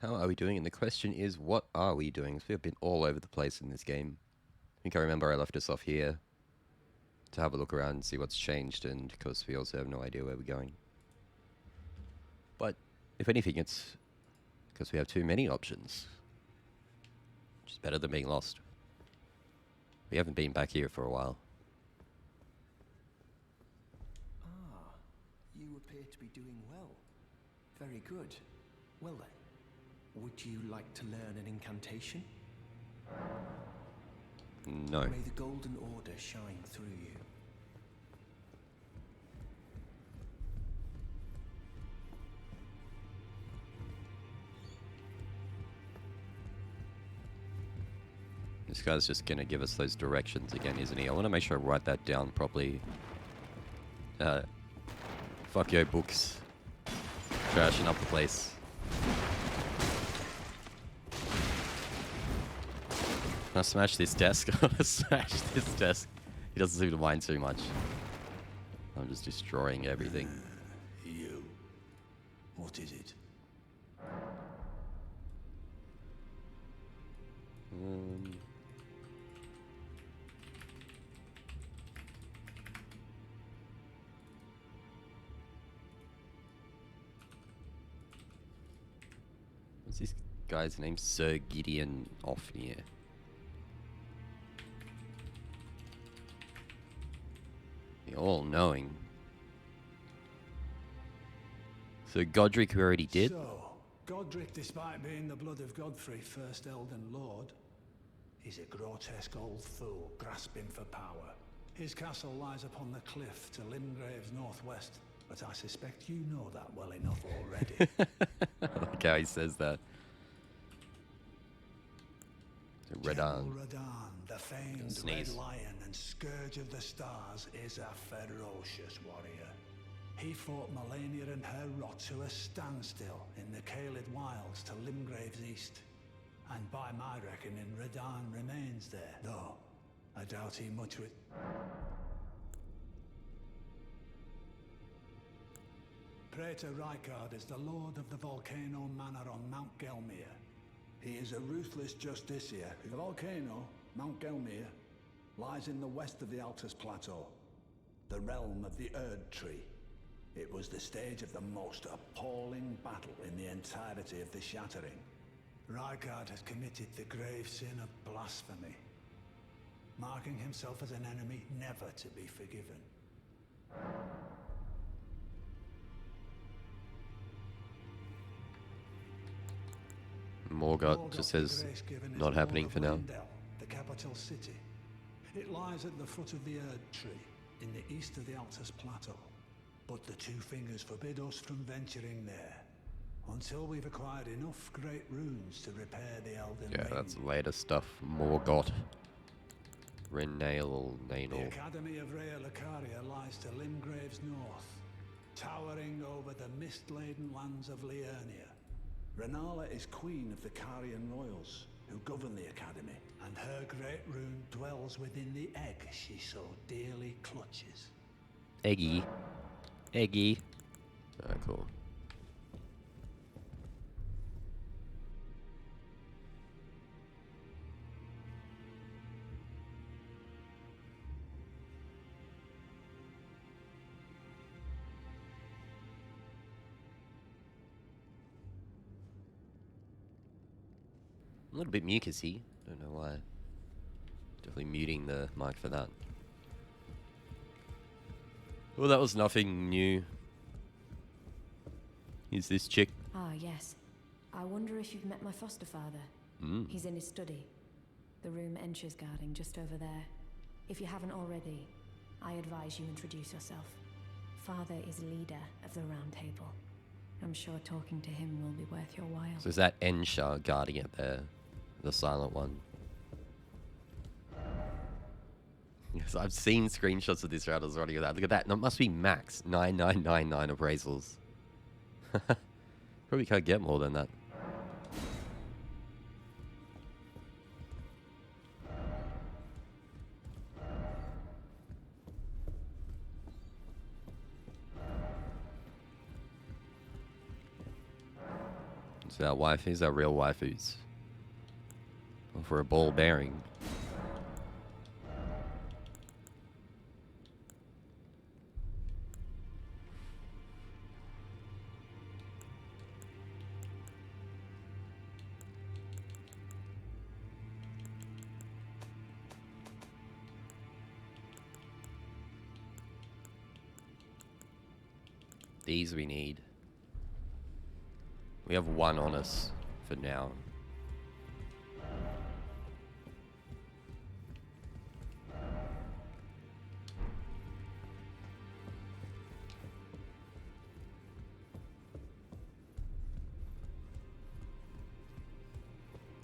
How are we doing? And the question is, what are we doing? So we've been all over the place in this game. I think I remember I left us off here to have a look around and see what's changed, and because we also have no idea where we're going. But if anything, it's because we have too many options, which is better than being lost. We haven't been back here for a while. Ah, you appear to be doing well. Very good. Well then, would you like to learn an incantation? No. May the Golden Order shine through you. This guy's just gonna give us those directions again, isn't he? I want to make sure I write that down properly. Fuck yo, books. Trashing up the place. Can I smash this desk? I want to smash this desk. He doesn't seem to mind too much. I'm just destroying everything. You. What is it? What's this guy's name? Sir Gideon Offnear. The all-knowing. So Godric we already did? So, Godric, despite being the blood of Godfrey, first Elden Lord, is a grotesque old fool grasping for power. His castle lies upon the cliff to Limgrave's northwest, but I suspect you know that well enough already. I like how he says that. General Redan. Radahn, the famed Sneeze. Red Lion and Scourge of the Stars, is a ferocious warrior. He fought Melania and her rot to a standstill in the Caelid Wilds to Limgrave's east. And by my reckoning, Radahn remains there, though I doubt he much with... Praetor Rykard is the lord of the Volcano Manor on Mount Gelmir. He is a ruthless justiciar. The volcano, Mount Gelmir, lies in the west of the Altus Plateau, the realm of the Erd Tree. It was the stage of the most appalling battle in the entirety of the Shattering. Rykard has committed the grave sin of blasphemy, marking himself as an enemy never to be forgiven. Morgoth just says not happening for now. Lindell, the capital city. It lies at the foot of the Erd Tree, in the east of the Altus Plateau. But the Two Fingers forbid us from venturing there, until we've acquired enough great runes to repair the Elden Yeah, Ring. that's later stuff. Morgoth. Renail, The Nanal. Academy of Rhea Lucaria lies to Limgrave's north, towering over the mist-laden lands of Liurnia. Renala is queen of the Carian royals, who govern the Academy, and her great rune dwells within the egg she so dearly clutches. Eggy. Eggy. Alright, cool. A little bit mucusy. Don't know why. Definitely muting the mic for that. Well, that was nothing new. Is this chick? Ah, yes. I wonder if you've met my foster father. He's in his study. The room Entra's guarding just over there. If you haven't already, I advise you introduce yourself. Father is leader of the Round Table. I'm sure talking to him will be worth your while. So is that Ensha guarding it there? The silent one. Yes, I've seen screenshots of this route already. Look at that. That must be max 9999 appraisals. Probably can't get more than that. So our waifus are real waifus. Or for a ball bearing. These we need. We have one on us for now.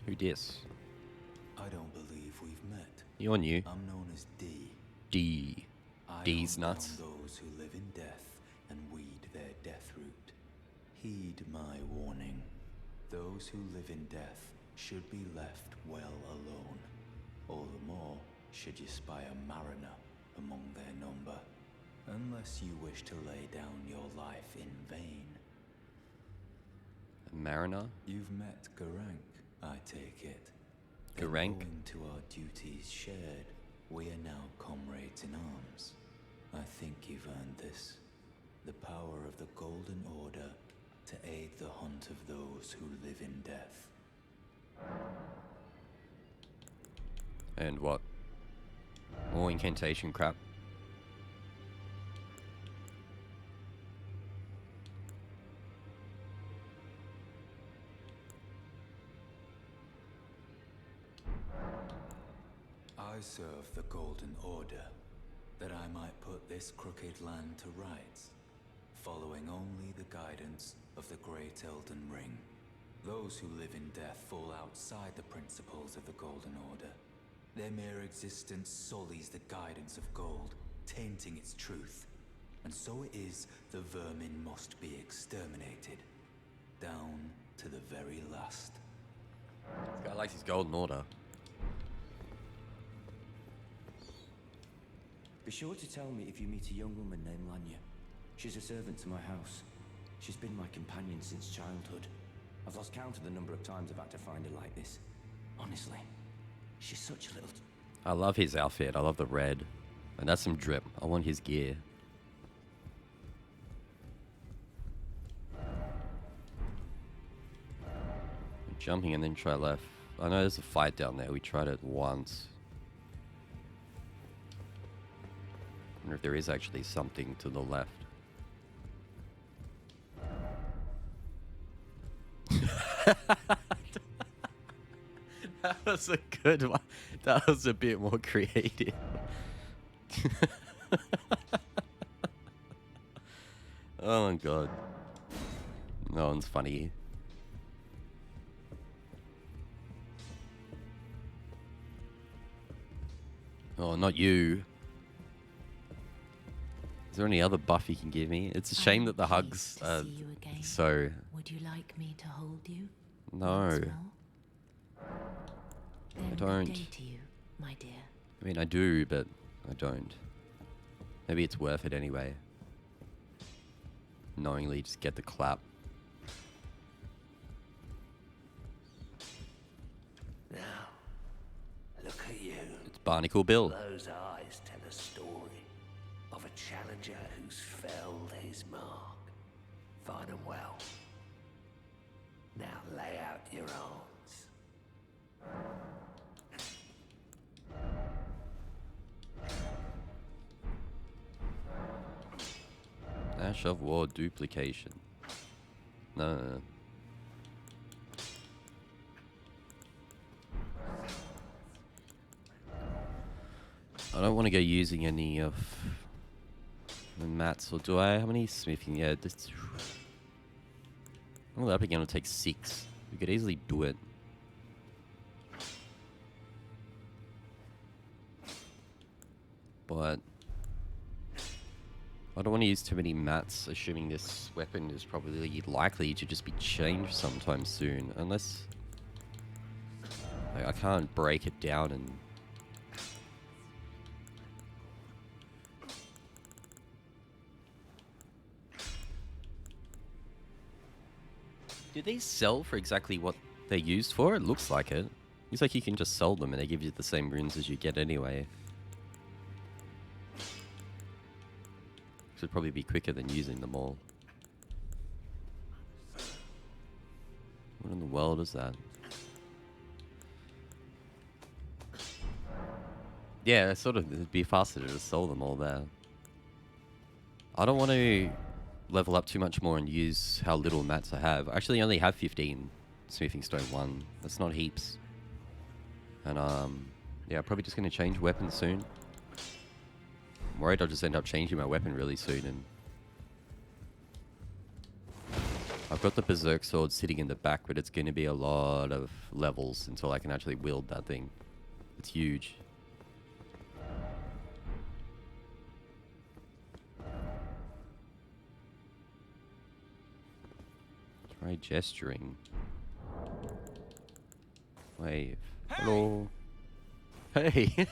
Who dis? I don't believe we've met. You're new. I'm known as D. D. I D's hunt nuts. down those who live in death and weed their death root. Heed my warning. Those who live in death should be left well alone. All the more should you spy a mariner among their number. Unless you wish to lay down your life in vain. A mariner? You've met Garank, I take it. Then Garank? owing to our duties shared, we are now comrades in arms. I think you've earned this. The power of the Golden Order to aid the hunt of those who live in death. And what? More incantation crap. I serve the Golden Order, that I might put this crooked land to rights, following only the guidance of the Great Elden Ring. Those who live in death fall outside the principles of the Golden Order. Their mere existence sullies the guidance of gold, tainting its truth. And so it is the vermin must be exterminated, down to the very last. This guy likes his golden order. Be sure to tell me if you meet a young woman named Lanya. She's a servant to my house. She's been my companion since childhood. I've lost count of the number of times I've had to find her like this. Honestly, she's such a little... I love his outfit. I love the red. And that's some drip. I want his gear. Jumping and then try left. I know there's a fight down there. We tried it once. I wonder if there is actually something to the left. That was a good one. That was a bit more creative. Oh my god. No one's funny. Oh, not you. Is there any other buff you can give me? It's a shame that the hugs are so... Would you like me to hold you? No. Once more? Then I good don't. day to you, my dear. I mean, I do, but I don't. Maybe it's worth it anyway. Knowingly just get the clap. Now, look at you. It's Barnacle Bill. Those eyes tell a story of a challenger who's felled his mark. Fine and well. Now lay out your arms. Ash of War duplication. No, no, no. I don't want to go using any of the mats, or do I? How many smithing? Yeah, this. Well, that again will take 6. We could easily do it. But I don't want to use too many mats, assuming this weapon is probably likely to just be changed sometime soon. Unless... like, I can't break it down and... Do these sell for exactly what they're used for? It looks like it. Looks like you can just sell them and they give you the same runes as you get anyway. Should probably be quicker than using them all. What in the world is that? Yeah, sort of. It'd be faster to just sell them all there. I don't want to level up too much more and use how little mats I have. I actually only have 15 Smithing Stone 1. That's not heaps. And yeah, I'm probably just going to change weapons soon. I'm worried I'll just end up changing my weapon really soon. And I've got the Berserk Sword sitting in the back, but it's going to be a lot of levels until I can actually wield that thing. It's huge. Try gesturing. Wave. Hey. Hello. Hey.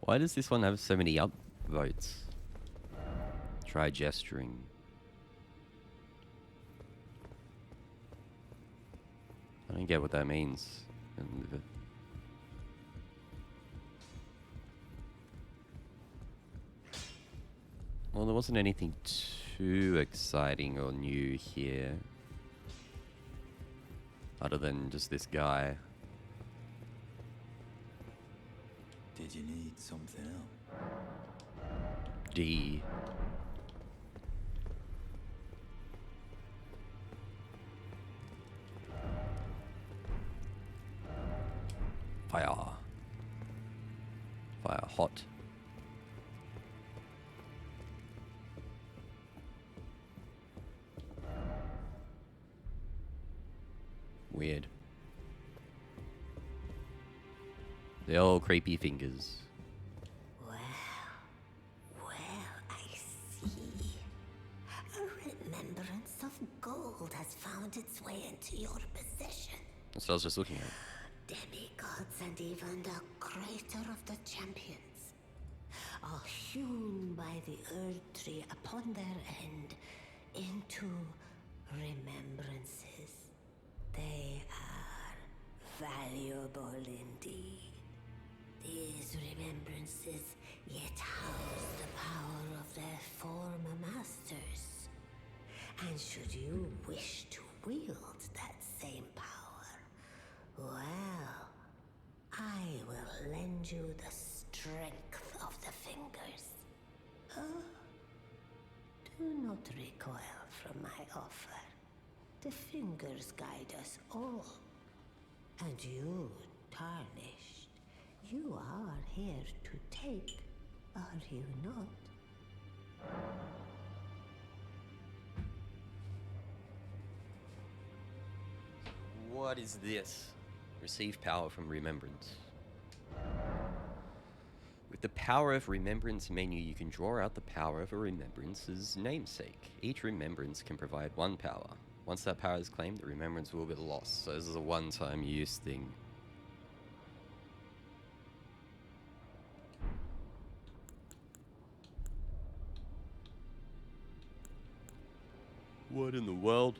Why does this one have so many upvotes? Try gesturing. I don't get what that means. Well, there wasn't anything too exciting or new here. Other than just this guy. Did you need something else? D. Fire. Fire hot. Weird. The old creepy fingers. Well, I see. A remembrance of gold has found its way into your possession. That's what I was just looking at. Demigods and even the creator of the champions are hewn by the Earth Tree upon their end into remembrances. They are valuable indeed. These remembrances yet house the power of their former masters. And should you wish to wield that same power, well, I will lend you the strength of the fingers. Oh, do not recoil from my offer. The fingers guide us all. And you, tarnished, you are here to take, are you not? What is this? Receive power from remembrance. With the power of remembrance menu, you can draw out the power of a remembrance's namesake. Each remembrance can provide one power. Once that power is claimed, the remembrance will be lost. So this is a one-time use thing. What in the world?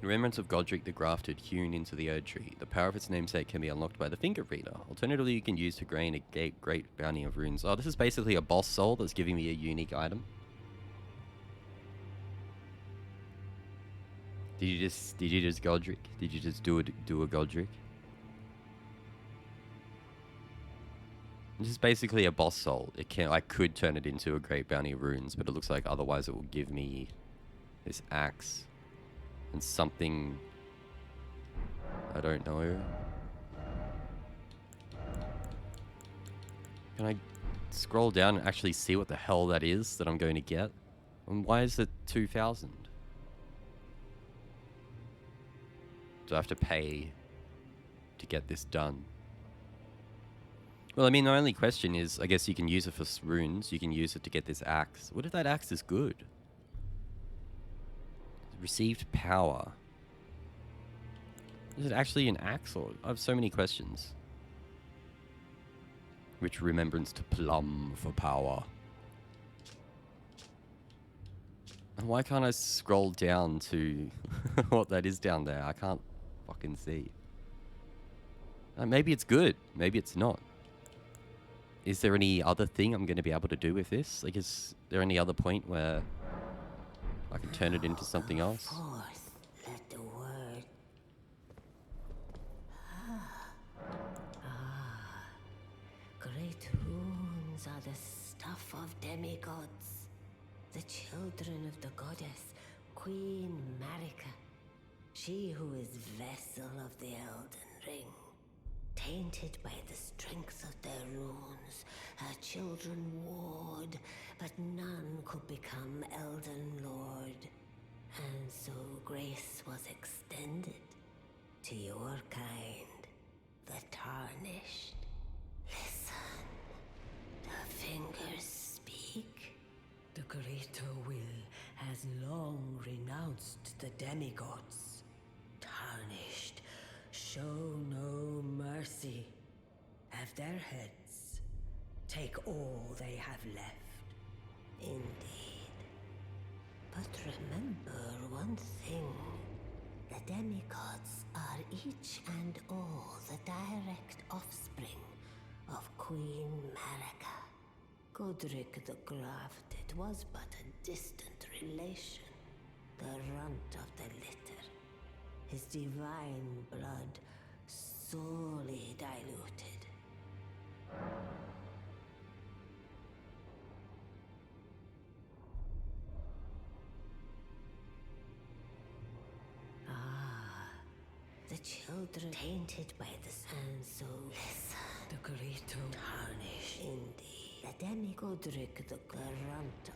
Remembrance of Godric the Grafted hewn into the Erd Tree. The power of its namesake can be unlocked by the Finger Reader. Alternatively, you can use to gain a great bounty of runes. Oh, this is basically a boss soul that's giving me a unique item. Did you just Godric? Did you just do a Godric? This is basically a boss soul. I could turn it into a great bounty of runes, but it looks like otherwise it will give me this axe. And something I don't know. Can I scroll down and actually see what the hell that is that I'm going to get? And why is it 2,000? Do I have to pay to get this done? Well, I mean, the only question is, I guess you can use it for runes. You can use it to get this axe. What if that axe is good? Received power. Is it actually an axe, or I have so many questions. Which remembrance to plumb for power? And why can't I scroll down to what that is down there? I can't fucking see. Maybe it's good. Maybe it's not. Is there any other thing I'm going to be able to do with this? Like, is there any other point where I can turn it into something else? Forth, let the word. Great runes are the stuff of demigods, the children of the goddess, Queen Marika, she who is vessel of the Elden Ring. Tainted by the strength of their runes, her children warred, but none could become Elden Lord. And so grace was extended to your kind, the Tarnished. Listen, the fingers speak. The greater will has long renounced the demigods. Tarnished, show no mercy. Have their heads. Take all they have left. Indeed. But remember one thing. The demigods are each and all the direct offspring of Queen Marika. Godric the Grafted was but a distant relation, the runt of the litter. His divine blood sorely diluted. The children tainted by the and so listen. The greater tarnish indeed. The demigodric the garant.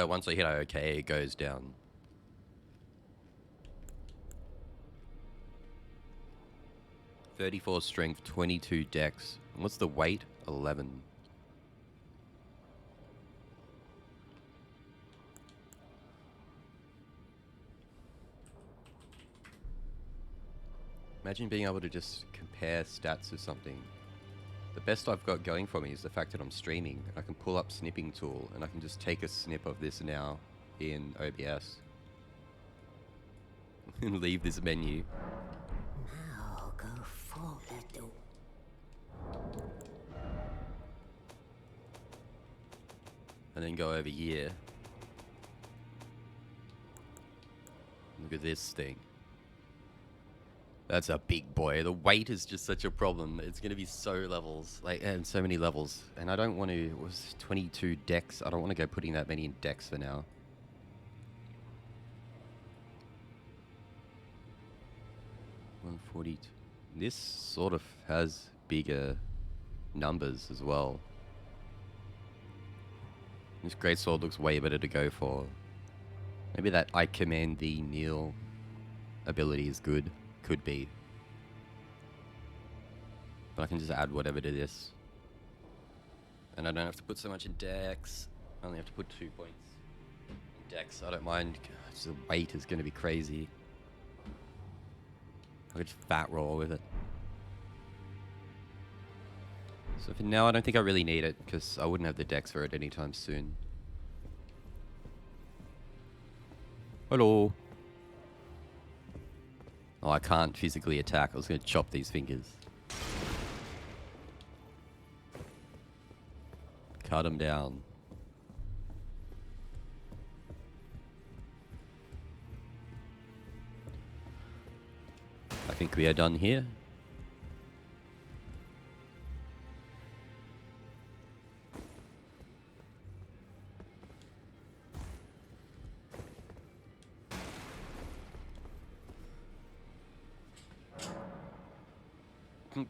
Once I hit OK, it goes down. .34 strength, 22 dex. What's the weight? 11. Imagine being able to just compare stats of something. The best I've got going for me is the fact that I'm streaming. I can pull up snipping tool and I can just take a snip of this now in OBS. And leave this menu. Now go forward. And then go over here. Look at this thing. That's a big boy. The weight is just such a problem. It's going to be so levels, like, and so many levels. And I don't want to, it was 22 decks. I don't want to go putting that many in decks for now. $140. This sort of has bigger numbers as well. This greatsword looks way better to go for. Maybe that I command thee kneel ability is good. Could be. But I can just add whatever to this. And I don't have to put so much in dex. I only have to put 2 points in dex. I don't mind. The weight is going to be crazy. I could just fat roll with it. So for now, I don't think I really need it, because I wouldn't have the dex for it anytime soon. Hello. Oh, I can't physically attack. I was going to chop these fingers. Cut them down. I think we are done here.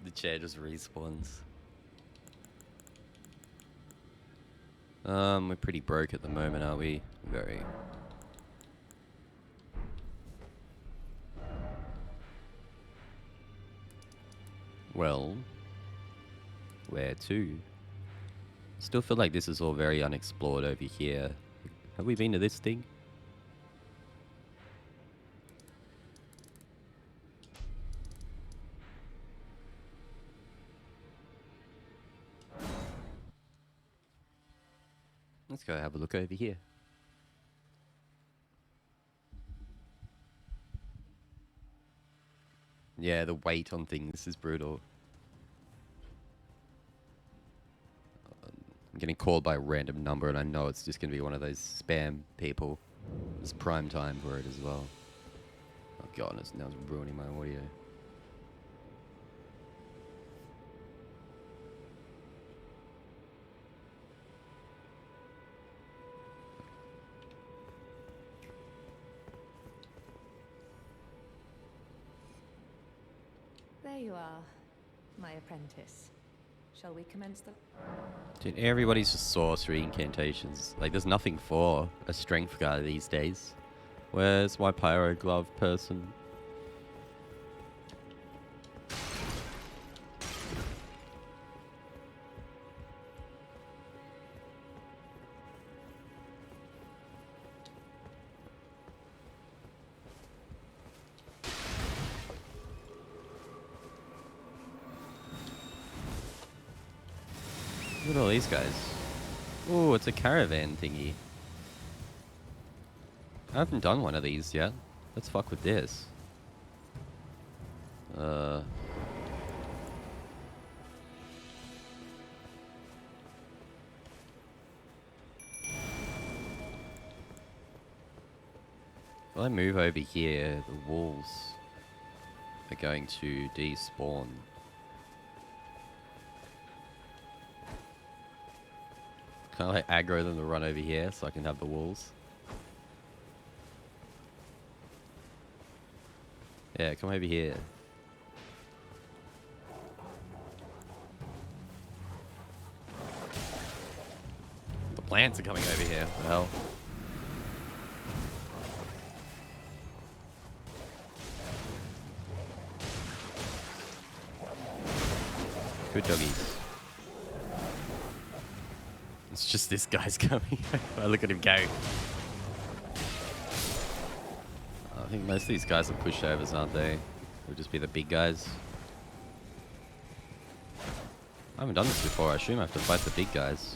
The chair just respawns. We're pretty broke at the moment, aren't we? Very. Well, where to? Still feel like this is all very unexplored over here. Have we been to this thing? Let's go have a look over here. Yeah, the weight on things is brutal. I'm getting called by a random number and I know it's just going to be one of those spam people. It's prime time for it as well. Oh god, now it's ruining my audio. There you are, my apprentice. Shall we commence the... Dude, everybody's just sorcery incantations. Like, there's nothing for a strength guy these days. Where's my pyro glove person? Look at all these guys. Oh, it's a caravan thingy. I haven't done one of these yet. Let's fuck with this. If I move over here, the wolves are going to despawn. Can I like aggro them to run over here so I can have the wolves? Yeah, come over here. The plants are coming over here. What the hell? Good doggies. It's just this guy's coming. Look at him go. I think most of these guys are pushovers, aren't they? They'll just be the big guys. I haven't done this before. I assume I have to fight the big guys.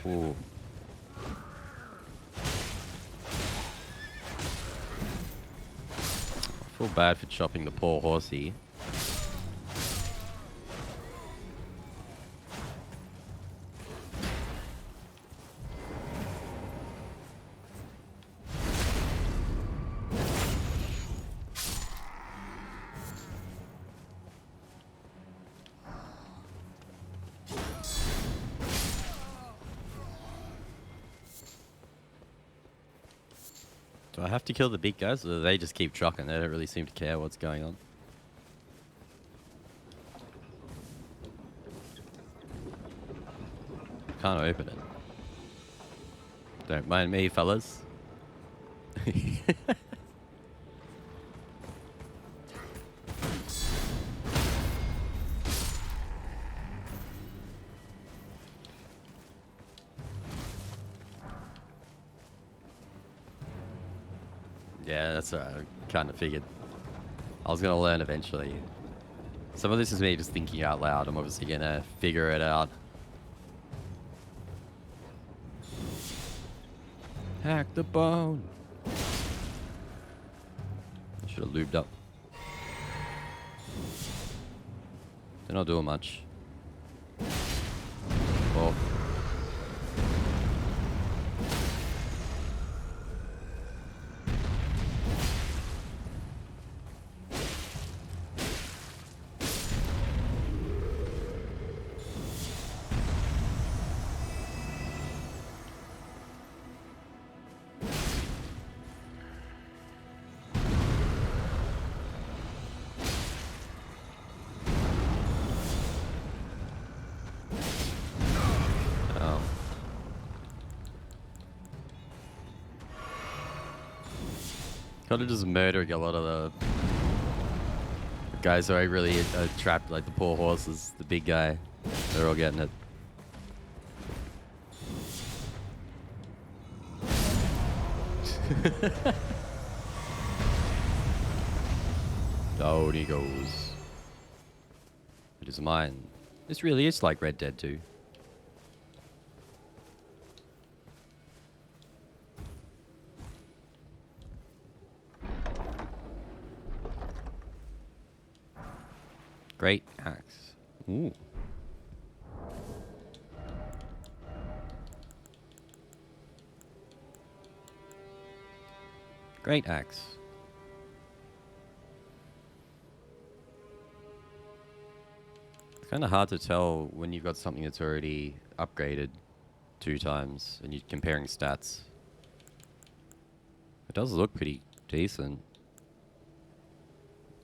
Ooh. I feel bad for chopping the poor horsey. Do I have to kill the big guys, or do they just keep trucking? They don't really seem to care what's going on. Can't open it. Don't mind me, fellas. Yeah, that's what I kind of figured. I was going to learn eventually. Some of this is me just thinking out loud. I'm obviously going to figure it out. Hack the bone. I should have lubed up. They're not doing much. Oh. Kind of just murdering a lot of the guys who are really trapped, like the poor horses, the big guy. They're all getting it. Down he goes. It is mine. This really is like Red Dead 2. Great axe. Ooh. Great axe. It's kind of hard to tell when you've got something that's already upgraded 2 times and you're comparing stats. It does look pretty decent.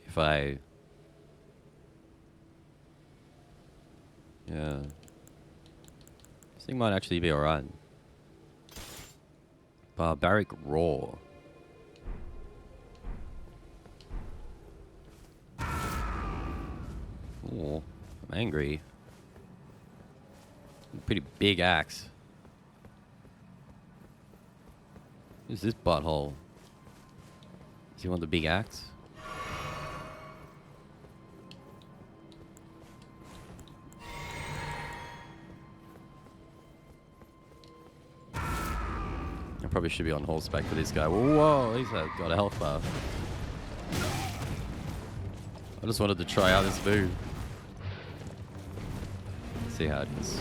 If I... Yeah. This thing might actually be alright. Barbaric Roar. Oh, I'm angry. Pretty big axe. Who's this butthole? Does he want the big axe? I probably should be on horseback for this guy. Whoa, he's got a health bar. I just wanted to try out this move. See how it is.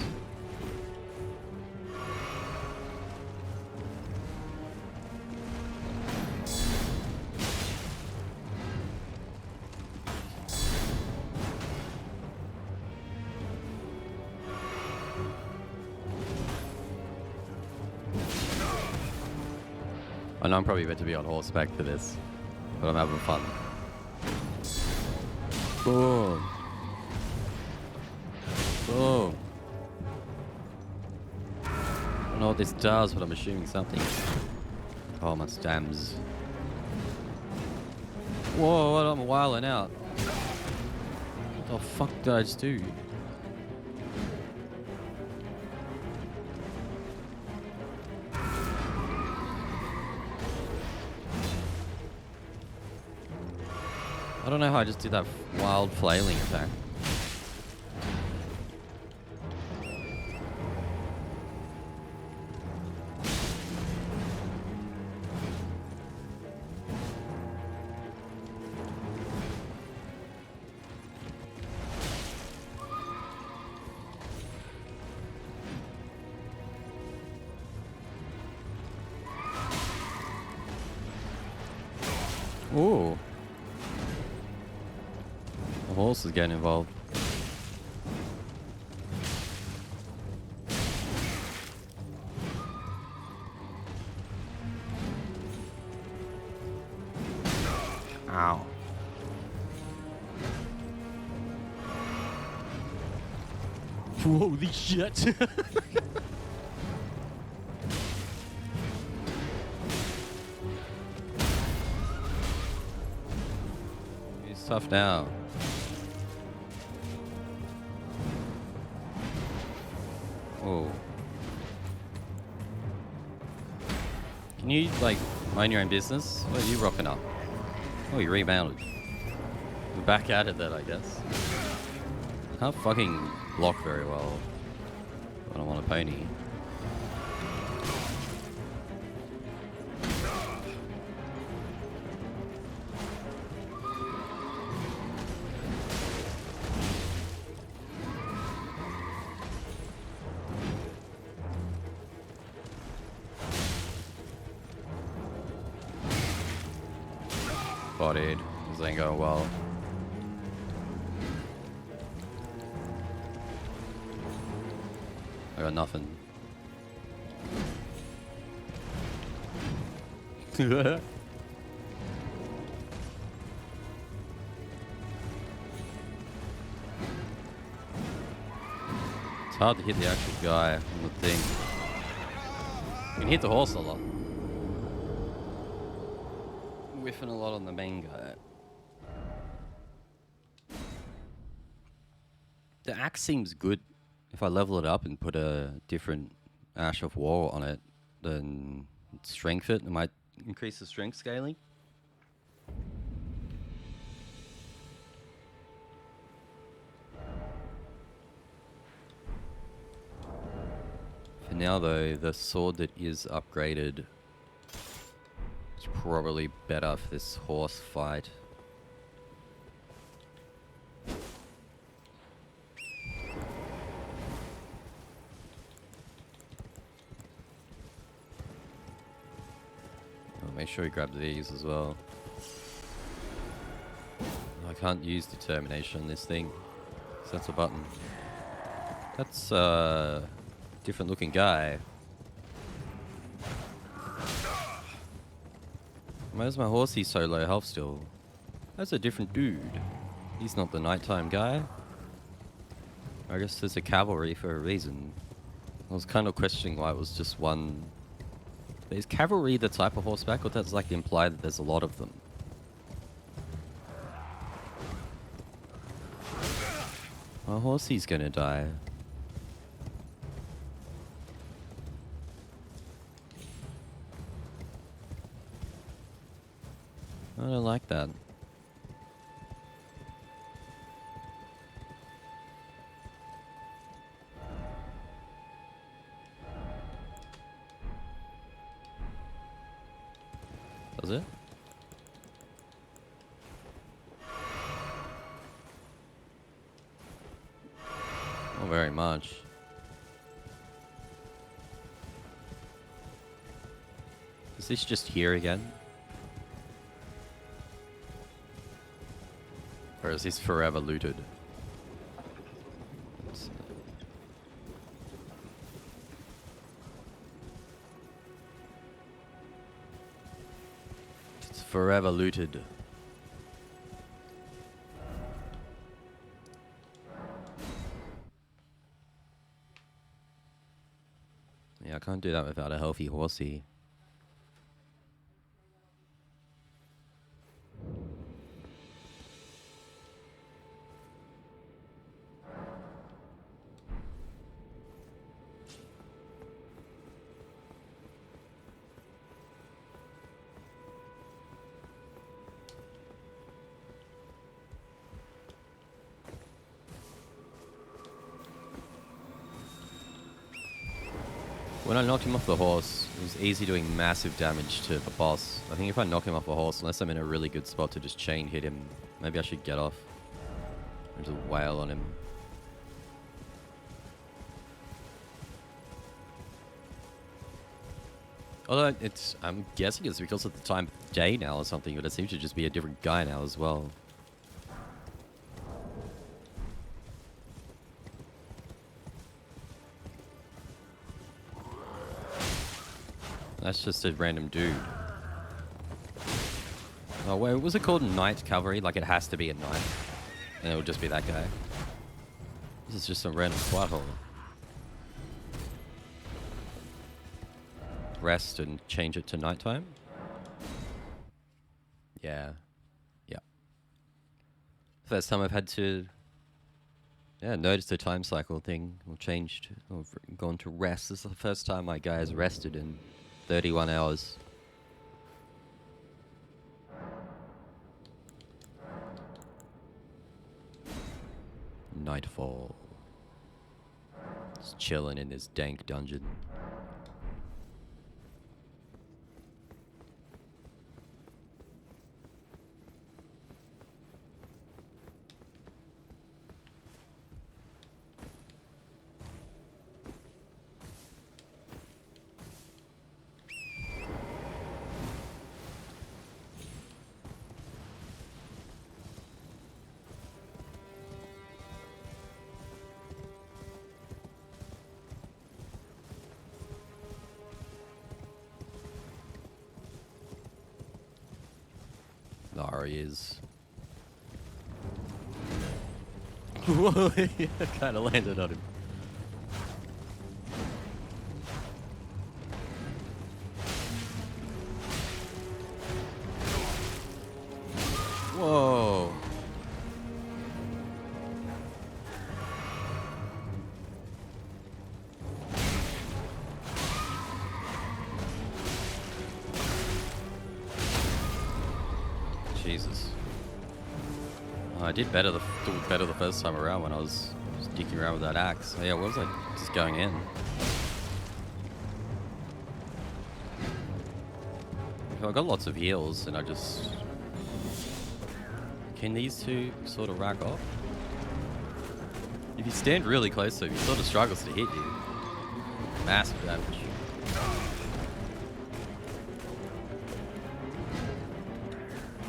I know I'm probably meant to be on horseback for this, but I'm having fun. Boom. Boom. I don't know what this does, but I'm assuming something. Oh, my stamms. Whoa, what? I'm wilding out. What the fuck did I just do? I don't know how I just did that wild flailing attack. Ooh. The horse is getting involved. Ow. Holy shit. He's tough now. Oh. Can you, like, mind your own business? What are you rocking up? Oh, you rebounded. We're back at it then, I guess. I can't fucking block very well. I don't want a pony. Bodied. This ain't going well. I got nothing. It's hard to hit the actual guy on the thing. You can hit the horse a lot. whiffing a lot on the main guy. The axe seems good. If I level it up and put a different Ash of War on it, then strength it might increase the strength scaling. For now though, the sword that is upgraded is probably better for this horse fight. Make sure you grab these as well. I can't use determination on this thing. So that's a button. That's a different looking guy. Why is my horsey so low health still? That's a different dude. He's not the nighttime guy. I guess there's a cavalry for a reason. I was kind of questioning why it was just one. But is cavalry the type of horseback, or does like imply that there's a lot of them? My horsey's gonna die. I don't like that. Does it? Not very much. Is this just here again? Or is this forever looted? It's forever looted. Yeah, I can't do that without a healthy horsey. When I knocked him off the horse, it was easy doing massive damage to the boss. I think if I knock him off the horse, unless I'm in a really good spot to just chain hit him, maybe I should get off and just wail on him. Although I'm guessing it's because of the time of day now or something, but it seems to just be a different guy now as well. That's just a random dude. Oh, wait, was it called Night Cavalry? Like it has to be at night. And it would just be that guy. This is just some random twat hole. Rest and change it to nighttime? Yeah. Yeah. First time I've had to notice the time cycle thing or changed or gone to rest. This is the first time my guy has rested in 31 hours. Nightfall. Just chilling in this dank dungeon. There he is. Whoa, kind of landed on him. I did better the first time around when I was dicking around with that axe. Oh, yeah, what was I just going in? I got lots of heals, and I just... Can these two sort of rack off? If you stand really close to him, he sort of struggles to hit you. Massive damage.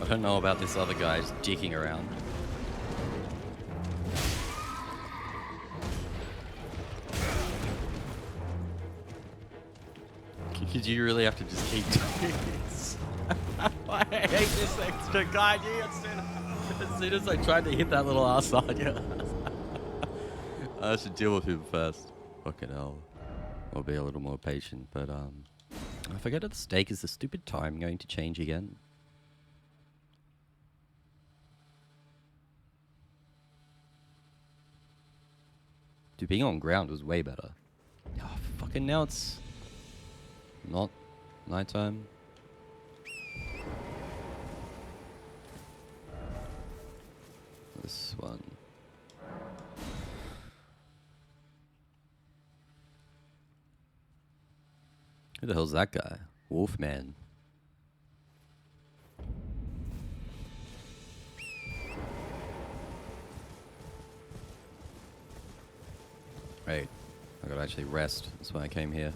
I don't know about this other guy just dicking around. Did you really have to just keep doing this? I hate this extra guy, dude. As soon as I tried to hit that little ass on you. I should deal with him first. Fucking hell. I'll be a little more patient, but I forget that the stake is the stupid time going to change again. Dude, being on ground was way better. Oh, fucking now it's not nighttime. This one. Who the hell's that guy? Wolfman. Right. I gotta actually rest. That's why I came here.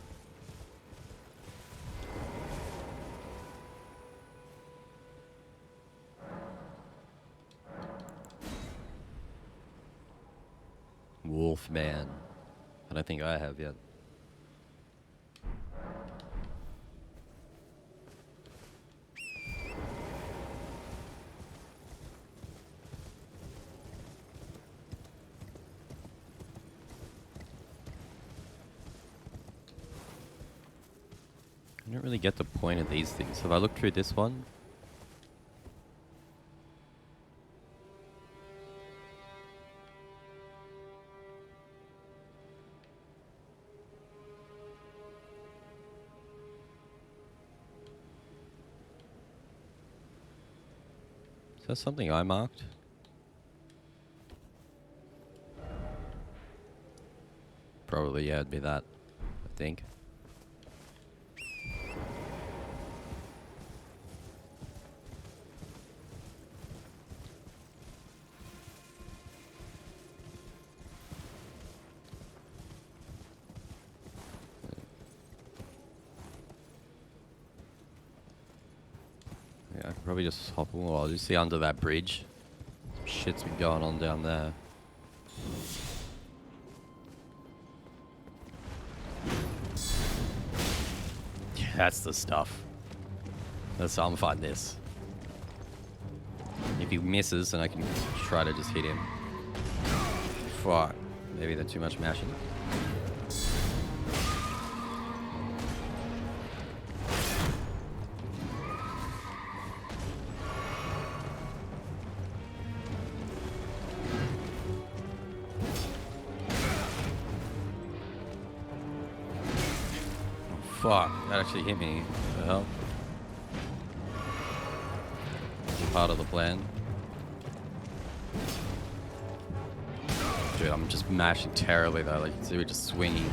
Wolfman. I don't think I have yet. I don't really get the point of these things. Have I looked through this one? Is that something I marked? Probably, yeah, it'd be that, I think. Yeah, I could probably just hop on. I'll just see under that bridge. Some shit's been going on down there. Yeah, that's the stuff. That's how I'm fighting this. If he misses, then I can try to just hit him. Fuck. Maybe that's too much mashing. Fuck, that actually hit me. What the hell? Part of the plan. Dude, I'm just mashing terribly though. Like, you can see we're just swinging.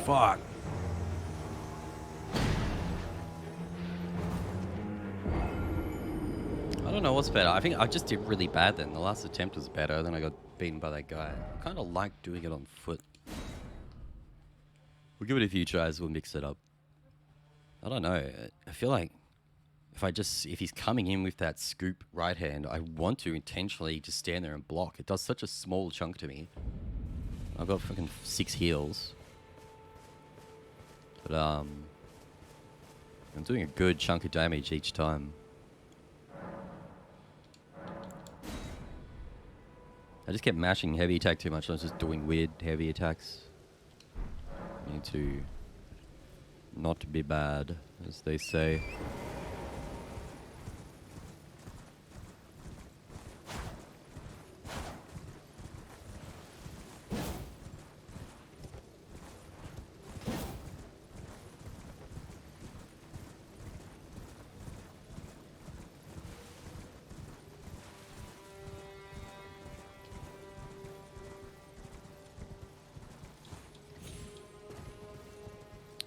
Fuck. I don't know what's better. I think I just did really bad then. The last attempt was better. Then I got beaten by that guy. I kind of like doing it on foot. We'll give it a few tries. We'll mix it up. I don't know. I feel like if he's coming in with that scoop right hand, I want to intentionally just stand there and block. It does such a small chunk to me. I've got fucking 6 heals. But, I'm doing a good chunk of damage each time. I just kept mashing heavy attack too much. I was just doing weird heavy attacks. Need to not be bad, as they say.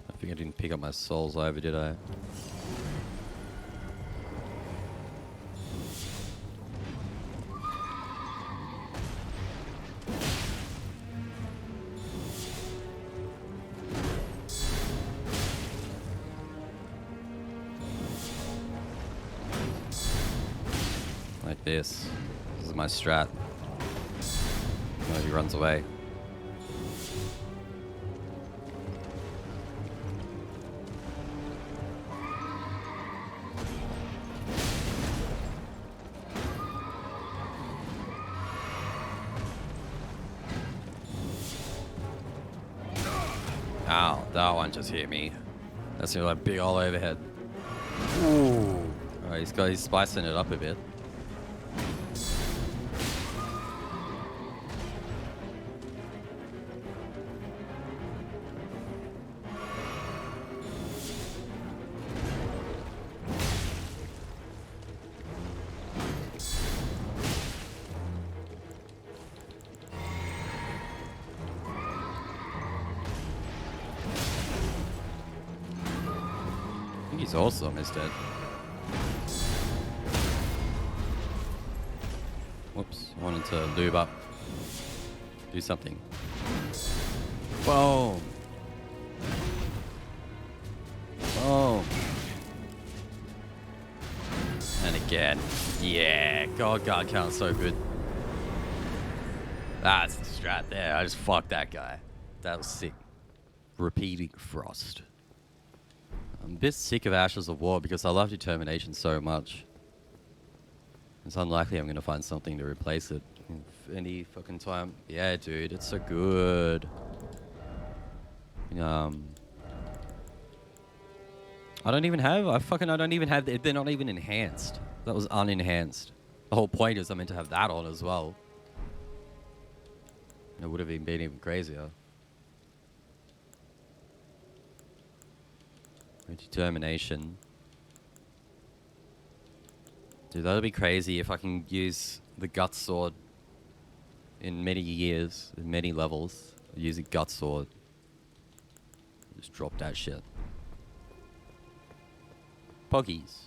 I think I didn't pick up my souls over, did I? Like this. This is my strat. Oh, he runs away. Ow, that one just hit me. That's like big ol' overhead. Ooh. Alright, he's spicing it up a bit. He's awesome, he's dead. Whoops, I wanted to lube up. Do something. Boom! Boom! And again. Yeah, God count's so good. That's the strat there. I just fucked that guy. That was sick. Repeating Frost. I'm a bit sick of Ashes of War because I love Determination so much. It's unlikely I'm going to find something to replace it any fucking time. Yeah, dude, it's so good. I don't even have, they're not even enhanced. That was unenhanced. The whole point is I'm meant to have that on as well. And it would have been even crazier. Determination. Dude, that'll be crazy if I can use the Gut Sword in many years, in many levels. I'll use a Gut Sword. Just drop that shit. Poggies.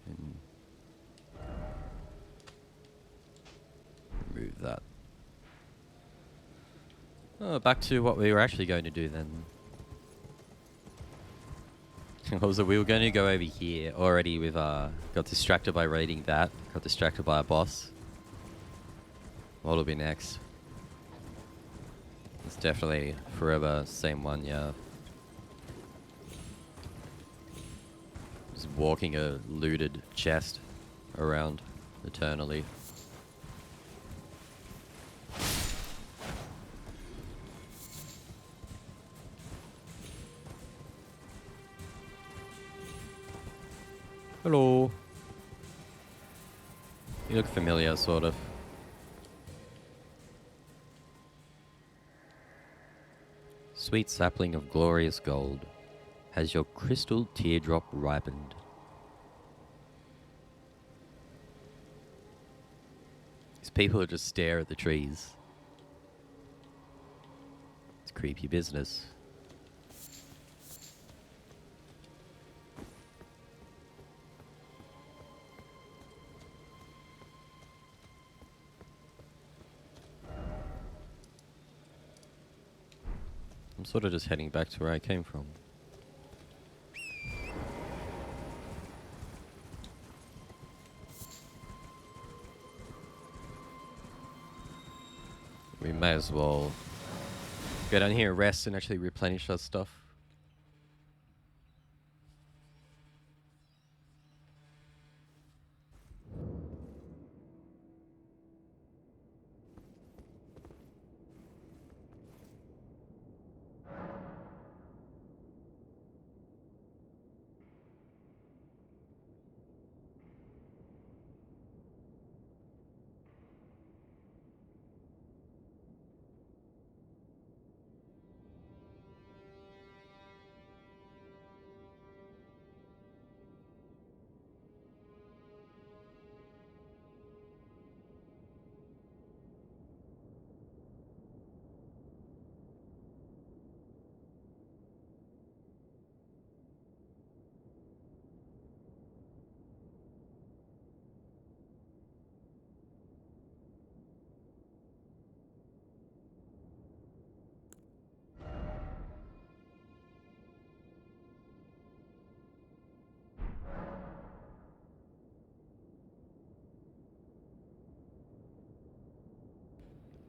And remove that. Oh, back to what we were actually going to do then. Also, we were going to go over here. Already we've got distracted by raiding that. Got distracted by a boss. What'll be next? It's definitely forever same one, yeah. Just walking a looted chest around eternally. Hello. You look familiar, sort of. Sweet sapling of glorious gold, has your crystal teardrop ripened? These people just stare at the trees. It's creepy business. I'm sort of just heading back to where I came from. We may as well go down here, rest, and actually replenish our stuff.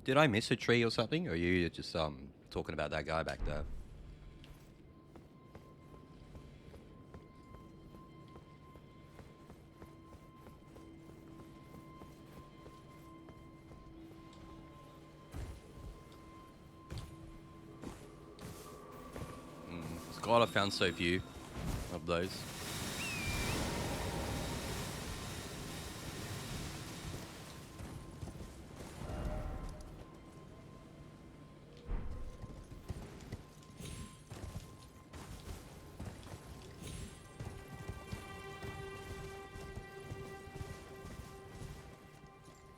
Did I miss a tree or something? Or are you just talking about that guy back there? God, I found so few of those.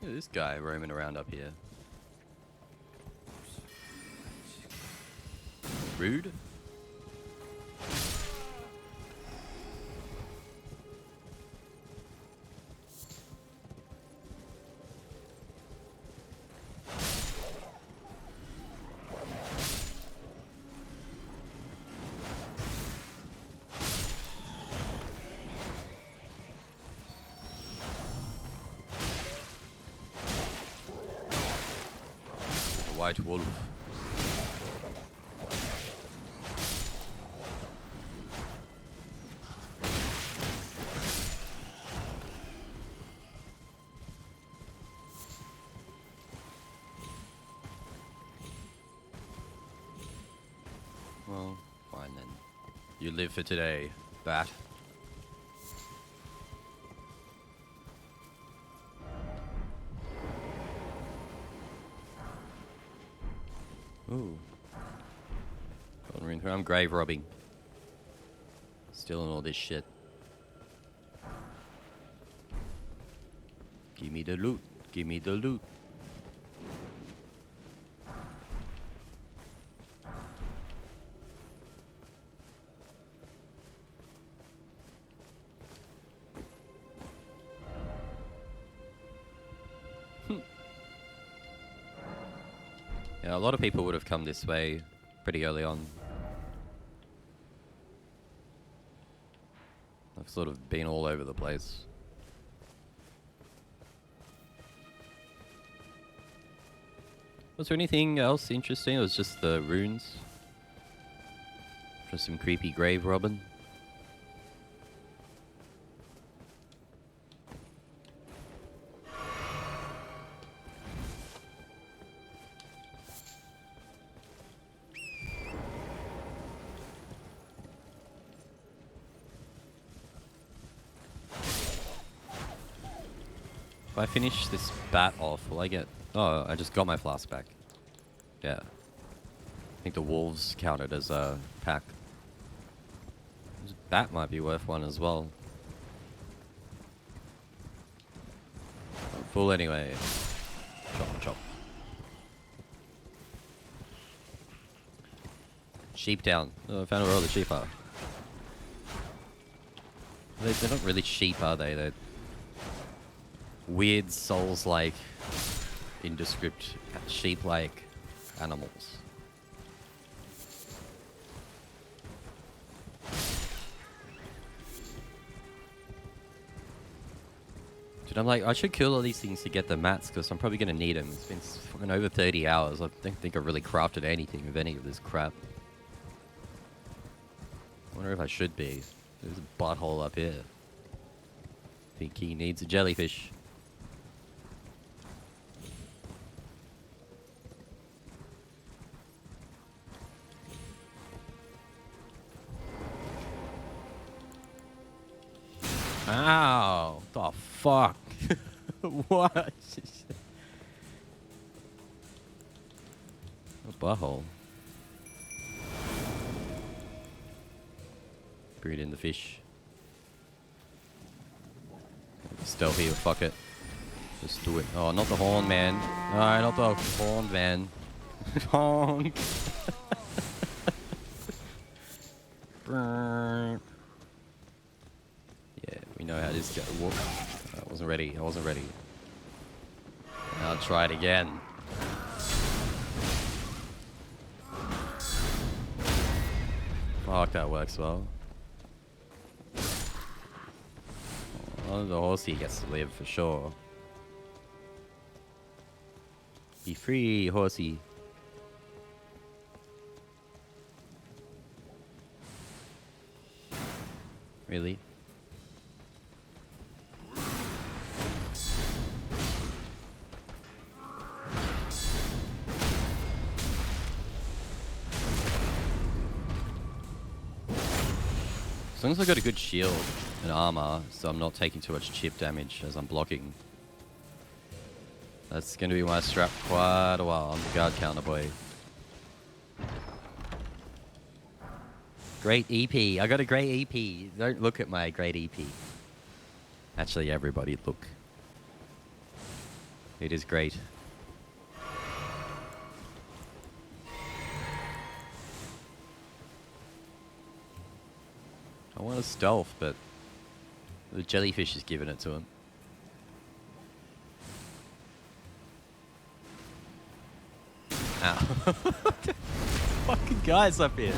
Look at this guy roaming around up here. Rude. White wolf. Well, fine then. You live for today, bat. Ooh. I'm grave robbing. Stealing all this shit. Give me the loot. Give me the loot. Yeah, a lot of people would have come this way pretty early on. I've sort of been all over the place. Was there anything else interesting? It was just the runes. Just some creepy grave robbing. If I finish this bat off, will I get... Oh, I just got my flask back. Yeah. I think the wolves counted as a pack. This bat might be worth one as well. I'm full anyway. Chop, chop. Sheep down. Oh, I found out where all the sheep are. They're not really sheep, are they? They're weird souls-like, indescript, sheep-like animals. Dude, I'm like, I should kill all these things to get the mats, because I'm probably going to need them. It's been fucking over 30 hours. I don't think I've really crafted anything of any of this crap. I wonder if I should be. There's a butthole up here. Think he needs a jellyfish. Ow! The fuck? What? A butthole. Breed in the fish. Stealthy, fuck it. Just do it. Oh, not the horn, man. No, not the horn, man. Honk. Yeah, we know how this goes. Whoop. I wasn't ready. I wasn't ready. I'll try it again. Fuck, that works well. Oh, the horsey gets to live for sure. Be free, horsey. Really? As long as I got a good shield and armor, so I'm not taking too much chip damage as I'm blocking. That's going to be my strat for quite a while. I'm the guard counter boy. Great EP. I got a great EP. Don't look at my great EP. Actually, everybody look. It is great. I want a stealth, but the jellyfish is giving it to him. Ow. Fucking guys up here.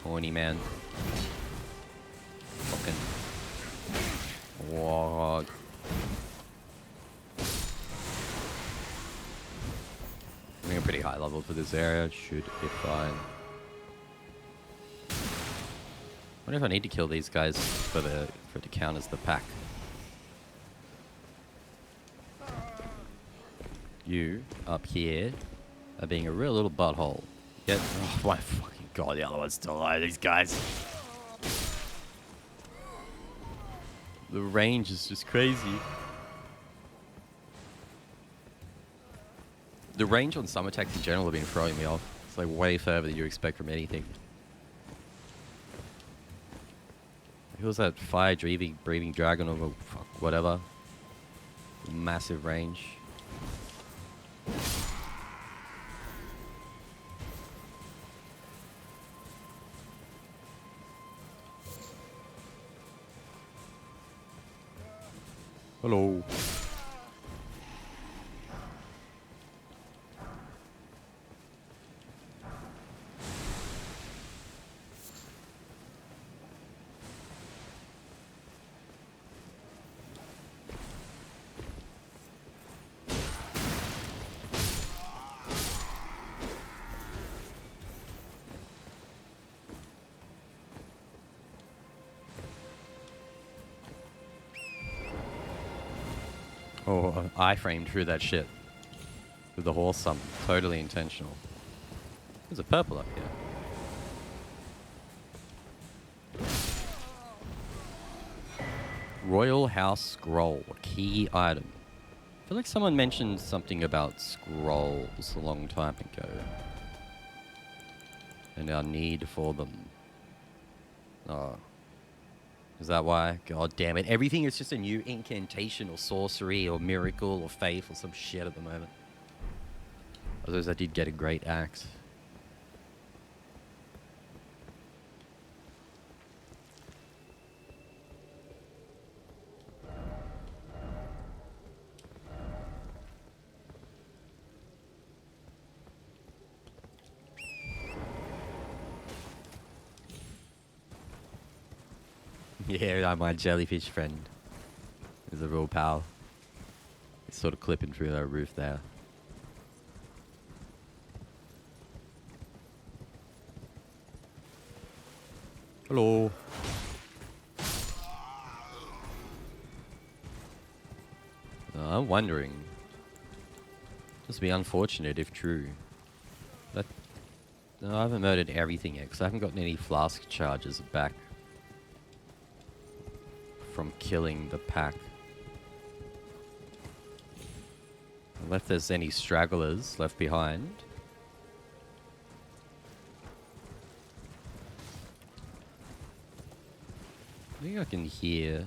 Horny man. Fucking. Whoa. I think I'm pretty high level for this area. Should be fine. I wonder if I need to kill these guys for it to count as the pack. You up here are being a real little butthole. Get oh my fucking god, the other one's still alive, these guys. The range is just crazy. The range on some attacks in general have been throwing me off. It's like way further than you expect from anything. Who was that fire breathing dragon or whatever? Massive range. Hello. Oh, I framed through that shit with the horse summon. Totally intentional. There's a purple up here. Royal House Scroll. Key item. I feel like someone mentioned something about scrolls a long time ago. And our need for them. Oh. Is that why? God damn it. Everything is just a new incantation or sorcery or miracle or faith or some shit at the moment. Otherwise, I did get a great axe. Yeah, my jellyfish friend is a real pal. He's sort of clipping through that roof there. Hello. I'm wondering. Just be unfortunate if true. That no, I haven't murdered everything yet because I haven't gotten any flask charges back from killing the pack. Unless there's any stragglers left behind. I think I can hear.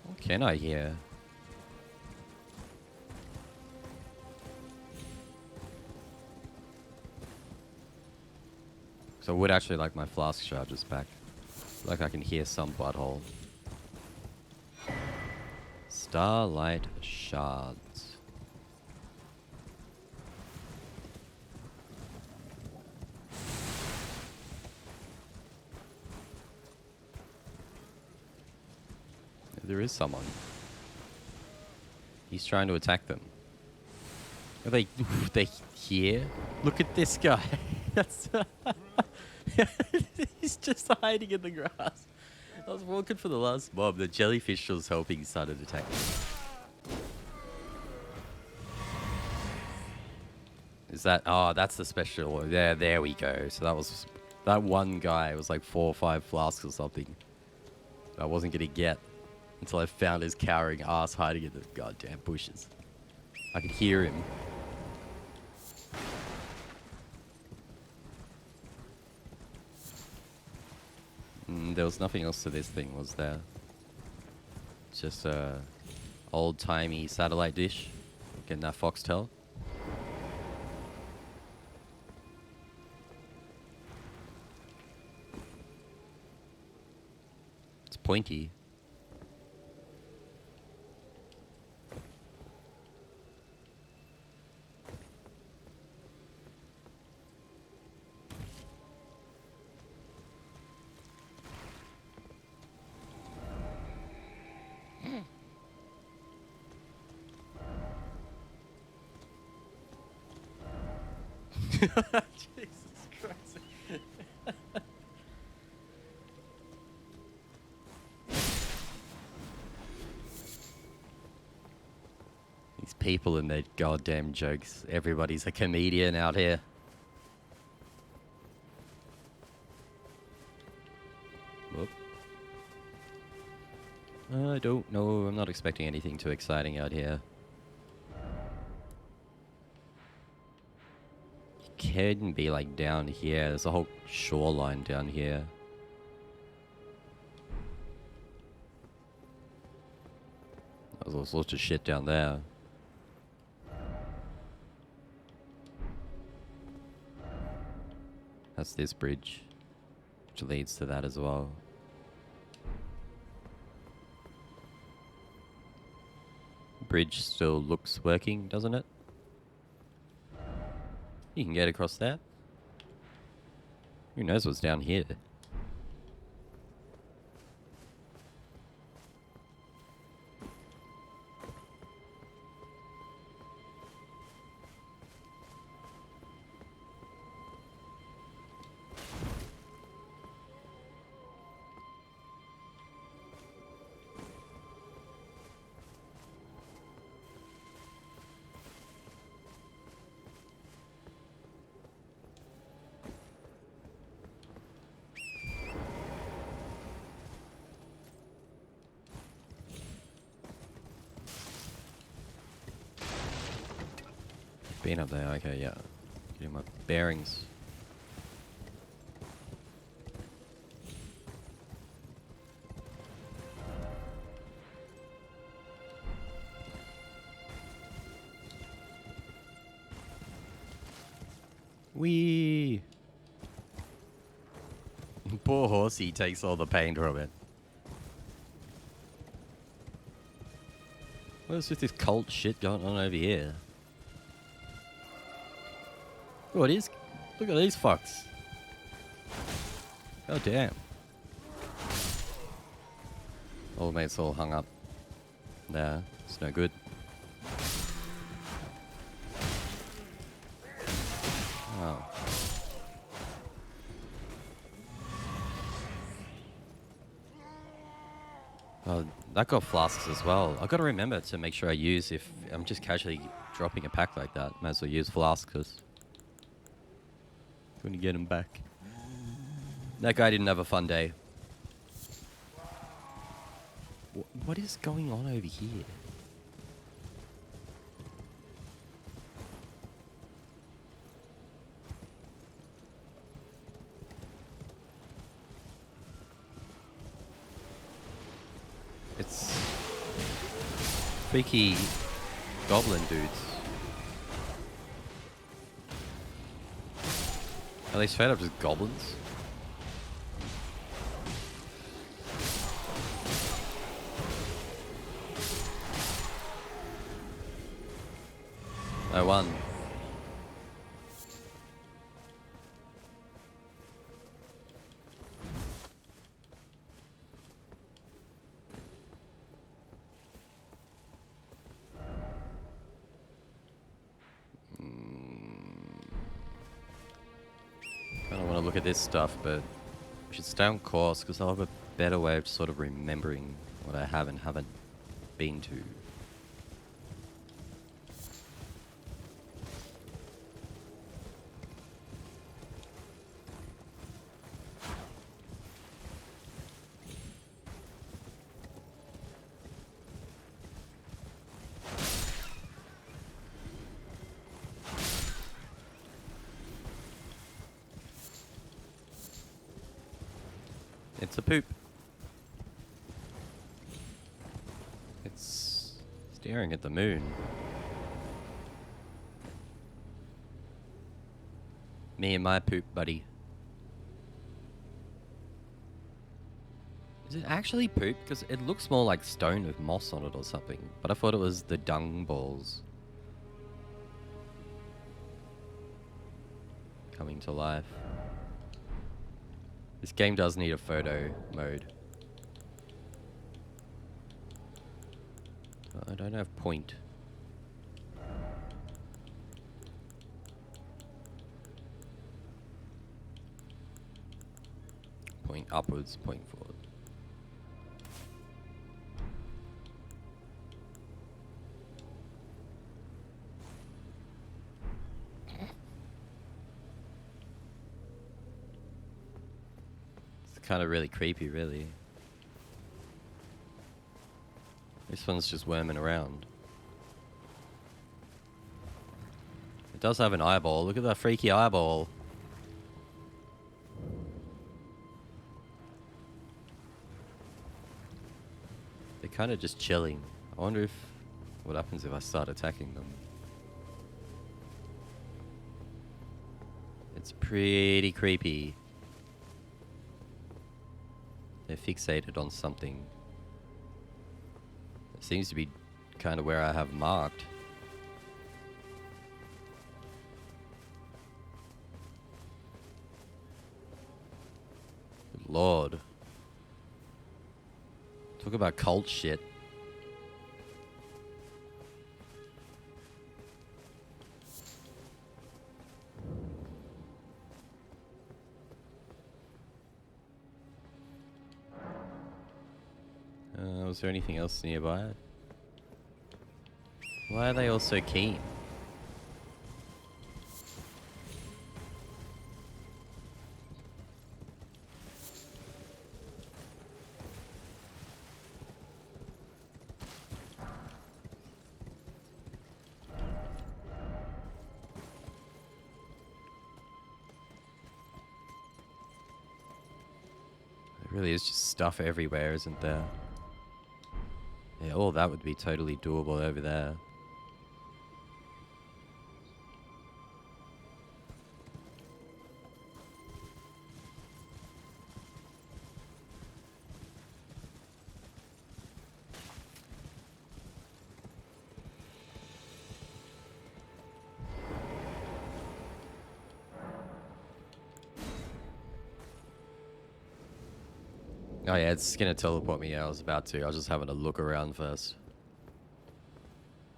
What can I hear? So I would actually like my flask charges back. Like I can hear some butthole. Starlight shards. There is someone. He's trying to attack them. Are they here? Look at this guy. That's he's just hiding in the grass. I was walking for the last mob. The jellyfish was helping started attacking. Is that... Oh, that's the special. There we go. So that was... That one guy was like 4 or 5 flasks or something. I wasn't going to get until I found his cowering ass hiding in the goddamn bushes. I could hear him. There was nothing else to this thing, was there? Just a old-timey satellite dish. Getting that foxtail. It's pointy. Jesus Christ. These people and their goddamn jokes. Everybody's a comedian out here. Whoop. I don't know. I'm not expecting anything too exciting out here. Can be like down here. There's a whole shoreline down here. There's all sorts of shit down there. That's this bridge, which leads to that as well. Bridge still looks working, doesn't it? You can get across that. Who knows what's down here? Been up there, okay, yeah. Getting my bearings. Whee! Poor horsey takes all the pain from it. What's with this cult shit going on over here? Oh, it is. Look at these fucks. Oh, damn. Old mate's all hung up there. It's no good. Oh. Oh, that got flasks as well. I've got to remember to make sure I use, if I'm just casually dropping a pack like that, might as well use flasks. Going to get him back. That guy didn't have a fun day. What is going on over here? It's freaky goblin dudes. Are they straight up just goblins? I won. kind of want to look at this stuff, but we should stay on course because I'll have a better way of sort of remembering what I have and haven't been to. It's a poop. It's staring at the moon. Me and my poop buddy. Is it actually poop? Because it looks more like stone with moss on it or something. But I thought it was the dung balls coming to life. This game does need a photo mode. I don't have point. Point upwards, point forward. Kind of really creepy, really. This one's just worming around. It does have an eyeball. Look at that freaky eyeball. They're kind of just chilling. I wonder if what happens if I start attacking them. It's pretty creepy. They're fixated on something. It seems to be kind of where I have marked. Good Lord. Talk about cult shit. Was there anything else nearby? Why are they all so keen? There really is just stuff everywhere, isn't there? Yeah, all that would be totally doable over there. Oh yeah, it's gonna teleport me. Yeah, I was about to. I was just having a look around first.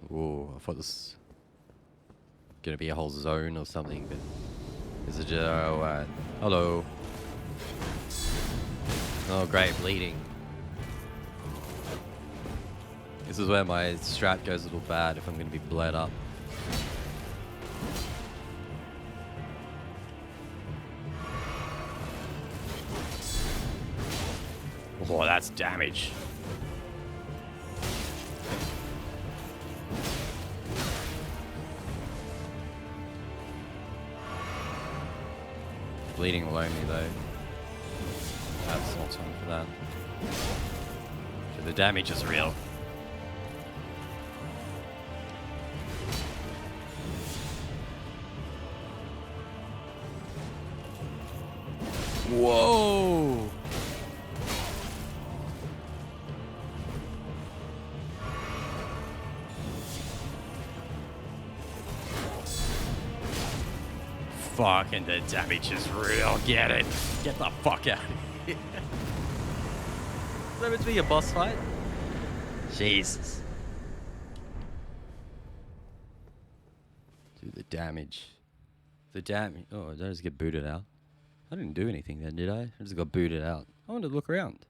Ooh, I thought this was gonna be a whole zone or something, but is it just... Oh, hello. Oh, great, bleeding. This is where my strat goes a little bad if I'm gonna be bled up. Oh, that's damage. Bleeding will own me though. That's not time for that. So the damage is real. Whoa! Fucking the damage is real. Get it. Get the fuck out of here. Is that meant to be a boss fight? Jesus. Dude, the damage. The damage. Oh, did I just get booted out? I didn't do anything then, did I? I just got booted out. I wanted to look around.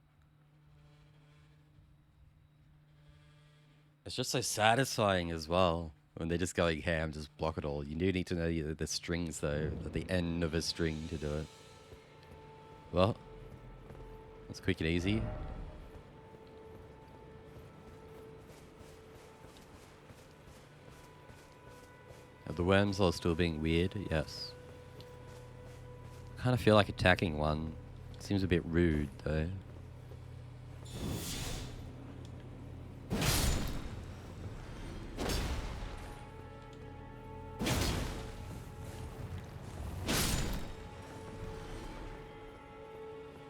It's just so satisfying as well when they're just going ham, just block it all. You do need to know the strings though, at the end of a string to do it. Well, that's quick and easy. Are the worms all still being weird? Yes. I kind of feel like attacking one. Seems a bit rude though.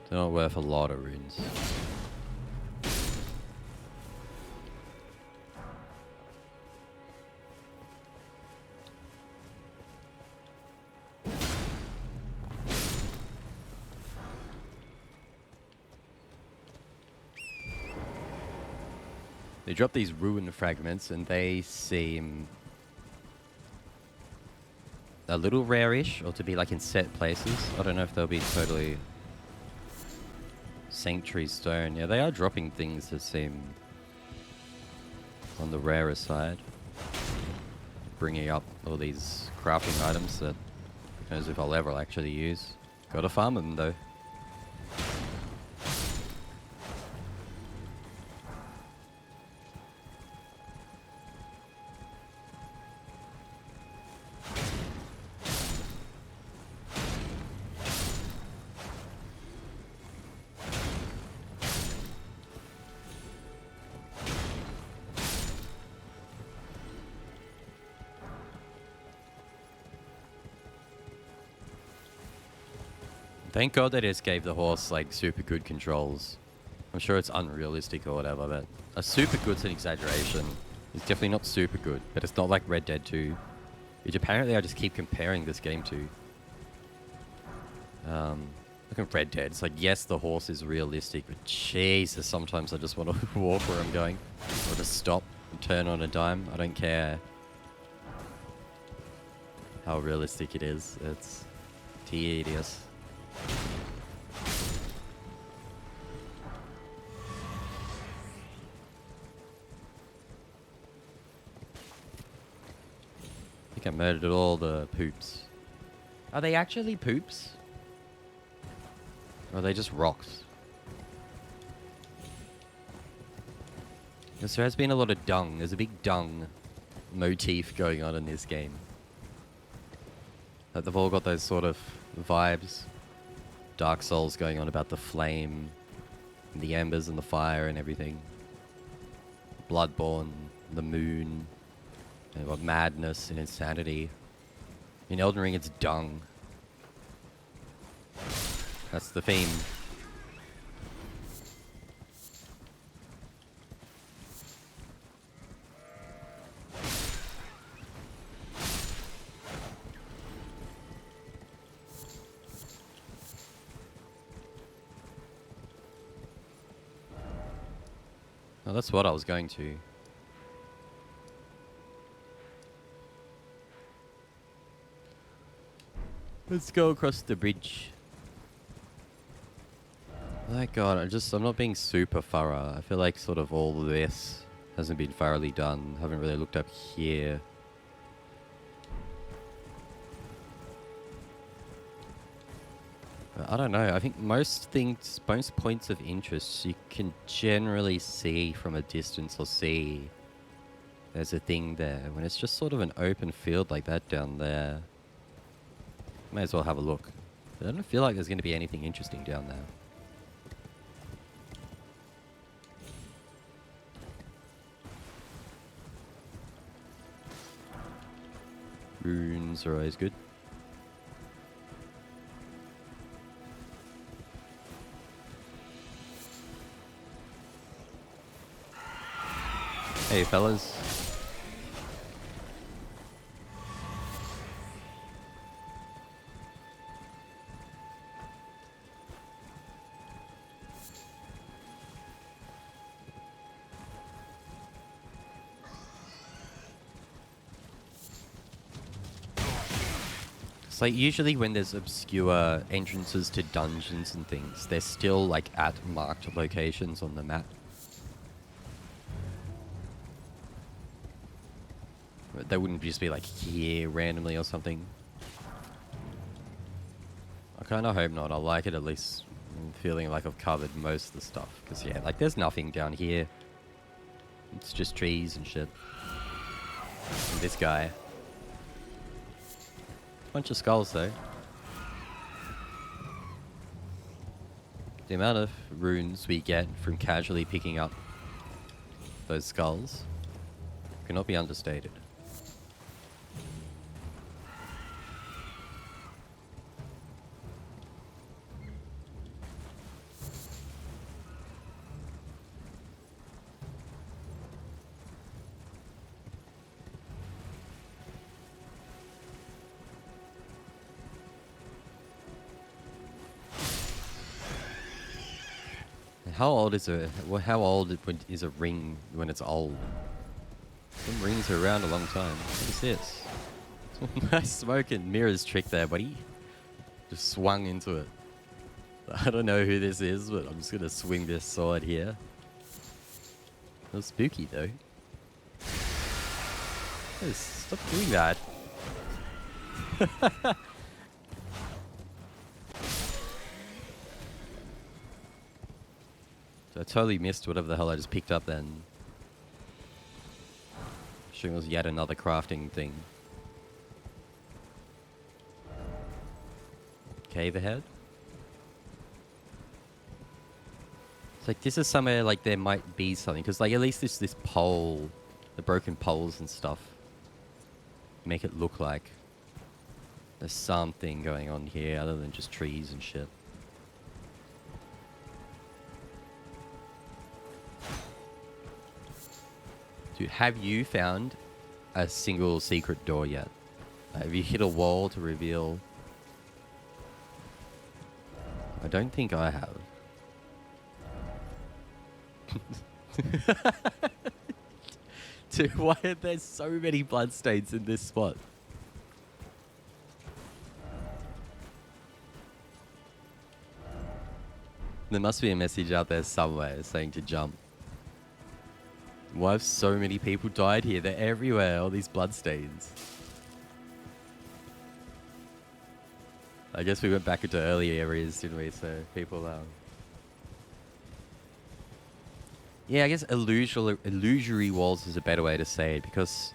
They're not worth a lot of runes. They drop these ruin fragments and they seem a little rare-ish, or to be like in set places. I don't know if they'll be totally sanctuary stone. Yeah, they are dropping things that seem on the rarer side. Bringing up all these crafting items that who knows if I'll ever actually use. Gotta farm them though. Thank God they just gave the horse like super good controls. I'm sure it's unrealistic or whatever, but a super good's an exaggeration. It's definitely not super good, but it's not like Red Dead 2, which apparently I just keep comparing this game to. Look at Red Dead. It's like, yes, the horse is realistic, but Jesus, sometimes I just want to walk where I'm going, or just stop and turn on a dime. I don't care how realistic it is. It's tedious. I think I murdered all the poops. Are they actually poops? Or are they just rocks? Because there has been a lot of dung. There's a big dung motif going on in this game. Like they've all got those sort of vibes. Dark Souls going on about the flame, and the embers and the fire and everything. Bloodborne, the moon, and what madness and insanity. In Elden Ring, it's dung. That's the theme. Oh, that's what I was going to. Let's go across the bridge. Thank God, I'm not being super thorough. I feel like sort of all this hasn't been thoroughly done. Haven't really looked up here. But I don't know. I think most points of interest you can generally see from a distance or see there's a thing there. When it's just sort of an open field like that down there, may as well have a look. But I don't feel like there's going to be anything interesting down there. Runes are always good. Hey fellas. It's like usually when there's obscure entrances to dungeons and things, they're still like at marked locations on the map. They wouldn't just be like here randomly or something. I kind of hope not. I like it at least feeling like I've covered most of the stuff. Because yeah, like there's nothing down here. It's just trees and shit. And this guy. Bunch of skulls though. The amount of runes we get from casually picking up those skulls cannot be understated. How old is how old is a ring when it's old? Some rings are around a long time. What is this? Nice smoke and mirrors trick there, buddy. Just swung into it. I don't know who this is, but I'm just gonna swing this sword here. It was spooky though. Hey, stop doing that. So I totally missed whatever the hell I just picked up then. Assuming it was yet another crafting thing. Cave ahead? It's like this is somewhere like there might be something. Because like at least there's this pole. The broken poles and stuff. Make it look like there's something going on here other than just trees and shit. Dude, have you found a single secret door yet? Have you hit a wall to reveal? I don't think I have. Dude, why are there so many bloodstains in this spot? There must be a message out there somewhere saying to jump. Why have so many people died here? They're everywhere, all these bloodstains. I guess we went back into early areas, didn't we? So people, yeah, I guess illusory walls is a better way to say it because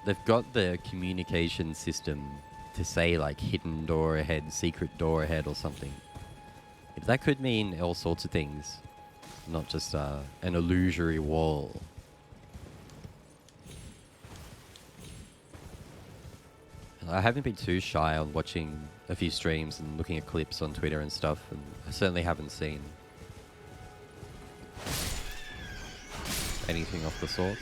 they've got the communication system to say like hidden door ahead, secret door ahead or something. If that could mean all sorts of things, not just an illusory wall. I haven't been too shy on watching a few streams and looking at clips on Twitter and stuff, and I certainly haven't seen anything of the sorts.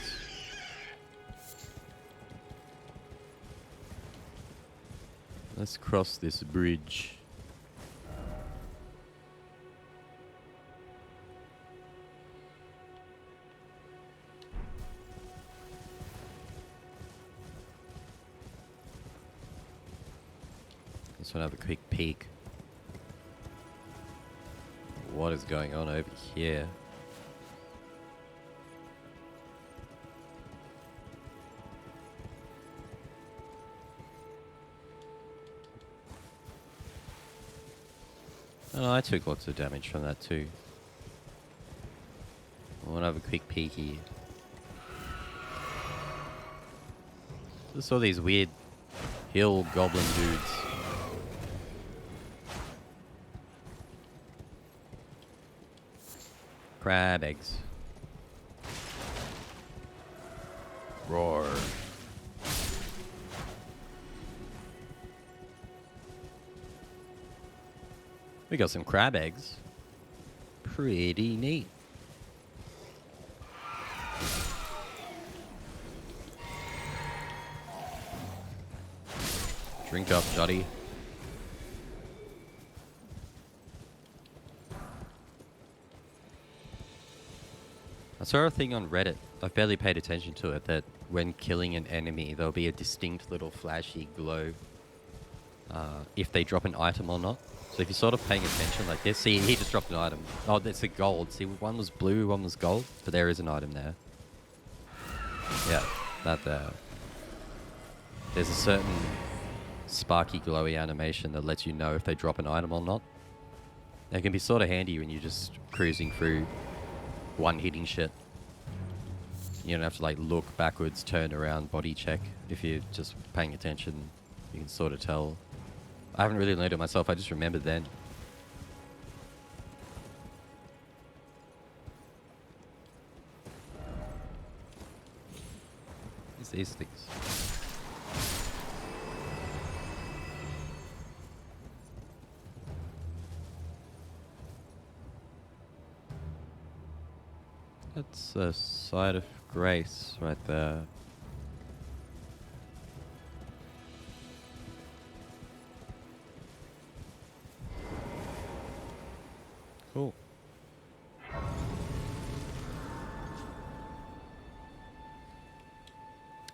Let's cross this bridge. Just want to have a quick peek. What is going on over here? Oh, I took lots of damage from that too. I want to have a quick peeky. Just saw these weird hill goblin dudes. Crab eggs. Roar. We got some crab eggs. Pretty neat. Drink up, Jotty. I saw a thing on Reddit. I've barely paid attention to it. That when killing an enemy, there'll be a distinct little flashy glow if they drop an item or not. So if you're sort of paying attention, like this, see, he just dropped an item. Oh, that's a gold. See, one was blue, one was gold, but there is an item there. Yeah, that there. There's a certain sparky, glowy animation that lets you know if they drop an item or not. It can be sort of handy when you're just cruising through one-hitting shit. You don't have to like look backwards, turn around, body check. If you're just paying attention, you can sort of tell. I haven't really learned it myself, I just remembered then. It's these things. That's a side of grace right there. Cool.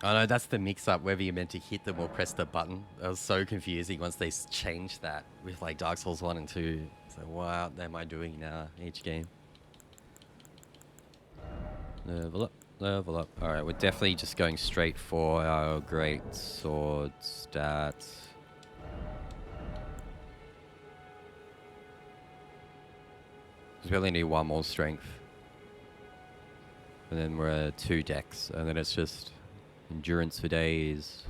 Oh no, that's the mix-up, whether you're meant to hit them or press the button. That was so confusing once they changed that with like Dark Souls 1 and 2. So what am I doing now each game? Level up, level up. Alright, we're definitely just going straight for our great sword stats. We only need one more strength. And then we're at 2 decks, and then it's just endurance for days.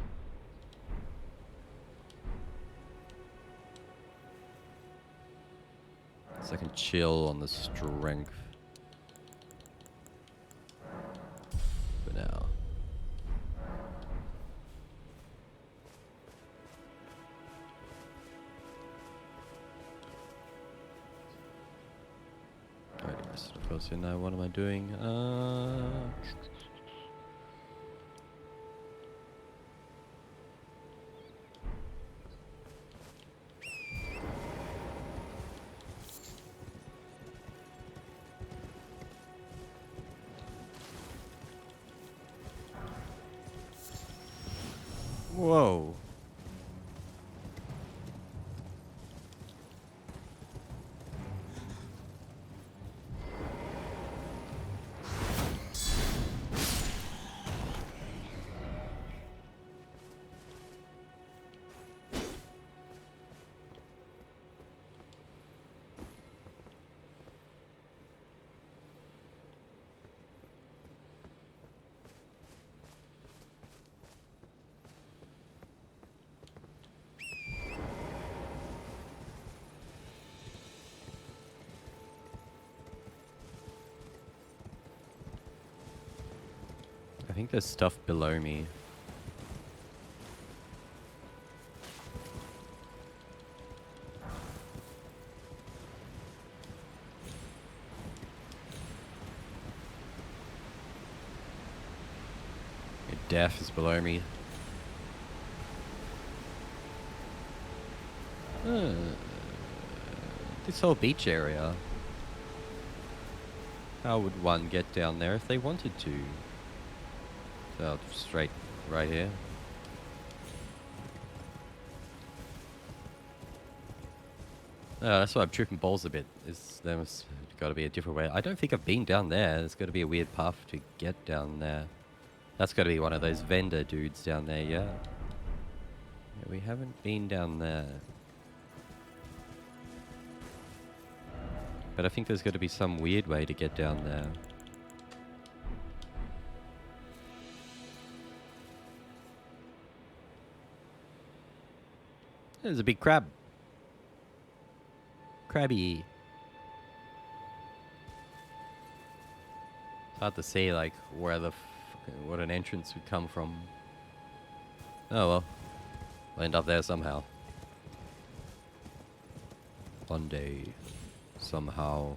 So I can chill on the strength for now. Alright, rest of course in there. What am I doing? Whoa. I think there's stuff below me. Death is below me. This whole beach area. How would one get down there if they wanted to? So straight right here. That's why I'm tripping balls a bit. There's got to be a different way. I don't think I've been down there. There's got to be a weird path to get down there. That's got to be one of those vendor dudes down there, yeah. Yeah, we haven't been down there. But I think there's got to be some weird way to get down there. There's a big crab. Crabby. It's hard to see, like, where what an entrance would come from. Oh well. We'll end up there somehow. One day. Somehow.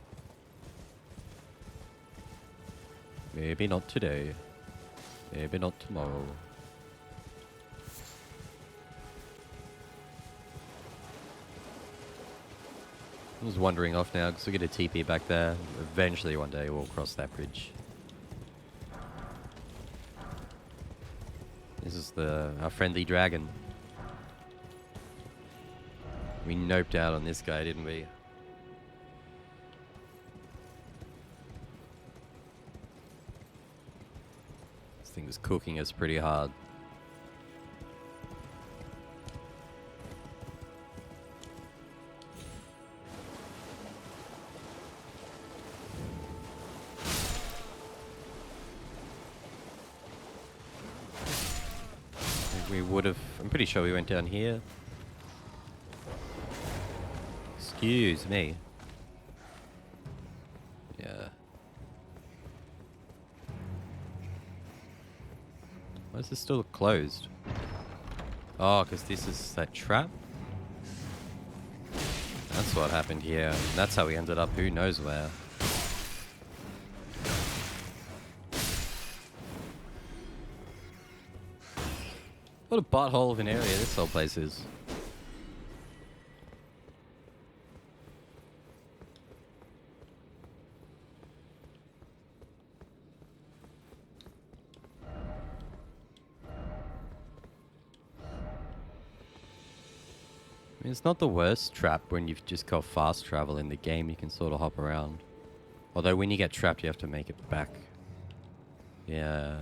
Maybe not today. Maybe not tomorrow. I was wandering off now because we get a TP back there. Eventually one day we'll cross that bridge. This is our friendly dragon. We noped out on this guy, didn't we? This thing was cooking us pretty hard. We would have... I'm pretty sure we went down here. Excuse me. Yeah. Why is this still closed? Oh, because this is that trap? That's what happened here. That's how we ended up who knows where. What a butthole of an area this whole place is. I mean, it's not the worst trap when you've just got fast travel in the game. You can sort of hop around. Although when you get trapped, you have to make it back. Yeah.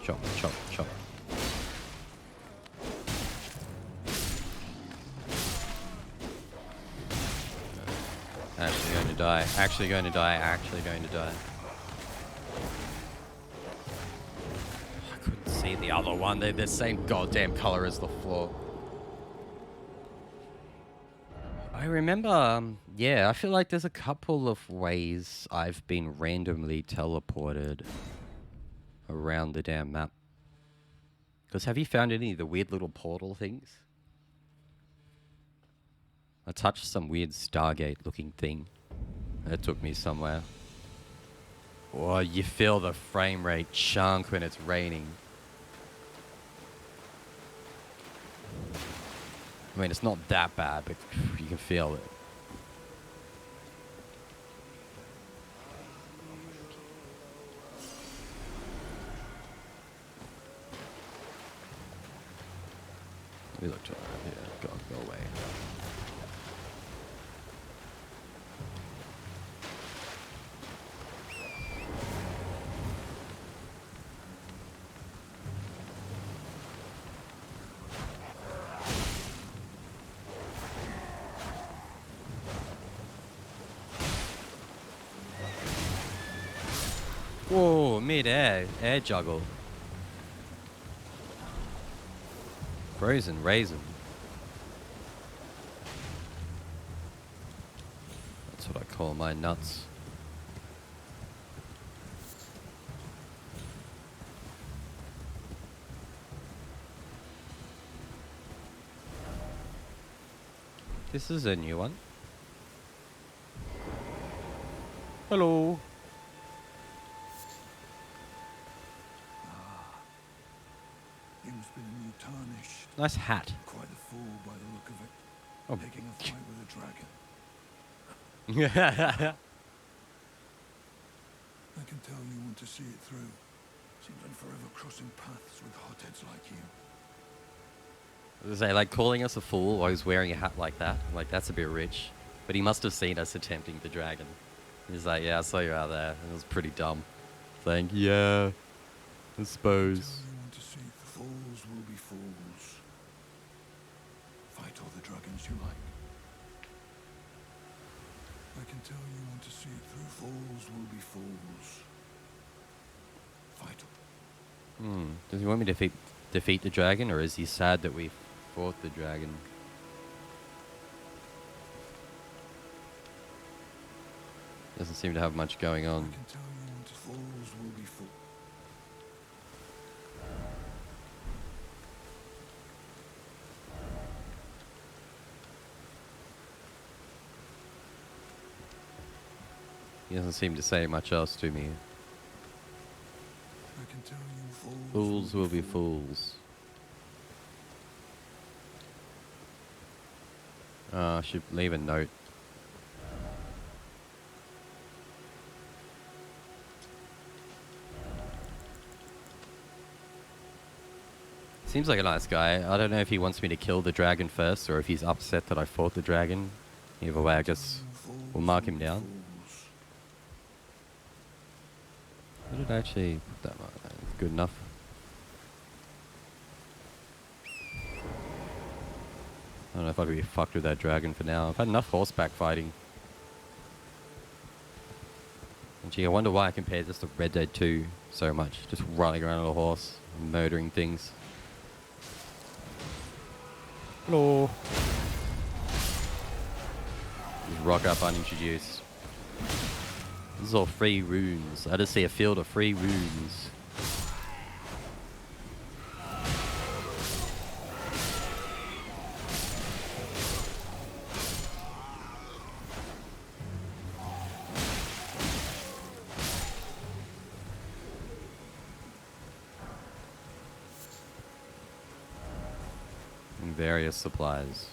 Chop, chop, chop. Actually going to die. Actually going to die. Actually going to die. I couldn't see the other one. They're the same goddamn color as the floor. I remember, yeah, I feel like there's a couple of ways I've been randomly teleported around the damn map. Because have you found any of the weird little portal things? I touched some weird Stargate looking thing. That took me somewhere. Oh, you feel the frame rate chunk when it's raining. I mean, it's not that bad, but you can feel it. We looked around here. Go away. Whoa, mid-air. Air juggle. Frozen raisin. That's what I call my nuts. This is a new one. Hello. You must be the new tarnished. Nice hat. Quite a fool by the look of it. Oh. Picking a fight with a dragon. I can tell you want to see it through. Seems I'm forever crossing paths with hotheads like you. I was gonna say, like, calling us a fool while he's wearing a hat like that. I'm like, that's a bit rich. But he must have seen us attempting the dragon. He's like, yeah, I saw you out there. It was pretty dumb. Saying, yeah, I suppose. You want to see fools will be fools. Fight all the dragons you like. I can tell you want to see it through. Fools will be fools. Fight them. Does he want me to defeat the dragon, or is he sad that we fought the dragon? Doesn't seem to have much going on. I can tell you want to fools will be fools. He doesn't seem to say much else to me. I can tell you Fools will be fools. I should leave a note. Seems like a nice guy. I don't know if he wants me to kill the dragon first or if he's upset that I fought the dragon. Either way, I guess we'll mark him down. What did I actually put that mark? Good enough. I don't know if I could be fucked with that dragon for now. I've had enough horseback fighting. And gee, I wonder why I compared this to Red Dead 2 so much. Just running around on a horse, murdering things. Hello. Just rock up unintroduced. This is all free runes. I just see a field of free runes. And various supplies.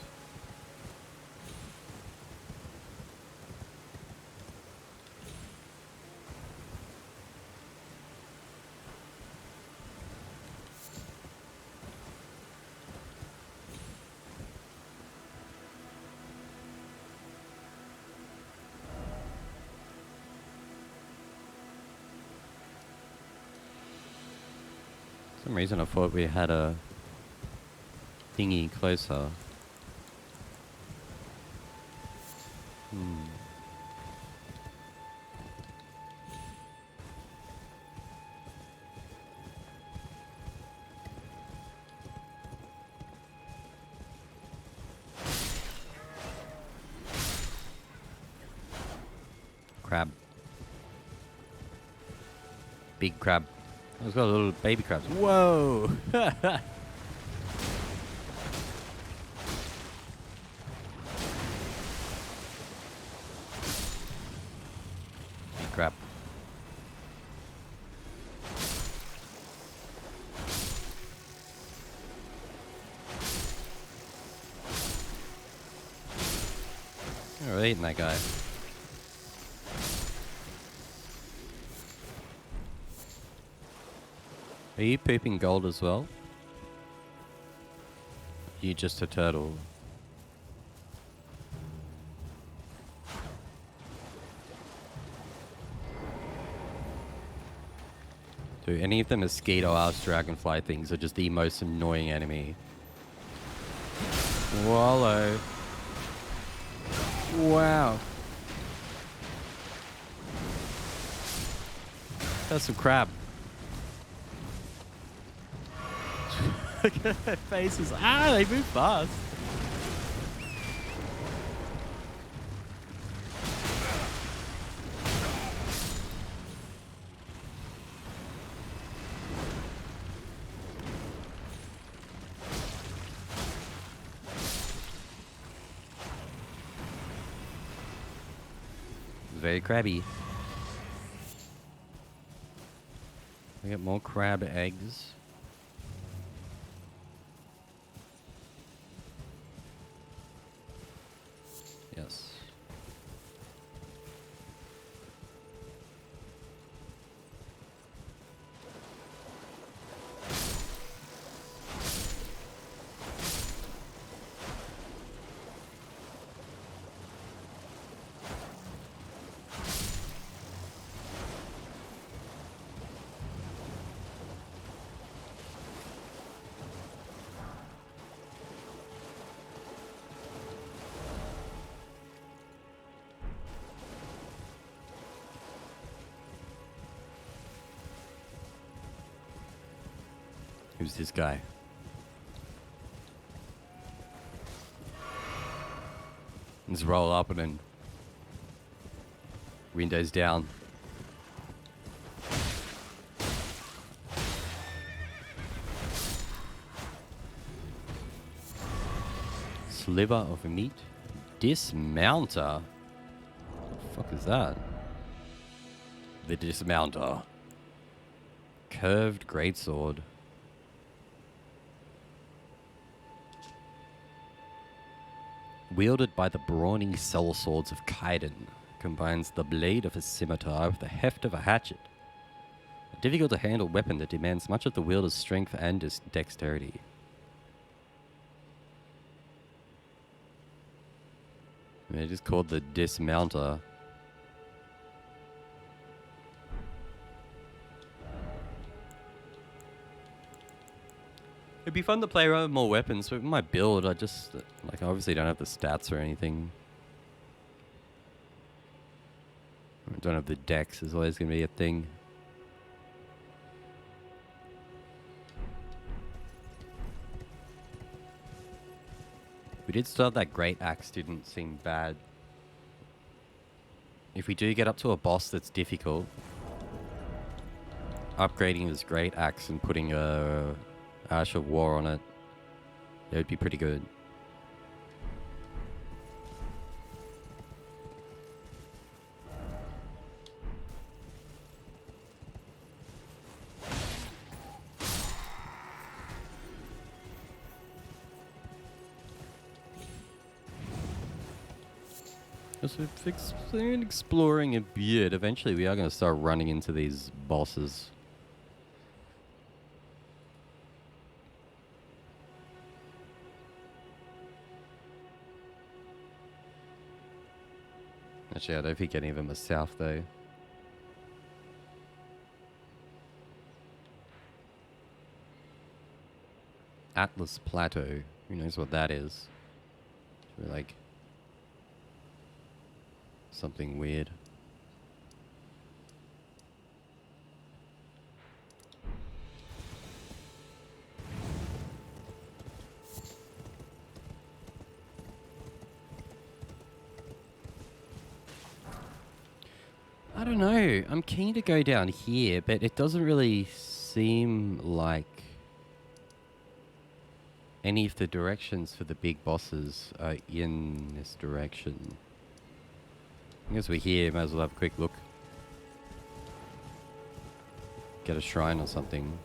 For some reason I thought we had a thingy closer. Crab. Big crab. Oh, it's got little baby crabs. Whoa! Big crab. Oh, we're eating that guy. Are you pooping gold as well? You just a turtle. Dude, any of the mosquito-ass dragonfly things are just the most annoying enemy. Wallow. Wow. That's some crab. Look at their faces. Ah, they move fast. Very crabby. We get more crab eggs. Yes. Who's this guy? Let's roll up and then windows down. Sliver of meat. Dismounter. What the fuck is that? The dismounter. Curved greatsword. Wielded by the brawny sellswords of Kaiden, combines the blade of a scimitar with the heft of a hatchet. A difficult to handle weapon that demands much of the wielder's strength and dexterity. I mean, it is called the Dismounter. It'd be fun to play around with more weapons, but with my build, I just, like, I obviously don't have the stats or anything. I don't have the dex, is always going to be a thing. We did start that great axe, didn't seem bad. If we do get up to a boss that's difficult, upgrading this great axe and putting a Ash of War on it, it would be pretty good. So exploring a bit, eventually we are going to start running into these bosses. Actually, I don't think any of them are south, though. Atlas Plateau. Who knows what that is? We're like something weird. I don't know. I'm keen to go down here, but it doesn't really seem like any of the directions for the big bosses are in this direction. I guess we're here, might as well have a quick look. Get a shrine or something.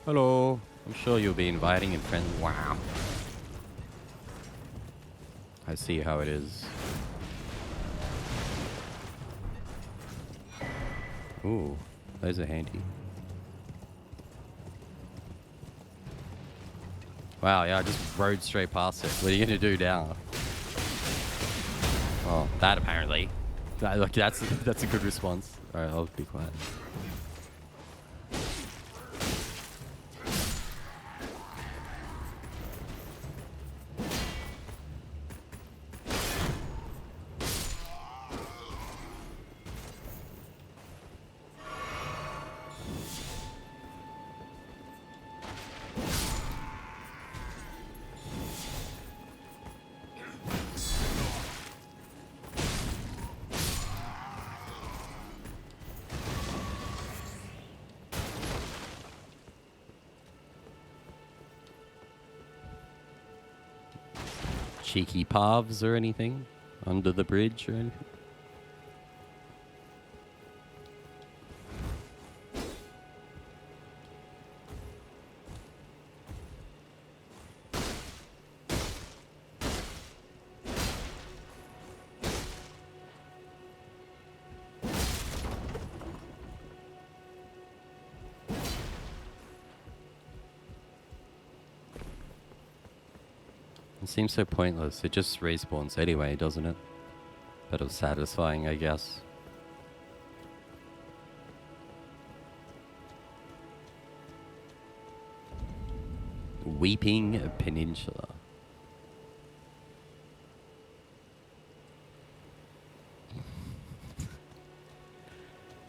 Hello. I'm sure you'll be inviting and friends. Wow. I see how it is. Ooh, those are handy. Wow, yeah, I just rode straight past it. What are you gonna do now? Oh, that apparently. Look, that's a good response. All right, I'll be quiet. Cheeky paths or anything? Under the bridge or anything? It seems so pointless. It just respawns anyway, doesn't it? But it's satisfying, I guess. Weeping Peninsula.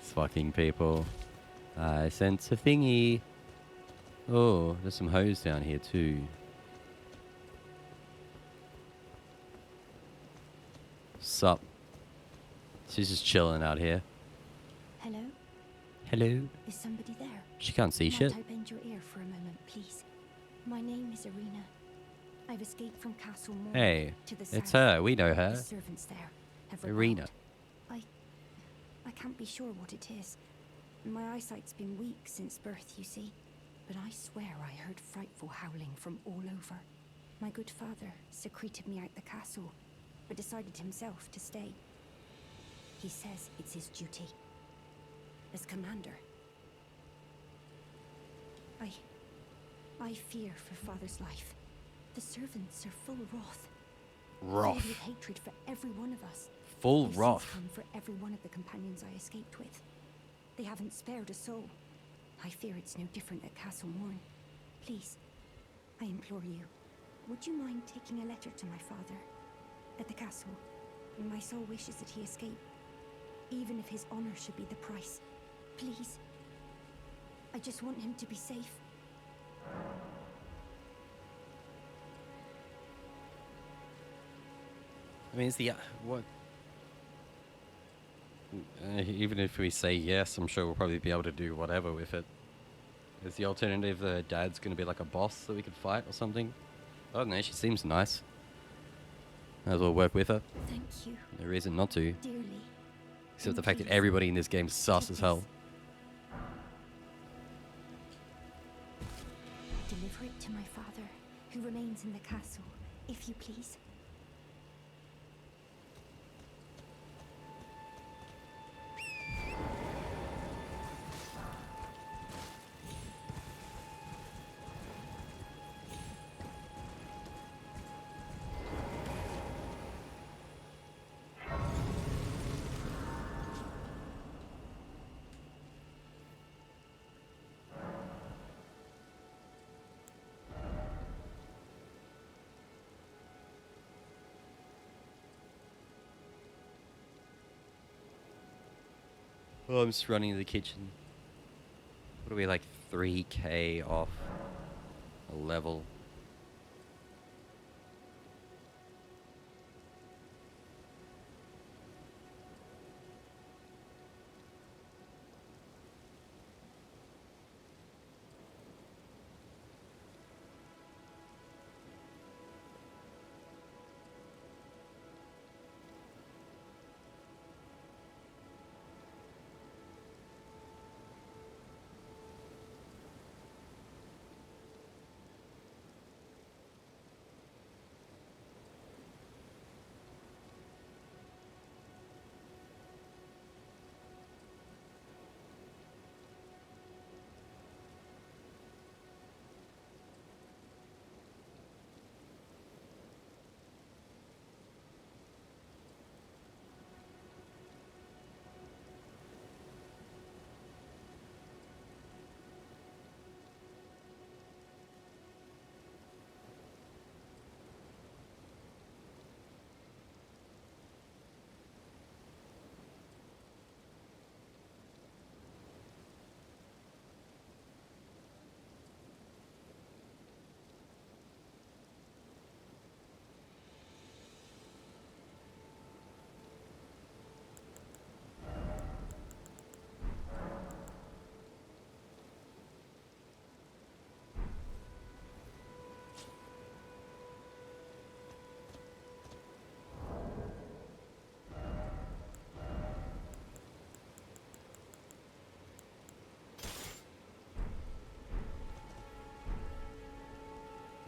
Fucking people. I sense a thingy. Oh, there's some hoes down here too. Sup? She's just chilling out here. Hello? Hello? Is somebody there? She can't see shit. Might I bend your ear for a moment, please? My name is Irina. I've escaped from Castle Moor Hey, to the it's south. her. We know her. The servants there have Irina. rebelled. I can't be sure what it is. My eyesight's been weak since birth, you see. But I swear I heard frightful howling from all over. My good father secreted me out the castle, but decided himself to stay. He says it's his duty. as commander. I fear for Father's life. The servants are full wrath. Filled with hatred for every one of us. Full They've wrath. since come for every one of the companions I escaped with. They haven't spared a soul. I fear it's no different at Castle Morn. Please, I implore you, would you mind taking a letter to my father at the castle? My soul wishes that he escape, even if his honor should be the price. Please. I just want him to be safe. I mean, it's the what? Even if we say yes, I'm sure we'll probably be able to do whatever with it. Is the alternative Dad's going to be like a boss that we could fight or something? I don't know. She seems nice. Might as well work with her. Thank you. No reason not to. Dearly. Except the fact that everybody in this game is sus as hell. Deliver it to my father, who remains in the castle, if you please. Oh, I'm just running to the kitchen. What are we, like 3k off a level?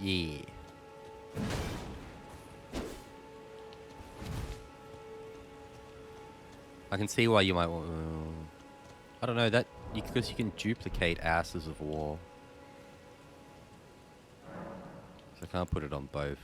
Yeah. I can see why you might want. I don't know that because you can duplicate asses of war. So I can't put it on both.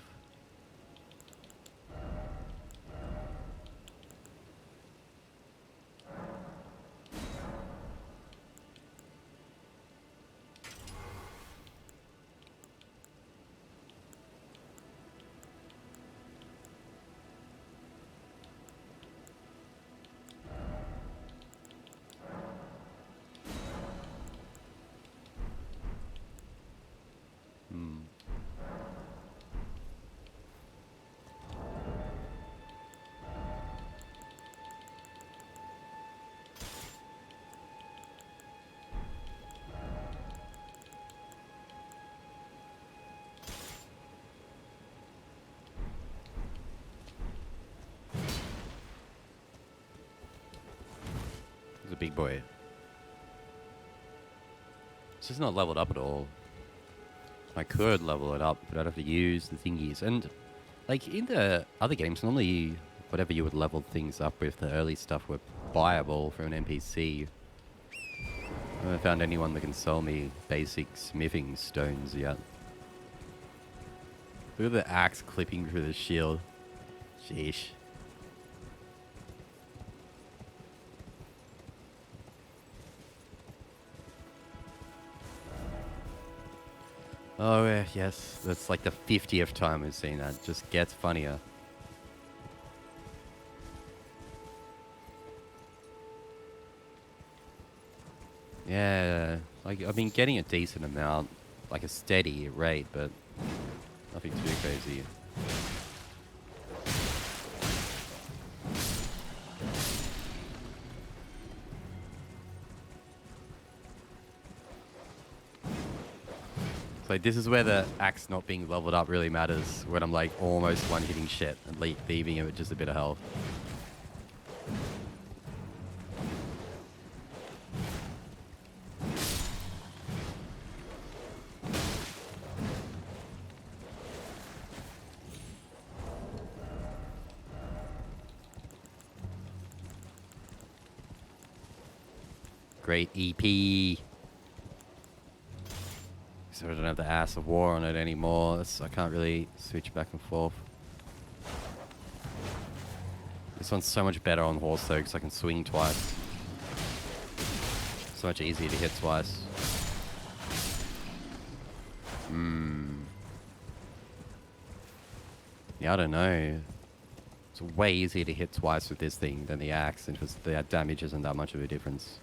He's a big boy. It's just not leveled up at all. I could level it up, but I'd have to use the thingies. And, like, in the other games, normally whatever you would level things up with, the early stuff were buyable for an NPC. I haven't found anyone that can sell me basic smithing stones yet. Look at the axe clipping through the shield. Sheesh. Oh, yes. That's like the 50th time we've seen that. Just gets funnier. Yeah, like I've been getting a decent amount, like a steady rate, but nothing too crazy. So this is where the axe not being leveled up really matters, when I'm like almost one-hitting shit and leaving him with just a bit of health. Great EP. So I don't have the Ass of War on it anymore. I can't really switch back and forth. This one's so much better on horse though, because I can swing twice. So much easier to hit twice. Yeah, I don't know. It's way easier to hit twice with this thing than the axe, and the damage isn't that much of a difference.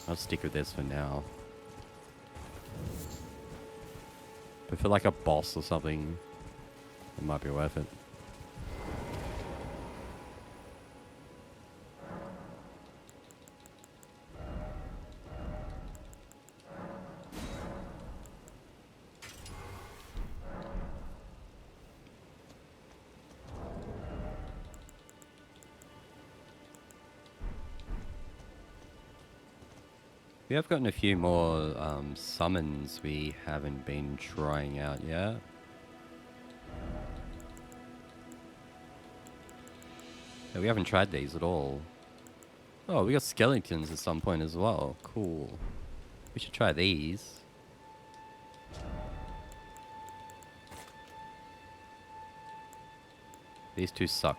I'll stick with this for now. But for like a boss or something, it might be worth it. We have gotten a few more summons we haven't been trying out yet. Yeah, we haven't tried these at all. Oh, we got skeletons at some point as well. Cool. We should try these. These two suck.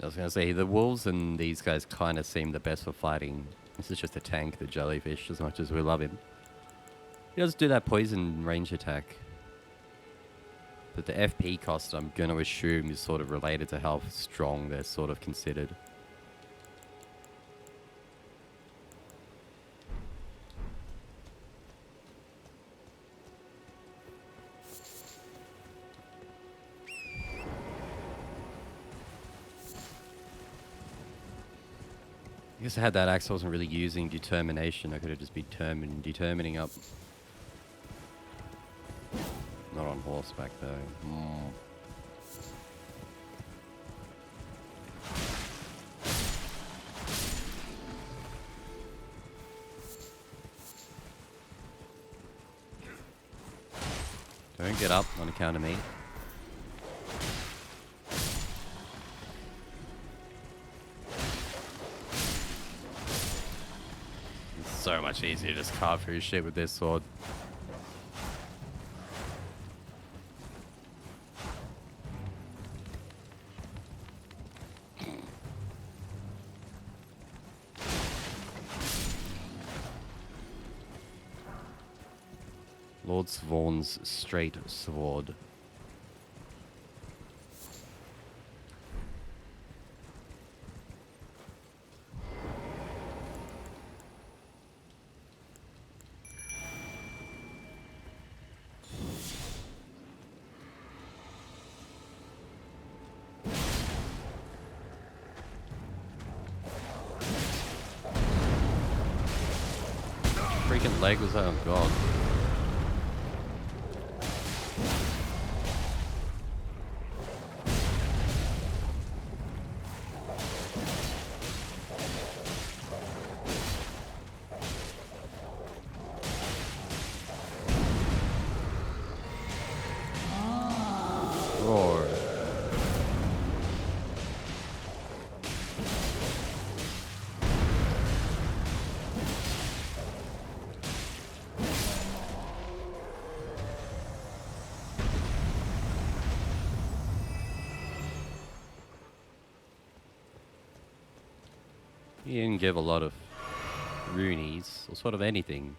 I was going to say, the wolves and these guys kind of seem the best for fighting. This is just a tank, the jellyfish, as much as we love him. He does do that poison range attack. But the FP cost, I'm going to assume, is sort of related to how strong they're sort of considered. I guess I had that axe, I wasn't really using determination. I could have just been determining up. Not on horseback though. Don't get up on account of me. So much easier to just carve through shit with this sword. Lord Svorn's straight sword. Freaking leg was that? Oh god. He didn't give a lot of runeys or sort of anything.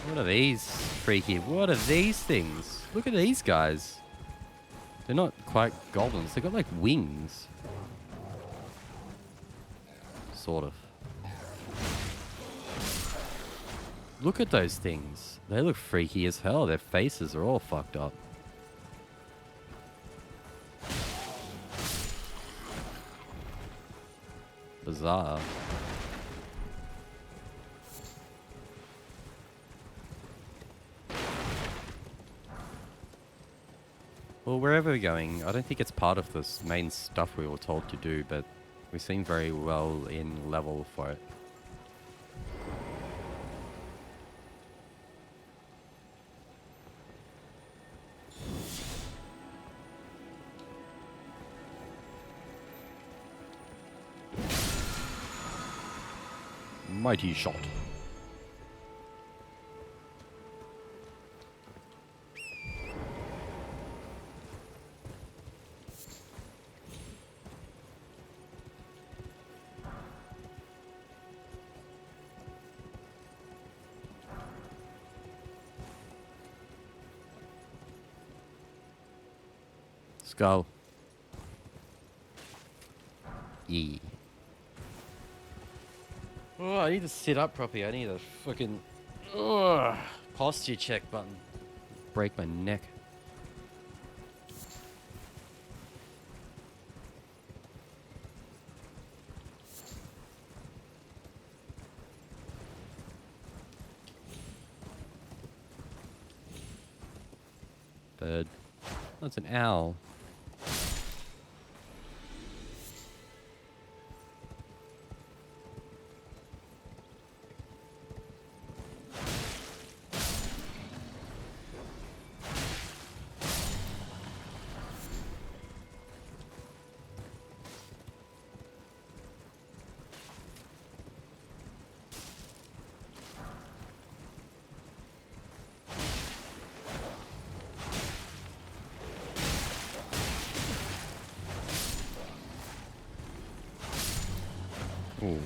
What are these freaky? What are these things? Look at these guys. They're not quite goblins. They've got like wings. Sort of. Look at those things. They look freaky as hell. Their faces are all fucked up. Bizarre. Well, wherever we're going, I don't think it's part of this main stuff we were told to do, but we seem very well in level for it. Mighty shot. Skull. Yeah. Oh, I need to sit up properly. I need a fucking posture check button. Break my neck. Bird. That's an owl. Ooh.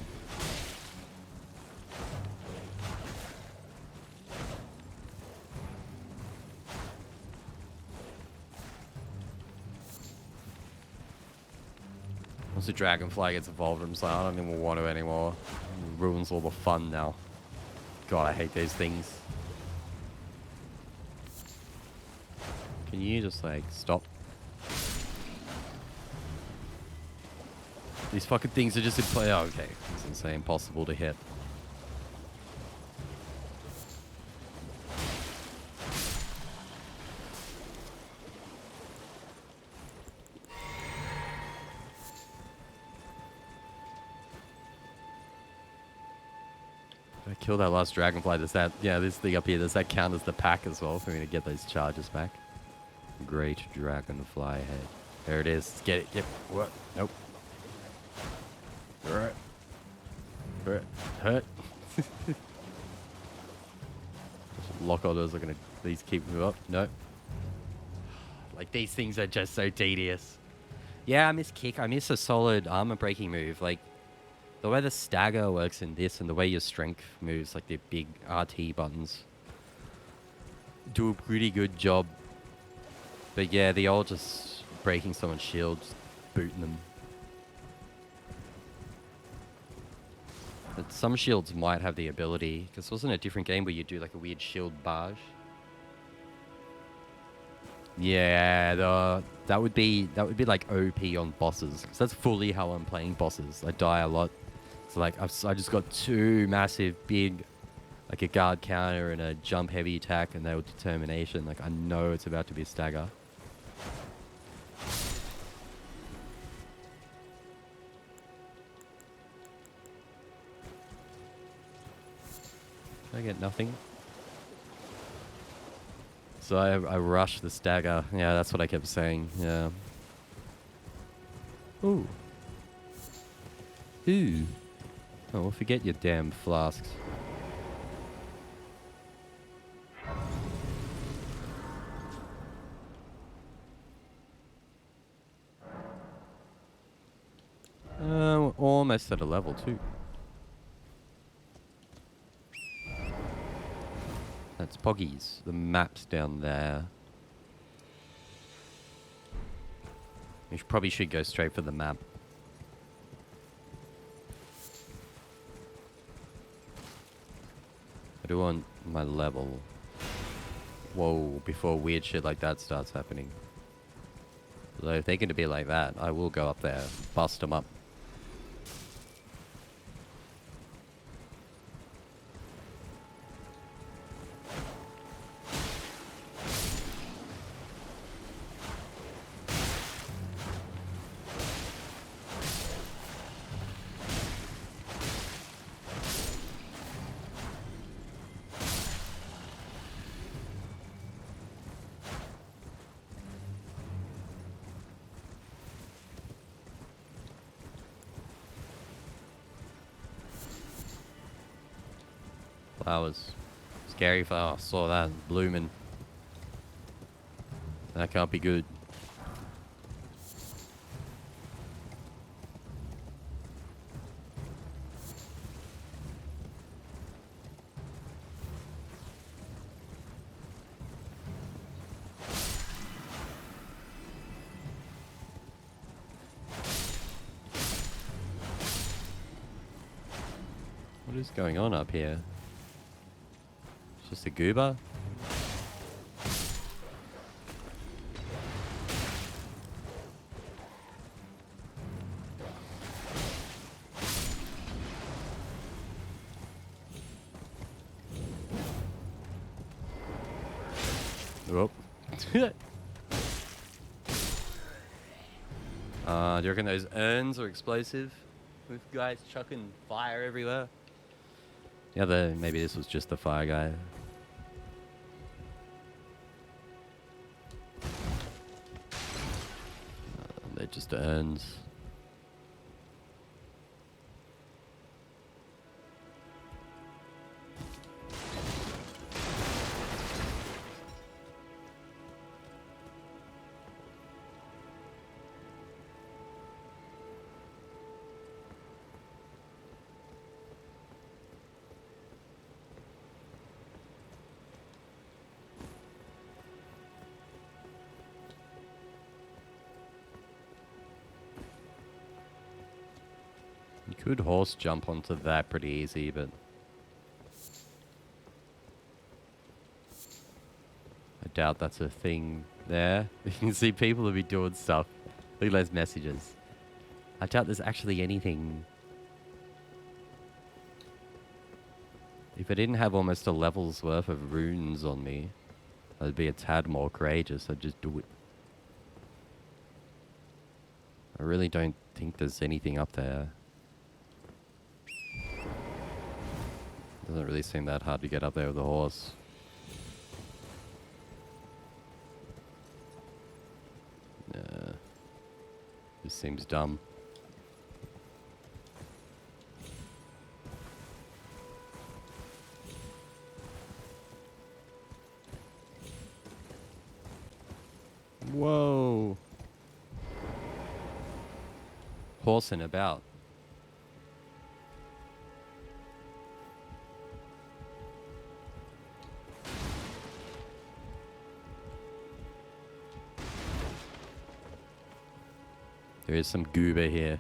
Once the dragonfly gets evolved, I'm just like, I don't even want to anymore. It ruins all the fun now. God, I hate these things. Can you just, like, stop? These fucking things are just in play. Oh, okay. It's insane. Impossible to hit. Did I kill that last dragonfly? Does that, yeah, this thing up here, does that count as the pack as well for me to get those charges back? Great dragonfly head. There it is. Let's get it. Yep. What? Nope. Hurt. Hurt. Lock orders are gonna. These keep me up. No. Like these things are just so tedious. Yeah, I miss kick. I miss a solid armor breaking move. Like the way the stagger works in this, and the way your strength moves, like the big RT buttons, do a pretty good job. But yeah, the old just breaking someone's shields, booting them. But some shields might have the ability, because wasn't it a different game where you do like a weird shield barrage? Yeah, that would be like OP on bosses, because that's fully how I'm playing bosses. I die a lot, so like I just got two massive big, like a guard counter and a jump heavy attack, and they were determination. Like I know it's about to be a stagger. I get nothing. So I rushed the stagger. Yeah, that's what I kept saying. Yeah. Ooh. Ooh. Oh, well, forget your damn flasks. We're almost at a level 2. That's Poggies. The map's down there. Probably should go straight for the map. I do want my level. Whoa, before weird shit like that starts happening. So if they're going to be like that, I will go up there, bust them up. Flowers. Scary flower. Saw that. Blooming. That can't be good. What is going on up here? It's just a goober? Whoop. Do you reckon those urns are explosive? With guys chucking fire everywhere? Yeah, maybe this was just the fire guy. They're just urns. You could horse jump onto that pretty easy, but I doubt that's a thing there. You can see people will be doing stuff. Look at those messages. I doubt there's actually anything. If I didn't have almost a level's worth of runes on me, I'd be a tad more courageous. I'd just do it. I really don't think there's anything up there. Doesn't really seem that hard to get up there with a horse. Yeah. This seems dumb. Whoa. Horsing about. There is some goober here.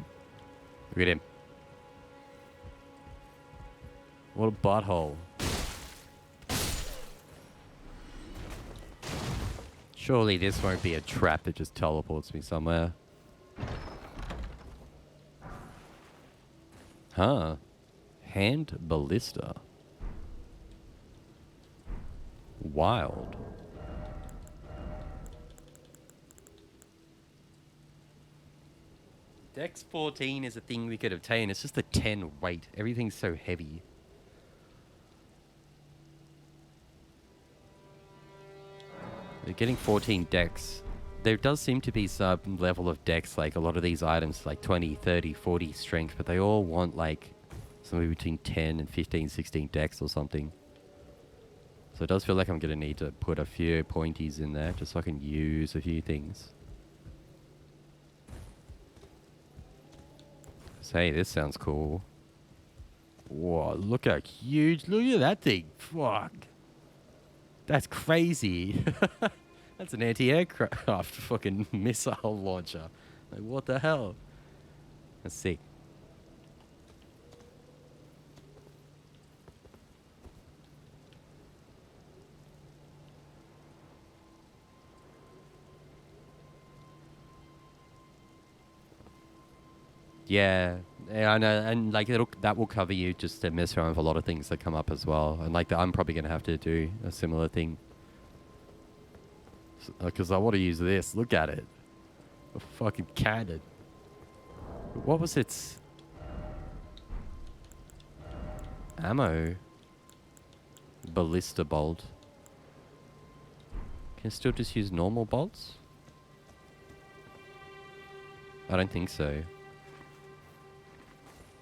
Look at him. What a butthole. Surely this won't be a trap that just teleports me somewhere. Huh. Hand ballista. Wild. Dex 14 is a thing we could obtain. It's just a 10 weight. Everything's so heavy. They're getting 14 dex. There does seem to be some level of dex, like a lot of these items, like 20, 30, 40 strength, but they all want like somewhere between 10 and 15, 16 dex or something. So it does feel like I'm going to need to put a few pointies in there just so I can use a few things. So, hey, this sounds cool. Whoa, look how huge. Look at that thing. Fuck. That's crazy. That's an anti-aircraft fucking missile launcher. Like, what the hell? That's sick. Yeah, I know, and like that will cover you just to mess around with a lot of things that come up as well. And like I'm probably gonna have to do a similar thing because I want to use this. Look at it, a fucking cannon. What was its ammo? Ballista bolt. Can I still just use normal bolts? I don't think so.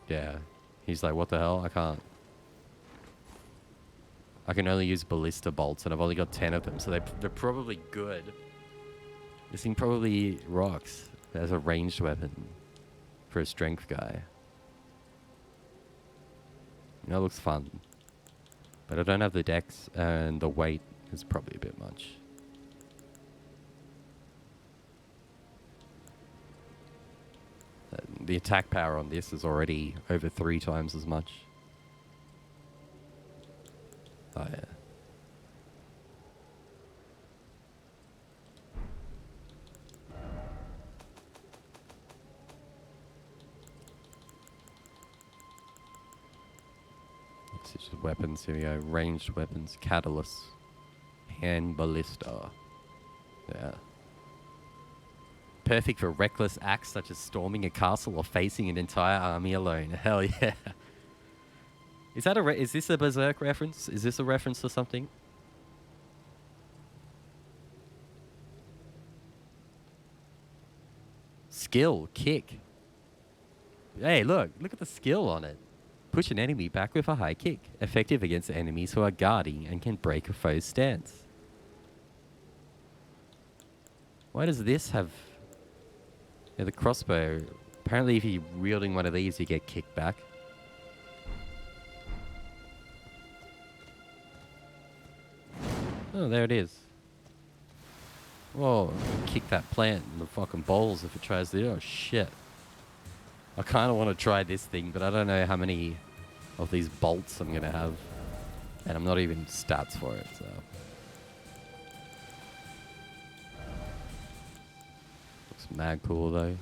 Yeah, he's like, what the hell? I can't. I can only use ballista bolts, and I've only got 10 of them, so they're probably good. This thing probably rocks as a ranged weapon for a strength guy. That looks fun. But I don't have the dex, and the weight is probably a bit much. The attack power on this is already over 3 times as much. Oh, yeah. This is just weapons. Here we go. Ranged weapons. Catalyst. Hand ballista. Yeah. Perfect for reckless acts such as storming a castle or facing an entire army alone. Hell yeah. Is that is this a Berserk reference? Is this a reference to something? Skill, kick. Hey, look at the skill on it. Push an enemy back with a high kick. Effective against enemies who are guarding and can break a foe's stance. Why does this have... Yeah, the crossbow. Apparently if you're wielding one of these, you get kicked back. Oh, there it is. Whoa, kick that plant in the fucking balls if it tries to... Oh, shit. I kind of want to try this thing, but I don't know how many of these bolts I'm going to have. And I'm not even stats for it, so... Looks mad cool, though.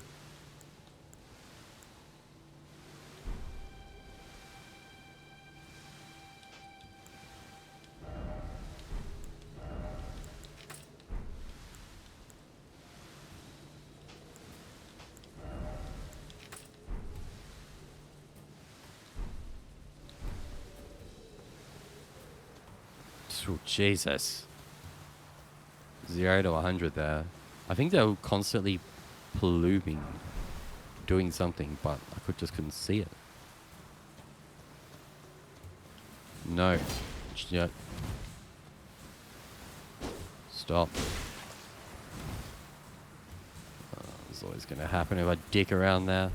Oh, Jesus. 0 to 100 there. I think they were constantly pluming, doing something, but I couldn't see it. No. Shit. Stop. It's always going to happen if I dick around there.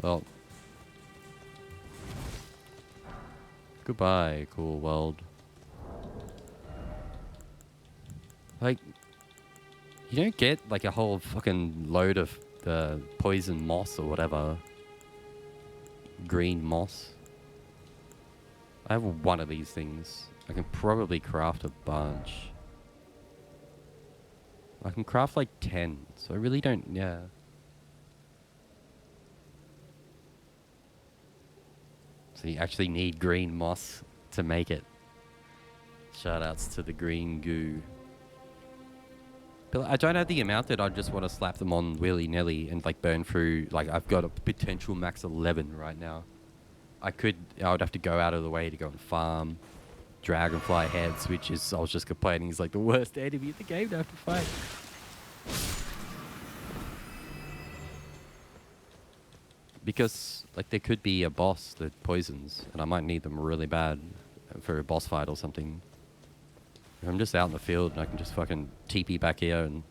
Well. Goodbye, cool world. Like, you don't get like a whole fucking load of the poison moss or whatever. Green moss. I have one of these things. I can probably craft a bunch. I can craft like 10, so I really don't, yeah. So you actually need green moss to make it. Shoutouts to the green goo. But I don't have the amount that I just want to slap them on willy-nilly and like burn through. Like I've got a potential max 11 right now. I would have to go out of the way to go and farm. dragonfly heads, which is, I was just complaining, is like the worst enemy in the game to have to fight. Because, like, there could be a boss that poisons, and I might need them really bad for a boss fight or something. If I'm just out in the field and I can just fucking TP back here and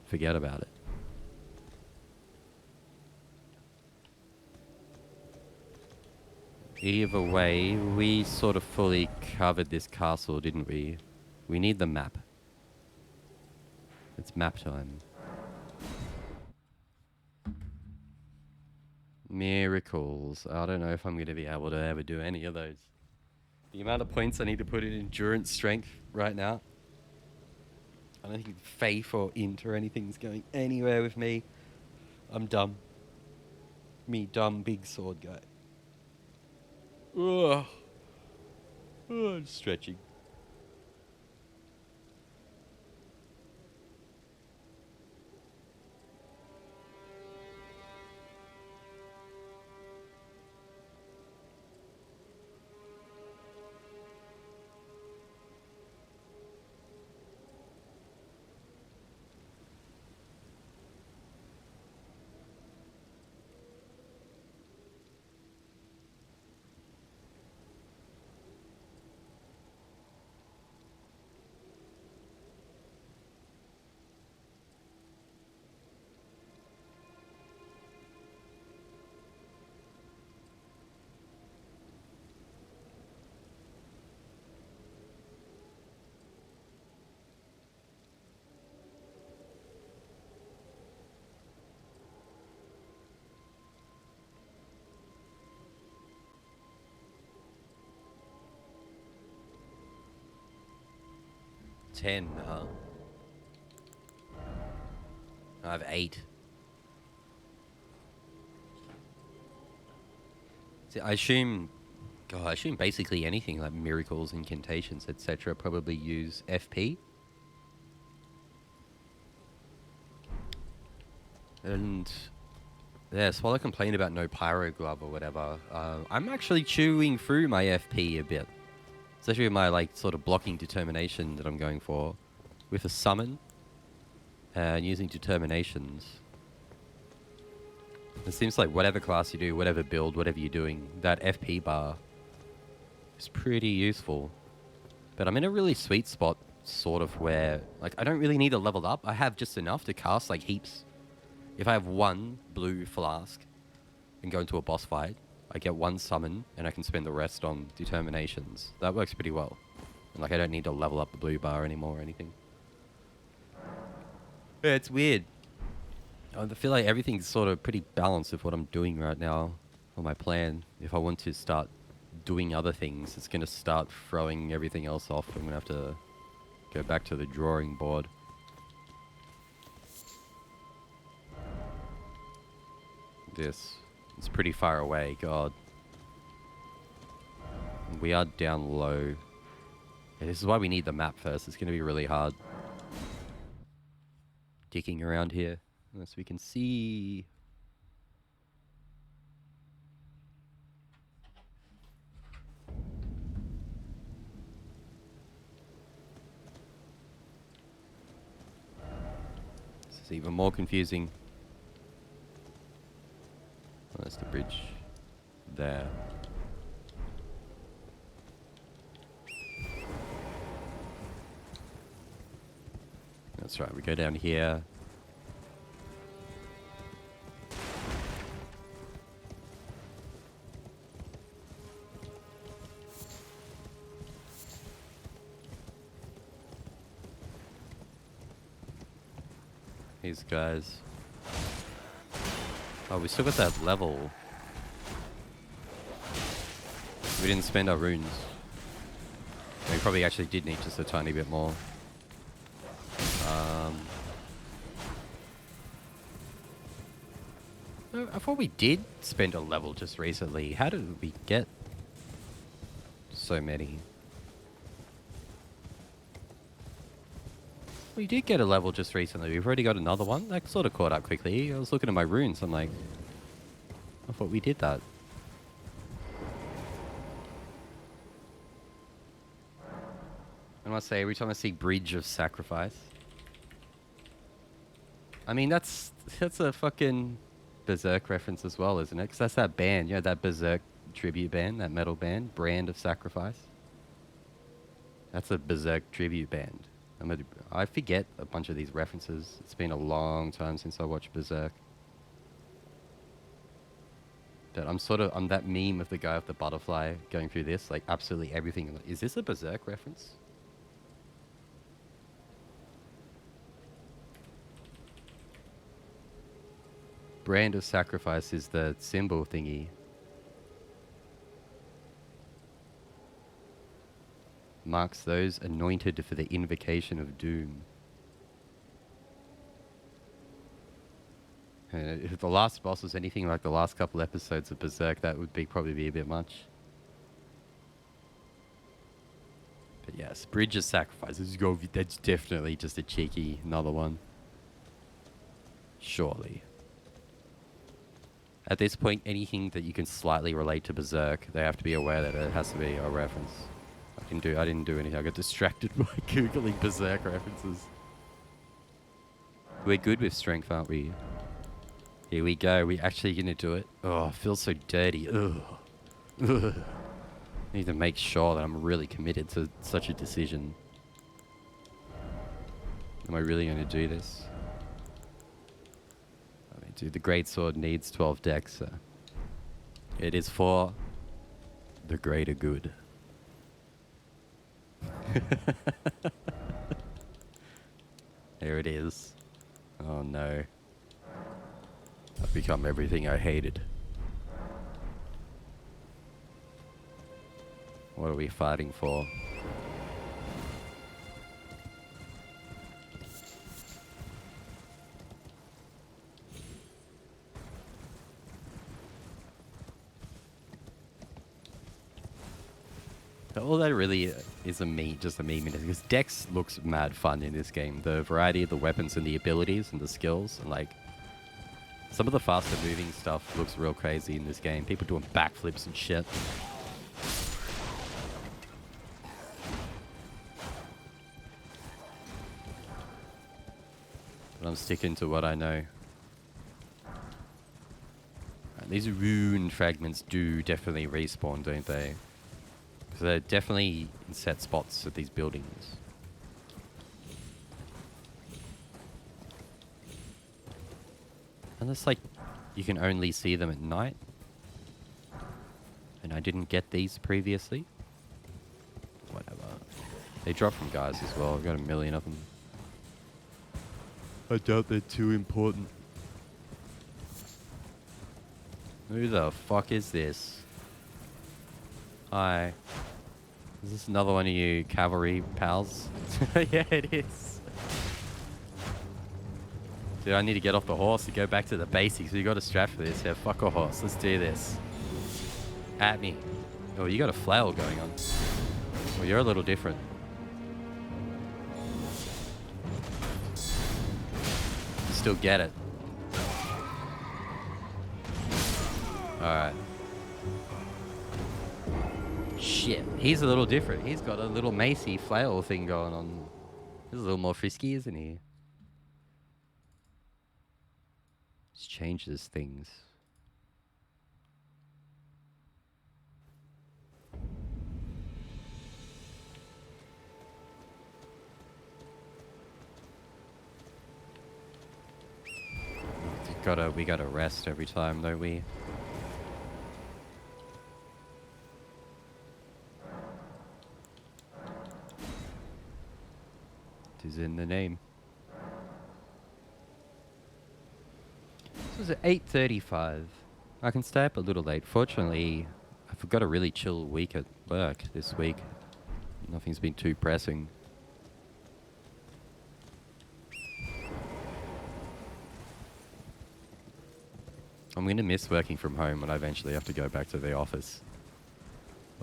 forget about it. Either way, we sort of fully covered this castle, didn't we? We need the map. It's map time. Miracles. I don't know if I'm going to be able to ever do any of those. The amount of points I need to put in endurance strength right now. I don't think faith or int or anything's going anywhere with me. I'm dumb. Me dumb big sword guy. Ugh. Oh, I'm stretching. Ten, huh? I have 8. See, I assume basically anything like miracles, incantations, etc. probably use FP. And yes, while I complain about no pyro glove or whatever, I'm actually chewing through my FP a bit. Especially with my like sort of blocking determination that I'm going for. With a summon and using determinations. It seems like whatever class you do, whatever build, whatever you're doing, that FP bar is pretty useful. But I'm in a really sweet spot, sort of, where like I don't really need to level up. I have just enough to cast like heaps. If I have one blue flask and go into a boss fight, I get one summon and I can spend the rest on determinations. That works pretty well. And like I don't need to level up the blue bar anymore or anything. Yeah, it's weird. I feel like everything's sort of pretty balanced with what I'm doing right now on my plan. If I want to start doing other things, it's going to start throwing everything else off. I'm going to have to go back to the drawing board. This. It's pretty far away, God. We are down low. Yeah, this is why we need the map first. It's going to be really hard dicking around here. Unless we can see. This is even more confusing. Oh, that's the bridge there. That's right, we go down here. These guys. Oh, we still got that level. We didn't spend our runes. We probably actually did need just a tiny bit more. No, I thought we did spend a level just recently. How did we get so many? We did get a level just recently. We've already got another one. That sort of caught up quickly. I was looking at my runes. I'm like, I thought we did that. I must say, every time I see Bridge of Sacrifice, I mean, that's a fucking Berserk reference as well, isn't it? Because that's that band, you know, that Berserk tribute band, that metal band, Brand of Sacrifice. That's a Berserk tribute band. I forget a bunch of these references. It's been a long time since I watched Berserk. But I'm that meme of the guy with the butterfly going through this, like absolutely everything. Is this a Berserk reference? Brand of Sacrifice is the symbol thingy. Marks those anointed for the invocation of doom. And if the last boss was anything like the last couple episodes of Berserk, that would probably be a bit much. But yes, Bridge of Sacrifice. That's definitely just a cheeky another one. Surely. At this point, anything that you can slightly relate to Berserk, they have to be aware that it has to be a reference. I didn't do anything. I got distracted by Googling Berserk references. We're good with strength, aren't we? Here we go. We're actually going to do it. Oh, I feel so dirty. Ugh. Ugh. I need to make sure that I'm really committed to such a decision. Am I really going to do this? I mean, dude, the Greatsword needs 12 decks. So it is for the greater good. There it is. Oh no. I've become everything I hated. What are we fighting for? All that really is just a meme, because Dex looks mad fun in this game. The variety of the weapons and the abilities and the skills, and like some of the faster moving stuff looks real crazy in this game. People doing backflips and shit. But I'm sticking to what I know. And these rune fragments do definitely respawn, don't they? So they're definitely in set spots at these buildings. Unless, like, you can only see them at night. And I didn't get these previously. Whatever. They drop from guys as well. I've got a million of them. I doubt they're too important. Who the fuck is this? Hi. Is this another one of you cavalry pals? Yeah, it is. Dude, I need to get off the horse and go back to the basics. We got a strap for this. Yeah, fuck a horse. Let's do this. At me. Oh, you got a flail going on. Well, you're a little different. Still get it. Alright. Shit, he's a little different. He's got a little macy flail thing going on. He's a little more frisky, isn't he? Just changes things. We gotta rest every time, don't we? It is in the name. This was at 8:35. I can stay up a little late. Fortunately, I've got a really chill week at work this week. Nothing's been too pressing. I'm going to miss working from home when I eventually have to go back to the office.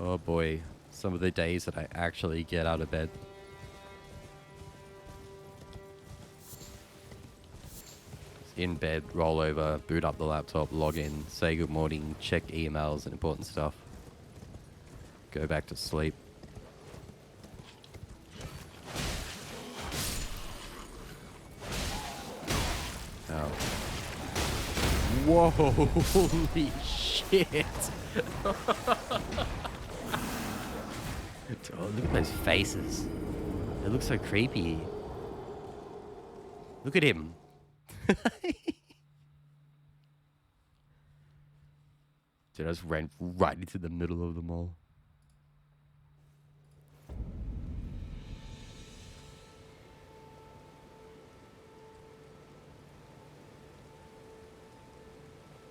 Oh boy, some of the days that I actually get out of bed. In bed, roll over, boot up the laptop, log in, say good morning, check emails and important stuff. Go back to sleep. Whoa, holy shit. Oh, look at those faces. They look so creepy. Look at him. Dude, I just ran right into the middle of them all.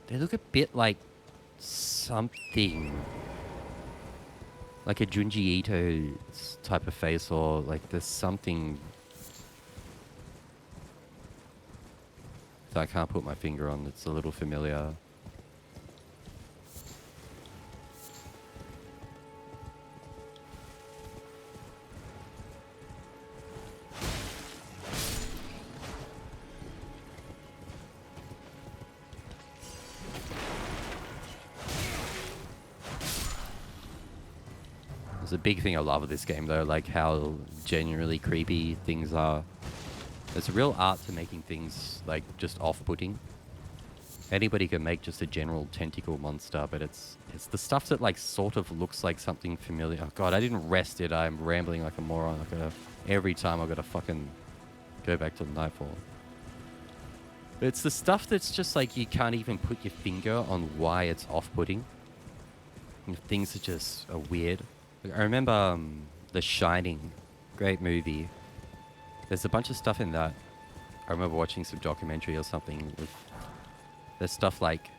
They look a bit like something. Like a Junji Ito type of face, or like there's something that I can't put my finger on. It's a little familiar. It's a big thing I love of this game, though, like how genuinely creepy things are. There's a real art to making things like just off-putting. Anybody can make just a general tentacle monster, but it's the stuff that like sort of looks like something familiar. Oh god, I didn't rest it. I'm rambling like a moron. Every time I gotta fucking go back to Nightfall. But it's the stuff that's just like you can't even put your finger on why it's off-putting. Things that just are weird. I remember The Shining, great movie. There's a bunch of stuff in that. I remember watching some documentary or something. There's stuff like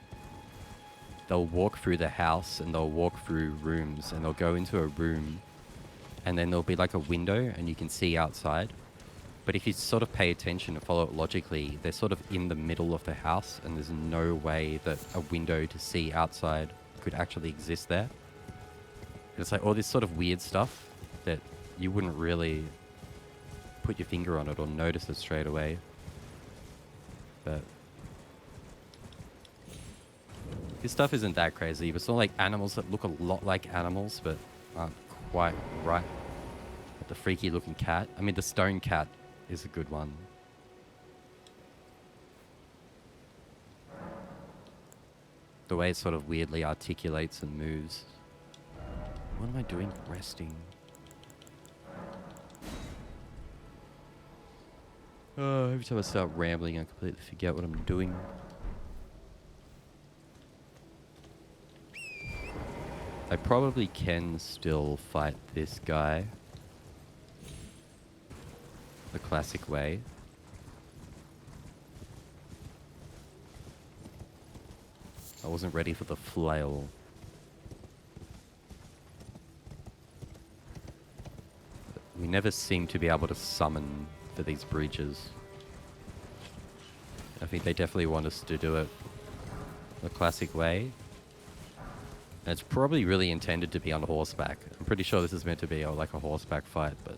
they'll walk through the house and they'll walk through rooms and they'll go into a room and then there'll be like a window and you can see outside. But if you sort of pay attention and follow it logically, they're sort of in the middle of the house and there's no way that a window to see outside could actually exist there. It's like all this sort of weird stuff that you wouldn't really put your finger on it or notice it straight away. But this stuff isn't that crazy. It's all like animals that look a lot like animals but aren't quite right. Like the freaky looking cat. I mean, the stone cat is a good one. The way it sort of weirdly articulates and moves. What am I doing? Resting. Oh, every time I start rambling, I completely forget what I'm doing. I probably can still fight this guy the classic way. I wasn't ready for the flail. We never seem to be able to summon for these breaches. I think they definitely want us to do it the classic way. And it's probably really intended to be on horseback. I'm pretty sure this is meant to be like a horseback fight, but...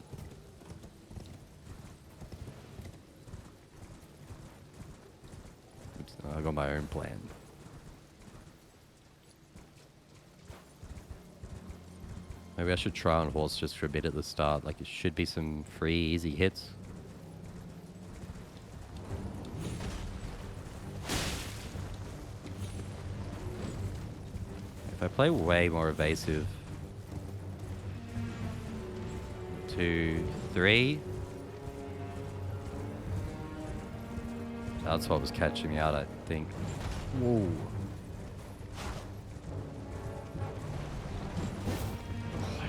Oops, I got my own plan. Maybe I should try on horse just for a bit at the start. Like, it should be some free, easy hits. If I play way more evasive... 2, 3... That's what was catching me out, I think. Whoa.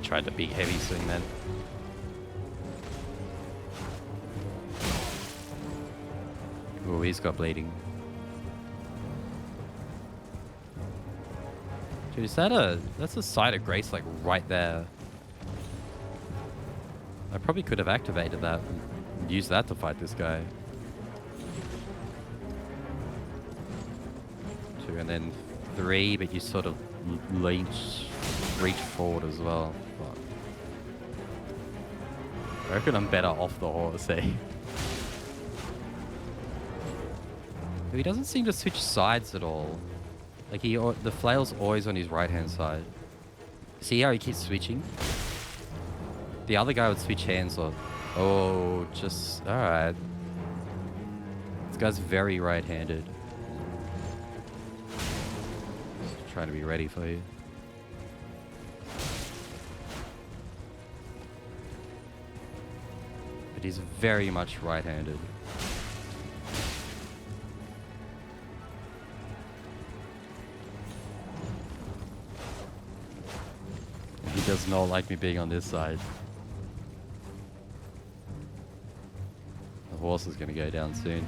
Tried the big heavy swing then. Oh, he's got bleeding. Dude, is that that's a site of grace like right there. I probably could have activated that and used that to fight this guy. 2 and then 3, but you sort of reach forward as well. Fuck. I reckon I'm better off the horse, eh? He doesn't seem to switch sides at all. Like the flail's always on his right-hand side. See how he keeps switching? The other guy would switch hands on. Oh, just... Alright. This guy's very right-handed. trying to be ready for you. But he's very much right-handed. He does not like me being on this side. The horse is going to go down soon.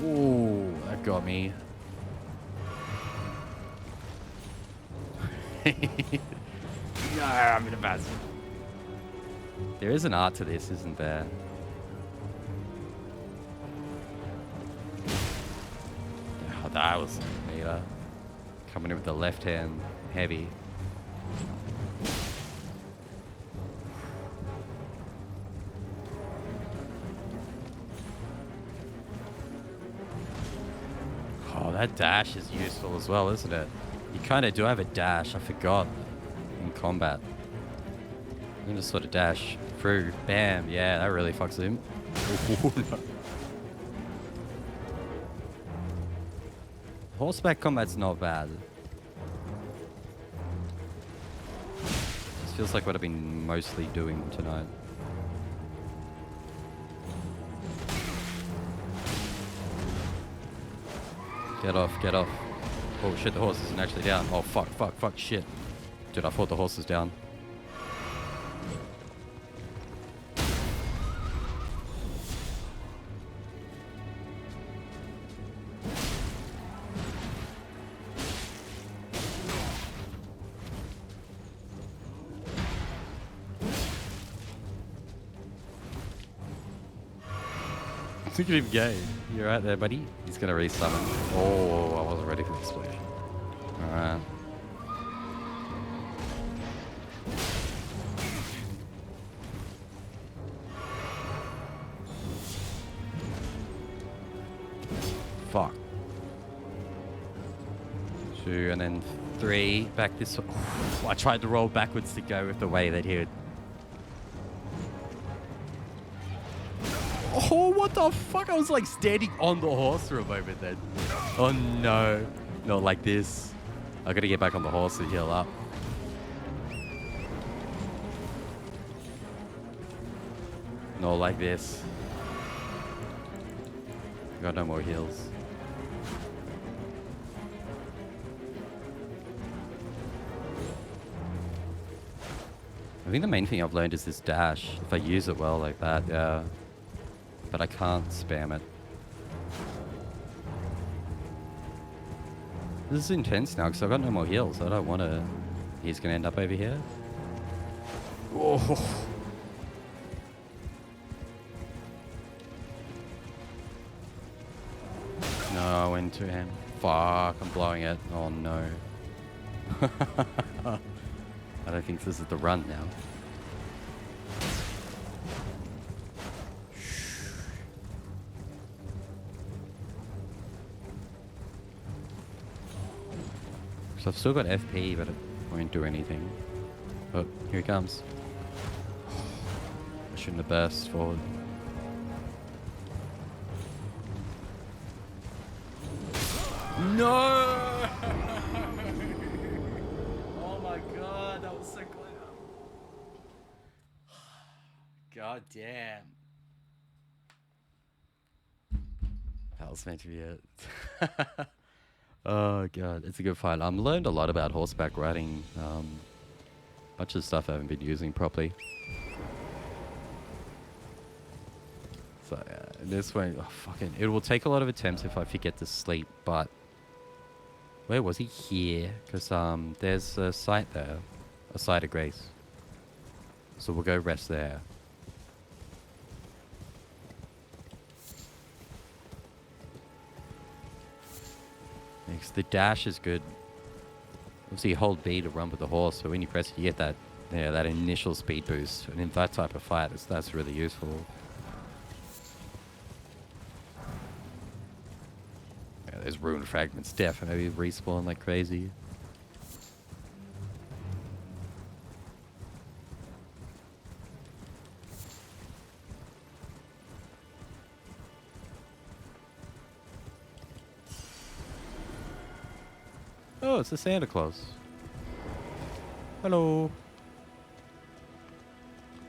Ooh, that got me. Yeah, I'm in a bad. There is an art to this, isn't there? Oh, that was neater. Coming in with the left hand, heavy. Oh, that dash is useful as well, isn't it? You kind of do have a dash, I forgot, in combat. You can just sort of dash through. Bam, yeah, that really fucks him. No. Horseback combat's not bad. Just feels like what I've been mostly doing tonight. Get off, get off. Oh shit, the horse isn't actually down. Oh fuck, fuck, fuck, shit. Dude, I thought the horse was down. Look at him go. You're right there, buddy. He's gonna resummon. Oh, I wasn't ready for the explosion. Alright. Fuck. 2 and then 3. Back this way. I tried to roll backwards to go with the way that he would. Oh, what the fuck? I was like standing on the horse for a moment then. Oh no. Not like this. I gotta get back on the horse and heal up. Not like this. Got no more heals. I think the main thing I've learned is this dash. If I use it well like that, yeah. But I can't spam it. This is intense now because I've got no more heals. I don't want to. He's going to end up over here. Oh. No, into him. Fuck, I'm blowing it. Oh no. I don't think this is the run now. So I've still got FP, but it won't do anything. But here he comes. I shouldn't have burst forward. No! Oh my god, that was so close. God damn. That was meant to be it. Oh god, it's a good fight. I've learned a lot about horseback riding. Bunch of stuff I haven't been using properly. So yeah, this way, oh, fucking, it will take a lot of attempts if I forget to sleep. But where was he? Here, because there's a site there, a site of grace. So we'll go rest there. Next, the dash is good. Obviously, you hold B to run with the horse, but when you press it, you get that, yeah, that initial speed boost. And in that type of fight, that's really useful. Yeah, there's rune fragments definitely respawn like crazy. Oh, it's a Santa Claus. Hello.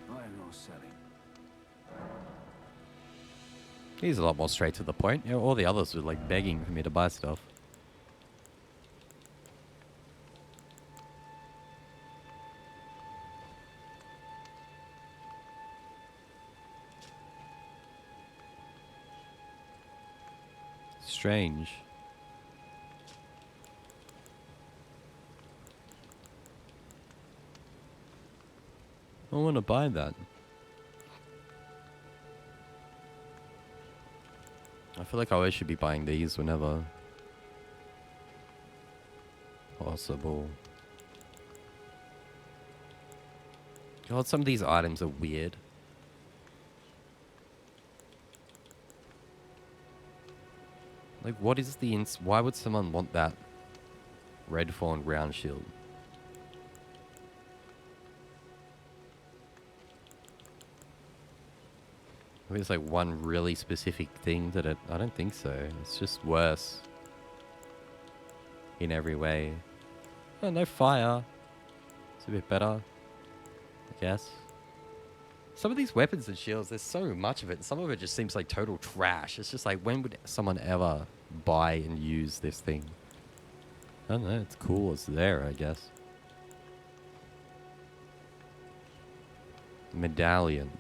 Buying or selling? He's a lot more straight to the point. You know, all the others were like begging for me to buy stuff. Strange. I want to buy that. I feel like I always should be buying these whenever possible. God, some of these items are weird. Like, what is the why would someone want that red fawn round shield? I mean, it's like one really specific thing that I don't think so. It's just worse in every way. Oh, no fire. It's a bit better, I guess. Some of these weapons and shields, there's so much of it. And some of it just seems like total trash. It's just like, when would someone ever buy and use this thing? I don't know. It's cool. It's there, I guess. Medallion.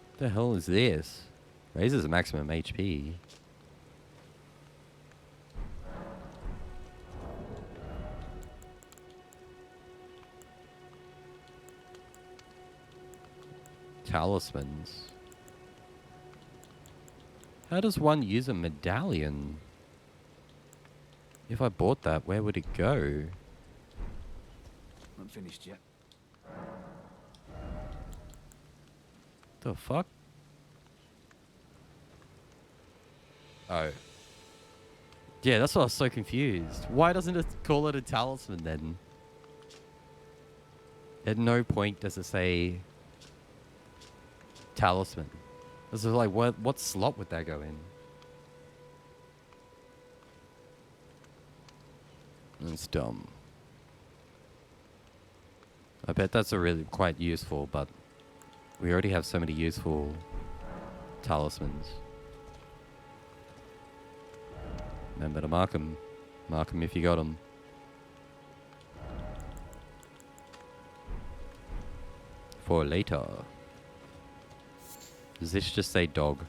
What the hell is this? Raises the maximum HP. Talismans. How does one use a medallion? If I bought that, where would it go? Not finished yet. The fuck? Oh. Yeah, that's why I was so confused. Why doesn't it call it a talisman then? At no point does it say talisman. This is like, what slot would that go in? That's dumb. I bet that's a really quite useful, but we already have so many useful talismans. Remember to mark them. Mark them if you got them. For later. Does this just say dog?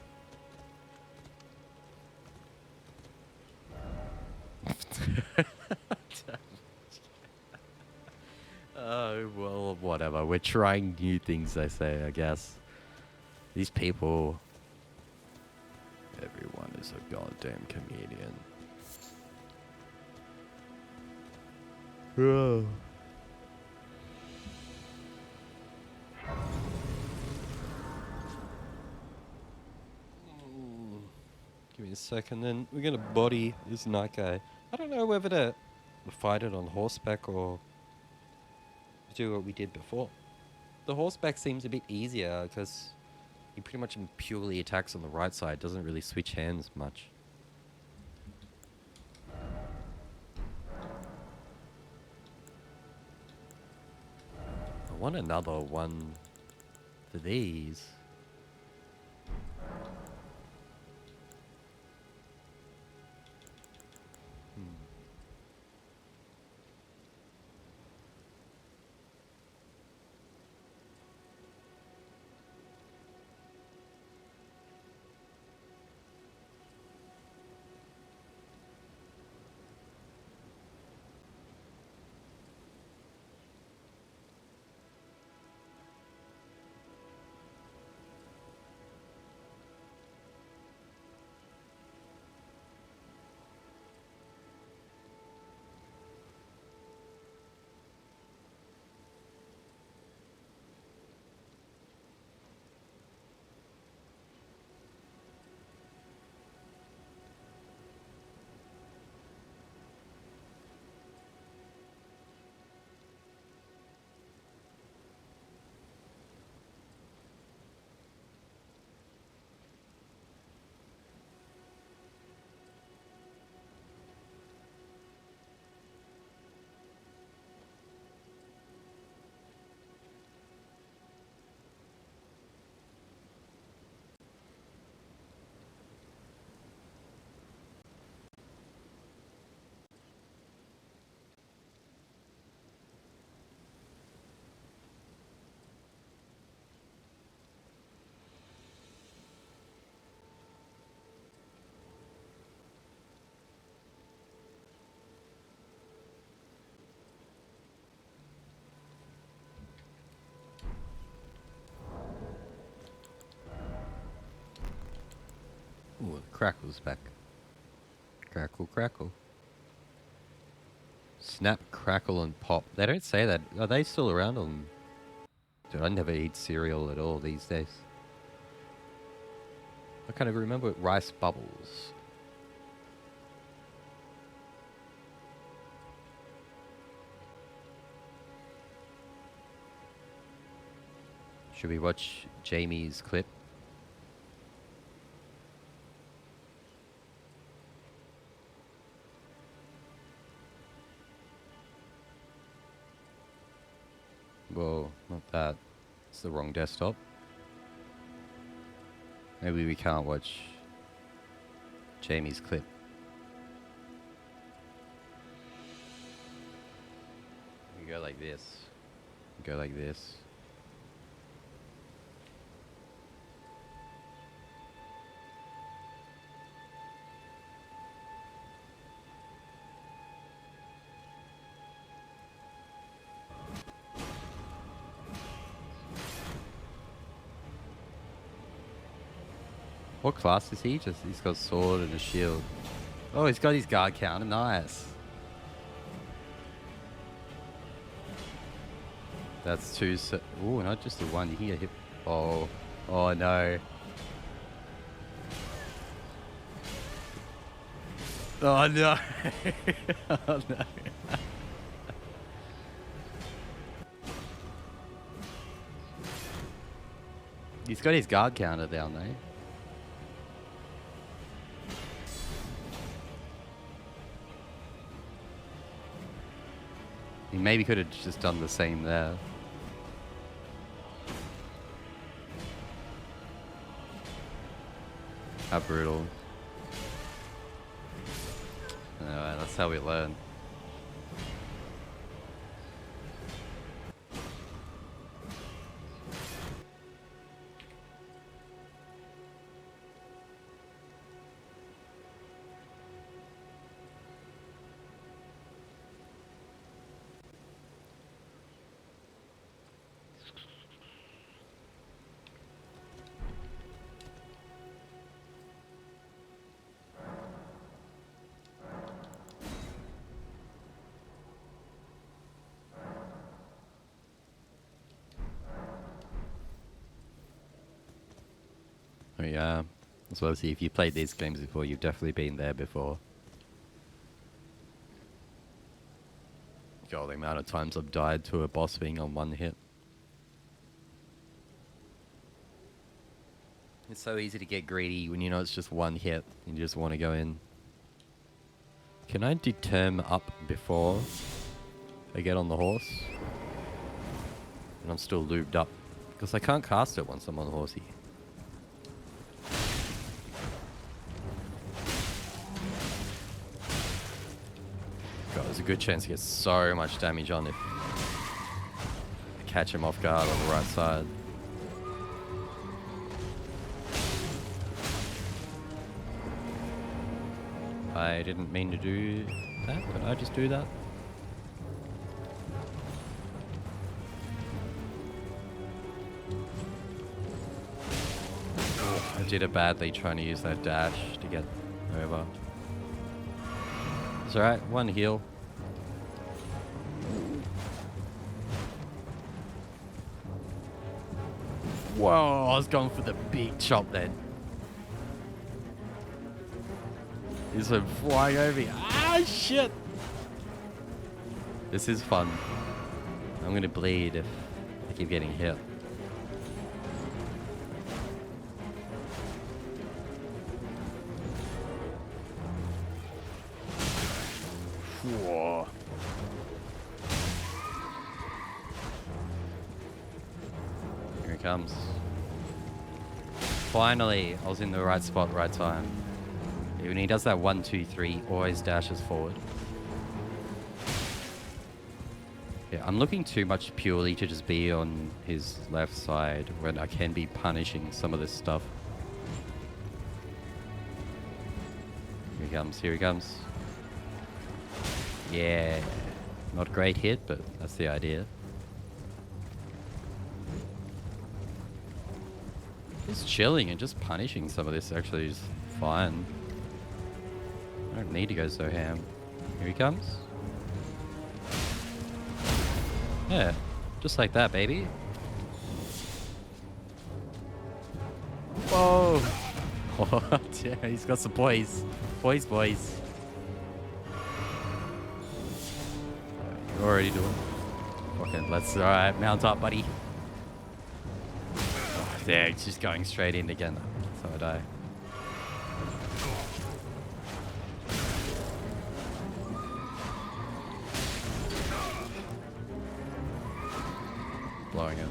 Oh, well, whatever. We're trying new things, they say, I guess. These people... Everyone is a goddamn comedian. Oh. Give me a second, then we're gonna body this night guy. I don't know whether to fight it on horseback or do what we did before. The horseback seems a bit easier because he pretty much purely attacks on the right side, doesn't really switch hands much. I want another one for these. Crackle's back. Crackle, crackle. Snap, crackle, and pop. They don't say that. Are they still around on... Dude, I never eat cereal at all these days. I kind of remember it. Rice bubbles. Should we watch Jamie's clip? Whoa, not that. It's the wrong desktop. Maybe we can't watch Jamie's clip. We go like this. We go like this. What class is he? He's got a sword and a shield. Oh, he's got his guard counter. Nice. That's two. Oh, not just the one here. Oh, oh no. Oh no. Oh no. He's got his guard counter down there. He maybe could have just done the same there. How brutal. Anyway, that's how we learn. Oh yeah. As well as if you played these games before, you've definitely been there before. God, the amount of times I've died to a boss being on one hit. It's so easy to get greedy when you know it's just one hit and you just want to go in. Can I determine up before I get on the horse? And I'm still lubed up. Because I can't cast it once I'm on the horsey. God, there's a good chance to get so much damage on if I catch him off guard on the right side. I didn't mean to do that. Did I just do that? I did it badly trying to use that dash to get over. It's alright, one heal. Whoa, I was going for the big chop then. He's been flying over me. Ah, shit! This is fun. I'm gonna bleed if I keep getting hit. Whoa. Here it comes. Finally, I was in the right spot, right time. When he does that 1, 2, 3, always dashes forward. Yeah, I'm looking too much purely to just be on his left side when I can be punishing some of this stuff. Here he comes, here he comes. Yeah, not a great hit, but that's the idea. Just chilling and just punishing some of this actually is fine. I don't need to go so ham. Here he comes. Yeah, just like that, baby. Whoa! Oh, yeah, he's got some poise. Poise, boys. You're already doing. Okay, let's. Alright, mount up, buddy. Oh, there, it's just going straight in again. So I die. Blowing it.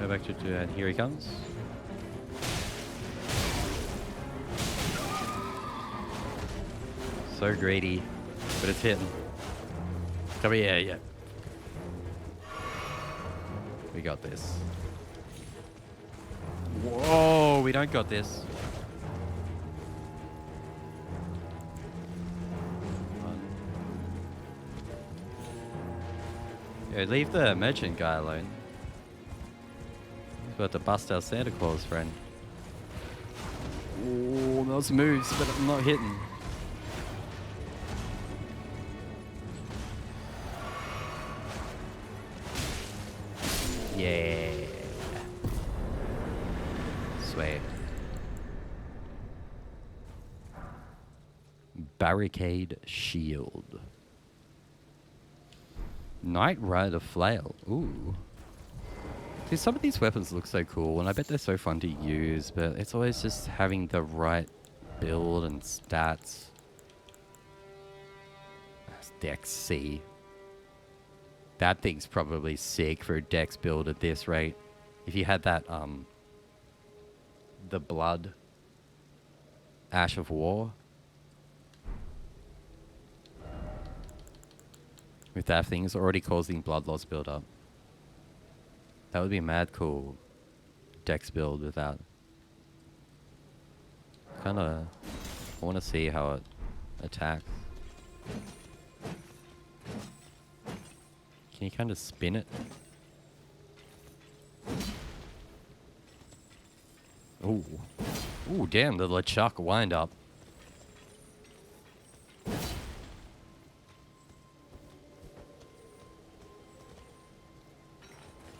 Go back to and here he comes. So greedy, but it's hitting. Come here, yeah. We got this. Whoa, we don't got this. Yeah, leave the merchant guy alone. He's about to bust our Santa Claus friend. Oh, those moves, but I'm not hitting. Yeah. Sweet. Barricade shield. Knight Rider flail. Ooh. See, some of these weapons look so cool, and I bet they're so fun to use, but it's always just having the right build and stats. That's Dex C. That thing's probably sick for a Dex build at this rate. If you had that, the blood Ash of War. With that thing, it's already causing blood loss build up. That would be a mad cool Dex build with that. Kinda, I wanna see how it attacks. Can you kind of spin it? Ooh. Ooh, damn, the LeChuck wind up.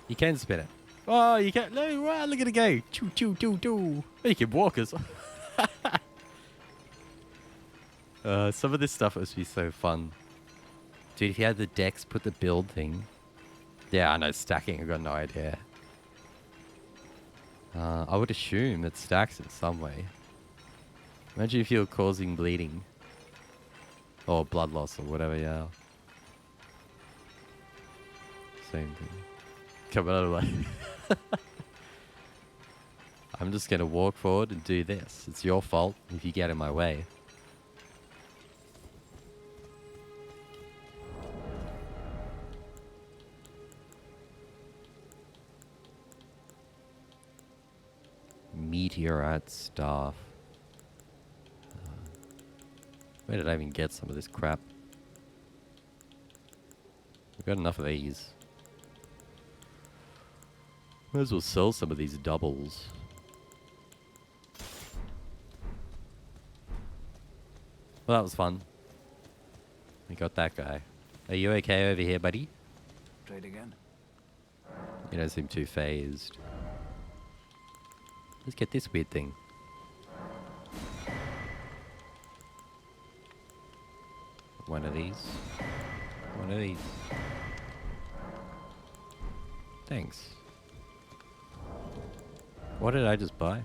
You can spin it. Oh, you can. No, wow, look at it go. Choo, choo, choo, choo. Oh, you can walk as well. Some of this stuff must be so fun. Dude, if you had the Dex, put the build thing. Yeah, I know, stacking, I've got no idea. I would assume it stacks in some way. Imagine if you were causing bleeding. Or blood loss or whatever, yeah. Same thing. Come on, like. I'm just gonna walk forward and do this. It's your fault if you get in my way. Meteorite staff. Where did I even get some of this crap? We've got enough of these. Might as well sell some of these doubles. Well, that was fun. We got that guy. Are you okay over here, buddy? Trade again. You don't seem too phased. Let's get this weird thing. One of these. One of these. Thanks. What did I just buy?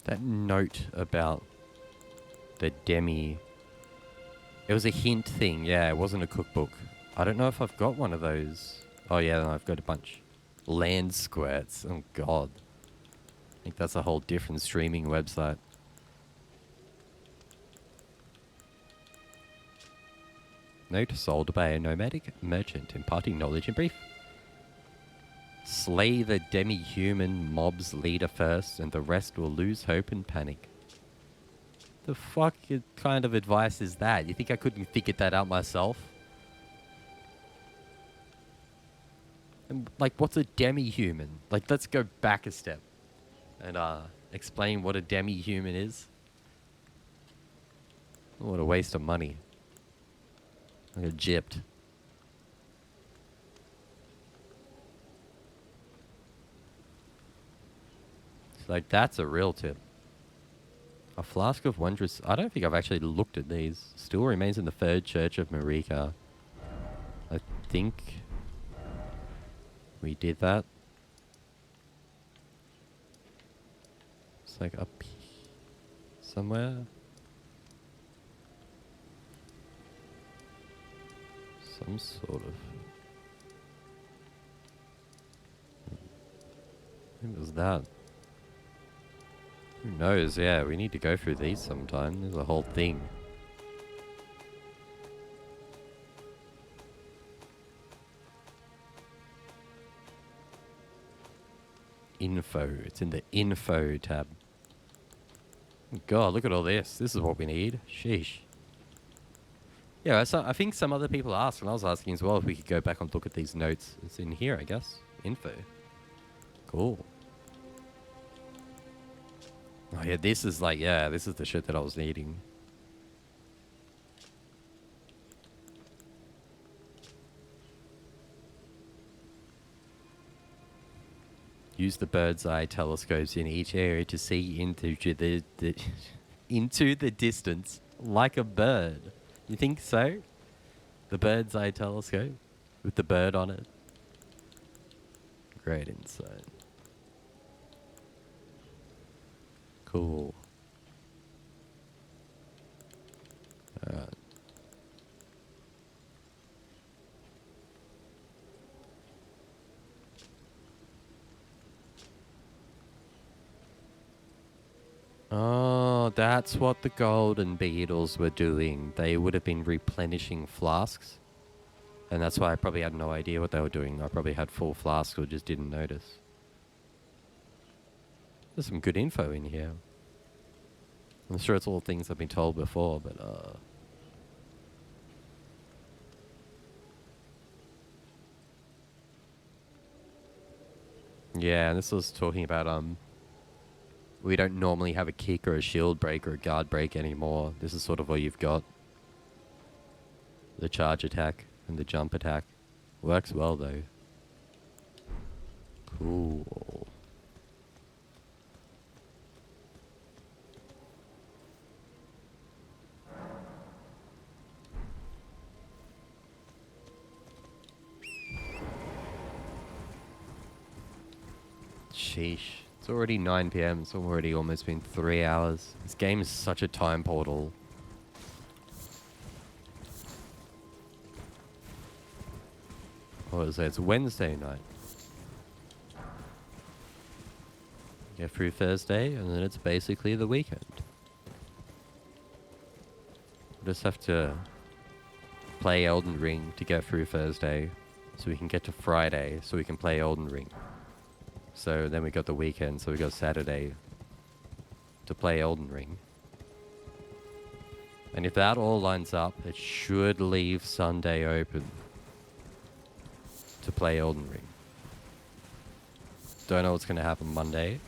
That note about the demi. It was a hint thing, yeah, it wasn't a cookbook. I don't know if I've got one of those. Oh yeah, no, I've got a bunch. Land squirts, oh god. I think that's a whole different streaming website. Note sold by a nomadic merchant imparting knowledge in brief. Slay the demi-human mob's leader first, and the rest will lose hope and panic. The fuck kind of advice is that? You think I couldn't figure that out myself? And, like, what's a demi-human? Like, let's go back a step and explain what a demi-human is. What a waste of money. I got gypped. Like, that's a real tip. A flask of wondrous... I don't think I've actually looked at these. Still remains in the third church of Marika. I think we did that. It's like up somewhere. Some sort of... What was that? Who knows? Yeah, we need to go through these sometime. There's a whole thing. Info. It's in the info tab. God, look at all this. This is what we need. Sheesh. Yeah, so I think some other people asked, and I was asking as well, if we could go back and look at these notes. It's in here, I guess. Info. Cool. Oh yeah, this is like, yeah, this is the shit that I was needing. Use the bird's eye telescopes in each area to see into the into the distance like a bird. You think so? The bird's eye telescope with the bird on it. Great insight. Cool. Alright. Oh, that's what the golden beetles were doing. They would have been replenishing flasks. And that's why I probably had no idea what they were doing. I probably had full flasks or just didn't notice. There's some good info in here. I'm sure it's all things I've been told before, but yeah, and this was talking about we don't normally have a kick or a shield break or a guard break anymore. This is sort of what you've got. The charge attack and the jump attack. Works well though. Cool. Sheesh. It's already 9 PM. It's already almost been 3 hours. This game is such a time portal. What is it? It's Wednesday night. Get through Thursday, and then it's basically the weekend. We just have to play Elden Ring to get through Thursday, so we can get to Friday, so we can play Elden Ring. So then we got the weekend, so we got Saturday to play Elden Ring. And if that all lines up, it should leave Sunday open to play Elden Ring. Don't know what's going to happen Monday.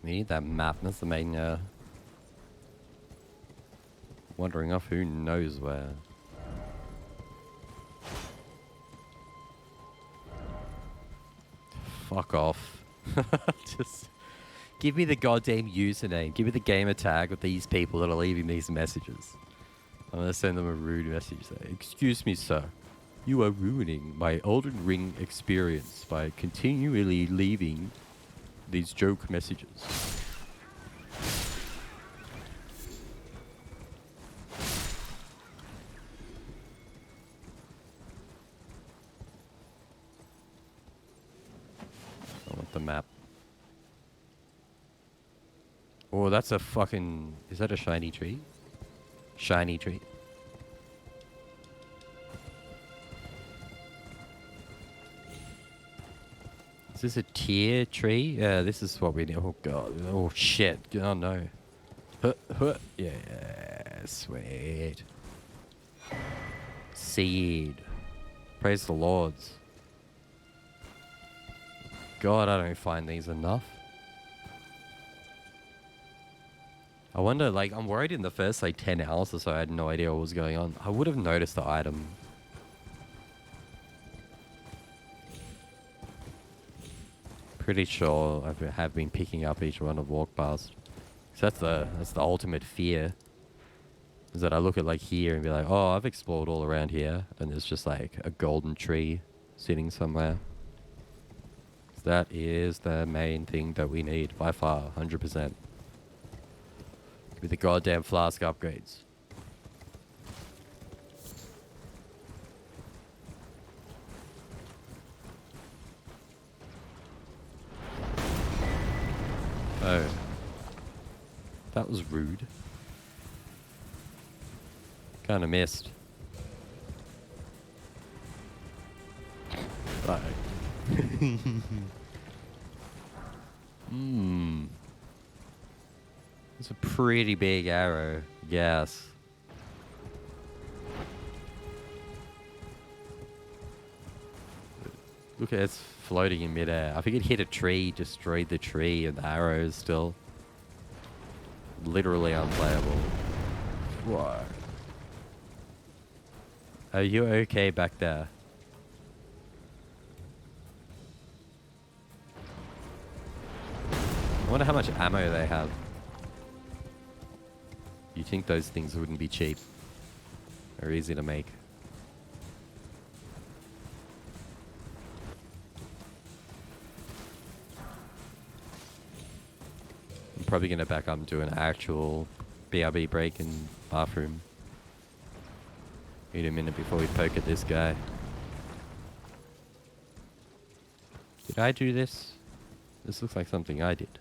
We need that map. That's the main, wandering off who knows where. Fuck off. Just give me the goddamn username. Give me the gamer tag of these people that are leaving these messages. I'm gonna send them a rude message. Say, excuse me, sir. You are ruining my Elden Ring experience by continually leaving these joke messages. map. Oh, that's a fucking... Is that a shiny tree? Shiny tree. Is this a tier tree? Yeah, this is what we need. Oh god. Oh shit. Oh no. Yeah, sweet. Seed. Praise the Lords. God, I don't find these enough. I wonder, like, I'm worried in the first, like, 10 hours or so, I had no idea what was going on. I would have noticed the item. Pretty sure I have been picking up each one I've walked past. So that's the ultimate fear. Is that I look at, like, here and be like, oh, I've explored all around here. And there's just, like, a golden tree sitting somewhere. That is the main thing that we need, by far, 100%. With the goddamn flask upgrades. Oh. That was rude. Kinda missed. Right. It's a pretty big arrow, yes. Look at it, it's floating in midair. I think it hit a tree, destroyed the tree, and the arrow is still literally unplayable. Whoa. Are you okay back there? I wonder how much ammo they have. You think those things wouldn't be cheap or easy to make? I'm probably going to back up and do an actual BRB break in bathroom. Need a minute before we poke at this guy. Did I do this? This looks like something I did.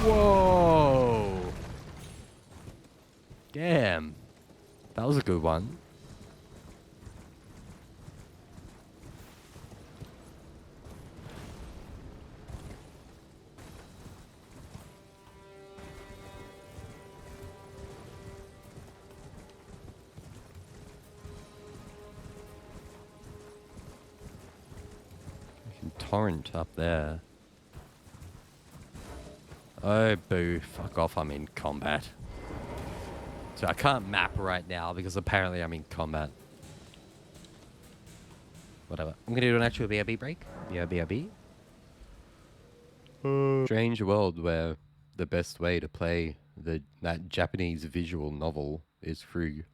Whoa! Damn. That was a good one. Torrent up there. Oh, boo. Fuck off, I'm in combat. So I can't map right now because apparently I'm in combat. Whatever. I'm going to do an actual BRB break. BRB. Strange world where the best way to play that Japanese visual novel is through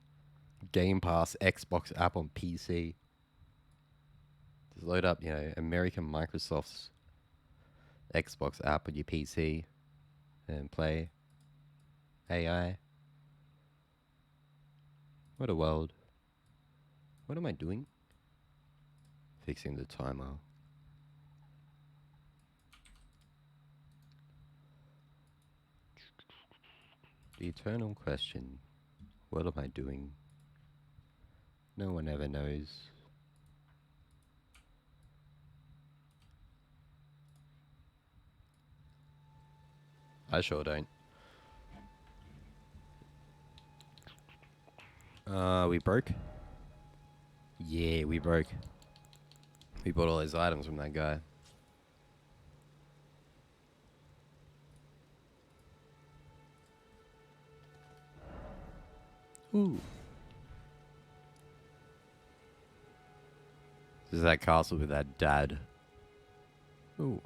Game Pass Xbox app on PC. Just load up, American Microsoft's Xbox app on your PC and play AI. What a world. What am I doing? Fixing the timer. The eternal question. What am I doing? No one ever knows. I sure don't. We broke? Yeah, we broke. We bought all those items from that guy. Ooh. This is that castle with that dad. Ooh.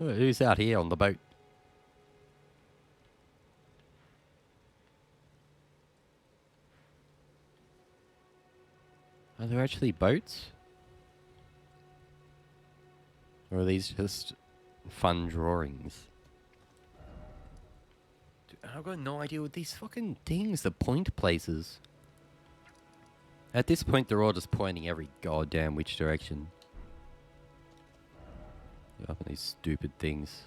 Oh, who's out here on the boat? Are there actually boats? Or are these just fun drawings? Dude, I've got no idea what these fucking things, the point places. At this point, they're all just pointing every goddamn which direction. Up on these stupid things.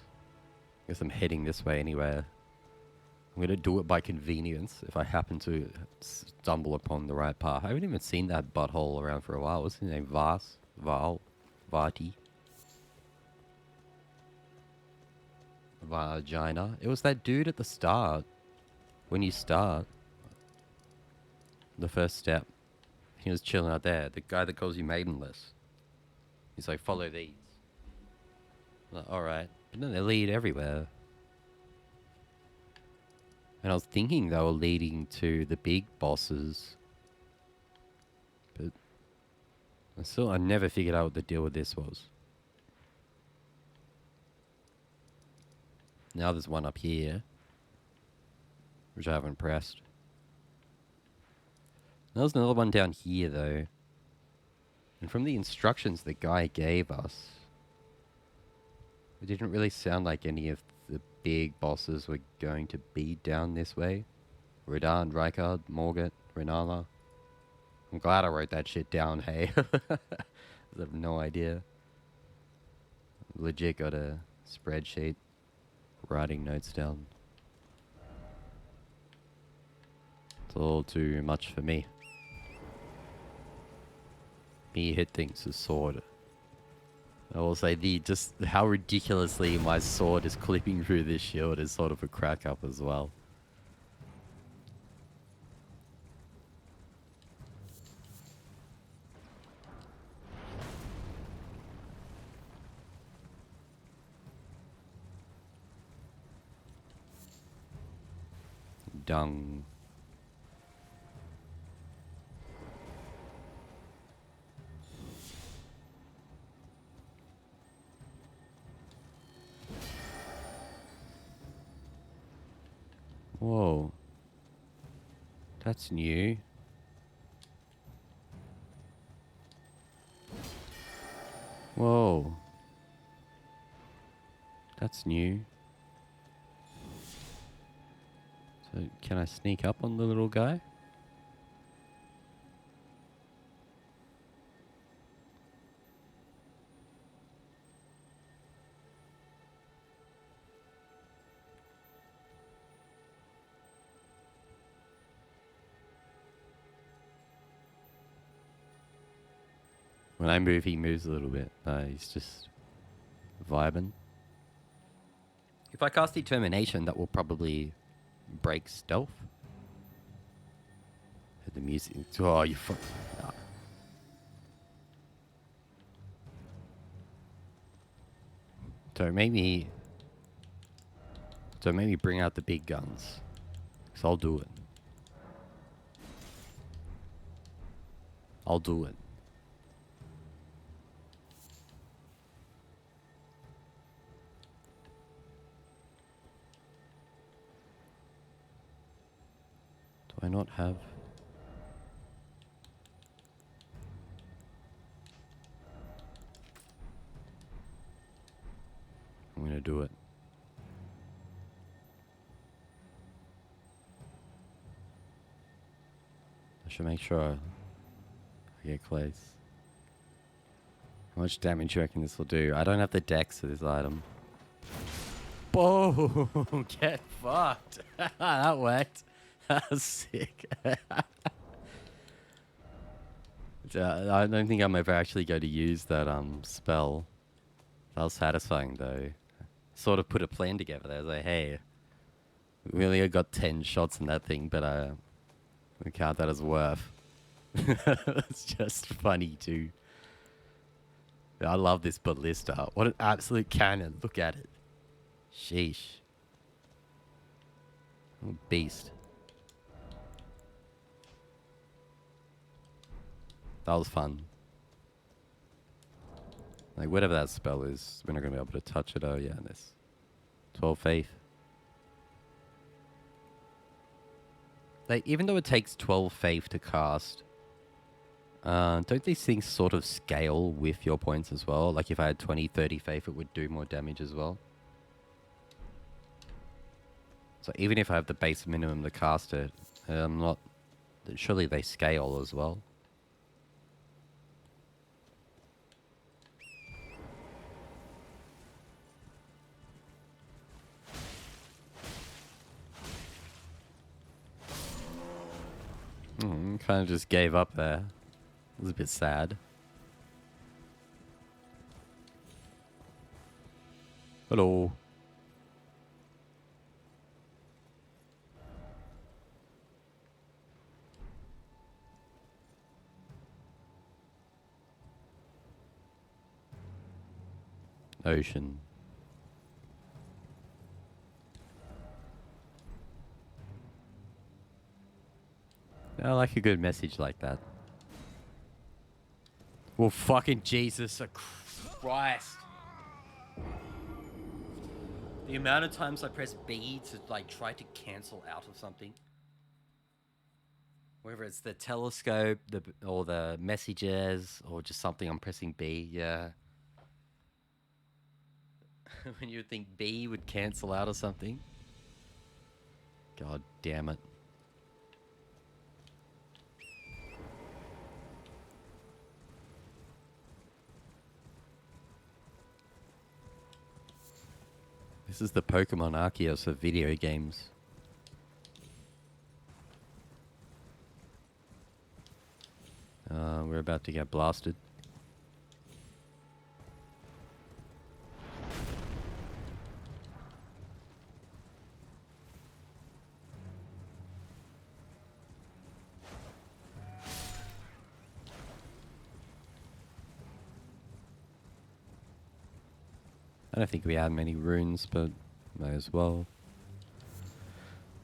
Guess I'm heading this way anyway. I'm gonna do it by convenience if I happen to stumble upon the right path. I haven't even seen that butthole around for a while. What's his name? Vati? Vagina? It was that dude at the start. When you start. The first step. He was chilling out there. The guy that calls you maidenless. He's like, follow these. Like, alright. But then they lead everywhere. And I was thinking they were leading to the big bosses. But I never figured out what the deal with this was. Now there's one up here. Which I haven't pressed. There's another one down here though. And from the instructions the guy gave us, it didn't really sound like any of the big bosses were going to be down this way. Radahn, Rykard, Morgott, Renala. I'm glad I wrote that shit down, hey. I have no idea. Legit got a spreadsheet. Writing notes down. It's all too much for me. Me hit things with sword. I will say just how ridiculously my sword is clipping through this shield is sort of a crack up as well. Dung. Whoa. That's new. Whoa. That's new. So, can I sneak up on the little guy? When I move, he moves a little bit. He's just vibing. If I cast Determination, that will probably break stealth. The music. Oh, you fuck. Nah. So maybe bring out the big guns. Because I'll do it. I'll do it. Do I not have... I'm gonna do it. I should make sure I get close. How much damage do you reckon this will do? I don't have the dex for this item. Boom! Get fucked! That worked. That was sick. I don't think I'm ever actually going to use that spell. That was satisfying though. Sort of put a plan together. I was like, hey, we only got 10 shots in that thing, but we count that as worth. It's just funny too. I love this ballista. What an absolute cannon. Look at it. Sheesh. Oh, beast. That was fun. Like, whatever that spell is, we're not going to be able to touch it. Oh, yeah, this. 12 faith. Like, even though it takes 12 faith to cast, don't these things sort of scale with your points as well? Like, if I had 20, 30 faith, it would do more damage as well. So even if I have the base minimum to cast it, I'm not... Surely they scale as well. Kind of just gave up there. It was a bit sad. Hello. Ocean. I like a good message like that. Well, fucking Jesus Christ. The amount of times I press B to like try to cancel out of something. Whether it's the telescope, or the messages, or just something I'm pressing B, yeah. When you would think B would cancel out of something. God damn it. This is the Pokemon Arceus of video games. We're about to get blasted. I don't think we have many runes, but might as well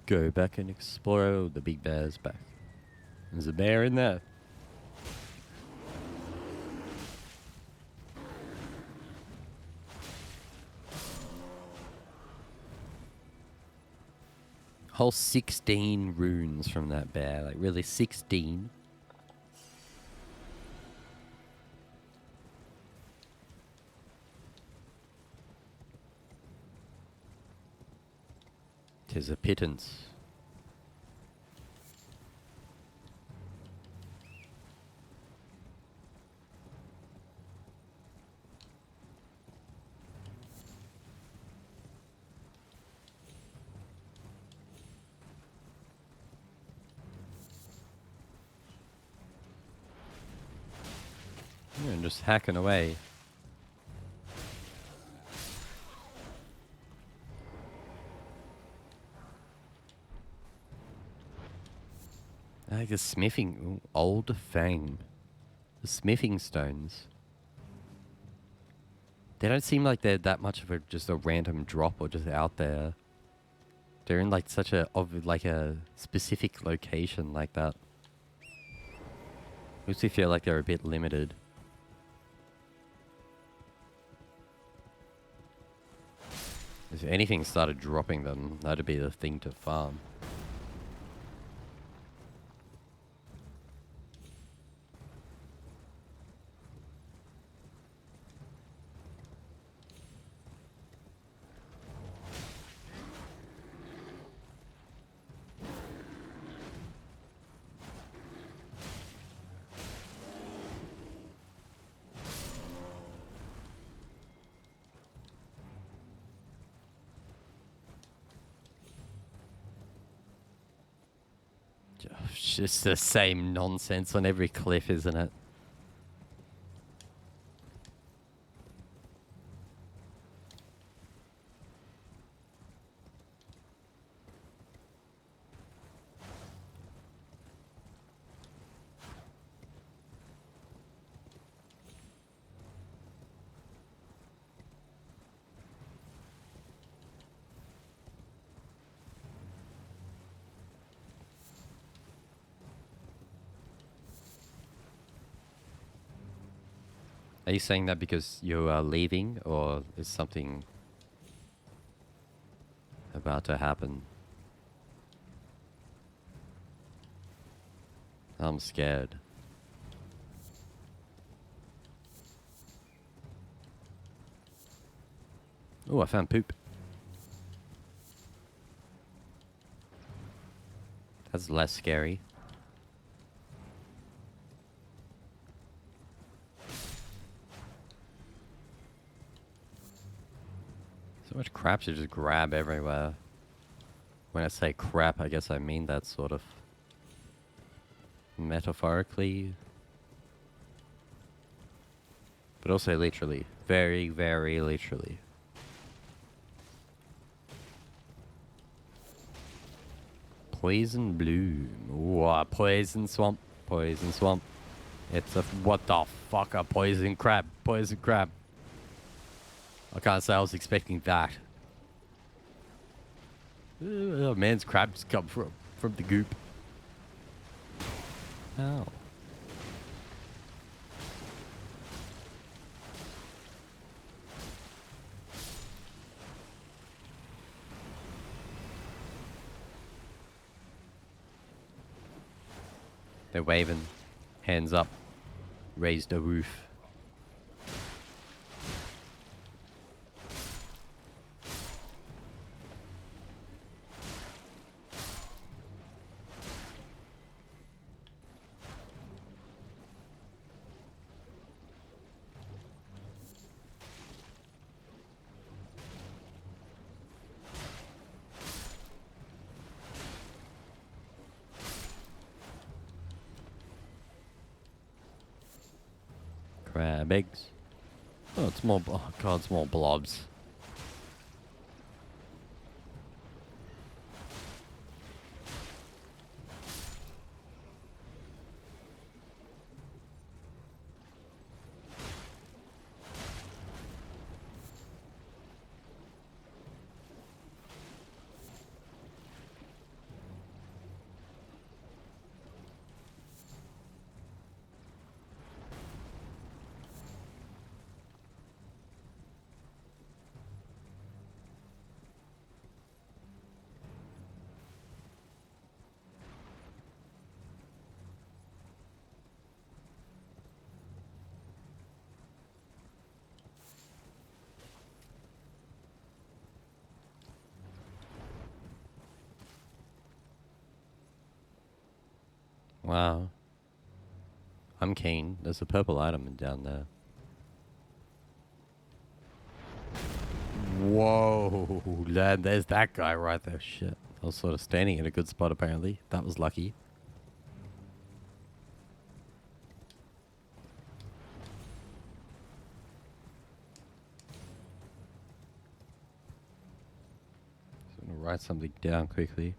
go back and explore. Oh, the big bear's back. There's a bear in there. Whole 16 runes from that bear. Like, really, 16? Tis a pittance. Yeah, and just hacking away. I like the smithing. Ooh, old Fang. The smithing stones. They don't seem like they're that much of just a random drop or just out there. They're in like such a specific location like that. Makes me feel like they're a bit limited. If anything started dropping them, that'd be the thing to farm. It's just the same nonsense on every cliff, isn't it? Are you saying that because you are leaving, or is something about to happen? I'm scared. Oh, I found poop. That's less scary. So much crap to just grab everywhere. When I say crap, I guess I mean that sort of. Metaphorically. But also literally. Very, very literally. Poison bloom. Ooh, poison swamp. Poison swamp. It's a... What the fuck? A poison crab. Poison crab. I can't say I was expecting that. Man's crabs come from the goop. Ow. They're waving. Hands up. Raised a roof. Crab eggs. Oh, it's more... Oh, God, it's more blobs. Wow. I'm keen. There's a purple item down there. Whoa. There's that guy right there. Shit. I was sort of standing in a good spot apparently. That was lucky. Just gonna write something down quickly.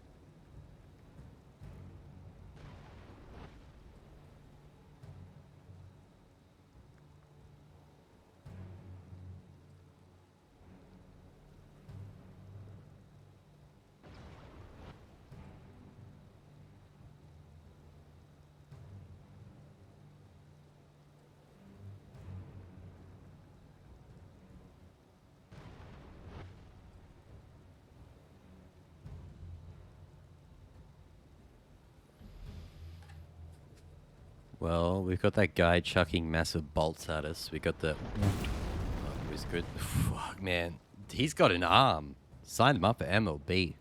Well, we've got that guy chucking massive bolts at us. We got the... Oh, he was good. Fuck, man. He's got an arm. Sign him up for MLB.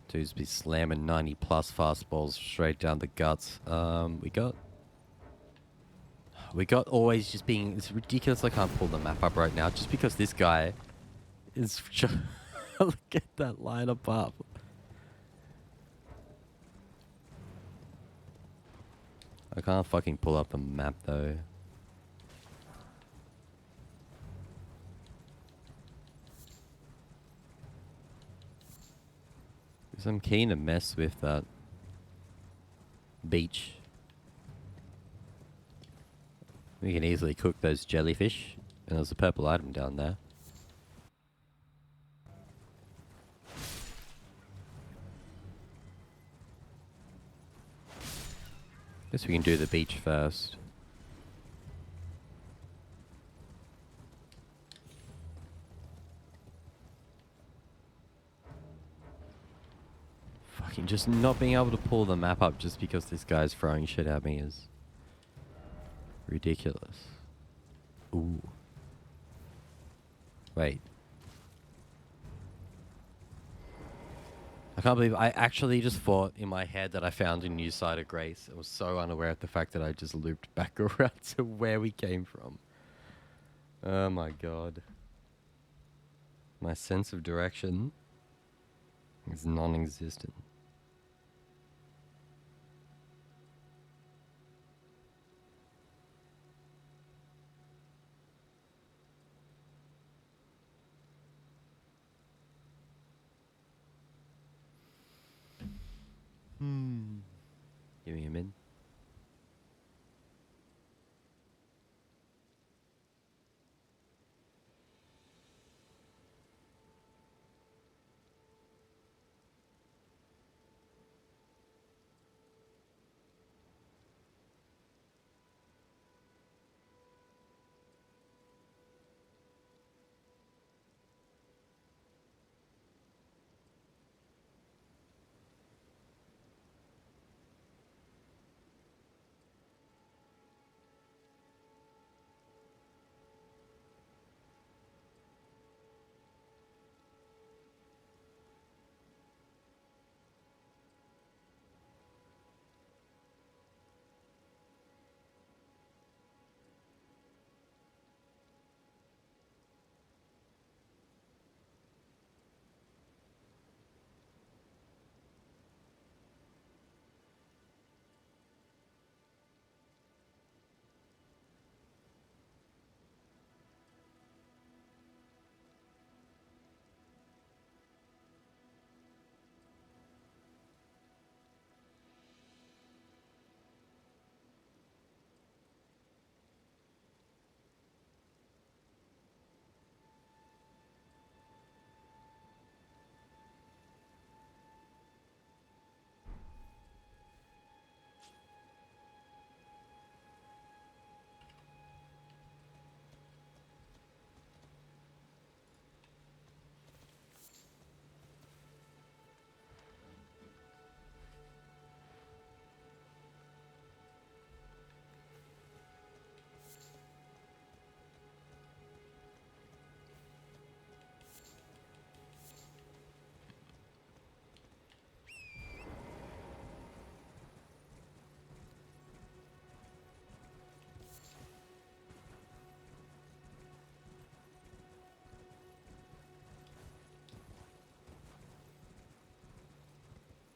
Dudes be slamming 90 plus fastballs straight down the guts. We got always just being... It's ridiculous I can't pull the map up right now just because this guy is... Look at that lineup up. I can't fucking pull up the map though. Because I'm keen to mess with that beach. We can easily cook those jellyfish. And there's a purple item down there. Guess we can do the beach first. Fucking just not being able to pull the map up just because this guy's throwing shit at me is ridiculous. Ooh. Wait. I can't believe I actually just thought in my head that I found a new side of Grace. I was so unaware of the fact that I just looped back around to where we came from. Oh my god. My sense of direction is non-existent. Give me a minute.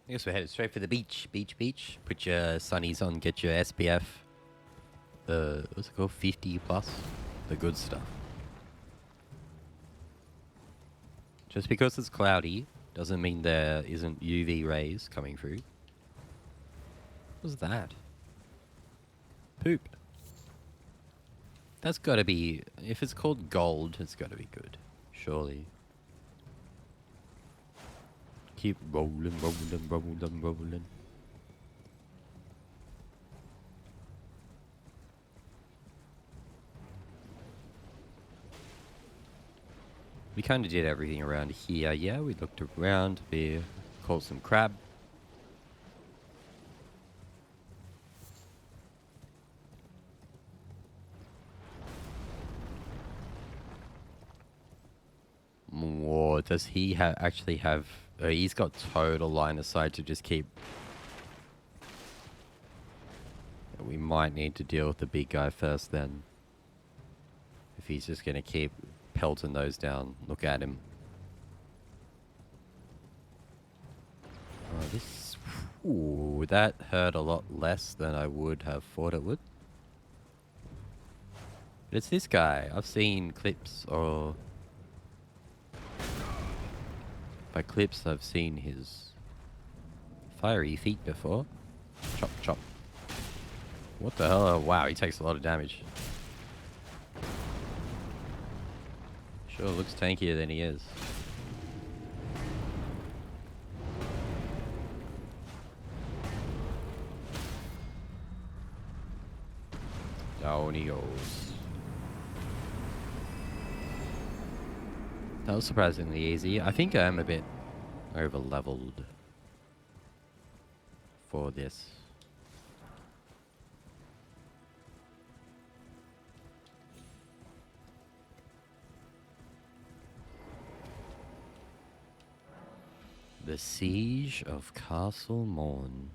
I guess we're headed straight for the beach. Beach. Put your sunnies on, get your SPF. What's it called? 50 plus. The good stuff. Just because it's cloudy doesn't mean there isn't UV rays coming through. What's that? Poop. That's gotta be... If it's called gold, it's gotta be good. Surely. Keep rolling. We kind of did everything around here. Yeah, we looked around. We caught some crab. Or does he actually have... he's got total line of sight to just keep... We might need to deal with the big guy first then. If he's just going to keep pelting those down. Look at him. Oh, this... Ooh, that hurt a lot less than I would have thought it would. But it's this guy. I've seen clips or... By clips, I've seen his fiery feet before. Chop, chop. What the hell? Oh, wow, he takes a lot of damage. Sure looks tankier than he is. Down he goes. That was surprisingly easy. I think I am a bit over-leveled for this. The Siege of Castle Morn.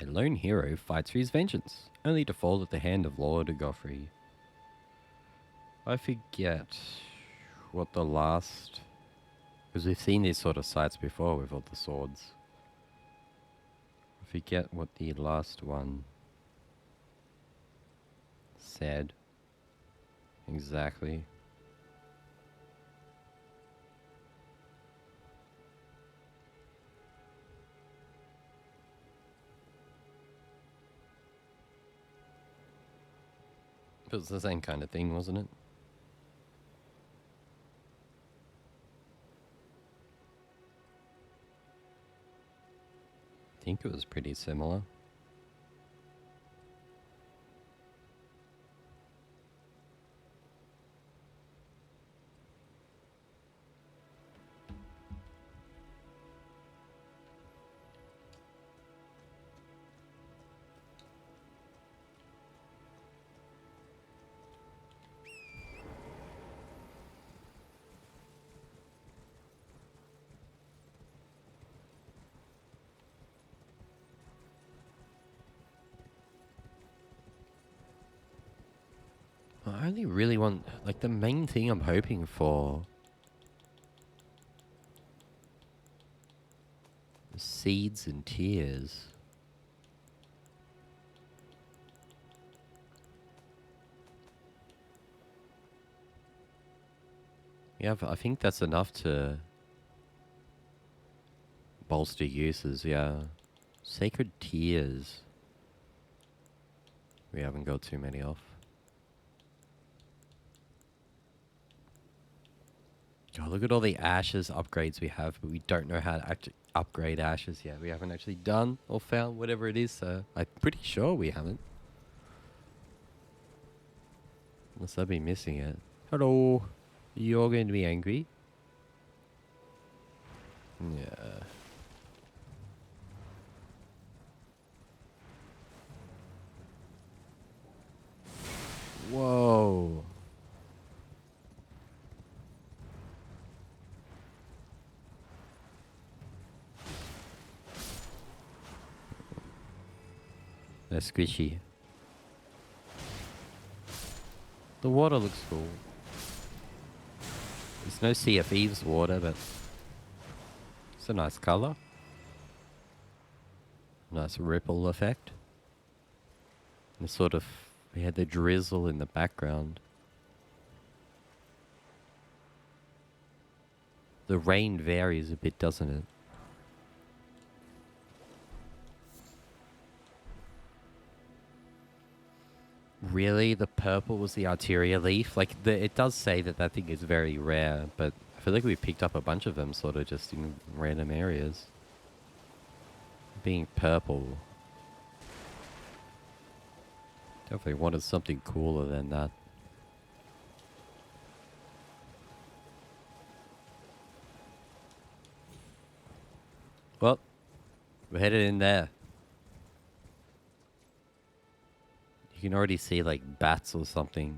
A lone hero fights for his vengeance, only to fall at the hand of Lord Goffrey. I forget what the last... Because we've seen these sort of sites before with all the swords. I forget what the last one said exactly. It was the same kind of thing, wasn't it? I think it was pretty similar. I only really want, like, the main thing I'm hoping for is seeds and tears. Yeah, I think that's enough to bolster uses, yeah. Sacred tears. We haven't got too many off. God, look at all the ashes upgrades we have, but we don't know how to actually upgrade ashes yet. We haven't actually done or found whatever it is, so I'm pretty sure we haven't. Unless I'd be missing it. Hello. You're going to be angry? Yeah. Whoa. They're squishy. The water looks cool. There's no Sea of Thieves water, but it's a nice color. Nice ripple effect. And sort of, we had the drizzle in the background. The rain varies a bit, doesn't it? Really? The purple was the Arteria leaf? Like, it does say that that thing is very rare, but I feel like we picked up a bunch of them sort of just in random areas. Being purple. Definitely wanted something cooler than that. Well, we're headed in there. You can already see like bats or something.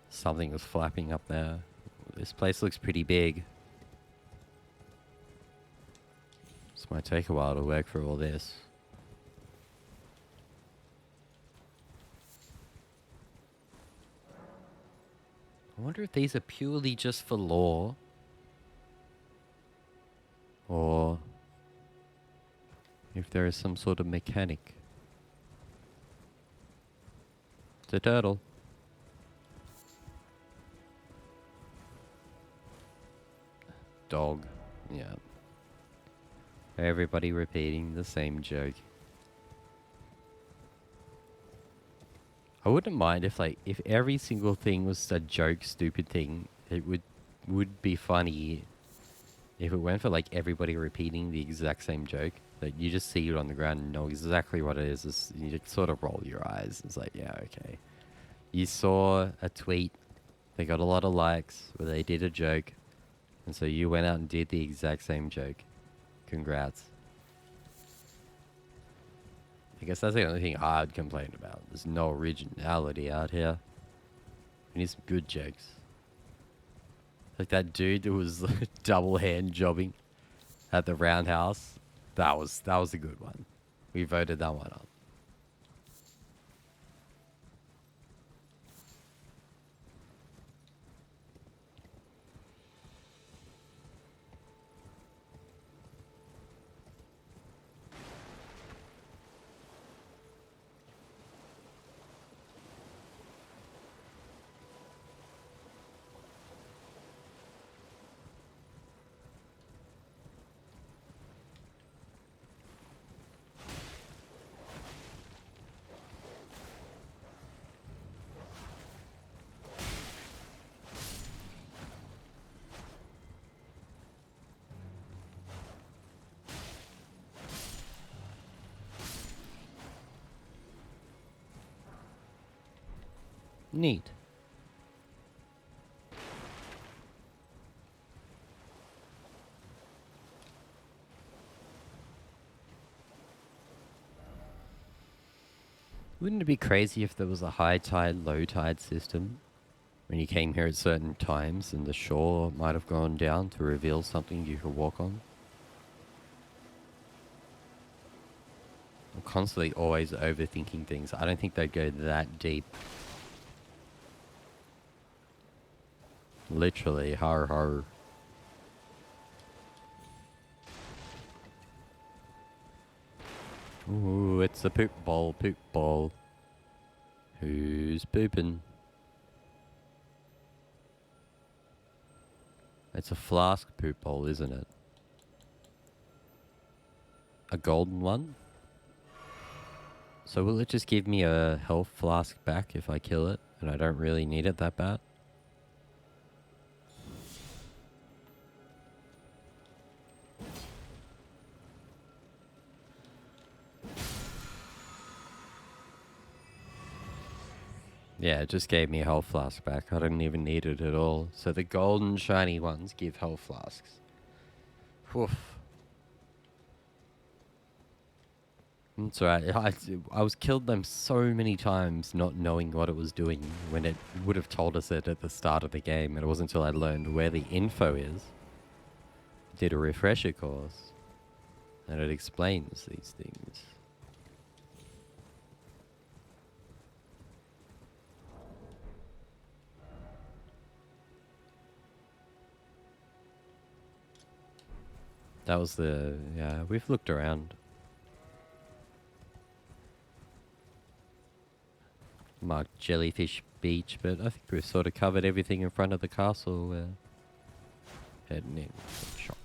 Something was flapping up there. This place looks pretty big. This might take a while to work through all this. I wonder if these are purely just for lore. Or if there is some sort of mechanic. It's a turtle. Dog. Yeah. Everybody repeating the same joke. I wouldn't mind if if every single thing was a joke, stupid thing. It would be funny if it went for like everybody repeating the exact same joke. Like you just see it on the ground and know exactly what it is. You just sort of roll your eyes. It's like, yeah, okay. You saw a tweet. They got a lot of likes where they did a joke. And so you went out and did the exact same joke. Congrats. I guess that's the only thing I'd complain about. There's no originality out here. We need some good jokes. Like that dude who was double hand jobbing at the roundhouse. That was a good one. We voted that one up. Neat. Wouldn't it be crazy if there was a high tide, low tide system? When you came here at certain times and the shore might have gone down to reveal something you could walk on? I'm constantly always overthinking things. I don't think they'd go that deep. Literally, har har. Ooh, it's a poop ball, poop ball. Who's pooping? It's a flask poop bowl, isn't it? A golden one? So will it just give me a health flask back if I kill it? And I don't really need it that bad? Yeah, it just gave me a health flask back. I didn't even need it at all. So the golden shiny ones give health flasks. Woof. That's right. I was killed them so many times not knowing what it was doing when it would have told us it at the start of the game. And it wasn't until I learned where the info is, did a refresher course, and it explains these things. That was the... yeah, we've looked around. Marked Jellyfish Beach, but I think we've sort of covered everything in front of the castle. Heading in. Shop.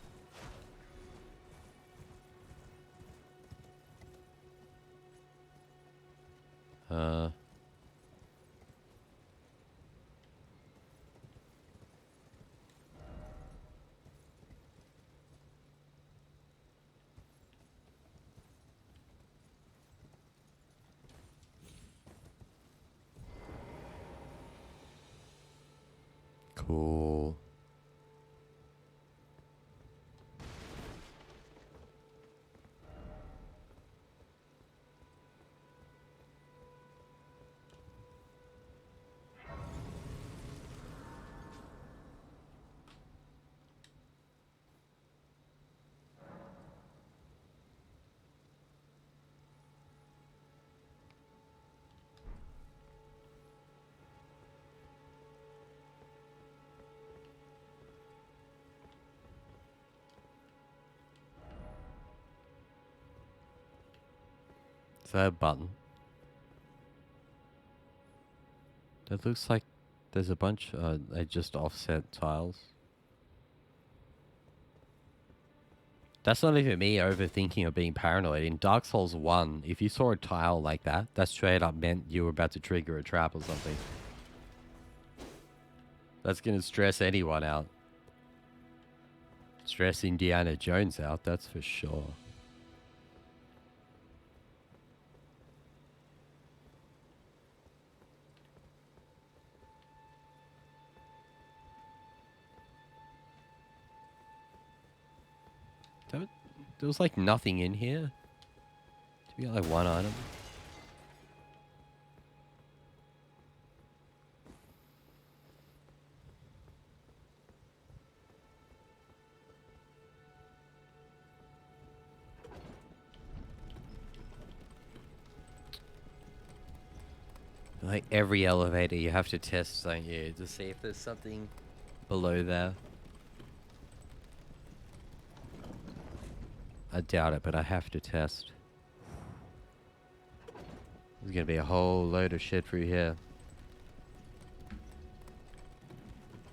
Cool. Is that a button? That looks like there's a bunch, they just offset tiles. That's not even me overthinking or being paranoid. In Dark Souls 1, if you saw a tile like that, that straight up meant you were about to trigger a trap or something. That's gonna stress anyone out. Stress Indiana Jones out, that's for sure. There was like nothing in here. To be like one item. Like every elevator you have to test, don't you, to see if there's something below there. I doubt it, but I have to test. There's gonna be a whole load of shit through here.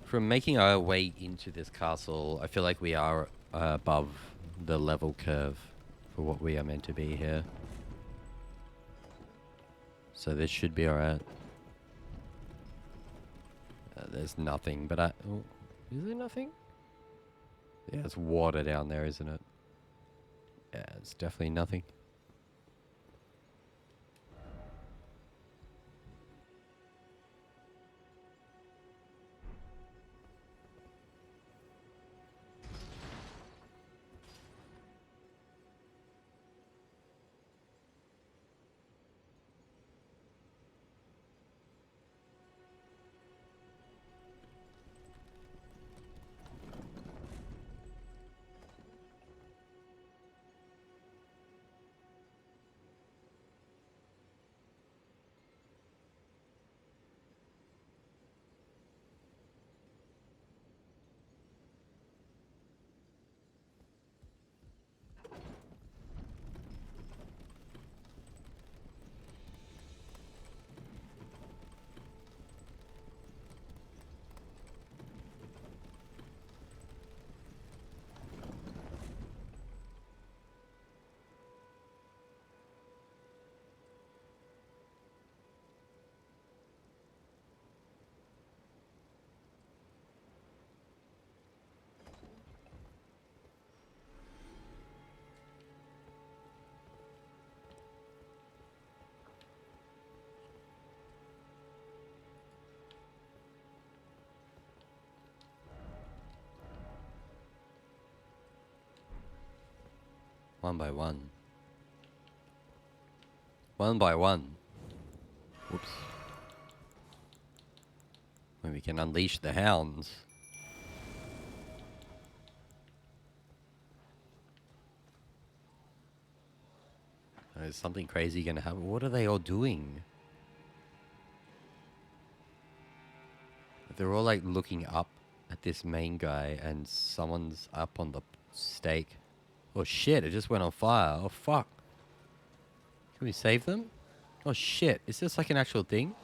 From making our way into this castle, I feel like we are above the level curve for what we are meant to be here. So this should be alright. There's nothing, but oh, is there nothing? Yeah, it's water down there, isn't it? Yeah, it's definitely nothing. One by one. One by one. Whoops. When we can unleash the hounds. Is something crazy gonna happen? What are they all doing? They're all like looking up at this main guy and someone's up on the stake. Oh shit, it just went on fire. Oh fuck. Can we save them? Oh shit, is this like an actual thing?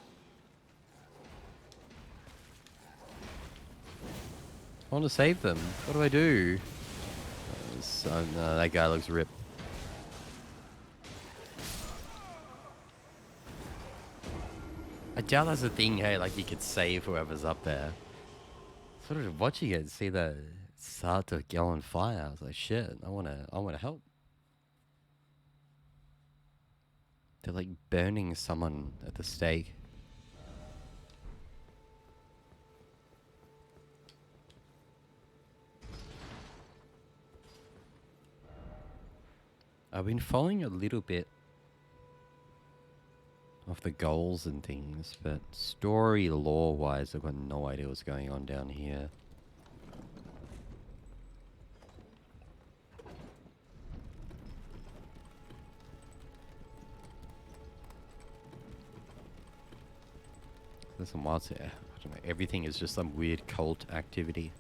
I want to save them. What do I do? No, that guy looks ripped. I doubt that's a thing, hey, like you could save whoever's up there. Sort of watching it, see the start to go on fire. I was like, shit, I wanna help. They're like burning someone at the stake. I've been following a little bit of the goals and things, but story lore-wise, I've got no idea what's going on down here. There's some wild... I don't know, everything is just some weird cult activity.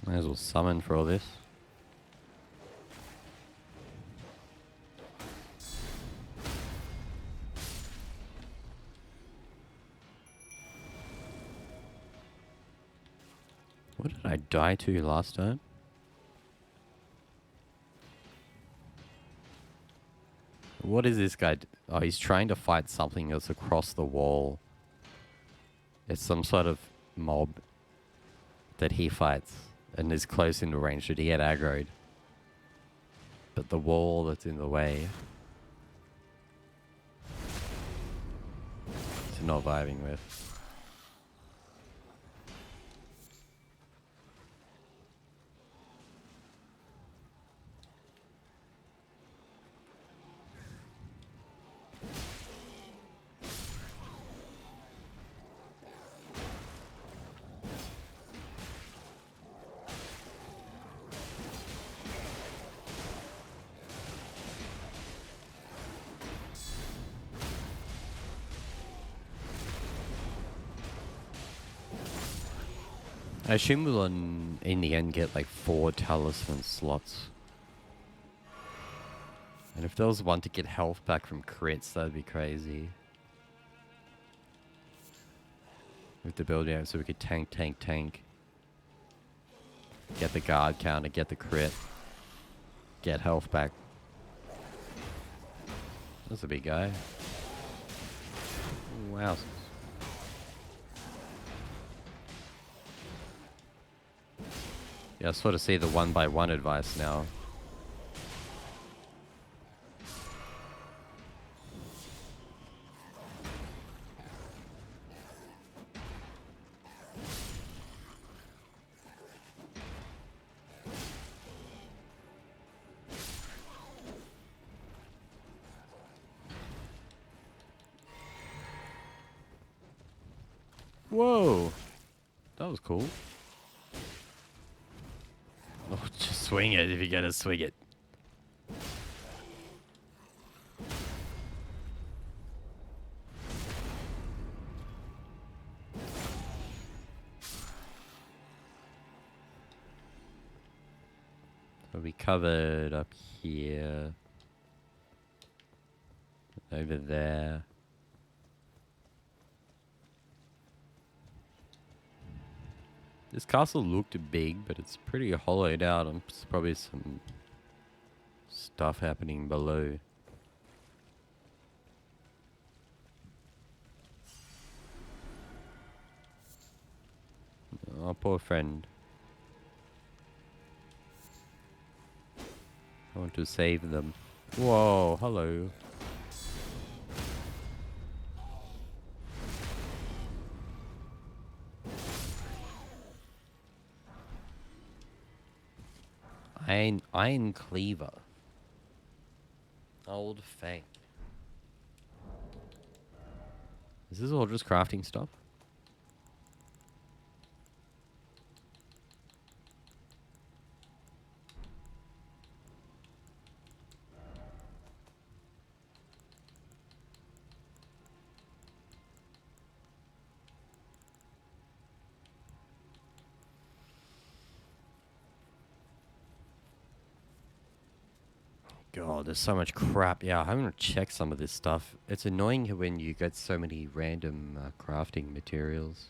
Might as well summon for all this. What did I die to last time? What is this guy? Oh, he's trying to fight something that's across the wall. It's some sort of mob that he fights and is close in range. Should he get aggroed? But the wall that's in the way, he's not vibing with. I assume we'll in the end get like 4 talisman slots. And if there was one to get health back from crits, that'd be crazy. With the build out so we could tank. Get the guard counter, get the crit. Get health back. That's a big guy. Wow. Yeah, I sort of see the 1x1 advice now. Whoa! That was cool. Oh, just swing it if you're gonna swing it. So we covered up here. Over there. This castle looked big, but it's pretty hollowed out. There's probably some stuff happening below. Oh, poor friend. I want to save them. Whoa, hello. Iron cleaver. Old fang. Is this all just crafting stuff? God, there's so much crap. Yeah, I'm gonna check some of this stuff. It's annoying when you get so many random crafting materials.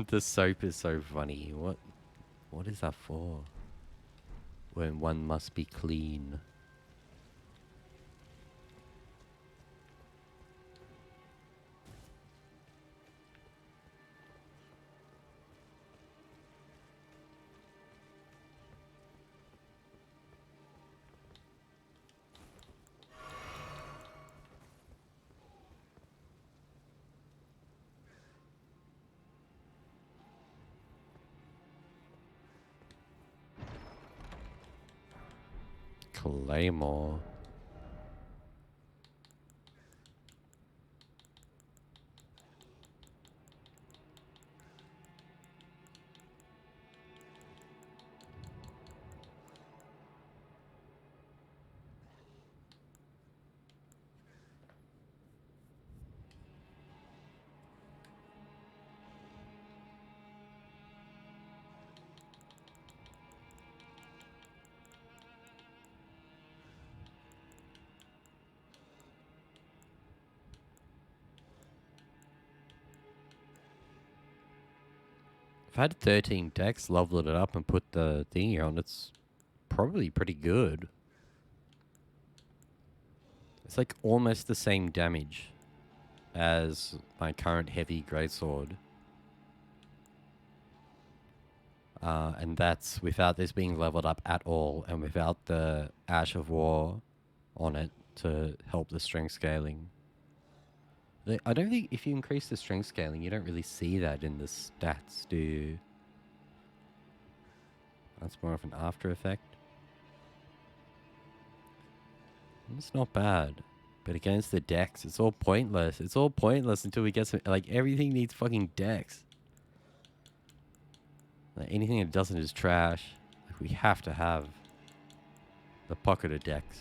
The soap is so funny. What is that for? When one must be clean. Claymore. If I had 13 decks, leveled it up and put the thingy on, it's probably pretty good. It's like almost the same damage as my current heavy greatsword. And that's without this being leveled up at all and without the Ash of War on it to help the strength scaling. I don't think if you increase the strength scaling, you don't really see that in the stats, do you? That's more of an after effect. It's not bad. But against the decks, it's all pointless. It's all pointless until we get some... Like, everything needs fucking decks. Like, anything that doesn't is trash. Like, we have to have the pocketed decks.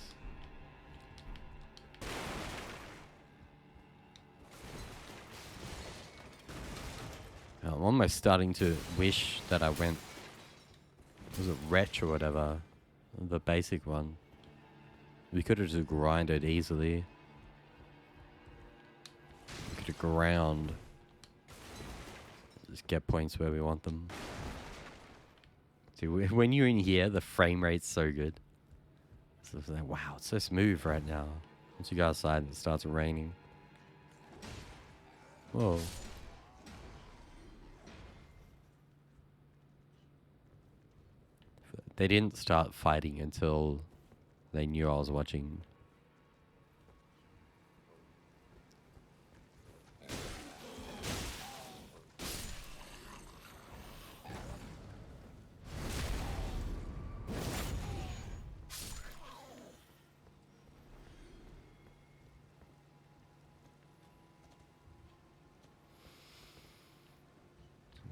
I'm almost starting to wish that I went... Was it Wretch or whatever? The basic one. We could have just grinded easily. We could have ground. Just get points where we want them. See, when you're in here, the frame rate's so good. So it's like, wow, it's so smooth right now. Once you go outside and it starts raining. Whoa. They didn't start fighting until they knew I was watching.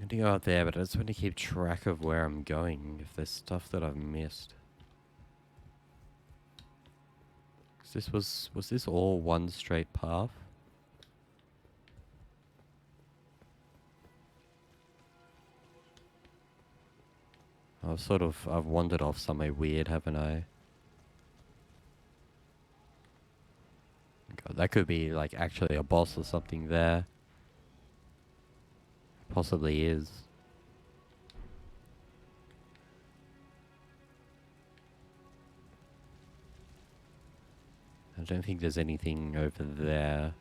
I'm gonna go out there, but I just want to keep track of where I'm going, if there's stuff that I've missed. 'Cause this was this all one straight path? I've wandered off somewhere weird, haven't I? God, that could be like actually a boss or something there. Possibly is. I don't think there's anything over there.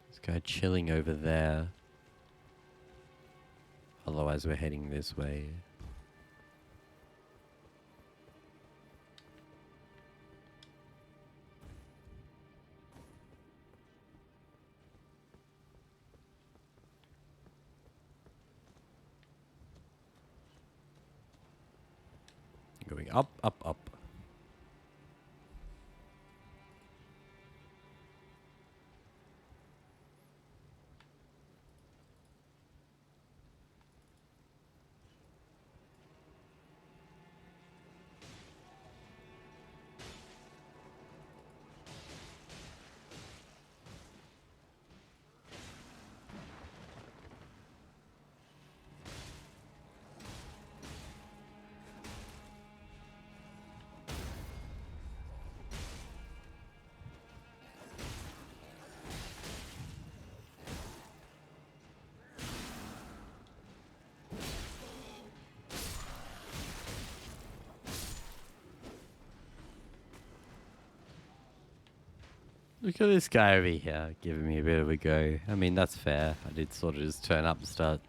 This guy chilling over there. Otherwise we're heading this way. Going up, up, up. Look at this guy over here giving me a bit of a go. I mean, that's fair. I did sort of just turn up and start.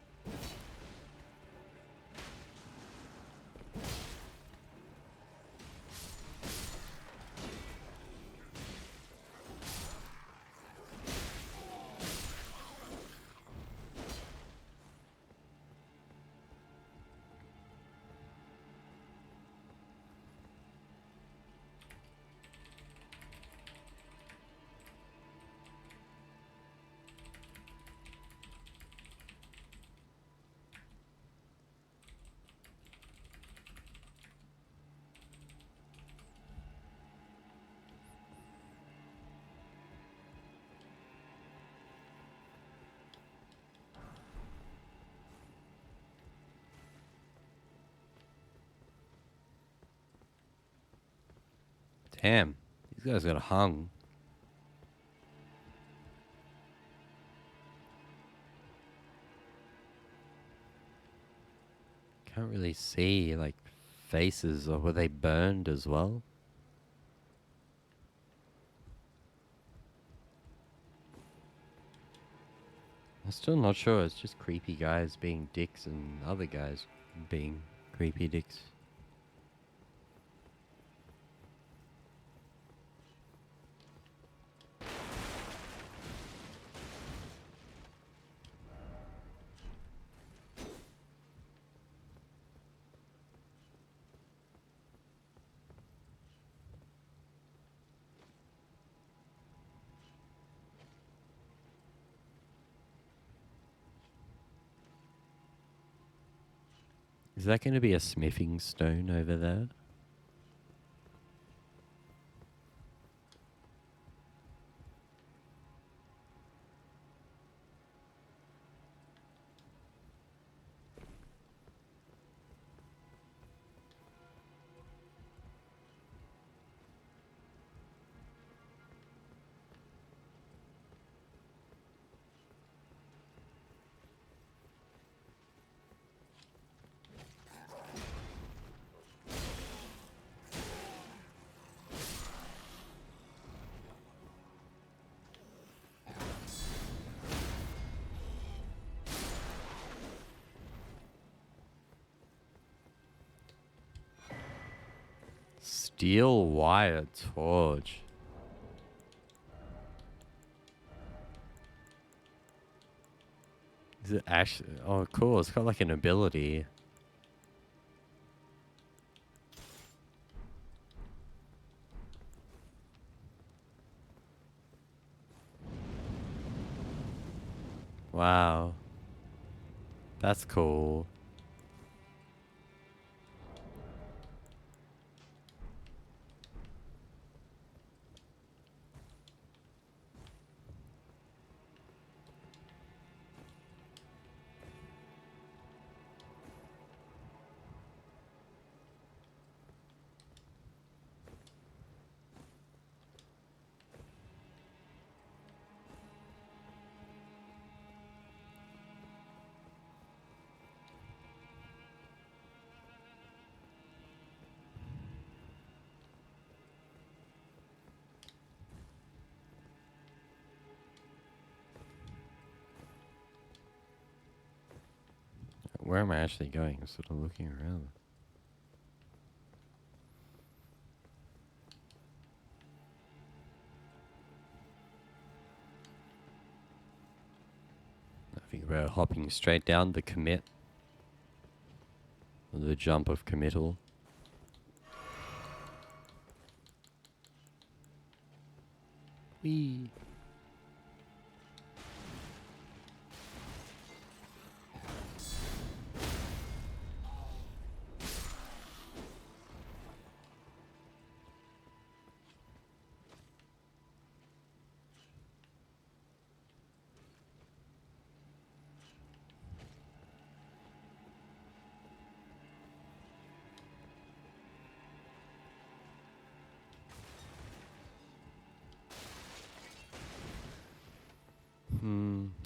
Damn, these guys got hung. Can't really see, like, faces, or were they burned as well? I'm still not sure. It's just creepy guys being dicks and other guys being creepy dicks. Is that going to be a smithing stone over there? Steel wire torch. Is it actually? Oh, cool. It's got like an ability. Wow. That's cool. Where am I actually going? I'm sort of looking around. I think we're hopping straight down the commit. The jump of committal. Whee!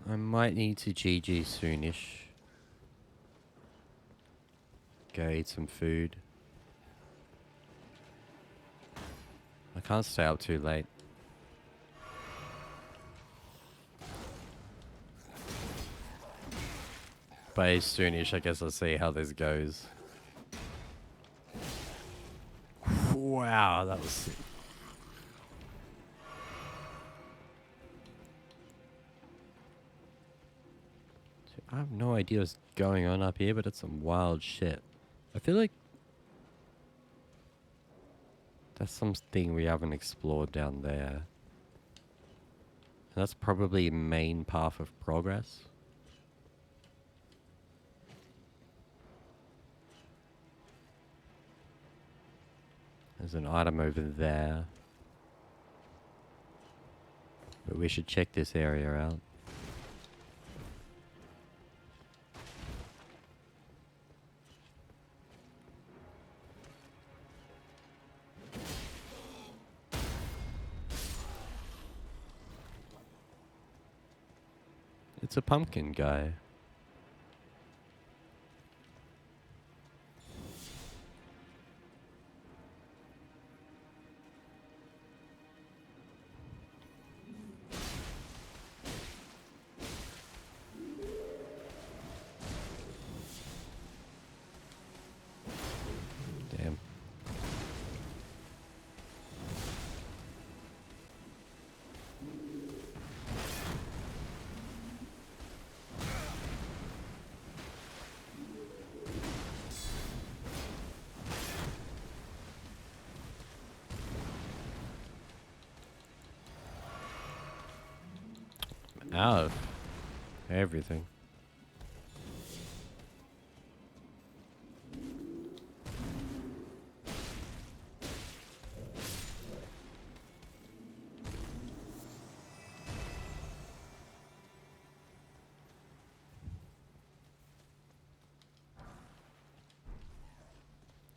I might need to GG soonish. Go eat some food. I can't stay up too late. By soonish, I guess I'll see how this goes. Wow, that was sick. I have no idea what's going on up here, but it's some wild shit. I feel like that's something we haven't explored down there. And that's probably main path of progress. There's an item over there. But we should check this area out. It's a pumpkin guy. Damn. Out of everything.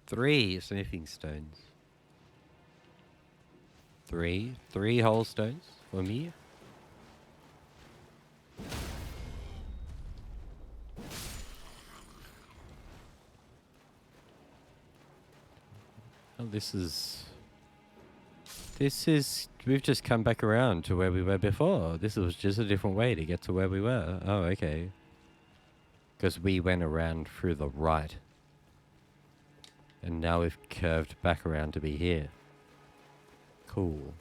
Three sniffing stones. Three whole stones for me. Oh, this is, we've just come back around to where we were before. This was just a different way to get to where we were. Oh, okay. Because we went around through the right. And now we've curved back around to be here. Cool.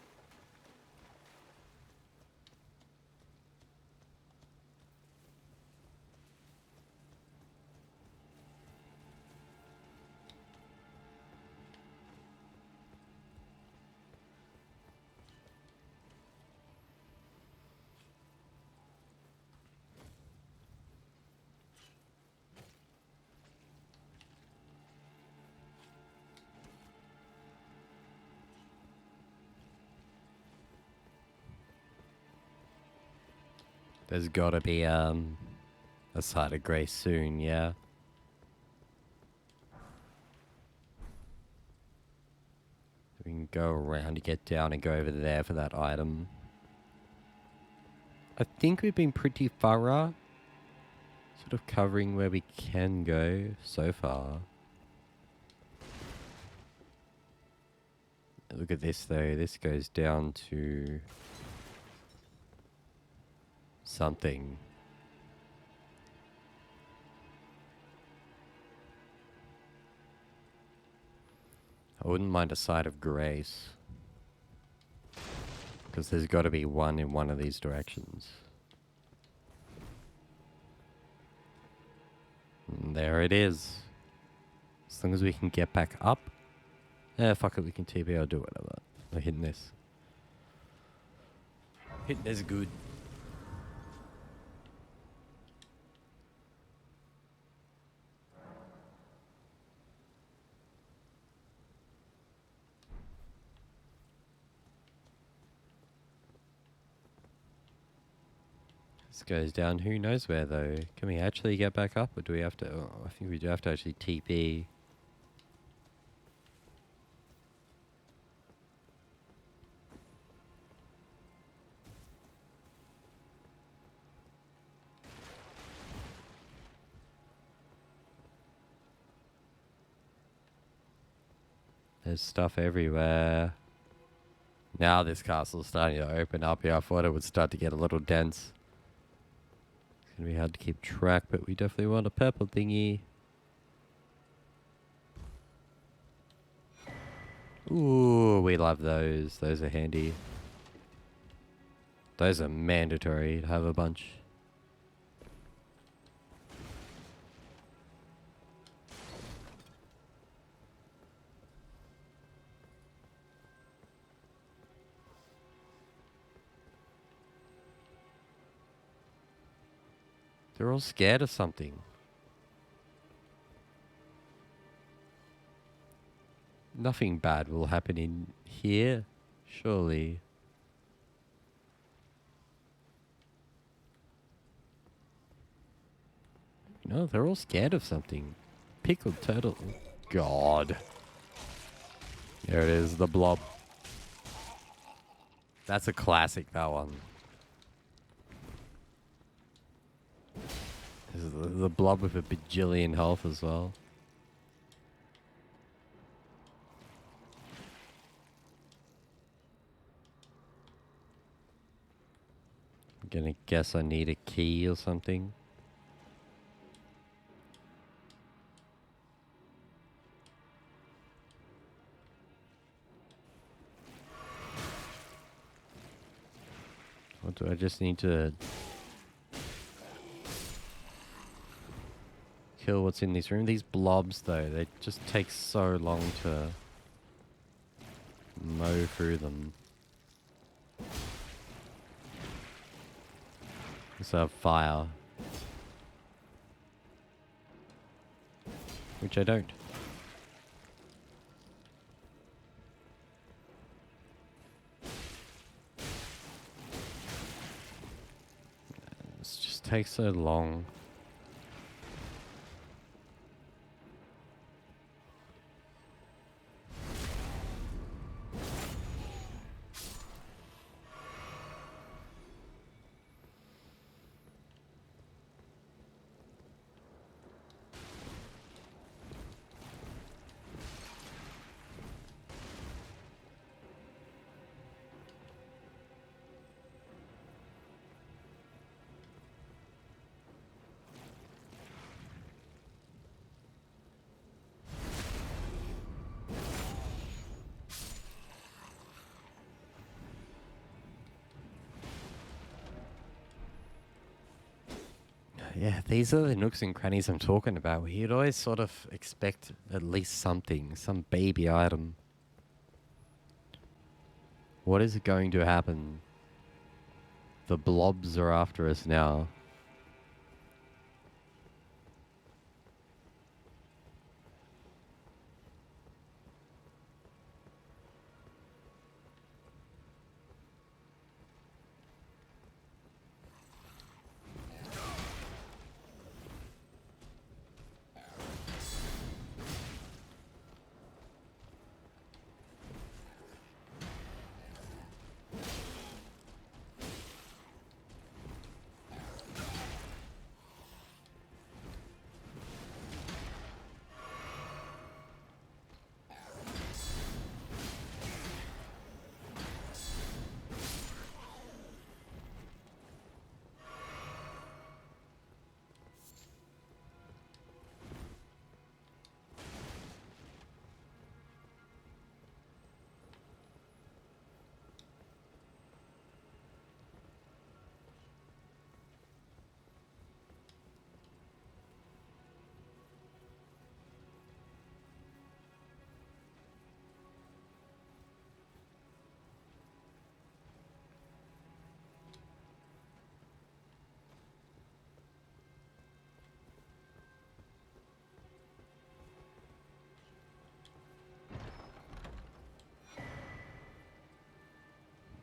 There's gotta be a side of grace soon, yeah. We can go around to get down and go over there for that item. I think we've been pretty thorough. Sort of covering where we can go so far. Look at this though, this goes down to something. I wouldn't mind a side of grace. Because there's got to be one in one of these directions. And there it is. As long as we can get back up. Fuck it, we can TP or do whatever. I'm hitting this. Hitting this good. This goes down who knows where though. Can we actually get back up or do we have to... Oh, I think we do have to actually TP. There's stuff everywhere. Now this castle's starting to open up here. I thought it would start to get a little dense. It's going to be hard to keep track, but we definitely want a purple thingy. Ooh, we love those. Those are handy. Those are mandatory to have a bunch. They're all scared of something. Nothing bad will happen in here, surely. No, they're all scared of something. Pickled turtle. God. There it is, the blob. That's a classic, that one. This is the blob with a bajillion health as well. I'm gonna guess I need a key or something. Or do I just need to kill what's in this room? These blobs though, they just take so long to mow through them. Let's have fire. Which I don't. This just takes so long. Yeah, these are the nooks and crannies I'm talking about. You'd always sort of expect at least something, some baby item. What is going to happen? The blobs are after us now.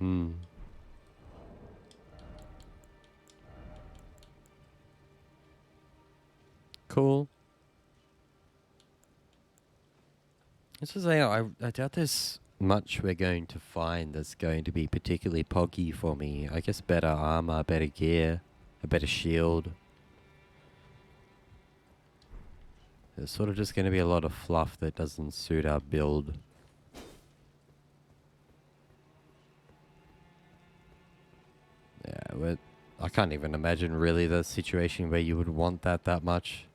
Hmm. Cool. This is I doubt there's much we're going to find that's going to be particularly poggy for me. I guess better armor, better gear, a better shield. There's sort of just going to be a lot of fluff that doesn't suit our build. Yeah, I can't even imagine really the situation where you would want that much.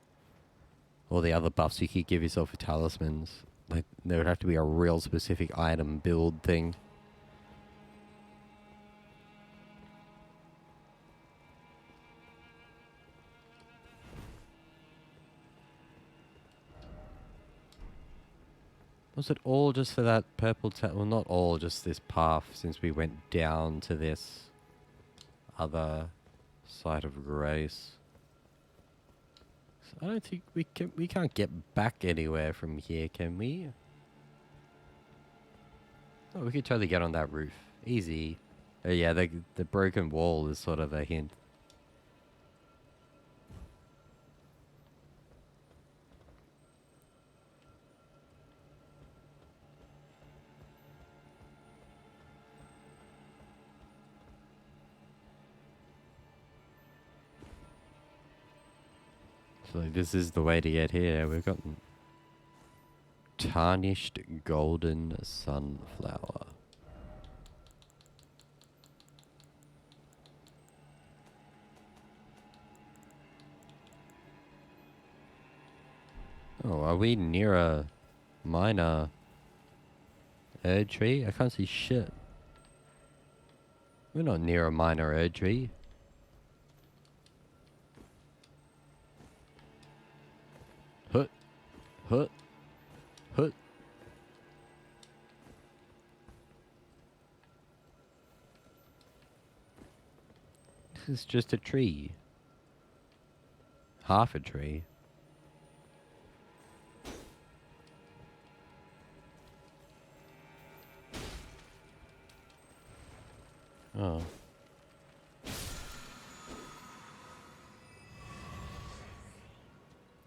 All the other buffs you could give yourself with talismans. Like, there would have to be a real specific item build thing. Was it all just for that purple well, not all, just this path, since we went down to this other side of grace. I don't think we can't get back anywhere from here, can we? Oh, we could totally get on that roof. Easy. Yeah, the broken wall is sort of a hint. So this is the way to get here. We've got tarnished golden sunflower. Oh, are we near a minor Erd tree? I can't see shit. We're not near a minor Erd tree. Hut. Hut. Hut. This is just a tree. Half a tree. Oh.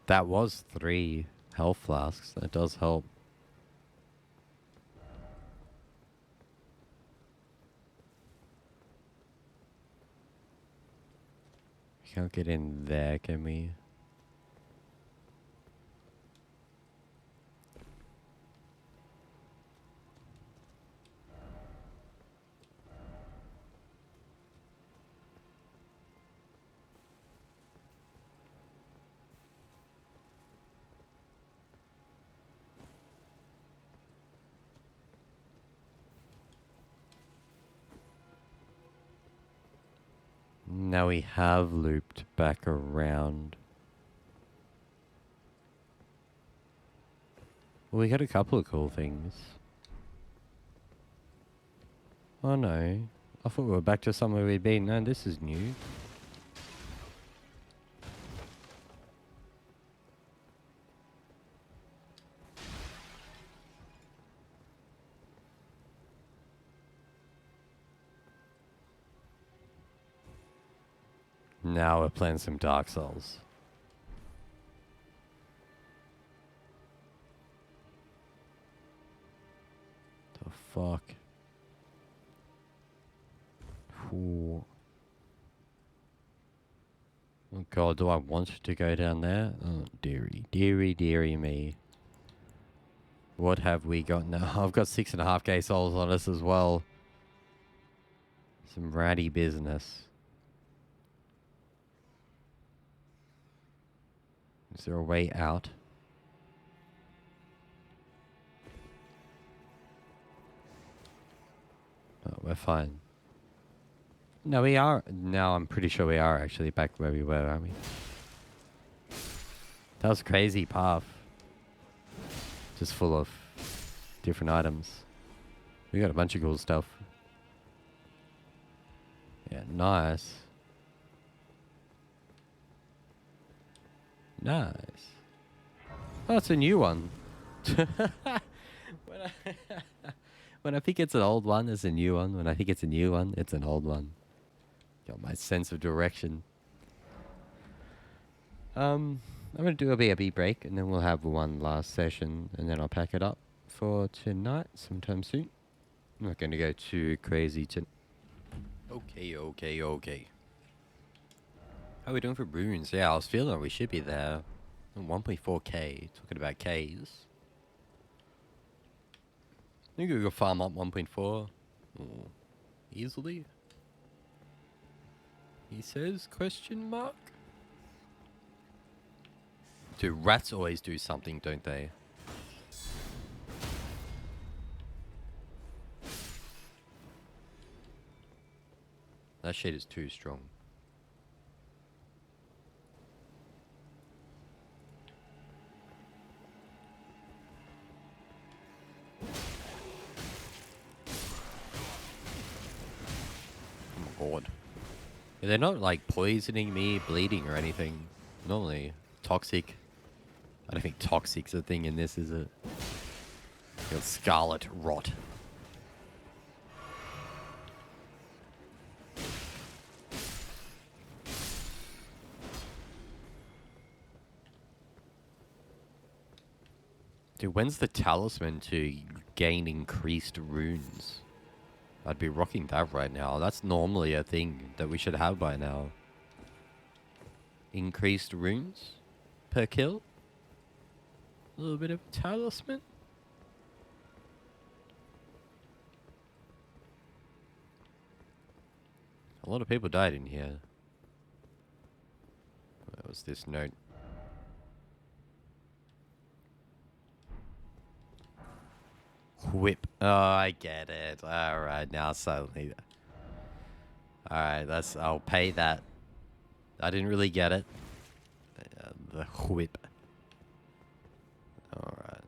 That was 3 health flasks. That does help. We can't get in there, can we? Now we have looped back around. Well, we got a couple of cool things. Oh no. I thought we were back to somewhere we'd been. No, this is new. Now we're playing some Dark Souls. The fuck? Ooh. Oh god, do I want to go down there? Oh, dearie, dearie, dearie me. What have we got now? I've got 6.5k souls on us as well. Some ratty business. Is there a way out? Oh, we're fine. No, we are. No, I'm pretty sure we are actually back where we were, aren't we? That was a crazy path. Just full of different items. We got a bunch of cool stuff. Yeah, nice. Nice. Oh, it's a new one. When I think it's an old one, it's a new one. When I think it's a new one, it's an old one. Got my sense of direction. I'm gonna do a BRB break, and then we'll have one last session, and then I'll pack it up for tonight sometime soon. I'm not gonna go too crazy to. Okay. How are we doing for runes? Yeah, I was feeling like we should be there. 1.4k. Talking about Ks. I think we could farm up 1.4 easily. He says, question mark? Dude, rats always do something, don't they? That shit is too strong. Oh my god. Yeah, they're not like poisoning me, bleeding or anything. Normally, toxic. I don't think toxic's a thing in this, is it? Got scarlet rot. Dude, when's the talisman to gain increased runes? I'd be rocking that right now. That's normally a thing that we should have by now. Increased runes per kill? A little bit of talisman? A lot of people died in here. What was this note? Whip. Oh, I get it. Alright, now suddenly. Alright, I'll pay that. I didn't really get it. The whip. Alright.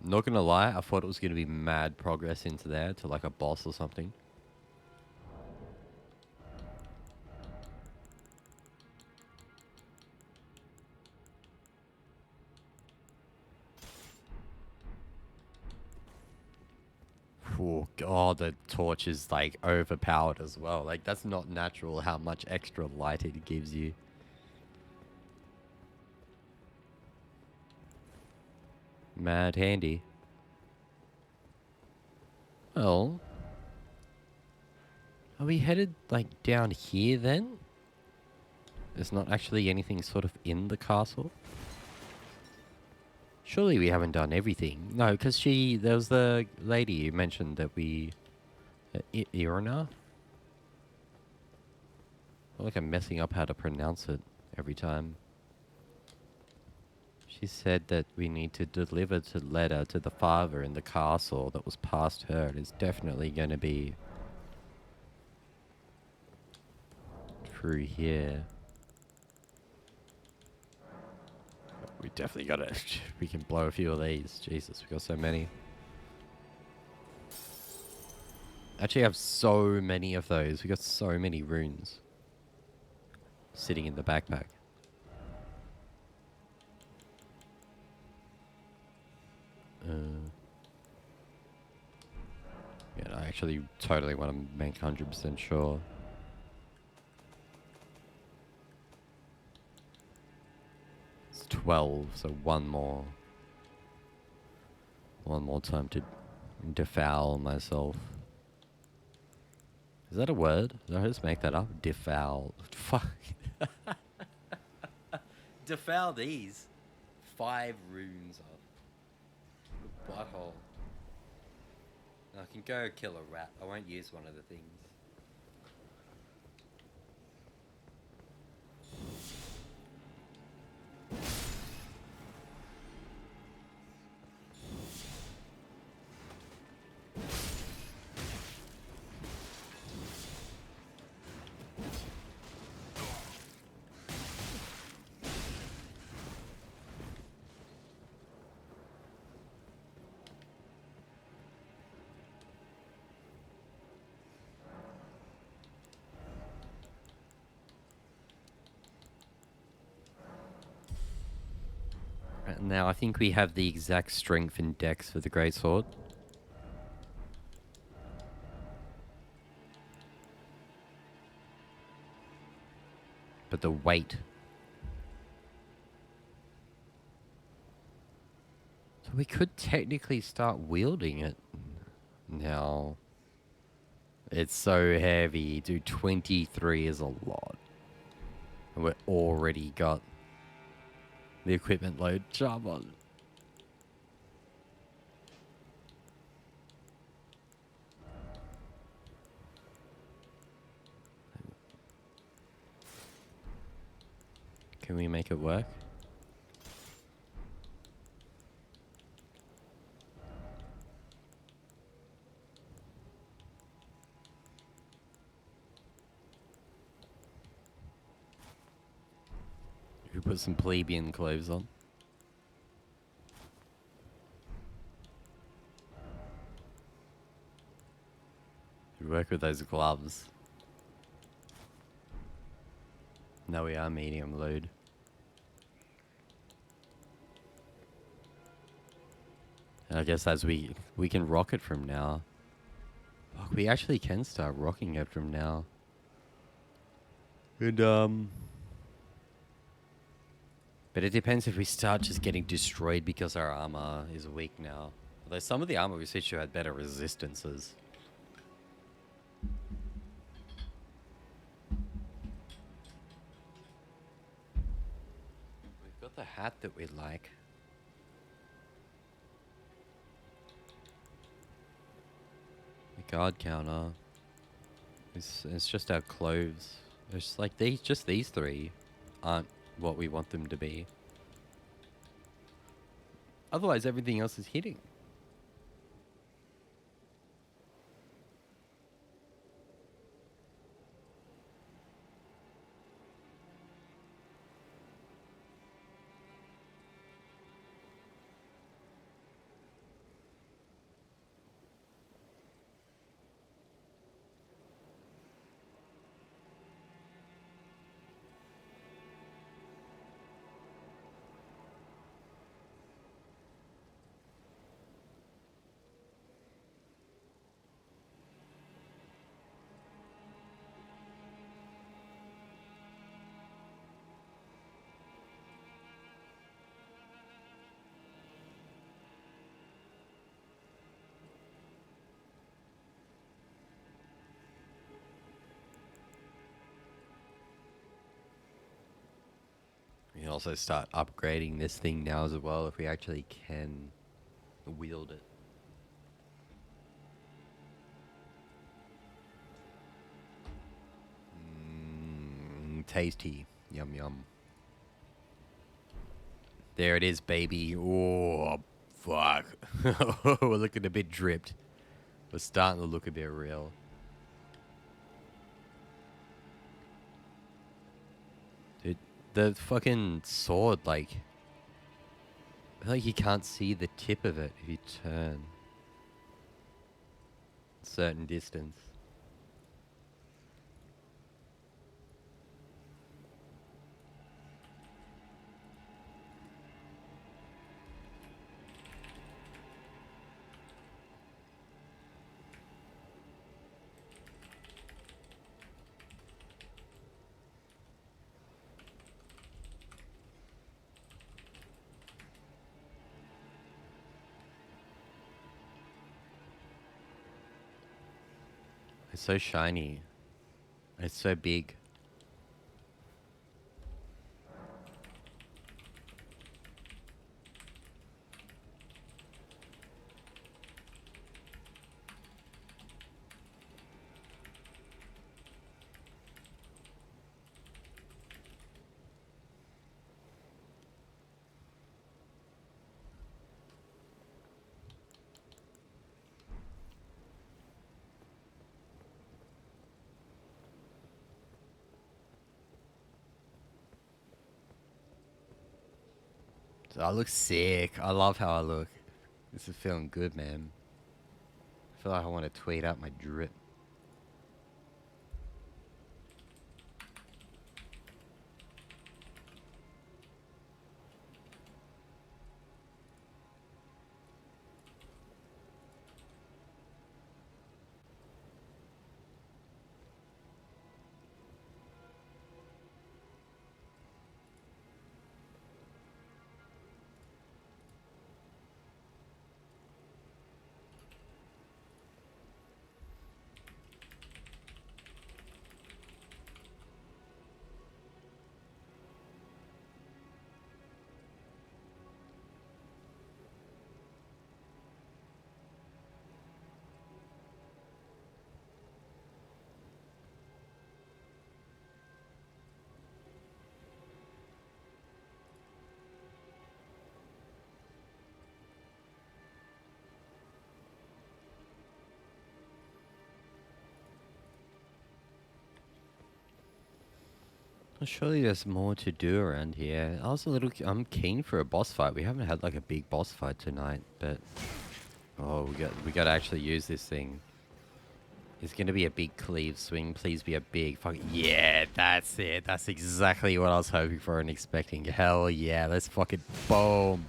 Not gonna lie, I thought it was gonna be mad progress into there to like a boss or something. Oh god, the torch is like overpowered as well. Like that's not natural how much extra light it gives you. Mad handy. Well, are we headed like down here then? There's not actually anything sort of in the castle? Surely we haven't done everything. No, because there was the lady you mentioned that we... Irina? I feel like I'm messing up how to pronounce it every time. She said that we need to deliver the letter to the father in the castle that was past her. It is definitely going to be through here. We definitely got to... We can blow a few of these. Jesus, we got so many. Actually, I have so many of those. We got so many runes sitting in the backpack. Yeah, I actually totally want to make 100% sure. It's 12, so one more. One more time to defoul myself. Is that a word? Did I just make that up? Defoul. Fuck. Defoul these. 5 runes of butthole. I can go kill a rat. I won't use one of the things. Now, I think we have the exact strength and dex for the Great Sword. But the weight. So we could technically start wielding it now. It's so heavy. Dude, 23 is a lot. And we're already got the equipment load job on. Can we make it work? We put some plebeian clothes on. We work with those gloves. Now we are medium load. And I guess as we can rock it from now. Fuck, we actually can start rocking it from now. And but it depends if we start just getting destroyed because our armor is weak now. Although some of the armor we switched to had better resistances. We've got the hat that we like. The guard counter. It's just our clothes. It's like these three aren't what we want them to be. Otherwise, everything else is hitting. We can also start upgrading this thing now as well if we actually can wield it. Tasty. Yum yum. There it is, baby. Oh, fuck. We're looking a bit dripped. We're starting to look a bit real. Dude, the fucking sword, like... I feel like you can't see the tip of it if you turn a certain distance. It's so shiny. It's so big. So I look sick. I love how I look. This is feeling good, man. I feel like I want to tweet out my drip. Surely there's more to do around here. I'm keen for a boss fight. We haven't had like a big boss fight tonight, but oh, we got to actually use this thing. It's gonna be a big cleave swing. Please be a big fuck. Yeah, that's it. That's exactly what I was hoping for and expecting. Hell yeah, let's fucking boom,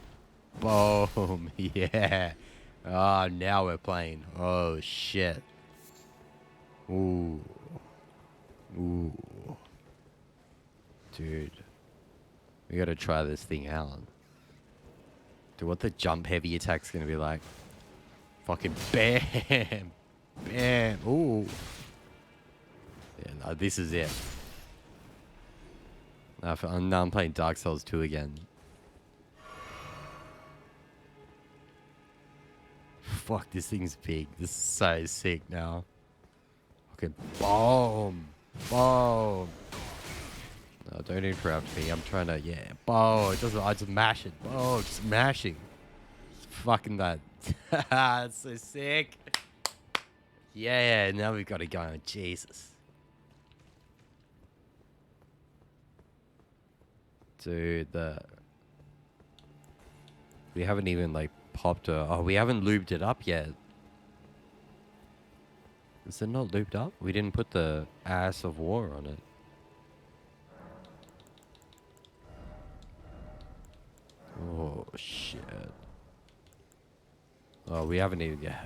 boom. Yeah. Oh, now we're playing. Oh shit. Ooh. Ooh. Dude. We gotta try this thing out. Dude, what the jump heavy attack's gonna be like? Fucking bam! Bam! Ooh! Yeah, no, this is it. Now I'm playing Dark Souls 2 again. Fuck, this thing's big. This is so sick now. Fucking boom! Boom! No, don't interrupt me. I'm trying to, yeah. Boom! It doesn't, I just mash it. Boom! Just mashing. Just fucking that. That's so sick. Yeah, now we've got it going. Jesus. Dude, we haven't even, like, popped a... Oh, we haven't lubed it up yet. Is it not lubed up? We didn't put the ass of war on it. Oh, shit. Oh, we haven't even... Yeah.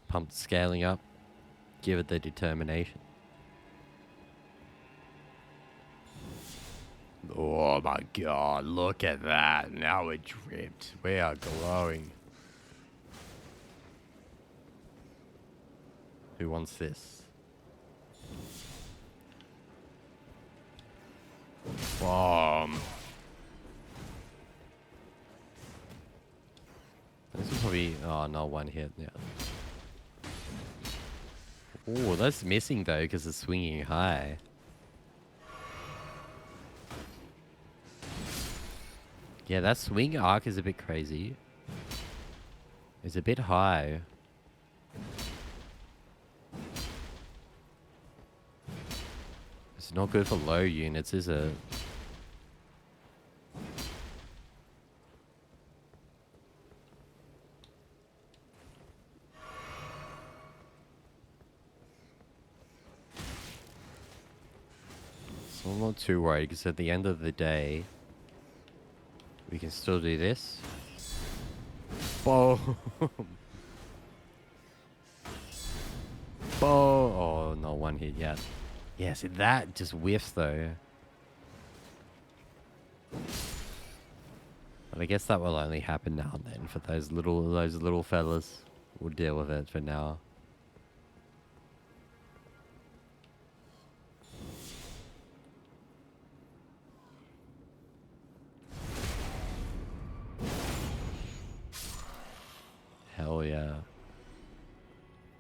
Pumped scaling up. Give it the determination. Oh my god, look at that. Now we're dripped. We are glowing. Who wants this? Bomb. This is probably... Oh, no, one hit. Yeah. Oh, that's missing though because it's swinging high. Yeah, that swing arc is a bit crazy. It's a bit high. It's not good for low units, is it? So I'm not too worried because at the end of the day, we can still do this. Boom! Boom! Oh, not one hit yet. Yeah, see that just whiffs though. But I guess that will only happen now and then for those little fellas. We'll deal with it for now. Hell yeah.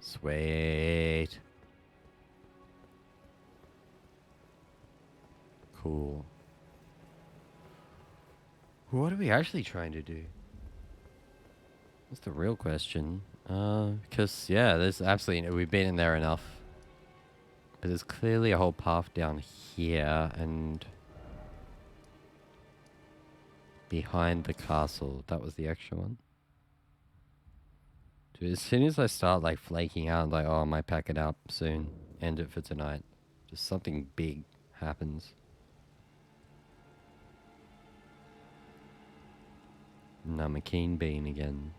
Sweet. Cool. What are we actually trying to do? That's the real question. Because, yeah, there's absolutely... We've been in there enough. But there's clearly a whole path down here and... behind the castle. That was the extra one. Dude, as soon as I start, like, flaking out, like, oh, I might pack it up soon. End it for tonight. Just something big happens. No, McKean Bean again.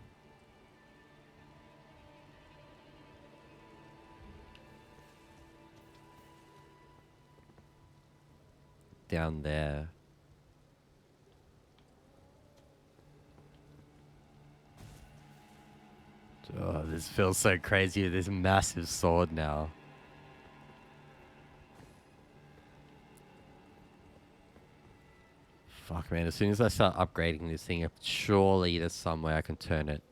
Down there. Oh, this feels so crazy with this massive sword now. Fuck, man. As soon as I start upgrading this thing, surely there's some way I can turn it.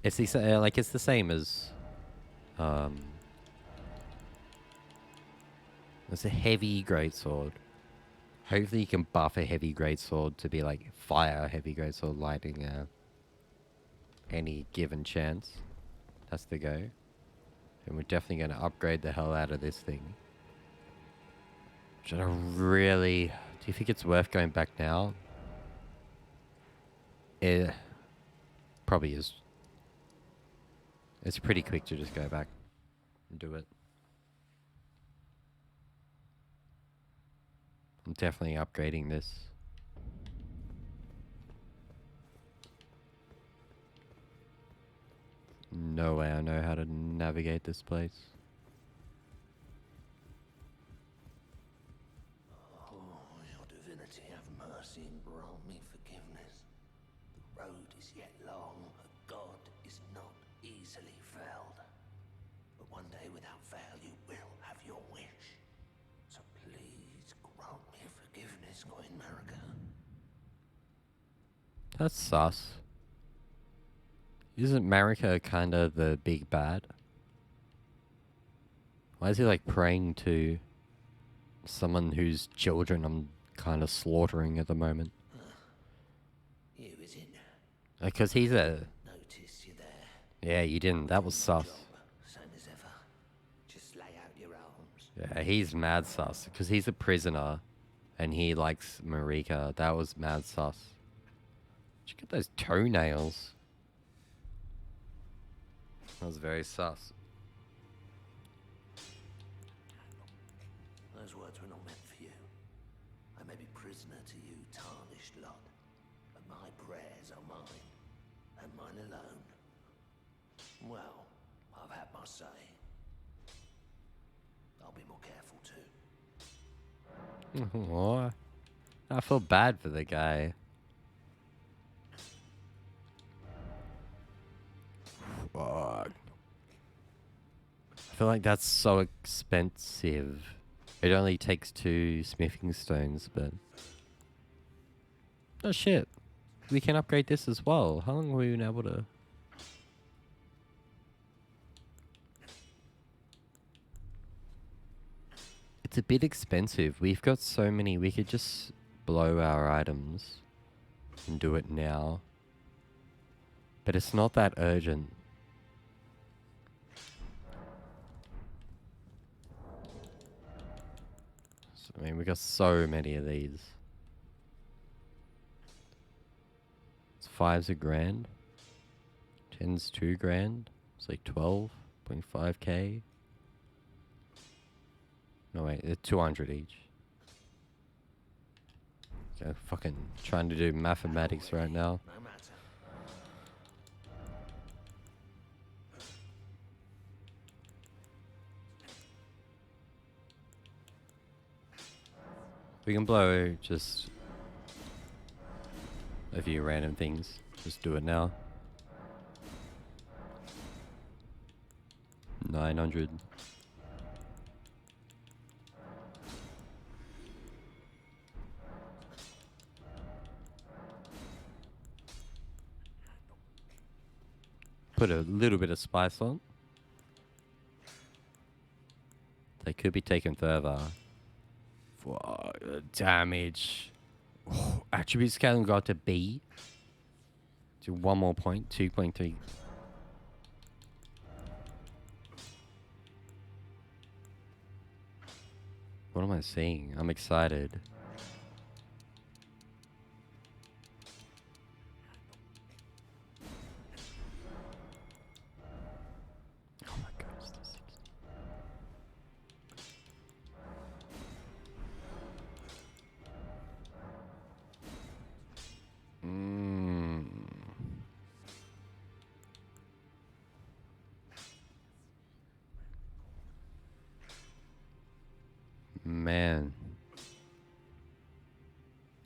It's the, like, it's the same as... It's a heavy greatsword. Hopefully you can buff a heavy greatsword to be like fire heavy greatsword lighting any given chance. That's the go. And we're definitely going to upgrade the hell out of this thing. Should I really... Do you think it's worth going back now? It probably is. It's pretty quick to just go back and do it. I'm definitely upgrading this. No way I know how to navigate this place. Oh, your divinity, have mercy and grant me forgiveness. The road is yet long, a god is not easily felled. But one day without fail you will have your wish. So please grant me forgiveness, Queen Marika. That's sus. Isn't Marika kind of the big bad? Why is he like praying to someone whose children I'm kind of slaughtering at the moment? You is it? Because he's a... Notice you there. Yeah, you didn't. That was sus. Same as ever. Just lay out your arms. Yeah, he's mad sus. Because he's a prisoner. And he likes Marika. That was mad sus. Did you get those toenails? That was very sus. Those words were not meant for you. I may be prisoner to you, tarnished lot, but my prayers are mine, and mine alone. Well, I've had my say. I'll be more careful too. Aw. I feel bad for the guy. Fuck. I feel like that's so expensive. It only takes 2 smithing stones, but... Oh shit. We can upgrade this as well. How long have we been able to... It's a bit expensive. We've got so many. We could just blow our items and do it now. But it's not that urgent. I mean, we got so many of these. It's 5's a grand. 10's 2 grand. It's like 12.5k. No wait, they're 200 each. Okay, fucking trying to do mathematics right now. No matter. We can blow just a few random things. Just do it now. 900. Put a little bit of spice on. They could be taken further. For damage. Oh, attribute scaling got to B. To 1 more point. 2.3. What am I seeing? I'm excited. Oh my god, it's the 60. Man.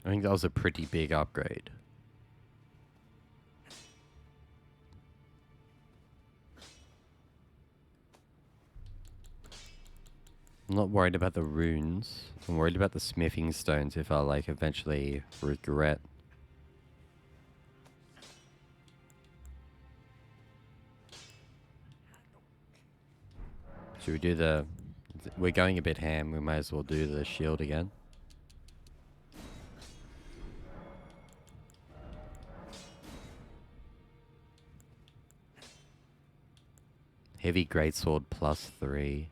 I think that was a pretty big upgrade. I'm not worried about the runes. I'm worried about the smithing stones if I like eventually regret. Should we do the... We're going a bit ham. We might as well do the shield again. Heavy greatsword +3.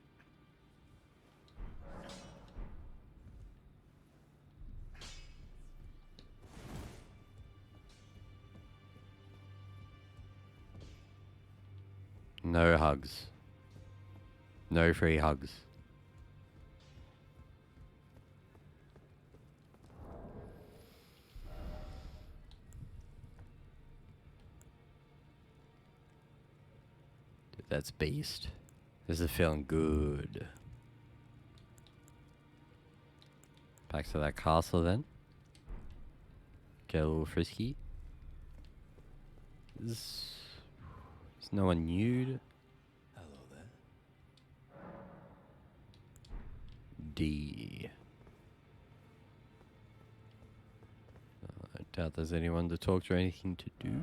No hugs. No free hugs. Dude, that's beast. This is feeling good. Back to that castle then. Get a little frisky. Is no one nude? Hello there. D. I doubt there's anyone to talk to or anything to do.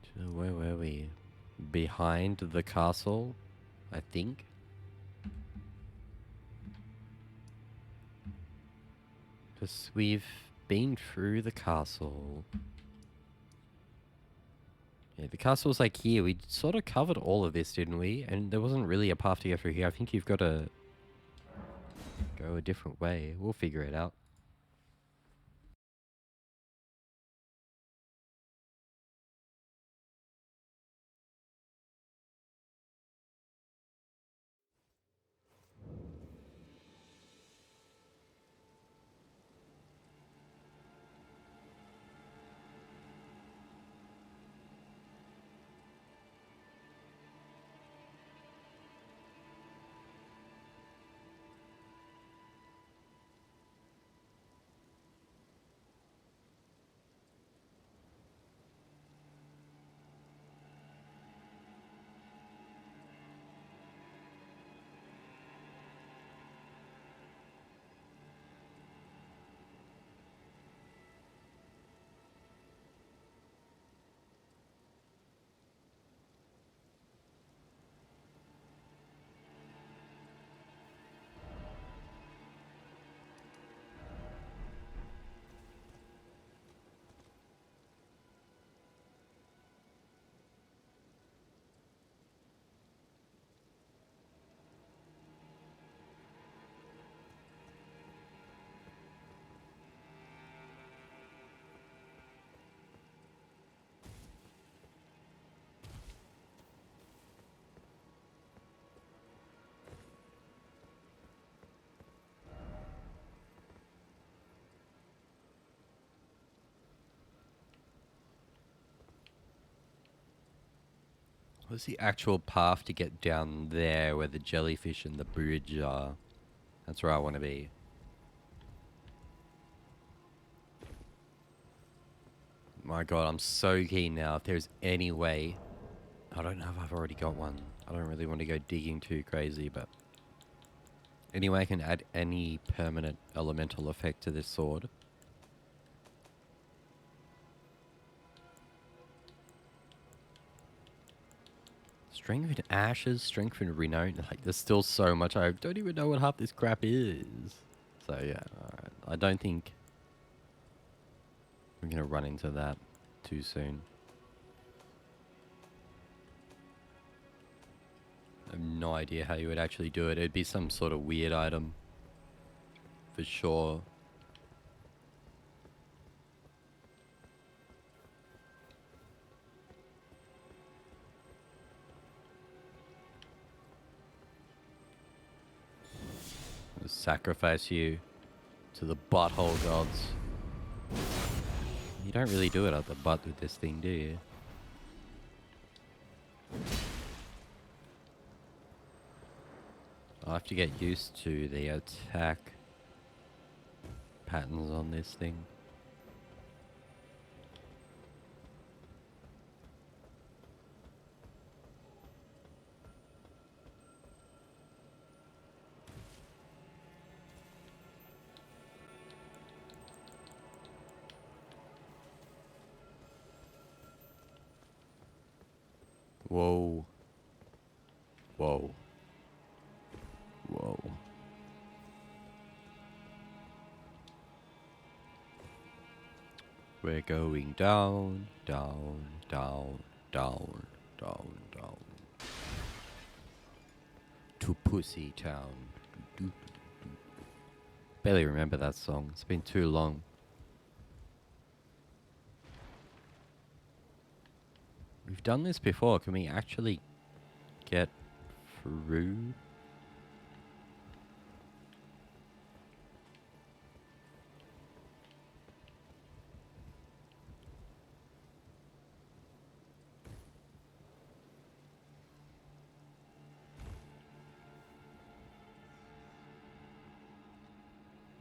So where were we? Behind the castle, I think. Because we've been through the castle. Yeah, the castle's like here. We sort of covered all of this, didn't we? And there wasn't really a path to get through here. I think you've got to go a different way. We'll figure it out. What's the actual path to get down there where the jellyfish and the bridge are? That's where I want to be. My god, I'm so keen now. If there's any way... I don't know if I've already got one. I don't really want to go digging too crazy, but... Anyway, I can add any permanent elemental effect to this sword. Strength in Ashes, Strength in Renown. Like, there's still so much. I don't even know what half this crap is. So, yeah, alright. I don't think we're going to run into that too soon. I have no idea how you would actually do it. It'd be some sort of weird item. For sure. Sacrifice you to the butthole gods. You don't really do it at the butt with this thing, do you? I'll have to get used to the attack patterns on this thing. Whoa. Whoa. Whoa. We're going down, down, down, down, down, down. To Pussy Town. Barely remember that song. It's been too long. We've done this before. Can we actually get through?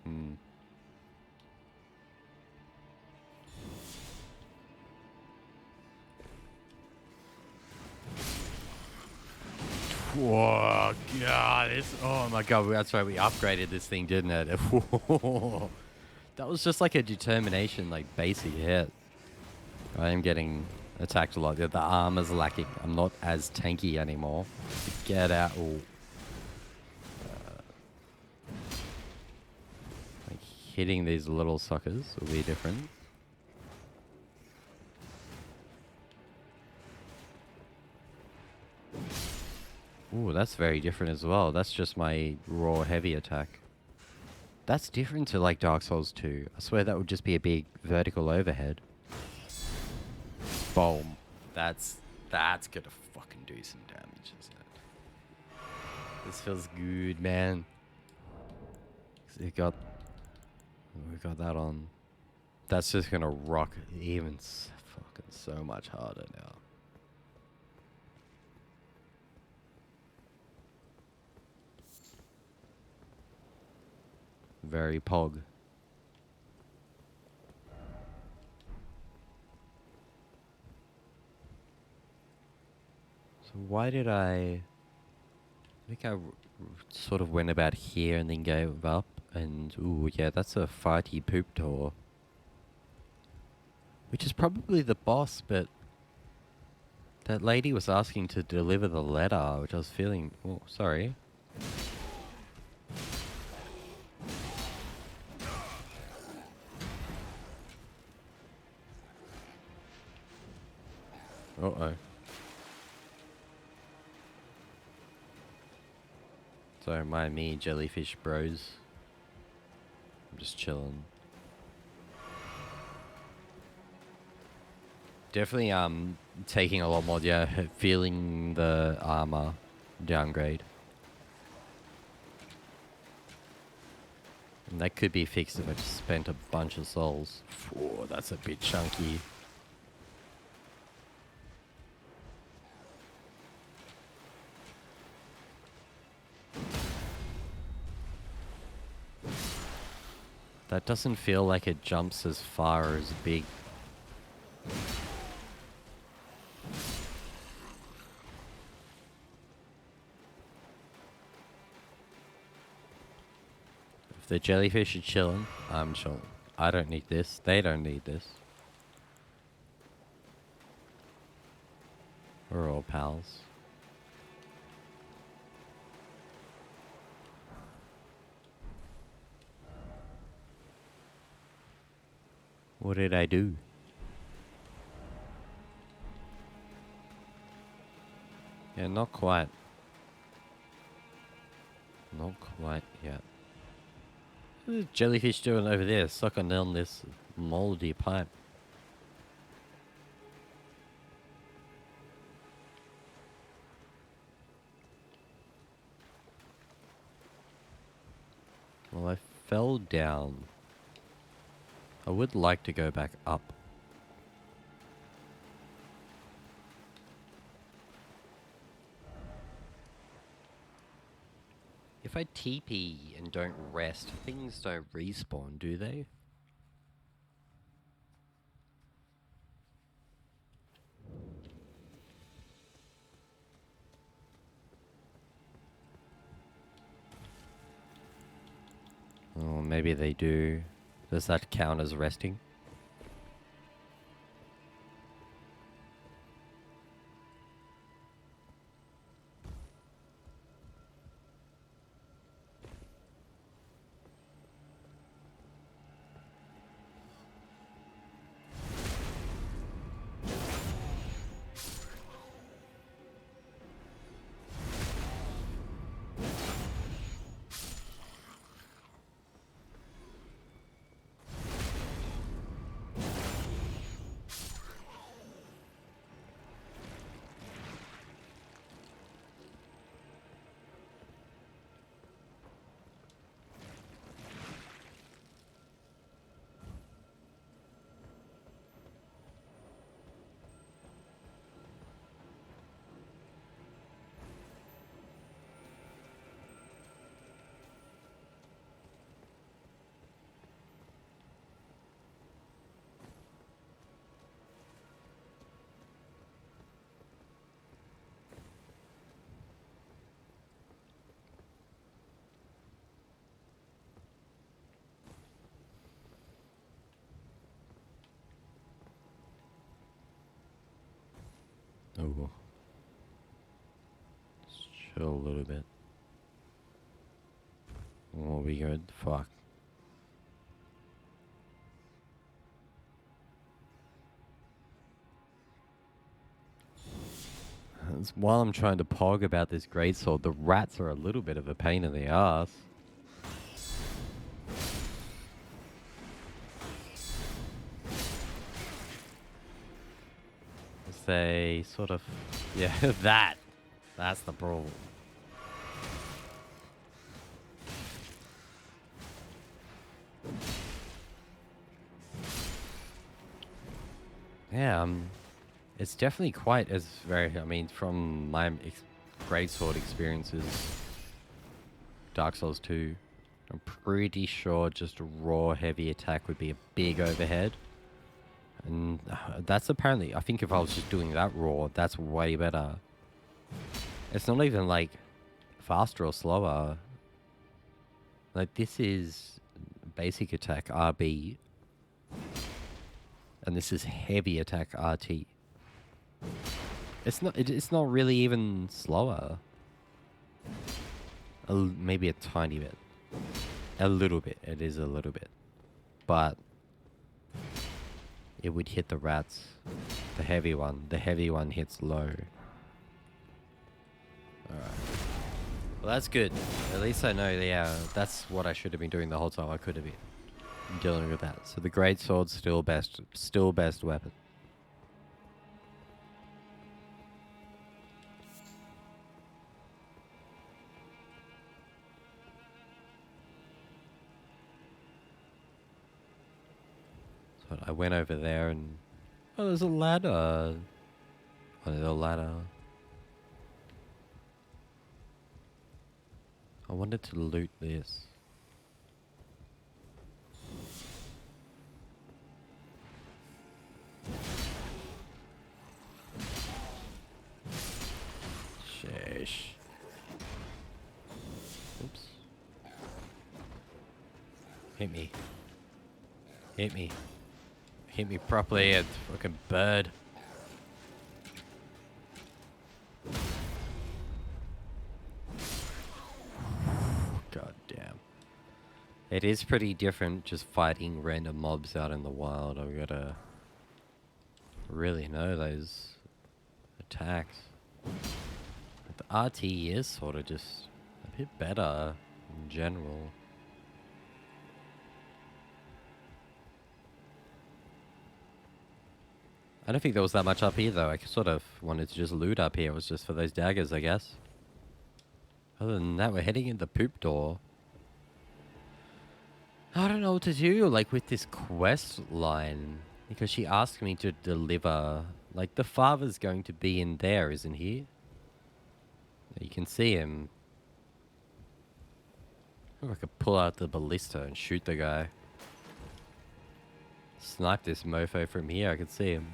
Hmm. Whoa, God, oh my God, that's right, we upgraded this thing, didn't it? That was just like a determination, like basic hit. I am getting attacked a lot. The armor's lacking. I'm not as tanky anymore. Get out. Ooh. Like hitting these little suckers will be different. Ooh, that's very different as well. That's just my raw heavy attack. That's different to like Dark Souls 2. I swear that would just be a big vertical overhead. Boom. That's gonna fucking do some damage, isn't it? This feels good, man. We got that on. That's just gonna rock even fucking so much harder now. Very pog. So why did I think I sort of went about here and then gave up, and ooh yeah, that's a fighty poop door. Which is probably the boss, but that lady was asking to deliver the letter, which I was feeling, oh, sorry. Uh-oh. Sorry, mind me, jellyfish bros. I'm just chilling. Definitely taking a lot more, yeah, feeling the armor downgrade. And that could be fixed if I just spent a bunch of souls. Whoa, that's a bit chunky. That doesn't feel like it jumps as far as big. If the jellyfish are chilling, I'm chilling. I don't need this. They don't need this. We're all pals. What did I do? Yeah, not quite. Not quite yet. What is jellyfish doing over there, sucking down this moldy pipe? Well, I fell down. I would like to go back up. If I TP and don't rest, things don't respawn, do they? Oh, maybe they do. Does that count as resting? Oh. Let's chill a little bit. Oh, we good? Fuck. While I'm trying to pog about this greatsword, the rats are a little bit of a pain in the ass. They sort of... Yeah, that's the problem. Yeah, it's definitely quite as very... I mean, from my greatsword experiences, Dark Souls 2, I'm pretty sure just a raw heavy attack would be a big overhead. And that's apparently... I think if I was just doing that raw, that's way better. It's not even, like, faster or slower. Like, this is basic attack RB. And this is heavy attack RT. It's not really even slower. Maybe a tiny bit. A little bit. It is a little bit. But it would hit the rats. The heavy one. The heavy one hits low. Alright. Well, that's good. At least I know, yeah, that's what I should have been doing the whole time. I could have been dealing with that. So the greatsword's still best weapon. So I went over there and... Oh, there's a ladder. Oh, there's a ladder. I wanted to loot this. Sheesh. Oops. Hit me. Hit me. Hit me properly, you fucking bird. God damn. It is pretty different just fighting random mobs out in the wild. I've gotta really know those attacks. The RT is sort of just a bit better in general. I don't think there was that much up here though. I sort of wanted to just loot up here. It was just for those daggers, I guess. Other than that, we're heading in the poop door. I don't know what to do, like, with this quest line. Because she asked me to deliver... Like, the father's going to be in there, isn't he? You can see him. I wonder if I could pull out the ballista and shoot the guy. Snipe this mofo from here, I can see him.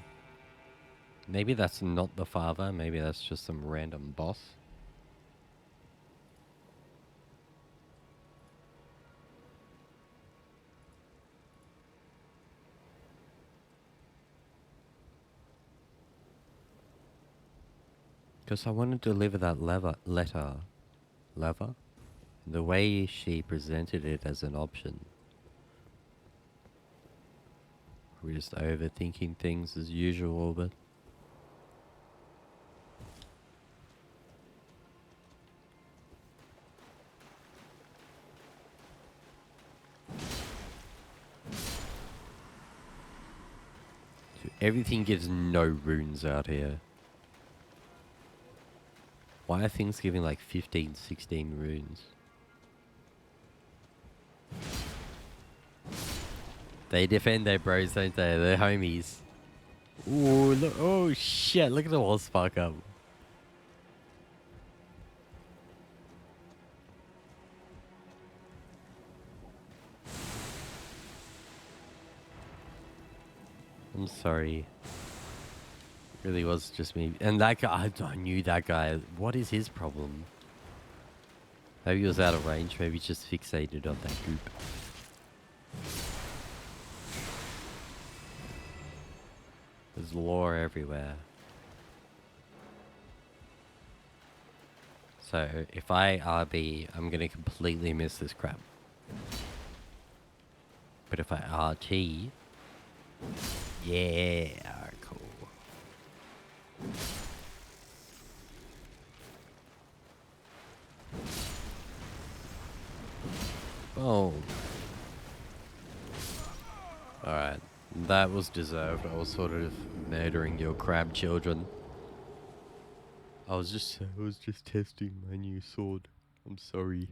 Maybe that's not the father, maybe that's just some random boss. Because I want to deliver that letter. The way she presented it as an option. We're just overthinking things as usual, but... Everything gives no runes out here. Why are things giving like 15, 16 runes? They defend their bros, don't they? They're homies. Ooh, look, oh shit, look at the wall spark up. I'm sorry. It really was just me. And that guy, I knew that guy. What is his problem? Maybe he was out of range. Maybe he's just fixated on that goop. There's lore everywhere. So if I RB, I'm gonna completely miss this crap. But if I RT, yeah, cool. Boom. Alright, that was deserved. I was sort of murdering your crab children. I was just testing my new sword. I'm sorry.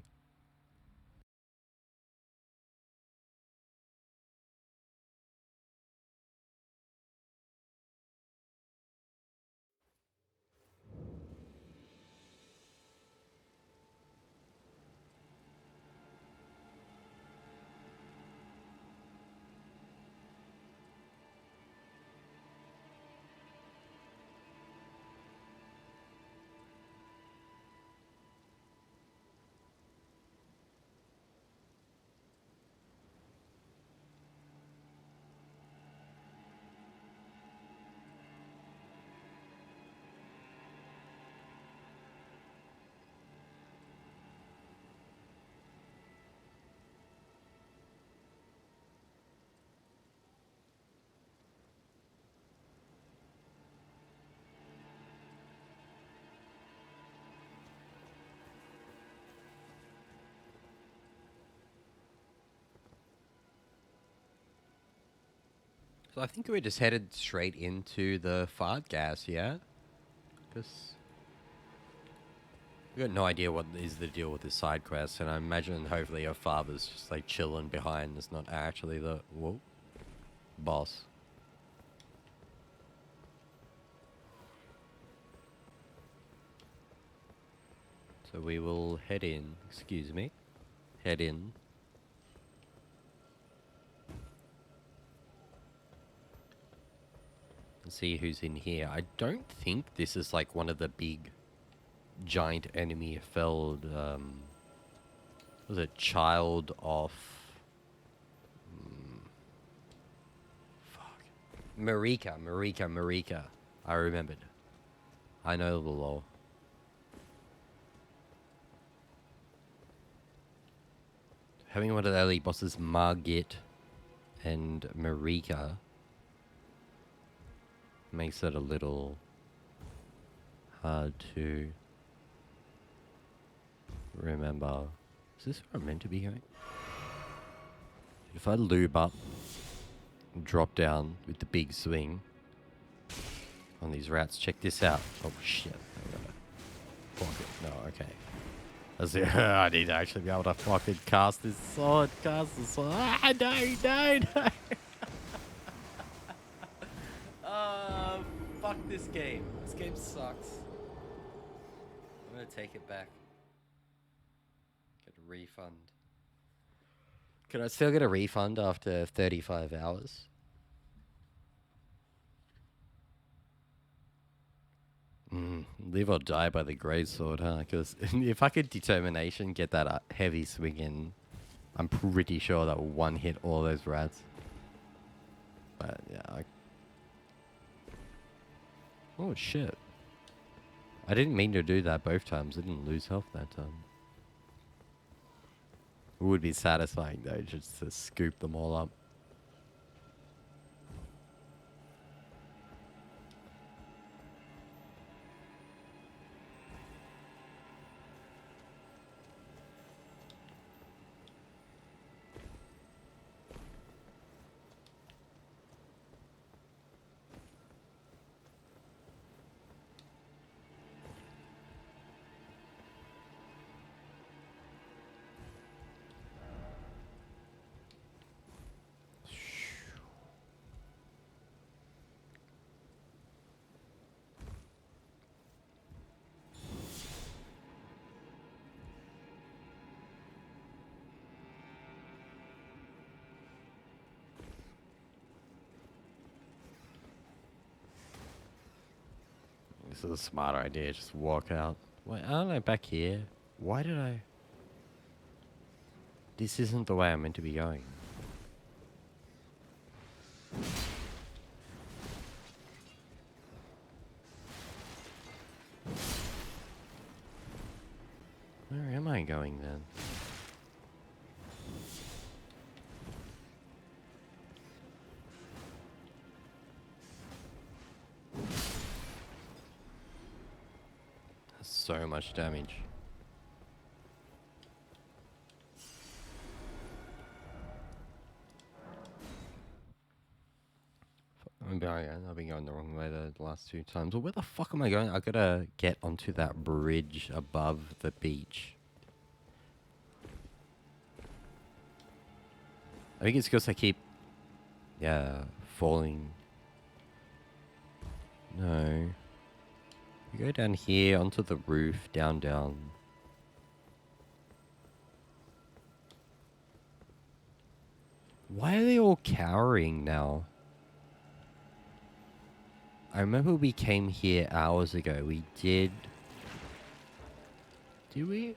So I think we just headed straight into the fart gas, yeah? Because we got no idea what is the deal with this side quest, and I imagine hopefully your father's just like chilling behind. It's not actually the boss. So we will head in. Excuse me. Head in. And see who's in here. I don't think this is like one of the big giant enemy felled was it child of fuck. Marika. I remembered. I know the law. Having one of the early bosses, Margit and Marika, makes it a little hard to remember. Is this where I'm meant to be going? If I lube up and drop down with the big swing on these rats, check this out. Oh shit. No, okay. I need to actually be able to fucking cast this sword. Cast the sword. Ah, no. Fuck this game. This game sucks. I'm gonna take it back. Get a refund. Can I still get a refund after 35 hours? Live or die by the great sword, huh? Because if I could determination get that heavy swing in, I'm pretty sure that will one hit all those rats. But yeah, oh shit. I didn't mean to do that both times. I didn't lose health that time. It would be satisfying though, just to scoop them all up. This is a smarter idea, just walk out. Wait, aren't I back here? Why did I... This isn't the way I'm meant to be going. so much damage. I've been going the wrong way the last 2 times. Well, where the fuck am I going? I gotta get onto that bridge above the beach. I think it's because I keep, falling. No. You go down here onto the roof, down. Why are they all cowering now? I remember we came here hours ago. We did... Did we?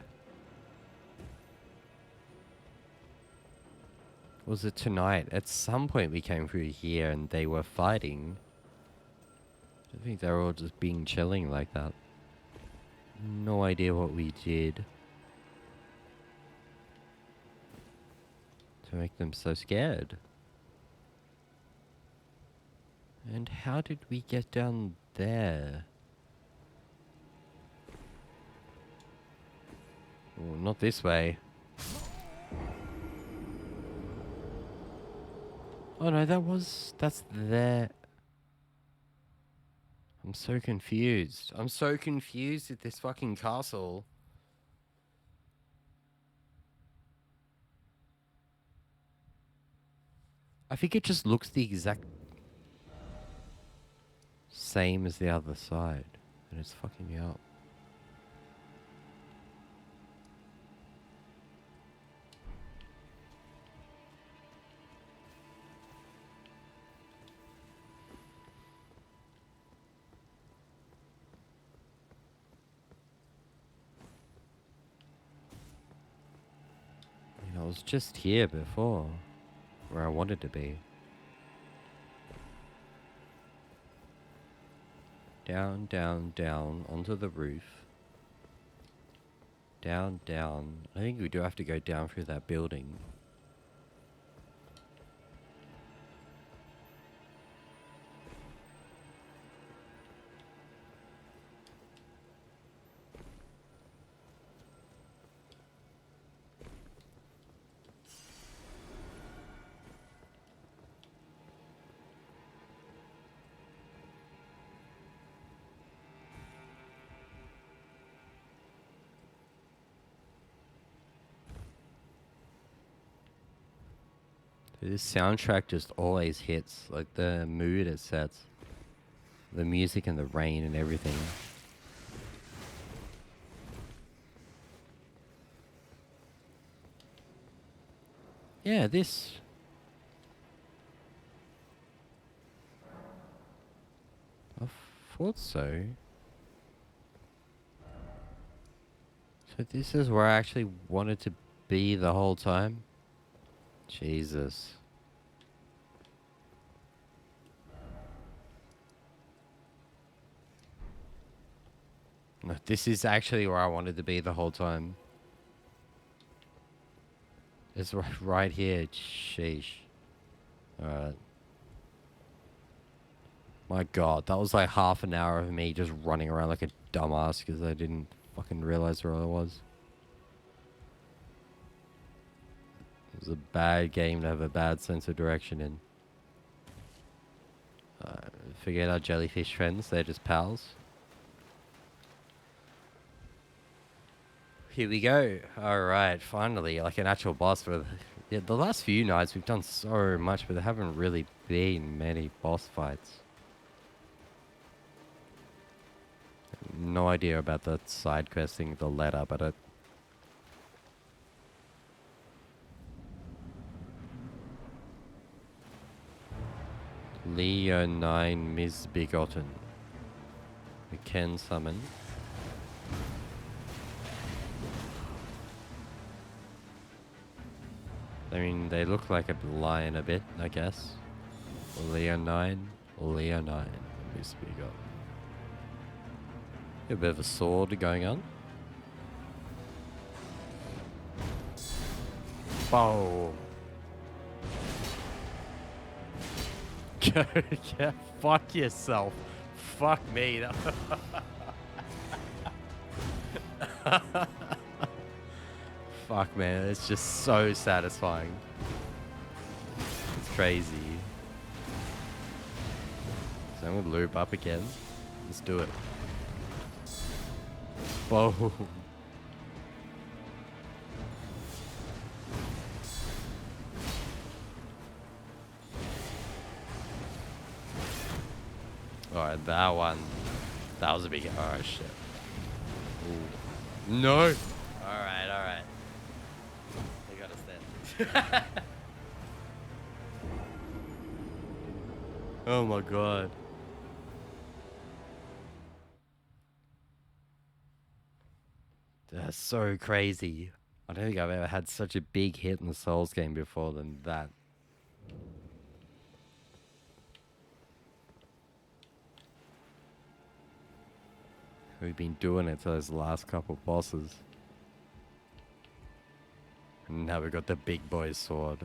Was it tonight? At some point we came through here and they were fighting. I think they were all just being chilling like that. No idea what we did to make them so scared. And how did we get down there? Oh, not this way. Oh no, that's there. I'm so confused. I'm so confused at this fucking castle. I think it just looks the exact same as the other side. And it's fucking me up. I was just here before, where I wanted to be. Down, onto the roof. Down. I think we do have to go down through that building. This soundtrack just always hits, like the mood it sets. The music and the rain and everything. Yeah, this. I thought so. So this is where I actually wanted to be the whole time? Jesus. No, this is actually where I wanted to be the whole time. It's right here. Sheesh. Alright. My god, that was like half an hour of me just running around like a dumbass because I didn't fucking realize where I was. It was a bad game to have a bad sense of direction in. Forget our jellyfish friends, they're just pals. Here we go. Alright, finally, like an actual boss. For the last few nights we've done so much, but there haven't really been many boss fights. No idea about that side questing, the letter, but it... Leonine Misbegotten. We can summon. I mean, they look like a lion a bit, I guess. Leonine Misbegotten. A bit of a sword going on. Whoa. Yeah, fuck yourself. Fuck me. Fuck, man, it's just so satisfying. It's crazy. So I'm gonna loop up again. Let's do it. Whoa. Alright, that one. That was a big. Oh, shit. Ooh. No! Alright, alright. They gotta stand. Oh my god. That's so crazy. I don't think I've ever had such a big hit in the Souls game before than that. We've been doing it to those last couple bosses. And now we've got the big boy sword.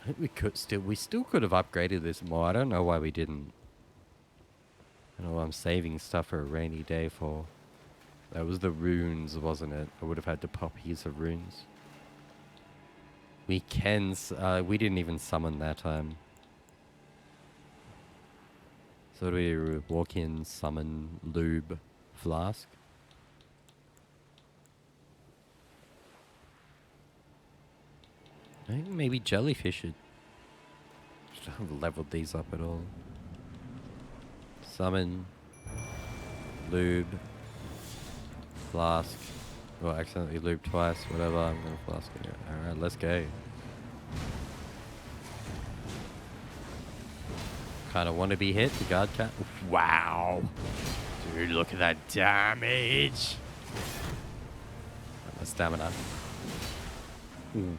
I think we still could have upgraded this more. I don't know why we didn't. I know I'm saving stuff for a rainy day for. That was the runes, wasn't it? I would have had to pop heaps of runes. We can, we didn't even summon that time. So do we walk in, summon, lube, flask? I think maybe jellyfish it. Just haven't leveled these up at all. Summon, lube, flask. Oh, accidentally lube twice, whatever, I'm gonna flask it. Alright, let's go. Kinda wanna be hit, the guard cat. Wow! Dude, look at that damage! My stamina. Ooh.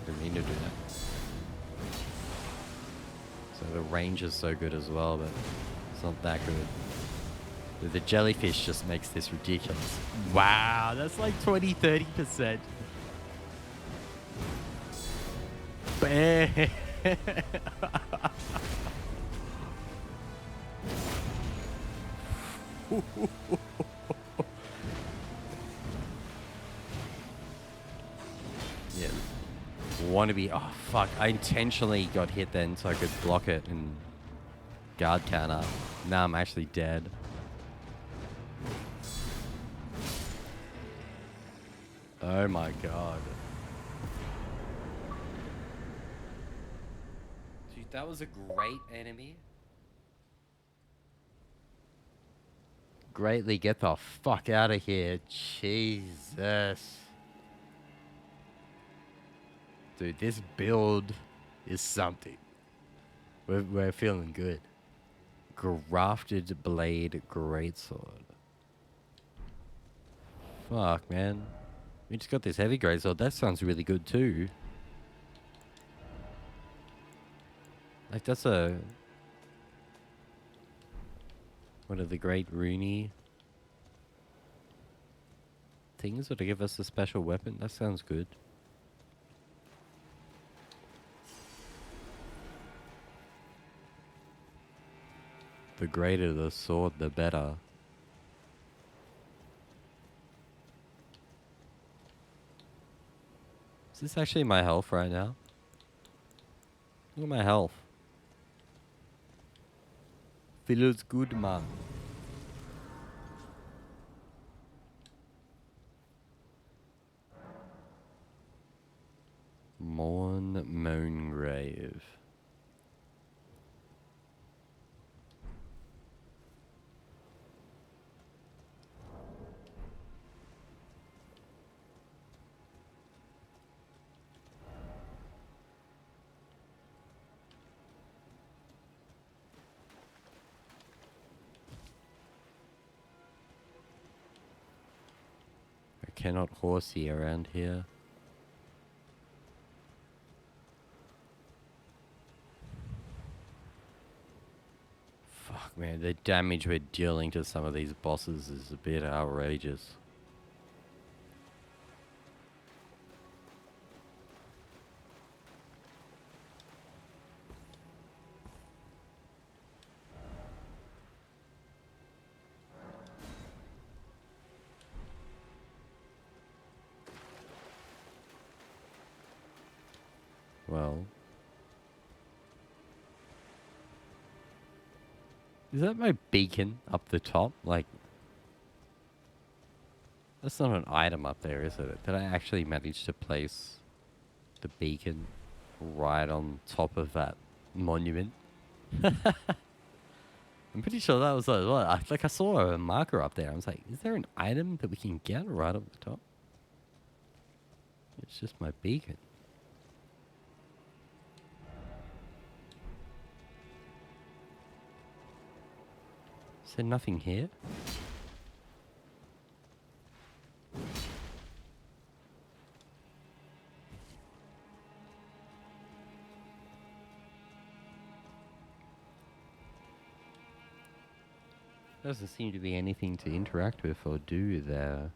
Didn't mean to do that. So the range is so good as well, but it's not that good. The jellyfish just makes this ridiculous. Wow, that's like 20-30%. Bam! Yeah. Want to be. Oh, fuck. I intentionally got hit then so I could block it and guard counter. Now I'm actually dead. Oh my god. Dude, that was a great enemy. Greatly, get the fuck out of here. Jesus. Dude, this build is something. We're feeling good. Grafted blade greatsword. Fuck, man. We just got this heavy greatsword. That sounds really good too. Like that's a... What are the great Rooney things that give us a special weapon? That sounds good. The greater the sword, the better. Is this actually my health right now? Look at my health. Feels good, man. Mourn Moangrave. I cannot horsey around here. Fuck, man, the damage we're dealing to some of these bosses is a bit outrageous. Well. Is that my beacon up the top? Like, that's not an item up there, is it? Did I actually manage to place the beacon right on top of that monument? I'm pretty sure that was like I saw a marker up there. I was like, is there an item that we can get right up the top? It's just my beacon. Is there nothing here? Doesn't seem to be anything to interact with or do there.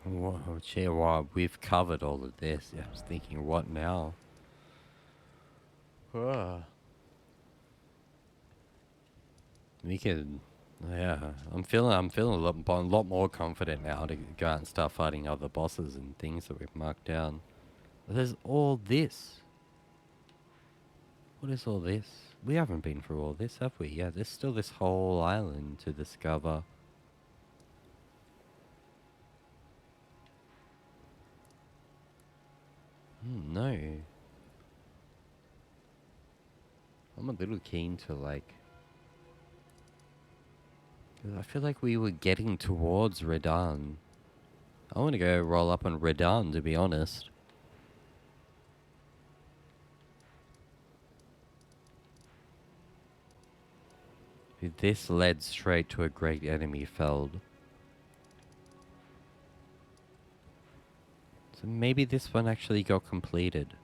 Whoa, gee, wow, we've covered all of this. Yeah, I was thinking, what now? We could, yeah. I'm feeling a lot more confident now to go out and start fighting other bosses and things that we've marked down. But there's all this. What is all this? We haven't been through all this, have we? Yeah, there's still this whole island to discover. No. I'm a little keen to, like... 'cause I feel like we were getting towards Redan. I want to go roll up on Redan, to be honest. This led straight to a great enemy felled. So maybe this one actually got completed.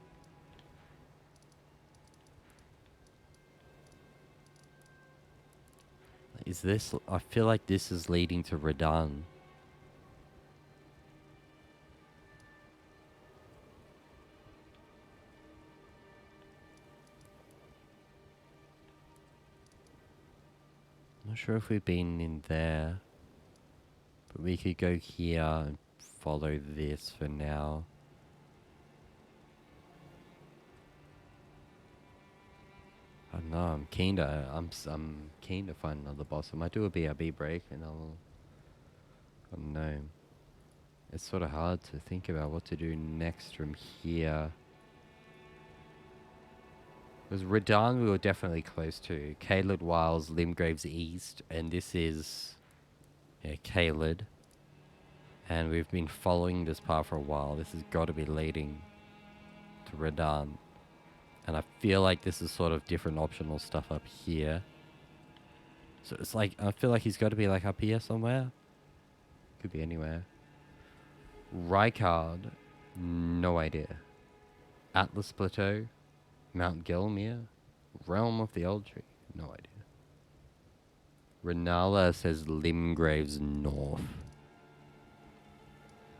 Is this... I feel like this is leading to Redan. Not sure if we've been in there. But we could go here and follow this for now. I don't know, I'm keen to find another boss. I might do a BRB break and I don't know. It's sort of hard to think about what to do next from here. Because Redan we were definitely close to. Caelid Wiles, Limgrave's East, and this is... yeah, Caelid. And we've been following this path for a while. This has got to be leading to Redan. And I feel like this is sort of different optional stuff up here. So it's like, I feel like he's got to be like up here somewhere. Could be anywhere. Rykard, no idea. Atlas Plateau, Mount Gelmir, Realm of the Old Tree. No idea. Renala says Limgrave's north.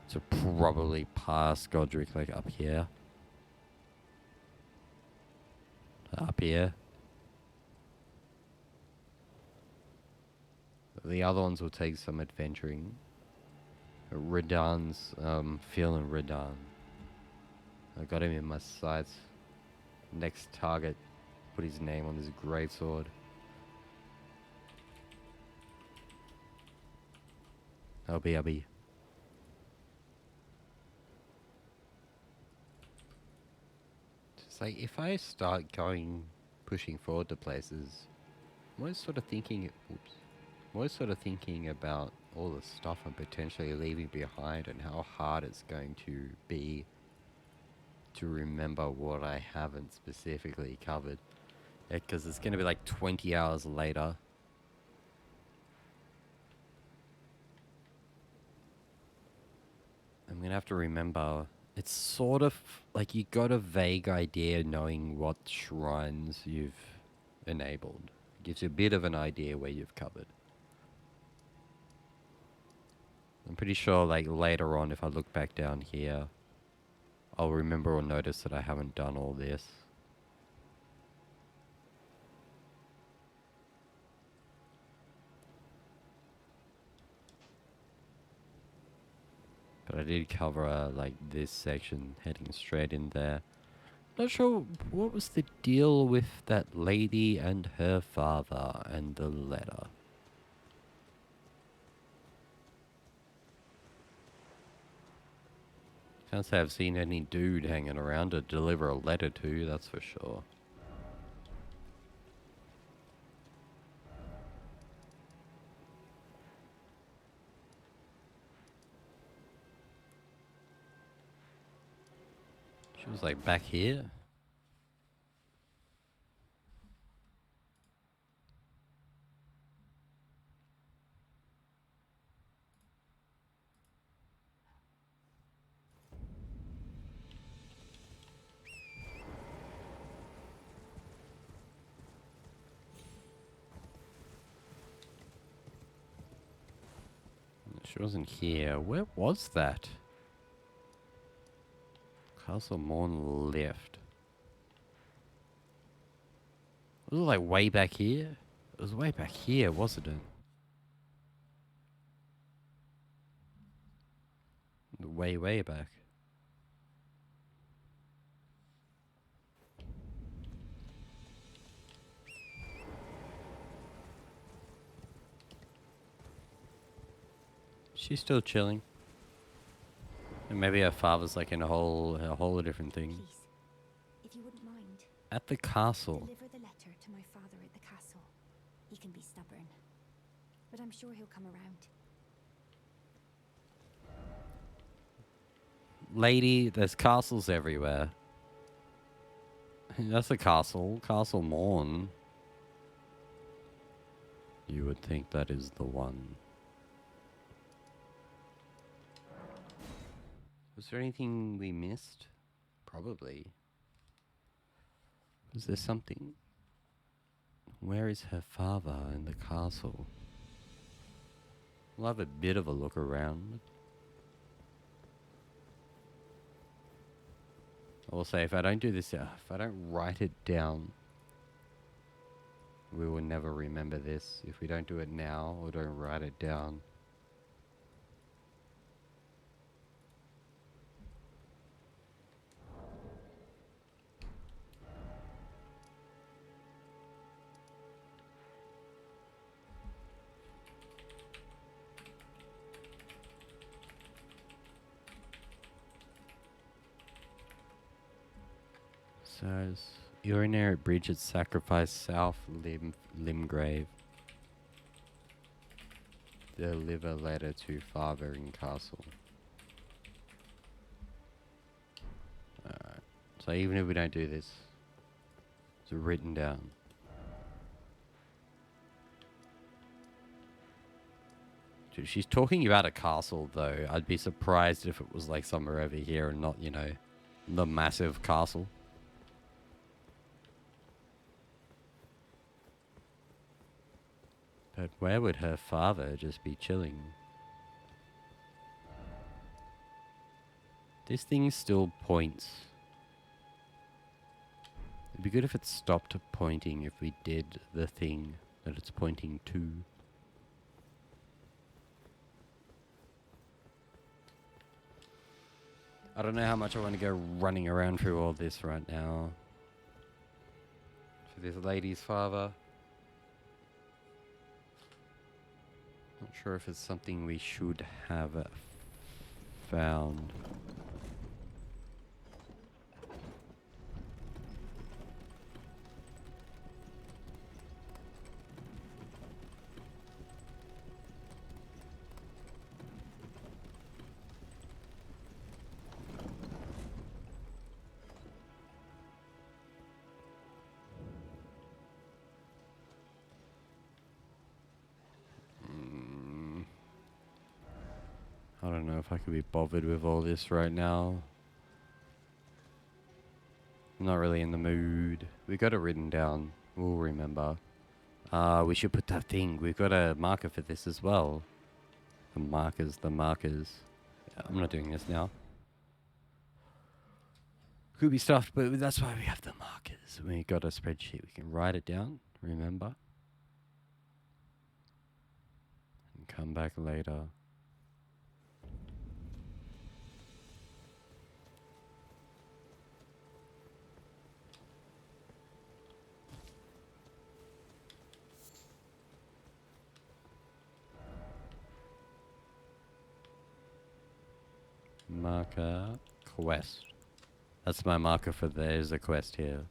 So probably past Godric, like up here. Up here. The other ones will take some adventuring. Radan's feeling Radan. I got him in my sights. Next target, put his name on this greatsword. I'll be. It's like if I start pushing forward to places, I'm always sort of thinking, about all the stuff I'm potentially leaving behind and how hard it's going to be to remember what I haven't specifically covered. Because it's going to be like 20 hours later. I'm going to have to remember. It's sort of like you got a vague idea knowing what shrines you've enabled. It gives you a bit of an idea where you've covered. I'm pretty sure like later on if I look back down here, I'll remember or notice that I haven't done all this. But I did cover like this section heading straight in there. Not sure what was the deal with that lady and her father and the letter. Can't say I've seen any dude hanging around to deliver a letter to, that's for sure. She was like back here. She wasn't here. Where was that? Castle Morn left. Was it like way back here? It was way back here, wasn't it? Way back. She's still chilling. And maybe her father's like in a whole different thing. Please, if you wouldn't mind. At the castle. Deliver the letter to my father at the castle. He can be stubborn, but I'm sure he'll come around. Lady, there's castles everywhere. That's a castle. Castle Morn. You would think that is the one. Was there anything we missed? Probably. Was there something? Where is her father in the castle? We'll have a bit of a look around. I will say, if I don't do this, if I don't write it down, we will never remember this. If we don't do it now or don't write it down. Says urinary bridge at sacrifice South Limgrave. Deliver letter to father in castle. Alright. So even if we don't do this, it's written down. Dude, she's talking about a castle though. I'd be surprised if it was like somewhere over here and not, you know, the massive castle. But where would her father just be chilling? This thing still points. It'd be good if it stopped pointing if we did the thing that it's pointing to. I don't know how much I want to go running around through all this right now. For this lady's father. Not sure if it's something we should have found. I don't know if I could be bothered with all this right now. I'm not really in the mood. We got it written down. We'll remember. We should put that thing. We've got a marker for this as well. The markers. Yeah, I'm not doing this now. Could be stuffed, but that's why we have the markers. We got a spreadsheet. We can write it down, remember. And come back later. Marker quest. That's my marker for there's a quest here.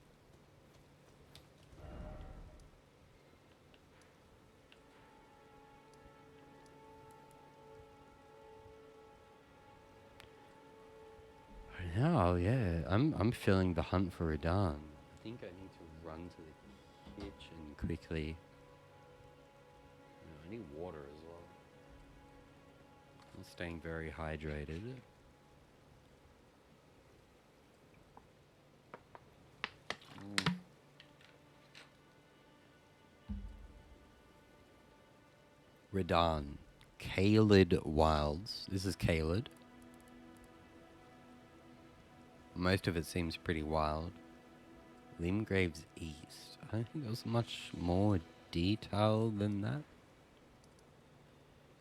Now, yeah, I'm feeling the hunt for Radan. I think I need to run to the kitchen quickly. I need water as well. I'm staying very hydrated. Radan. Caelid Wilds. This is Caelid. Most of it seems pretty wild. Limgrave's East. I don't think there's much more detail than that.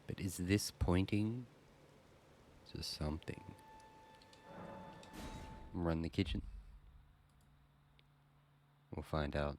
But is this pointing to something? Run the kitchen. We'll find out.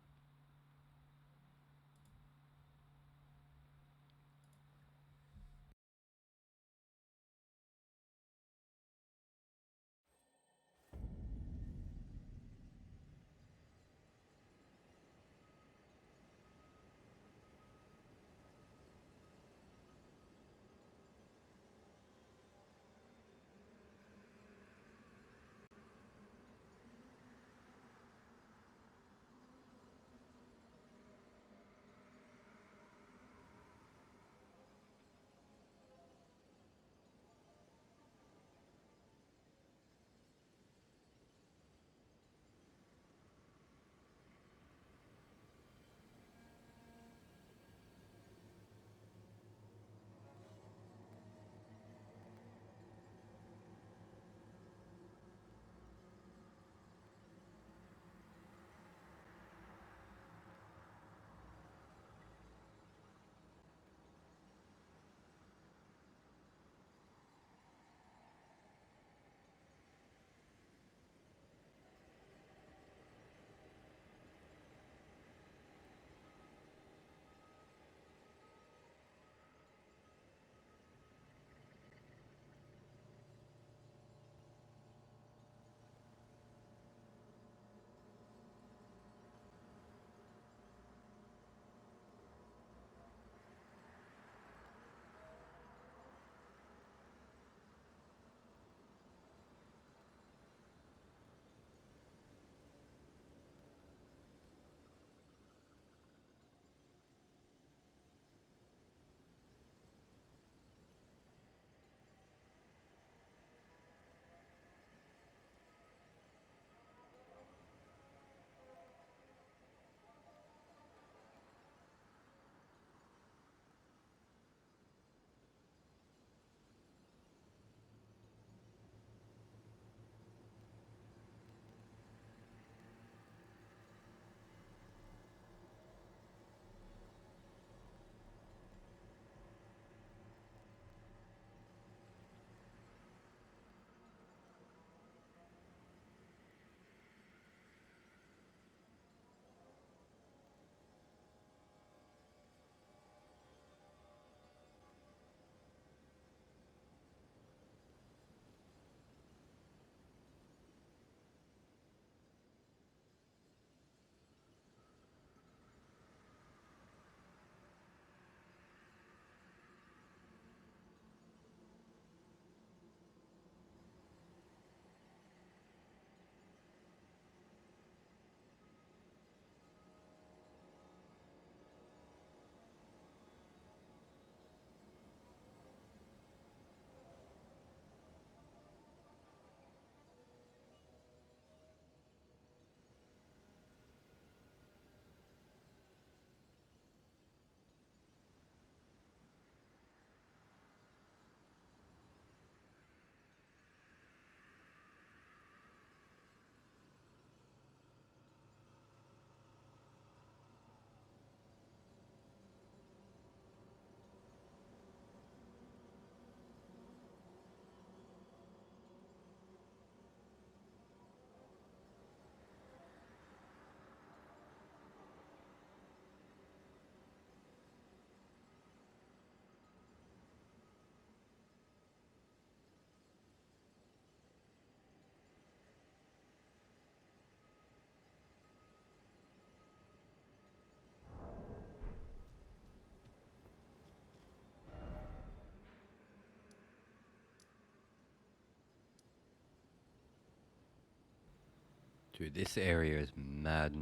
Dude, this area is mad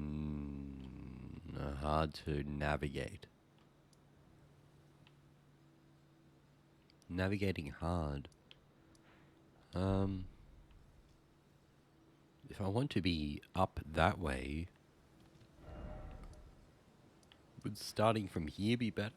hard to navigate. Navigating hard. If I want to be up that way, would starting from here be better?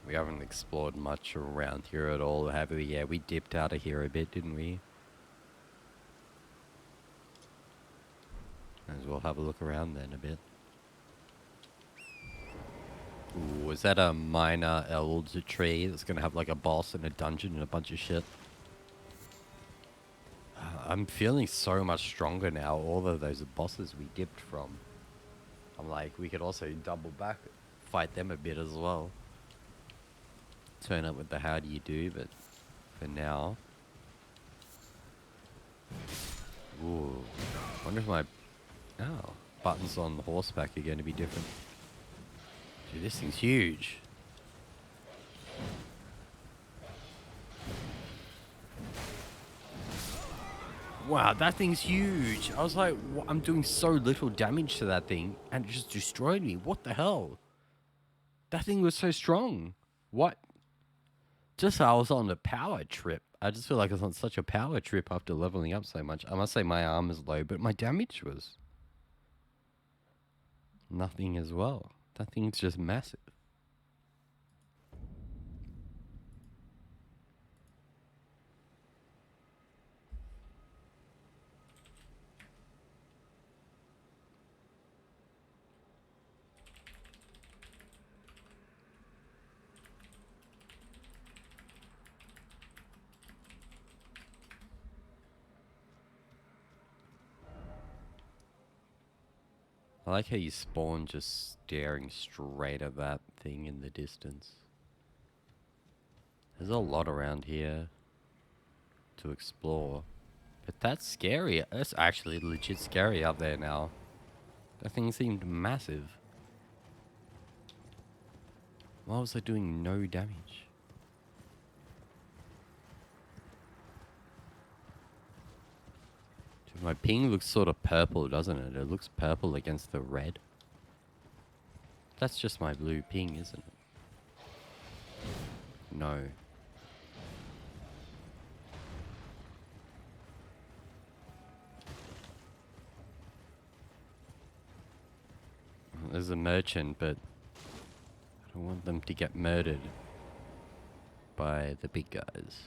We haven't explored much around here at all, have we? Yeah, we dipped out of here a bit, didn't we? Might as well have a look around then a bit. Ooh, is that a minor Eld tree that's gonna have like a boss and a dungeon and a bunch of shit? I'm feeling so much stronger now, all of those bosses we dipped from. I'm like, we could also double back, fight them a bit as well. Turn up with the how do you do, but for now. Ooh, wonder if my buttons on the horseback are going to be different. Dude, this thing's huge. Wow, that thing's huge. I was like, I'm doing so little damage to that thing, and it just destroyed me. What the hell? That thing was so strong. What? Just I was on a power trip. I just feel like I was on such a power trip after leveling up so much. I must say my arm is low, but my damage was nothing as well. That thing's just massive. I like how you spawn just staring straight at that thing in the distance. There's a lot around here to explore. But that's scary. That's actually legit scary up there now. That thing seemed massive. Why was I doing no damage? Dude, my ping looks sort of purple, doesn't it? It looks purple against the red. That's just my blue ping, isn't it? No. There's a merchant, but I don't want them to get murdered by the big guys.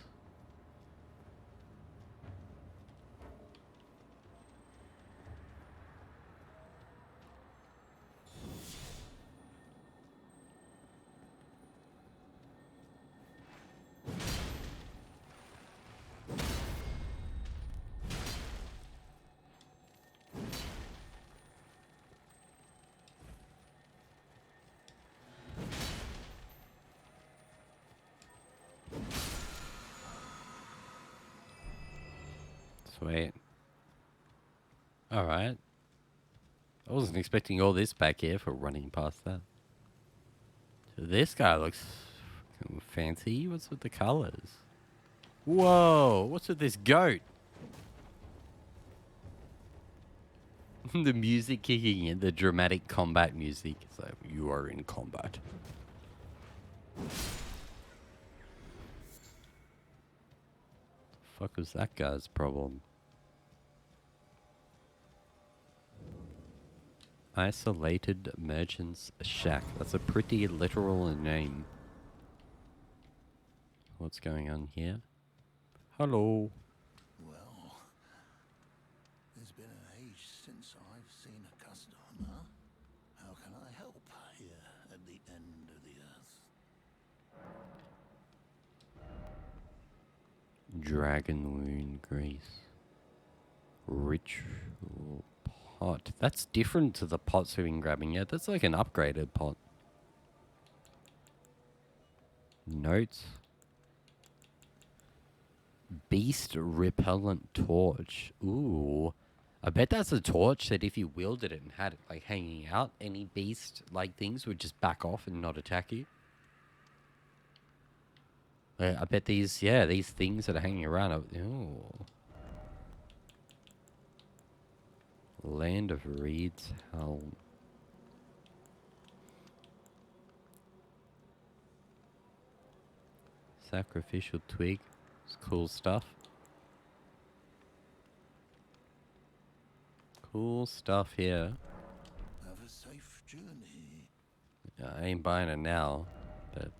Sweet. Alright. I wasn't expecting all this back here for running past that. So this guy looks fancy. What's with the colors? Whoa! What's with this goat? The music kicking in, the dramatic combat music. It's like, you are in combat. Fuck was that guy's problem? Isolated Merchant's Shack. That's a pretty literal name. What's going on here? Hello. Well, it's been an age since I've seen a customer. How can I help here at the end of the earth? Dragon Wound Grease. Ritual pot. That's different to the pots we've been grabbing yet. That's like an upgraded pot. Notes. Beast Repellent Torch. Ooh. I bet that's a torch that if you wielded it and had it like hanging out, any beast like things would just back off and not attack you. I bet these things that are hanging around are, ooh. Land of Reed's Helm. Sacrificial twig. It's cool stuff. Cool stuff here. Have a safe journey. Yeah, I ain't buying it now, but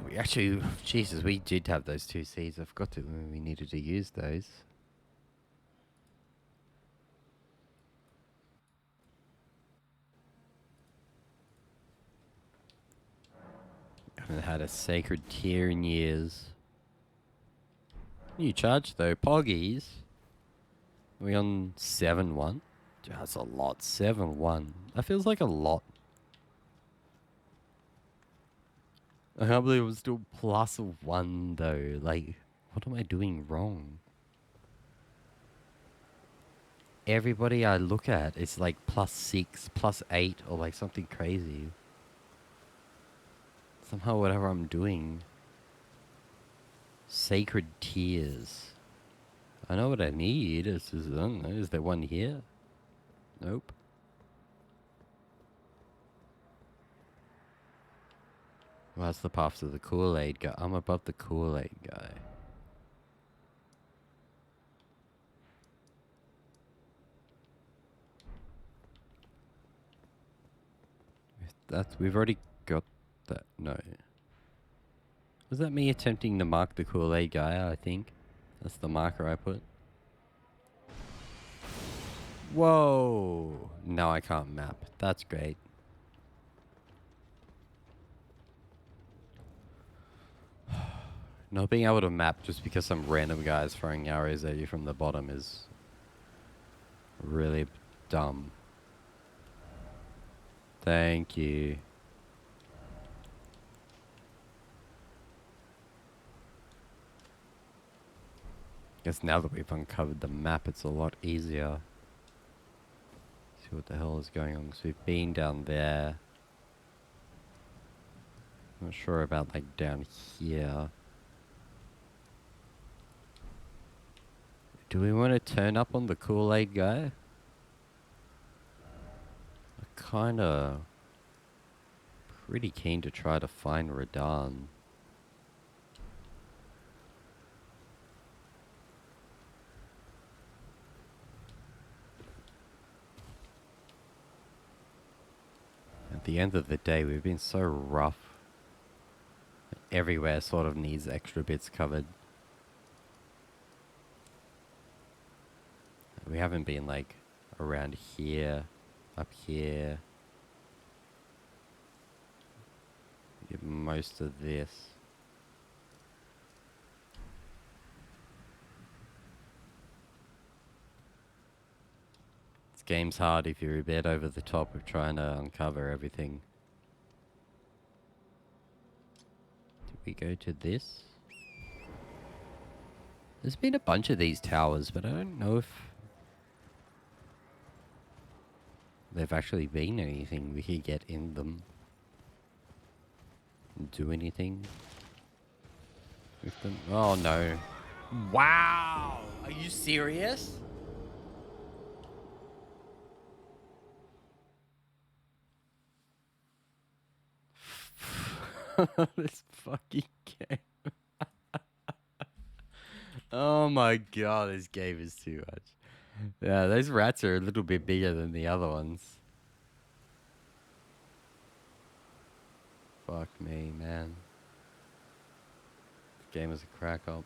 we actually, Jesus, we did have those 2 seeds. I forgot to, we needed to use those. I haven't had a sacred tear in years. New charge though, Poggies. Are we on 7-1? That's a lot. 7-1. That feels like a lot. I can't believe it was still +1 though. Like, what am I doing wrong? Everybody I look at is like +6, +8, or like something crazy. Somehow whatever I'm doing. Sacred Tears. I know what I need. It's just, I don't know. Is there one here? Nope. Well, that's the path to the Kool-Aid guy. I'm above the Kool-Aid guy. We've already got that. No. Was that me attempting to mark the Kool-Aid guy, I think? That's the marker I put. Whoa! Now I can't map. That's great. Not being able to map just because some random guy's throwing arrows at you from the bottom is really dumb. Thank you. Guess now that we've uncovered the map, it's a lot easier. See what the hell is going on, because we've been down there. Not sure about like down here. Do we want to turn up on the Kool-Aid guy? I'm kinda pretty keen to try to find Radahn. At the end of the day, we've been so rough. Everywhere sort of needs extra bits covered. We haven't been like around here, up here. We get most of this. This game's hard if you're a bit over the top of trying to uncover everything. Did we go to this? There's been a bunch of these towers, but I don't know if they've actually been anything we could get in them. Do anything with them? Oh no. Wow! Are you serious? This fucking game. Oh my god, this game is too much. Yeah, those rats are a little bit bigger than the other ones. Fuck me, man. This game is a crack up.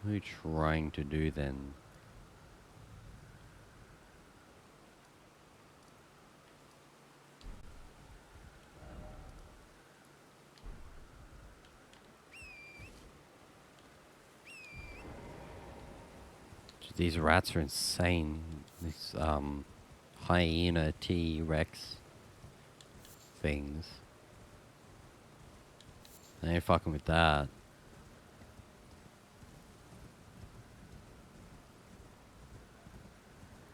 What are we trying to do then? These rats are insane. These hyena T-Rex things. I ain't fucking with that.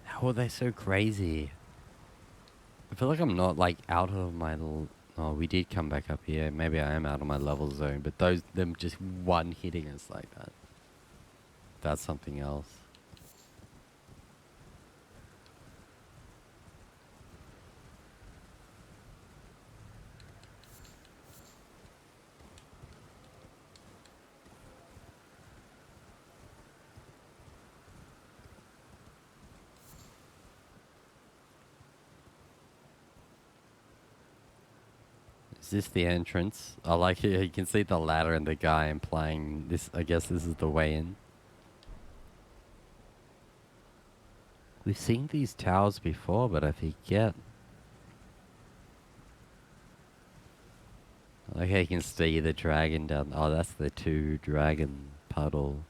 How are they so crazy? I feel like I'm not like out of my oh, we did come back up here. Maybe I am out of my level zone, but them just one hitting us like that. That's something else. Is this the entrance? I like it. You can see the ladder and the guy implying this. I guess this is the way in. We've seen these towers before, but I forget. Okay, you can see the dragon down. Oh, that's the 2 dragon puddle.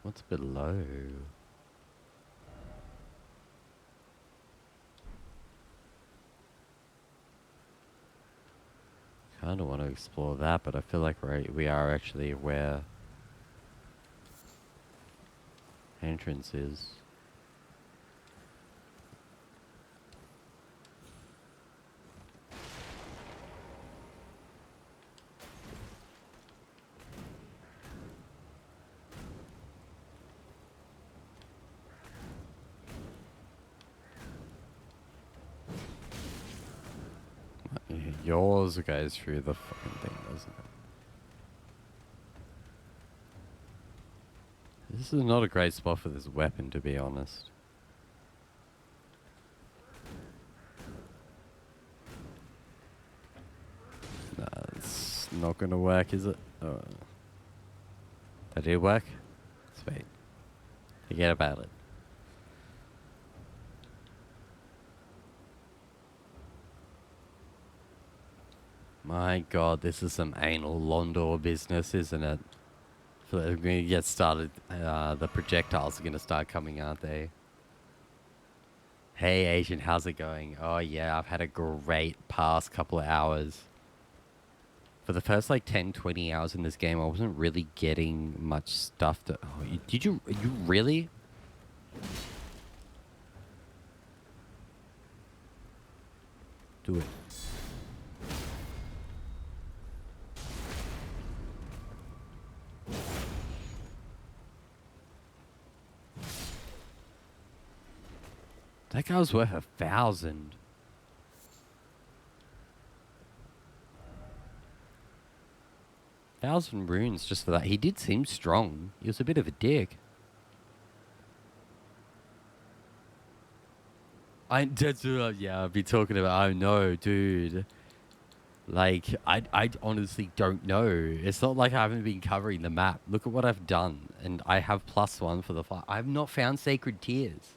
What's below? Kind of want to explore that, but I feel like we are actually where entrance is. Yours goes through the fucking thing, doesn't it? This is not a great spot for this weapon, to be honest. Nah, it's not gonna work, is it? That did work? Sweet. Forget about it. My god, this is some anal Londor business, isn't it? So we're going to get started. The projectiles are going to start coming, aren't they? Hey, Asian, how's it going? Oh, yeah, I've had a great past couple of hours. For the first, like, 10, 20 hours in this game, I wasn't really getting much stuff to... Oh, you really? Do it. That guy was worth 1,000. Thousand runes just for that. He did seem strong. He was a bit of a dick. That's what I'd be talking about. Oh no, dude. Like, I honestly don't know. It's not like I haven't been covering the map. Look at what I've done. And I have +1 for the fight. I've not found Sacred Tears.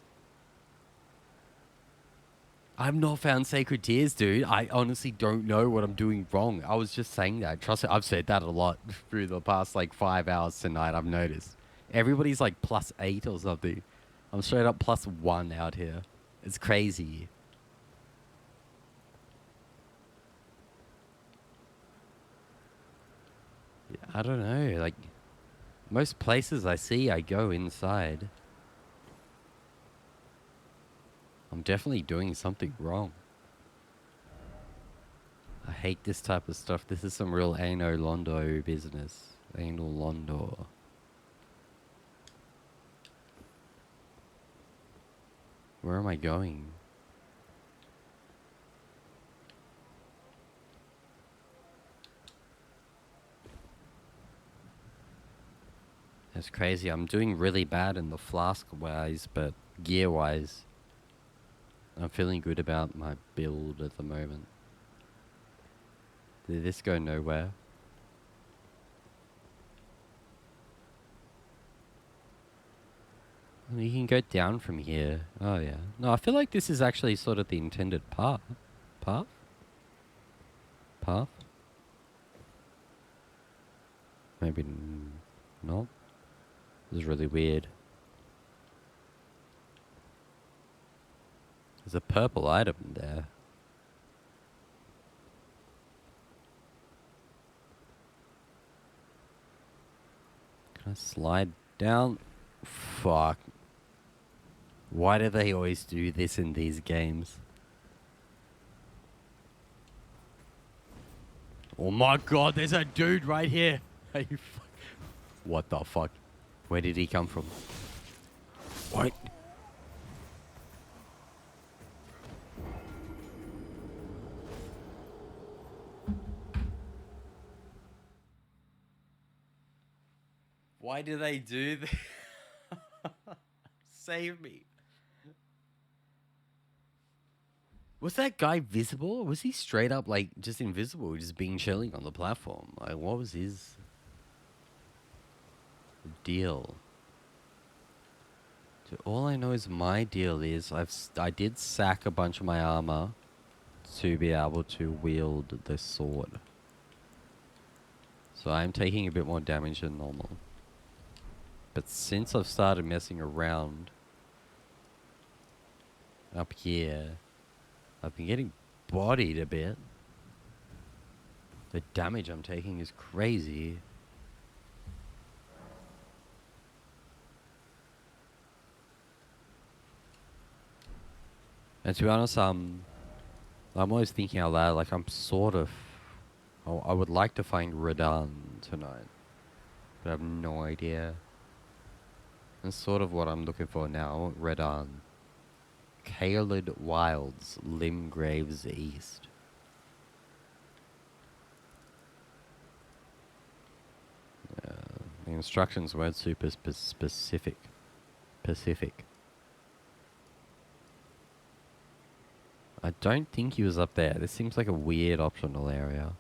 I've not found Sacred Tears, dude. I honestly don't know what I'm doing wrong. I was just saying that. Trust me, I've said that a lot through the past, like, 5 hours tonight, I've noticed. Everybody's, like, +8 or something. I'm straight up +1 out here. It's crazy. Yeah, I don't know. Like, most places I see, I go inside. I'm definitely doing something wrong. I hate this type of stuff. This is some real anal Londo business. Anal Londo. Where am I going? That's crazy. I'm doing really bad in the flask-wise, but gear-wise, I'm feeling good about my build at the moment. Did this go nowhere? You can go down from here. Oh, yeah. No, I feel like this is actually sort of the intended path. Path? Path? Maybe not. This is really weird. There's a purple item there. Can I slide down? Fuck. Why do they always do this in these games? Oh my god, there's a dude right here. Are you what the fuck? Where did he come from? What? Why do they do this? Save me. Was that guy visible? Or was he straight up like just invisible, just being chilling on the platform? Like, what was his deal? Dude, all I know is my deal is I did sack a bunch of my armor to be able to wield the sword. So I'm taking a bit more damage than normal. But since I've started messing around up here, I've been getting bodied a bit. The damage I'm taking is crazy. And to be honest, I'm always thinking out loud, like I'm sort of... I would like to find Radahn tonight. But I have no idea. That's sort of what I'm looking for now. I want Radahn. Caelid Wilds, Limgraves East. The instructions weren't super specific. I don't think he was up there. This seems like a weird optional area.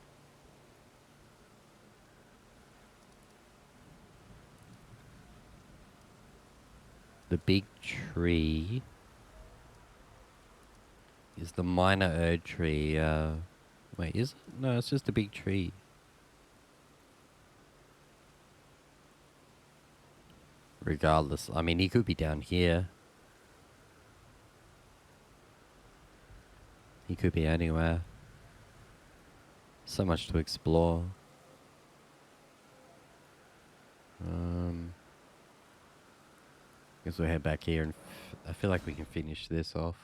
The big tree is the minor Erd tree. Wait, is it? No, it's just a big tree. Regardless, I mean, he could be down here. He could be anywhere. So much to explore. Guess we'll head back here and I feel like we can finish this off.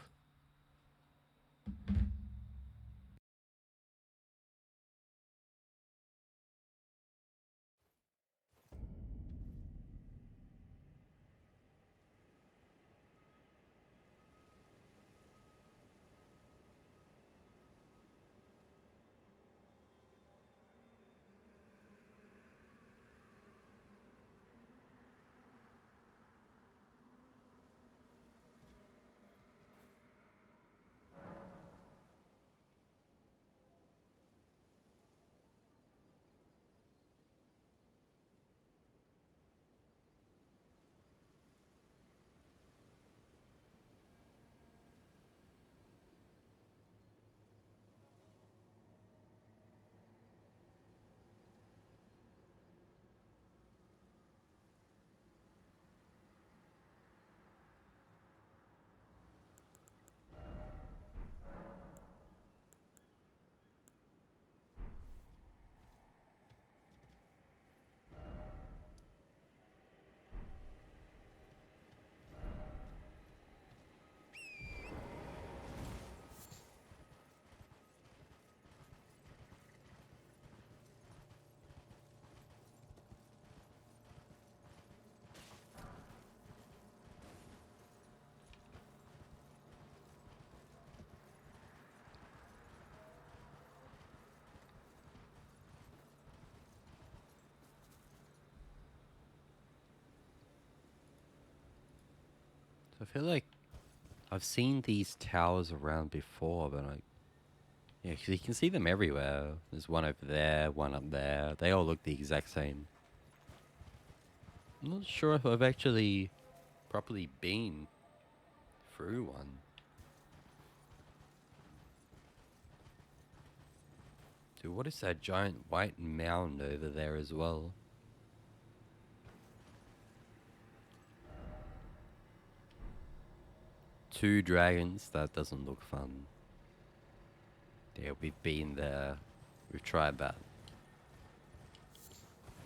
I feel like I've seen these towers around before, but yeah, because you can see them everywhere. There's one over there, one up there. They all look the exact same. I'm not sure if I've actually properly been through one. Dude, what is that giant white mound over there as well? Two dragons, that doesn't look fun. Yeah, we've been there. We've tried that.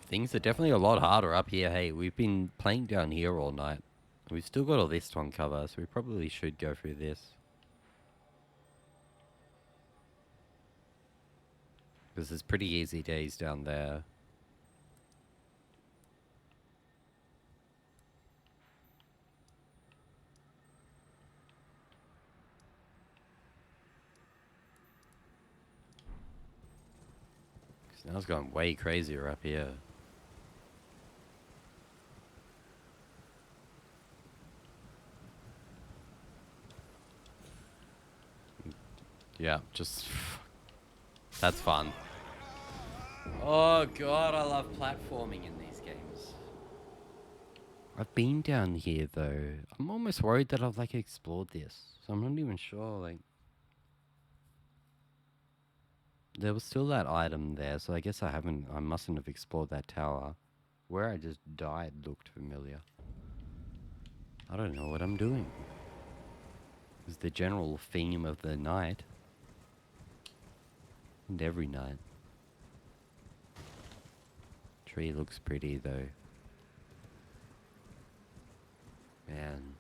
Things are definitely a lot harder up here. Hey, we've been playing down here all night. We've still got all this to uncover, so we probably should go through this. Because there's pretty easy days down there. Now it's going way crazier up here. Yeah, just... That's fun. Oh god, I love platforming in these games. I've been down here though. I'm almost worried that I've like explored this. So I'm not even sure, like... There was still that item there, so I guess I mustn't have explored that tower. Where I just died looked familiar. I don't know what I'm doing. It's the general theme of the night. And every night. Tree looks pretty though. Man.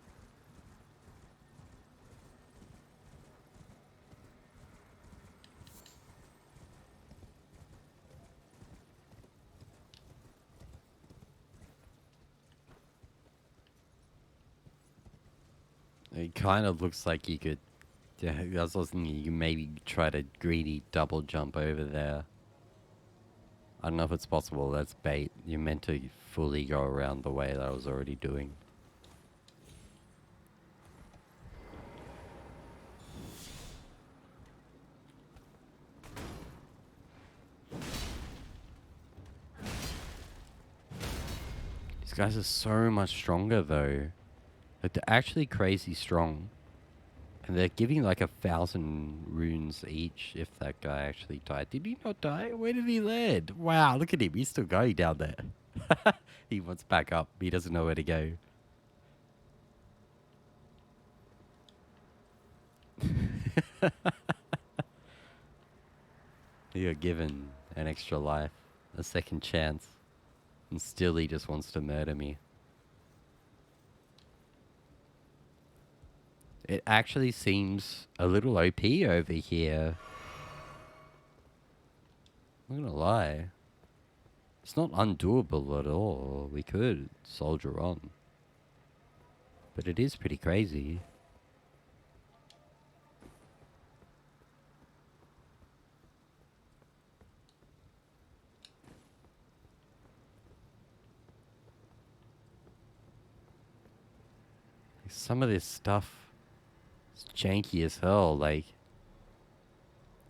It kind of looks like you could... Yeah, I was thinking you can maybe try to greedy double jump over there. I don't know if it's possible. That's bait. You're meant to fully go around the way that I was already doing. These guys are so much stronger though. Like they're actually crazy strong. And they're giving like 1,000 runes each if that guy actually died. Did he not die? Where did he land? Wow, look at him. He's still going down there. He wants back up. He doesn't know where to go. You're given an extra life, a second chance. And still he just wants to murder me. It actually seems a little OP over here. I'm not gonna lie. It's not undoable at all. We could soldier on. But it is pretty crazy. Some of this stuff is janky as hell, like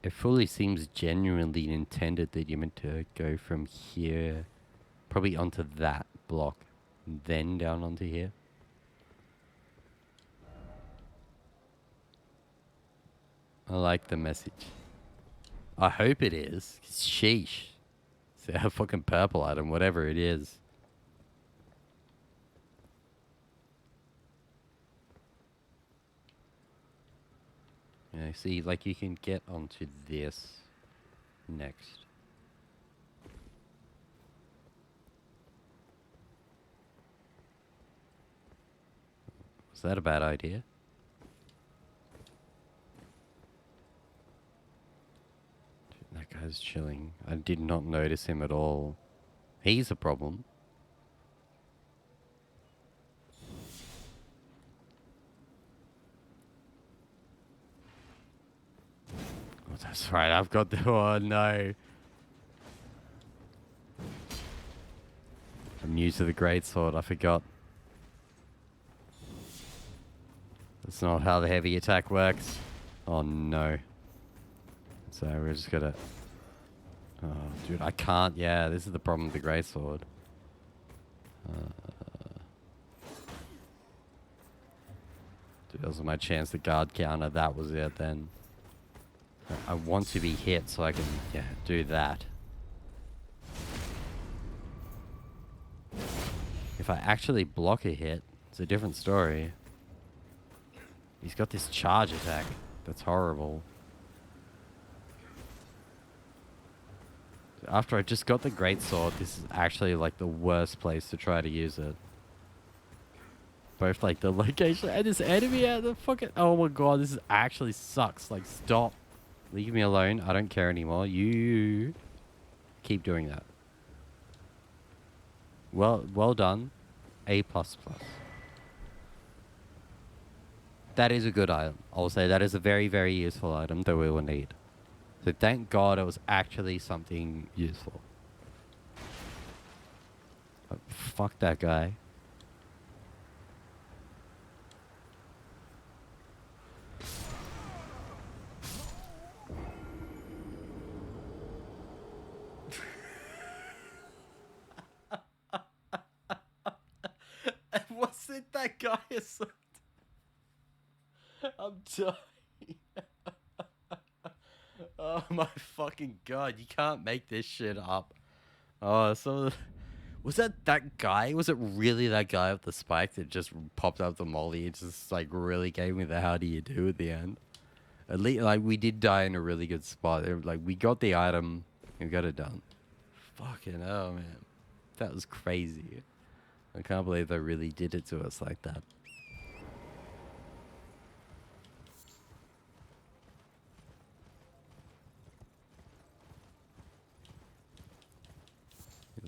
it fully seems genuinely intended that you're meant to go from here probably onto that block and then down onto here. I like the message. I hope it is. Sheesh. It's a fucking purple item, whatever it is. Yeah, see, like you can get onto this next. Was that a bad idea? Dude, that guy's chilling. I did not notice him at all. He's a problem. Oh, that's right, I've got the... Oh, no. I'm new to the greatsword, I forgot. That's not how the heavy attack works. Oh, no. So we're just gonna... Oh, dude, I can't... Yeah, this is the problem with the greatsword. Dude, that was my chance to guard counter. That was it then. I want to be hit so I can, yeah, do that. If I actually block a hit, it's a different story. He's got this charge attack. That's horrible. After I just got the greatsword, this is actually like the worst place to try to use it. Both like the location and this enemy at the fucking... Oh my god, this actually sucks. Like, stop. Leave me alone. I don't care anymore. You keep doing that. Well done. A++. That is a good item. I'll say that is a very, very useful item that we will need. So thank God it was actually something useful. Oh, fuck that guy. Was it that guy or something? I'm dying. Oh my fucking god, you can't make this shit up. Oh, so... Was that guy? Was it really that guy with the spike that just popped up the molly and just, like, really gave me the how do you do at the end? At least, like, we did die in a really good spot. Like, we got the item, we got it done. Fucking hell, man. That was crazy. I can't believe they really did it to us like that.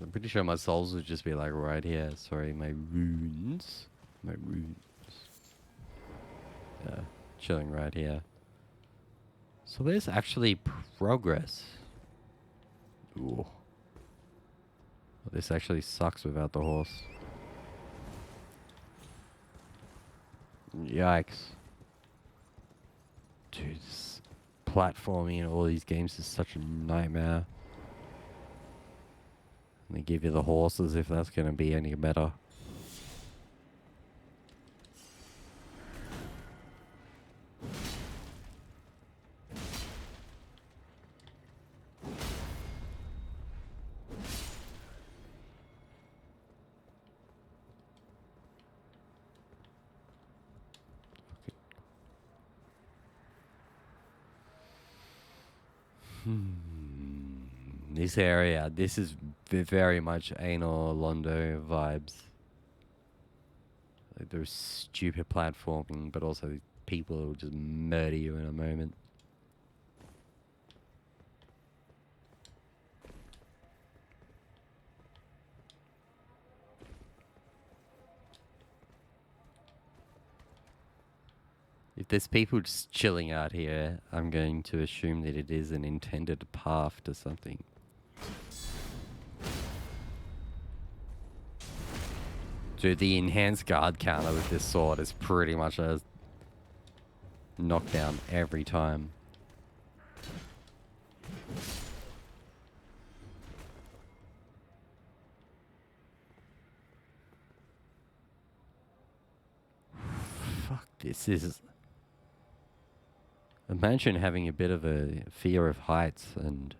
I'm pretty sure my souls would just be like right here. Sorry, my runes. My runes. Yeah, chilling right here. So there's actually progress. Ooh. Well, this actually sucks without the horse. Yikes. Dude, this platforming in all these games is such a nightmare. And they give you the horses if that's going to be any better. This area, this is very much anal Londo vibes. Like there's stupid platforming, but also people who will just murder you in a moment. If there's people just chilling out here, I'm going to assume that it is an intended path to something. Dude, the enhanced guard counter with this sword is pretty much a knockdown every time. Fuck, this is... Imagine having a bit of a fear of heights and...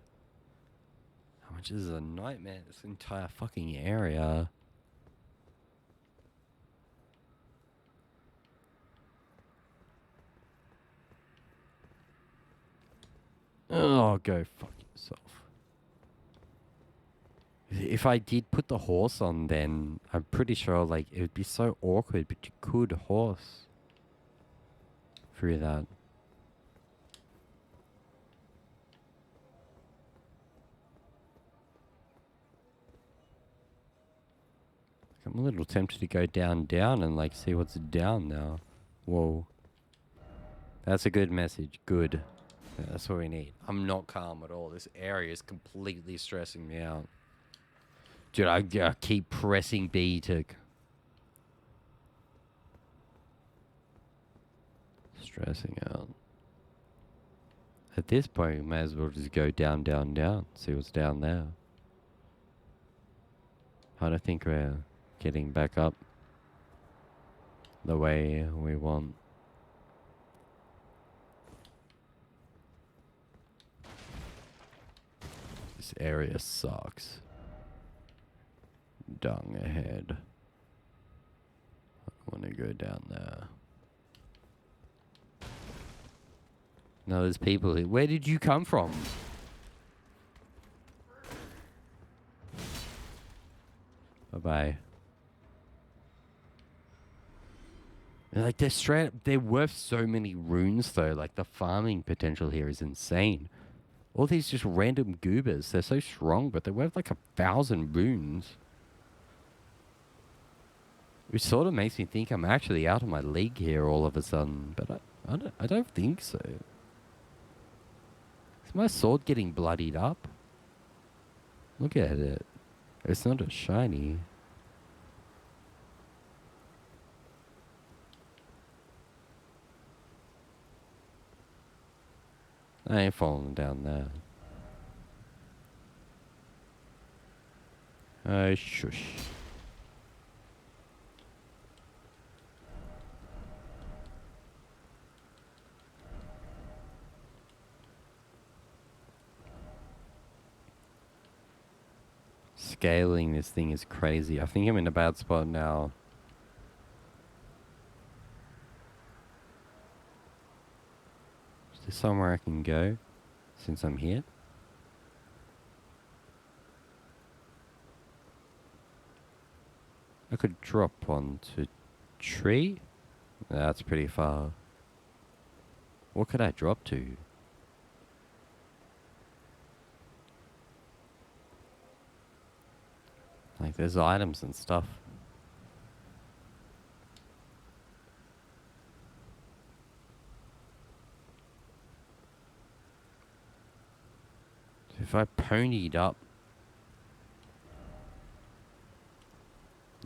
How much is a nightmare, this entire fucking area. Oh, go fuck yourself. If I did put the horse on, then I'm pretty sure, like, it would be so awkward, but you could horse through that. I'm a little tempted to go down, and, like, see what's down now. Whoa. That's a good message. Good. Yeah, that's what we need. I'm not calm at all. This area is completely stressing me out. Dude, I keep pressing B to... Stressing out. At this point, we may as well just go down, see what's down there. I don't think we're getting back up the way we want. This area sucks. Dung ahead. I want to go down there. No, there's people here. Where did you come from? Bye-bye. Like, they're straight up, they're worth so many runes, though. Like, the farming potential here is insane. All these just random goobers, they're so strong, but they're worth like 1,000 runes. Which sort of makes me think I'm actually out of my league here all of a sudden. But I don't think so. Is my sword getting bloodied up? Look at it. It's not as shiny. I ain't falling down there. Shush. Scaling this thing is crazy. I think I'm in a bad spot now. Is there somewhere I can go since I'm here? I could drop onto tree. That's pretty far. What could I drop to? Like, there's items and stuff. If I ponied up,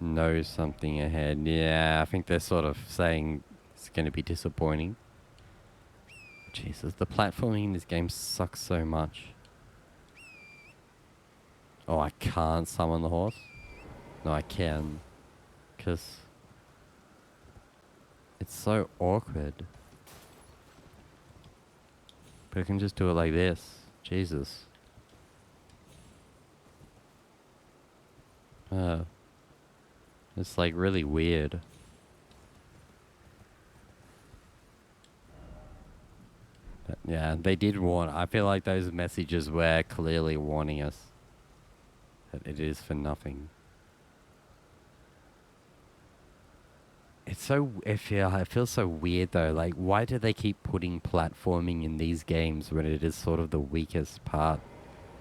know something ahead. Yeah, I think they're sort of saying it's going to be disappointing. Jesus, the platforming in this game sucks so much. Oh, I can't summon the horse? No, I can. Because it's so awkward. But I can just do it like this. Jesus. It's like really weird. But yeah, they did warn. I feel like those messages were clearly warning us that it is for nothing. It's so, it feels so weird though. Like, why do they keep putting platforming in these games when it is sort of the weakest part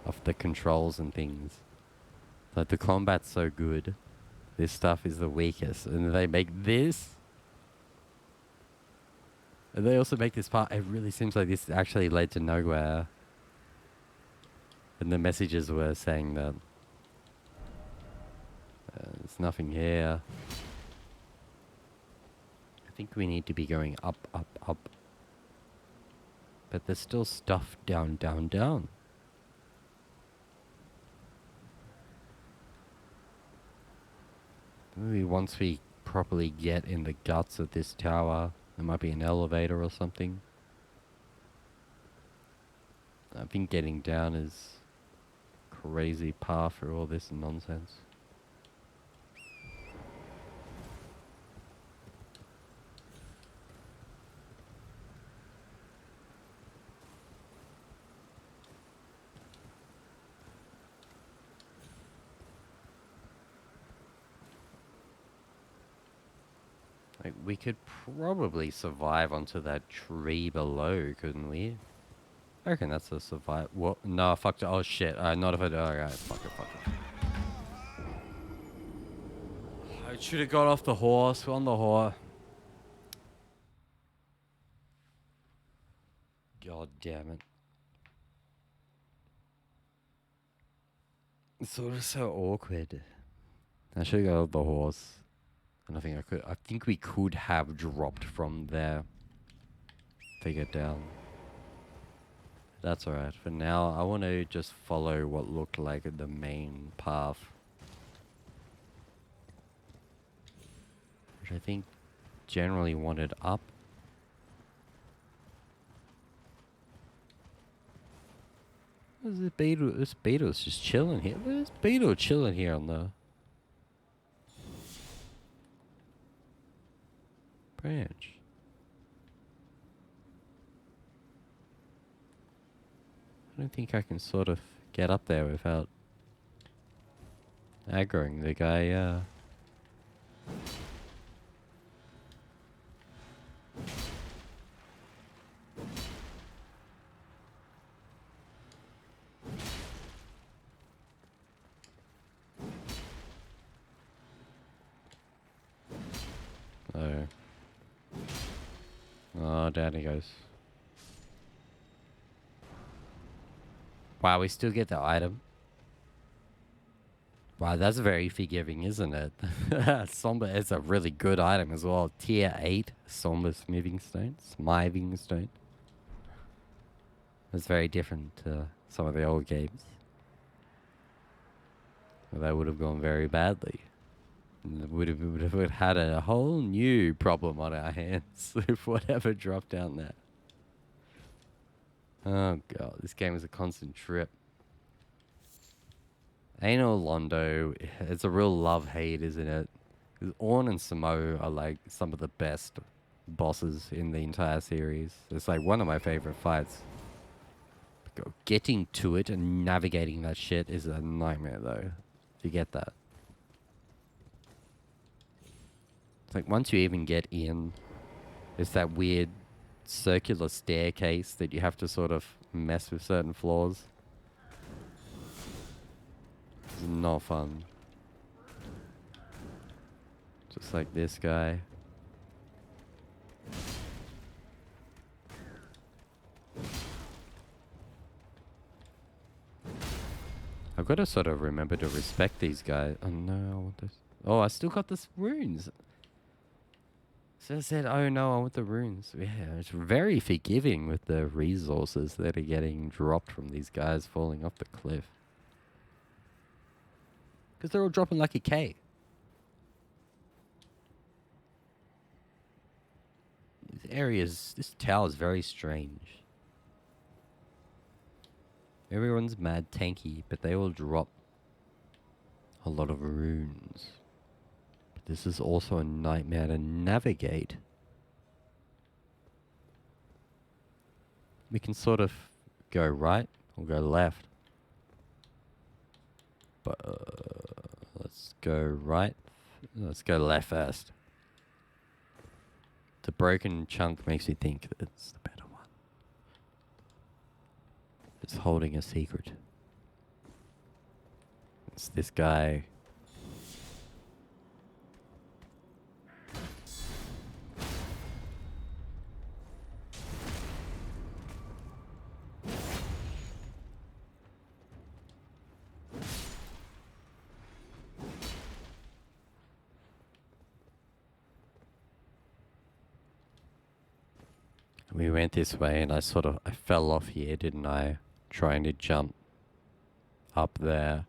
of the controls and things? Like, the combat's so good. This stuff is the weakest. And they make this. And they also make this part, it really seems like this actually led to nowhere. And the messages were saying that there's nothing here. I think we need to be going up, up, up. But there's still stuff down, down, down. Maybe once we properly get in the guts of this tower, there might be an elevator or something. I think getting down is a crazy path for all this nonsense. Like, we could probably survive onto that tree below, couldn't we? I reckon that's a survive. What? No, fuck. Oh shit. Not if I do. Alright, fuck it, fuck it. I should have got off the horse. On the horse. God damn it. It's sort of so awkward. I should have got off the horse. And I think we could have dropped from there to get down. That's alright. For now, I want to just follow what looked like the main path. Which I think generally wanted up. Where's this beetle? This beetle's just chilling here. Where's this beetle chilling here on the branch? I don't think I can sort of get up there without aggroing the guy, Oh. Oh, down he goes. Wow, we still get the item. Wow, that's very forgiving, isn't it? Somber is a really good item as well. Tier 8 Somber Smithing Stone. Smithing Stone. It's very different to some of the old games. That would have gone very badly. Would have had a whole new problem on our hands if whatever dropped down there. Oh god, this game is a constant trip. Anal Londo, it's a real love-hate, isn't it? 'Cause Ornn and Samo are like some of the best bosses in the entire series. It's like one of my favorite fights. Getting to it and navigating that shit is a nightmare though. If you get that. It's like once you even get in, it's that weird circular staircase that you have to sort of mess with certain floors. It's not fun. Just like this guy. I've got to sort of remember to respect these guys. Oh no, I want this. Oh, I still got this runes. So I said, oh no, I want the runes. Yeah, it's very forgiving with the resources that are getting dropped from these guys falling off the cliff. Because they're all dropping like a K. These areas, this tower is very strange. Everyone's mad tanky, but they all drop a lot of runes. But this is also a nightmare to navigate. We can sort of go right or go left. But let's go right. Let's go left first. The broken chunk makes me think that it's the better one. It's holding a secret. It's this guy. We went this way and I fell off here, didn't I? Trying to jump up there.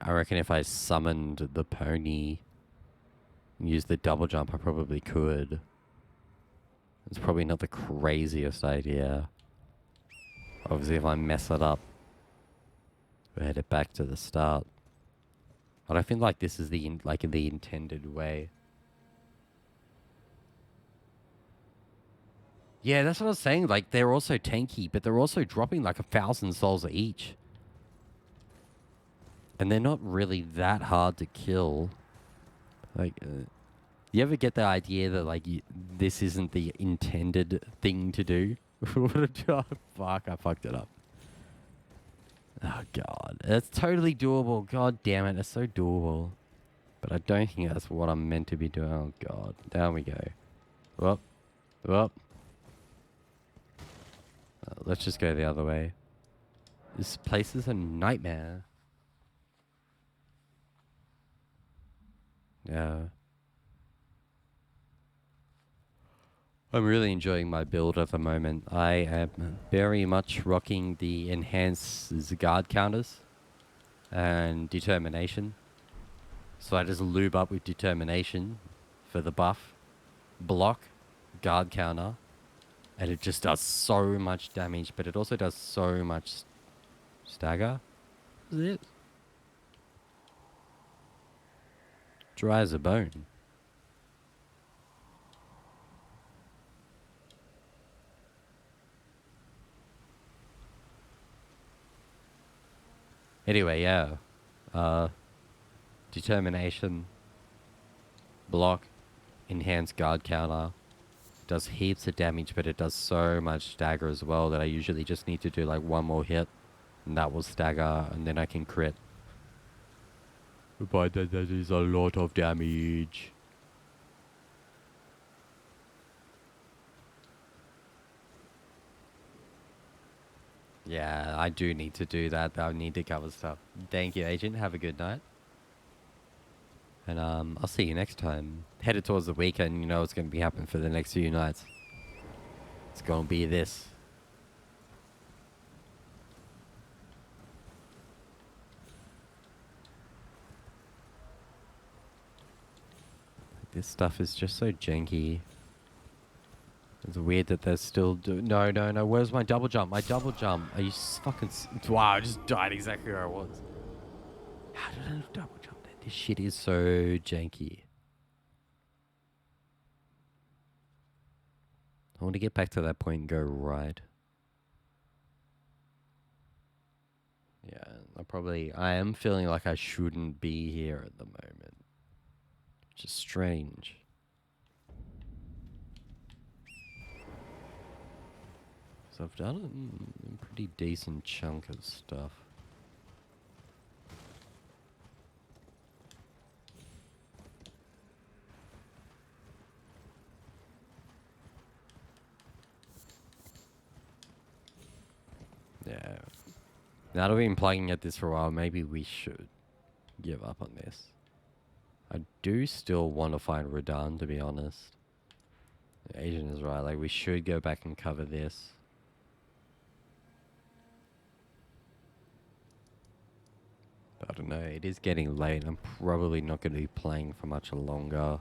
I reckon if I summoned the pony and used the double jump, I probably could. It's probably not the craziest idea. Obviously, if I mess it up, we'll head it back to the start. But I feel like this is the intended way. Yeah, that's what I was saying. Like, they're also tanky, but they're also dropping like 1,000 souls each. And they're not really that hard to kill. Like, you ever get the idea that, like, this isn't the intended thing to do? Oh, fuck, I fucked it up. Oh, God. It's totally doable. God damn it, it's so doable. But I don't think that's what I'm meant to be doing. Oh, God. Down we go. Whoop. Whoop. Let's just go the other way. This place is a nightmare. Yeah. I'm really enjoying my build at the moment. I am very much rocking the enhanced guard counters and determination. So I just lube up with determination for the buff. Block, guard counter, And it just does so much damage, but it also does so much stagger. Is it? Dry as a bone. Anyway, yeah. Determination. Block. Enhanced guard counter. Does heaps of damage, but it does so much stagger as well that I usually just need to do like one more hit. And that will stagger, and then I can crit. But that is a lot of damage. Yeah, I do need to do that. I need to cover stuff. Thank you, Agent. Have a good night. And I'll see you next time. Headed towards the weekend, you know what's going to be happening for the next few nights. It's going to be this. This stuff is just so janky. It's weird that they're still no, no, no. Where's my double jump? My double jump. Are you fucking... Wow, I just died exactly where I was. How did I double jump there? This shit is so janky. I want to get back to that point and go right. Yeah, I am feeling like I shouldn't be here at the moment. Which is strange. So I've done a pretty decent chunk of stuff. Yeah. Now that we've been playing at this for a while, maybe we should give up on this. I do still want to find Radahn, to be honest. The agent is right, like we should go back and cover this. I don't know, it is getting late. I'm probably not going to be playing for much longer.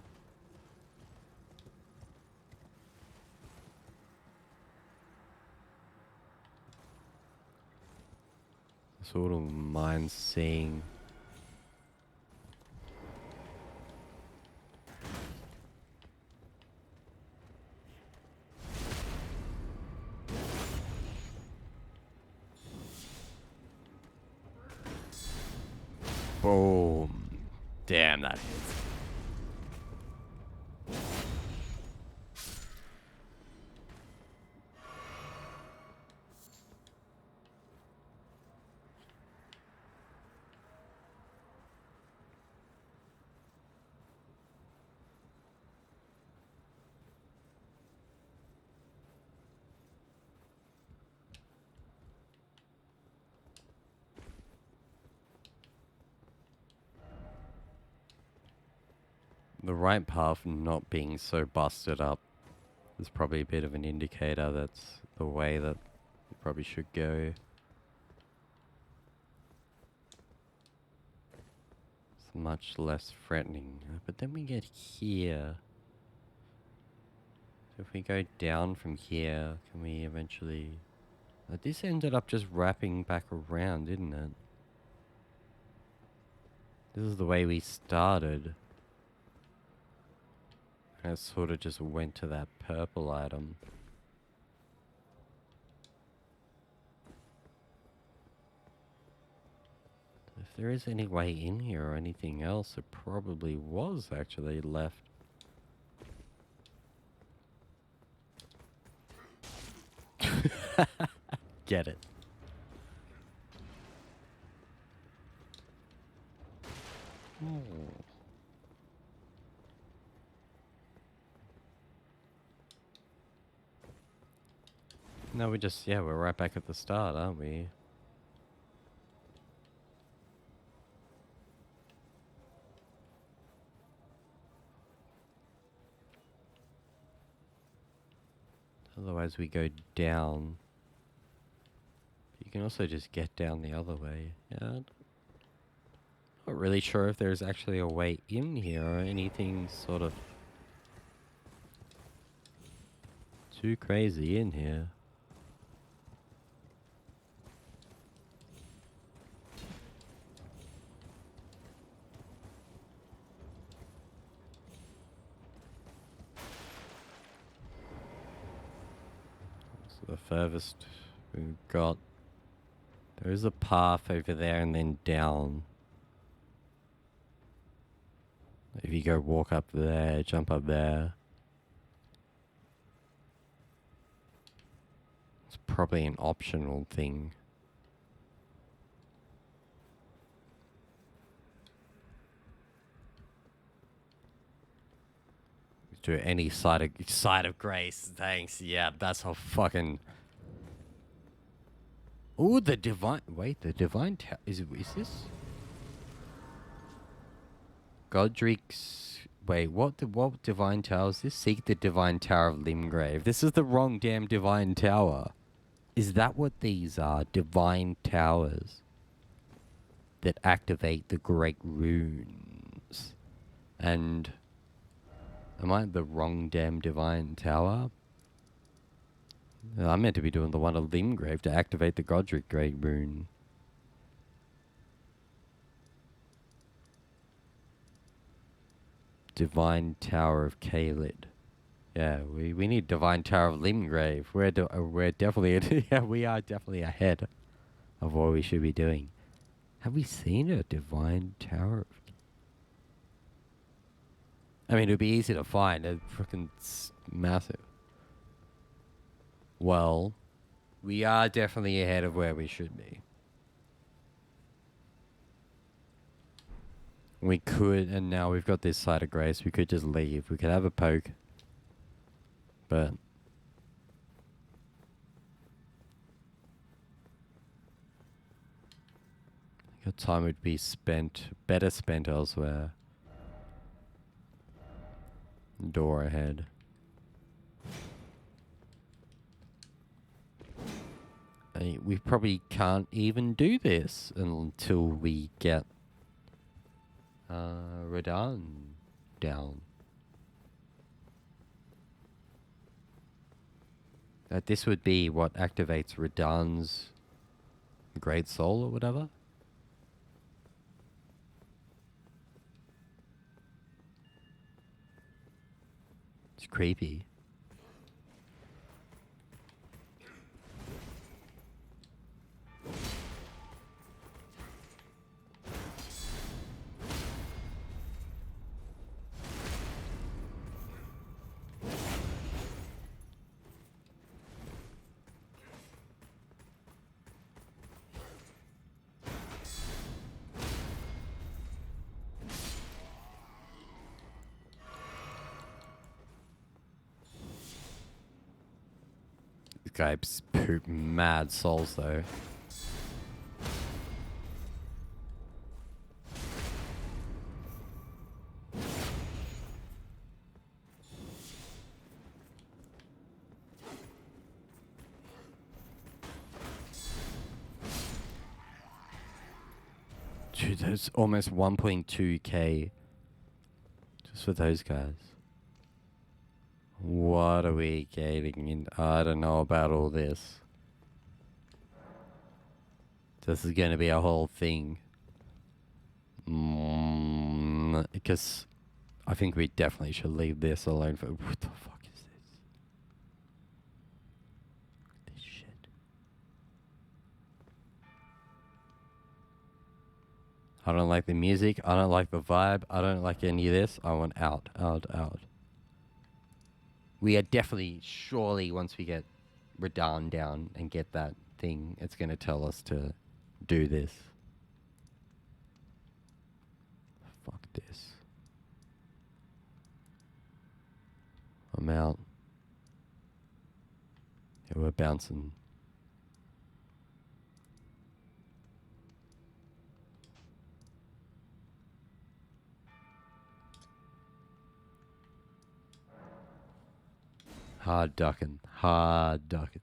Sort of mind seeing. Boom. Damn, that hits. The right path not being so busted up is probably a bit of an indicator that's the way that you probably should go. It's much less threatening. But then we get here. So if we go down from here, can we eventually... this ended up just wrapping back around, didn't it? This is the way we started. And it sort of just went to that purple item. If there is any way in here or anything else, it probably was actually left. Get it. Oh. No, we just, yeah, we're right back at the start, aren't we? Otherwise we go down. You can also just get down the other way. Yeah. Not really sure if there's actually a way in here or anything sort of too crazy in here. The furthest we've got. There is a path over there and then down. If you go walk up there, jump up there. It's probably an optional thing. Do any side of grace, thanks. Yeah, that's how fucking. Ooh, the divine. Wait, the divine tower. Is this? Godric's. Wait, what divine tower is this? Seek the divine tower of Limgrave. This is the wrong damn divine tower. Is that what these are? Divine towers that activate the great runes. And am I at the wrong damn divine tower? I'm meant to be doing the one of Limgrave to activate the Godric Great Rune. Divine Tower of Kaled. Yeah, we need Divine Tower of Limgrave. We're definitely yeah, we are definitely ahead of what we should be doing. Have we seen a Divine Tower? I mean, it'd be easy to find. It's freaking massive. Well, we are definitely ahead of where we should be. We could, and now we've got this side of grace, we could just leave. We could have a poke. But your time would be better spent elsewhere. Door ahead. We probably can't even do this until we get Radahn down. This would be what activates Radahn's Great Soul or whatever. It's creepy. Guys poop mad souls though. Dude, that's almost 1.2k just for those guys. What are we getting in? I don't know about all this. This is going to be a whole thing. Because I think we definitely should leave this alone for... What the fuck is this? This shit. I don't like the music. I don't like the vibe. I don't like any of this. I want out, out, out. We are definitely, surely, once we get Radahn down and get that thing, it's going to tell us to do this. Fuck this. I'm out. Yeah, we're bouncing. Hard ducking. Hard ducking.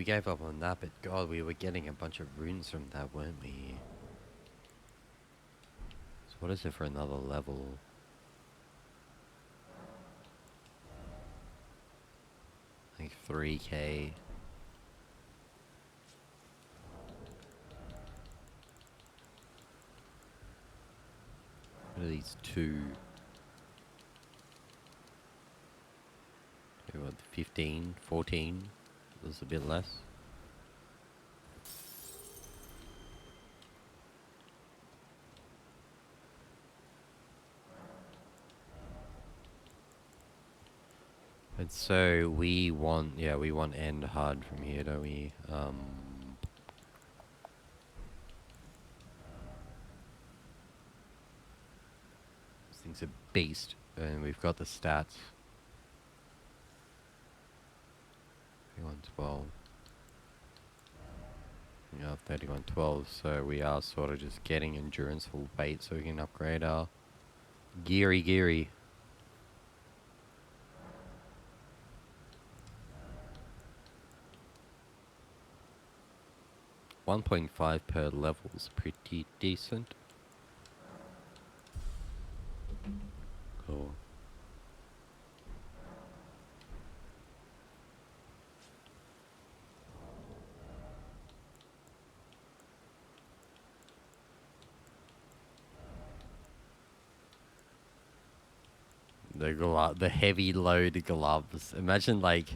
gave up on that, but God, we were getting a bunch of runes from that, weren't we? So what is it for another level? Like 3k. What are these two? What, 15, 14? There's a bit less. And so we want, yeah, we want end hard from here, don't we? This thing's a beast, and we've got the stats. 3112. Yeah, 3112. So we are sort of just getting endurance for weight, so we can upgrade our geary. 1.5 per level is pretty decent. Cool. The heavy load gloves. Imagine like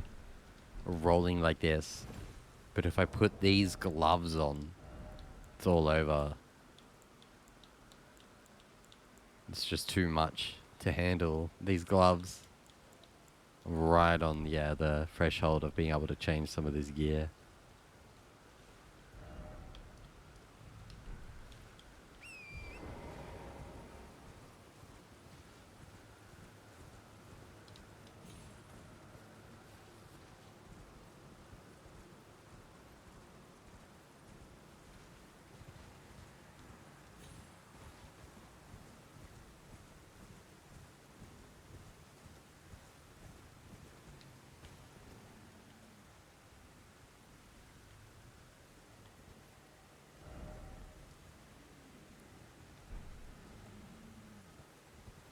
rolling like this, but if I put these gloves on, it's all over. It's just too much to handle. These gloves right on, yeah, the threshold of being able to change some of this gear.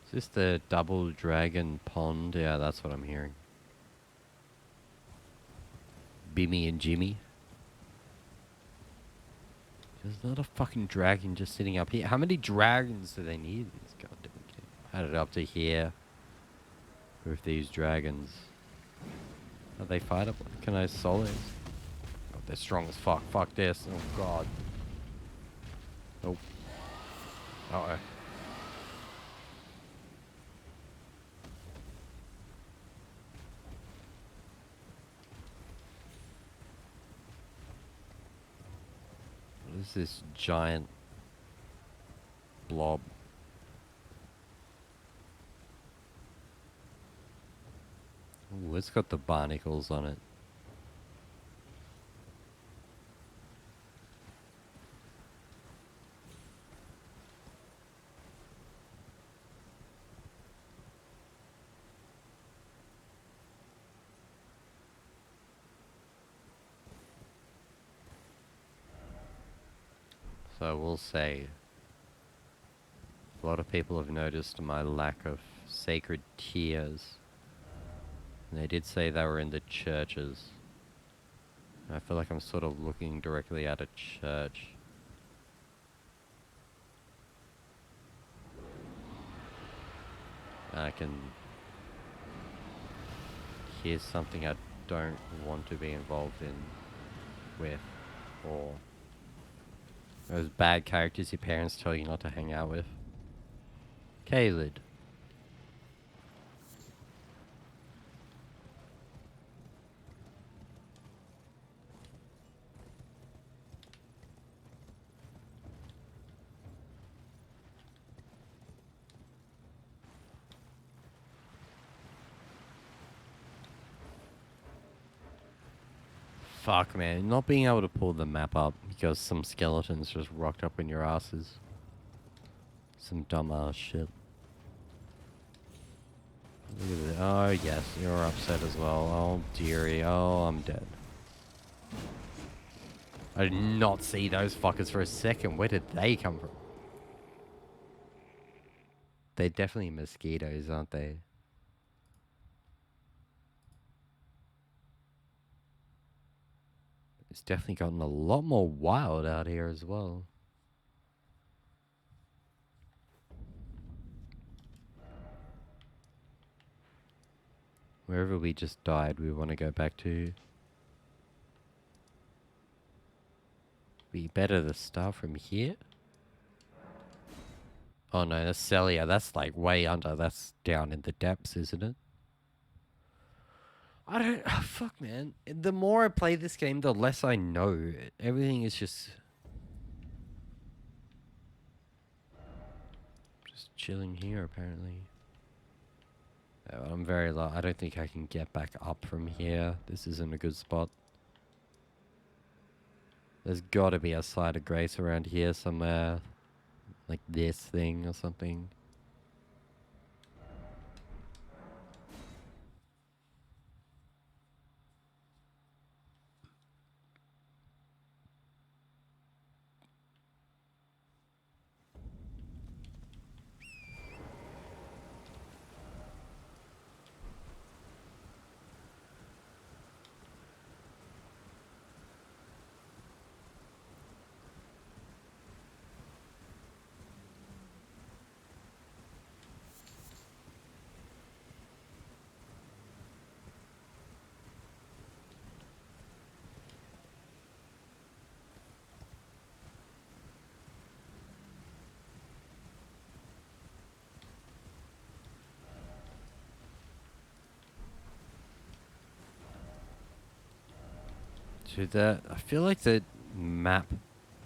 Is this the double dragon pond? Yeah, that's what I'm hearing. Bimmy and Jimmy. There's not a fucking dragon just sitting up here. How many dragons do they need in this goddamn game? Add it up to here with these dragons. Are they fightable? Can I solo these? Oh, they're strong as fuck. Fuck this. Oh god. Nope. Uh-oh. What is this giant blob? Ooh, it's got the barnacles on it. So I will say, a lot of people have noticed my lack of sacred tears. And they did say they were in the churches. I feel like I'm sort of looking directly at a church. I can hear something I don't want to be involved in with, or those bad characters your parents tell you not to hang out with. Caled. Fuck, man. Not being able to pull the map up because some skeletons just rocked up in your asses. Some dumbass shit. Look at it. Oh, yes. You're upset as well. Oh, dearie. Oh, I'm dead. I did not see those fuckers for a second. Where did they come from? They're definitely mosquitoes, aren't they? It's definitely gotten a lot more wild out here as well. Wherever we just died, we want to go back to. Be better to start from here. Oh no, that's Celia. That's like way under. That's down in the depths, isn't it? I don't. Oh, fuck, man. The more I play this game, the less I know. Everything is just chilling here, apparently. I'm very low. I don't think I can get back up from here. This isn't a good spot. There's got to be a site of grace around here somewhere. Like this thing or something. Dude, I feel like the map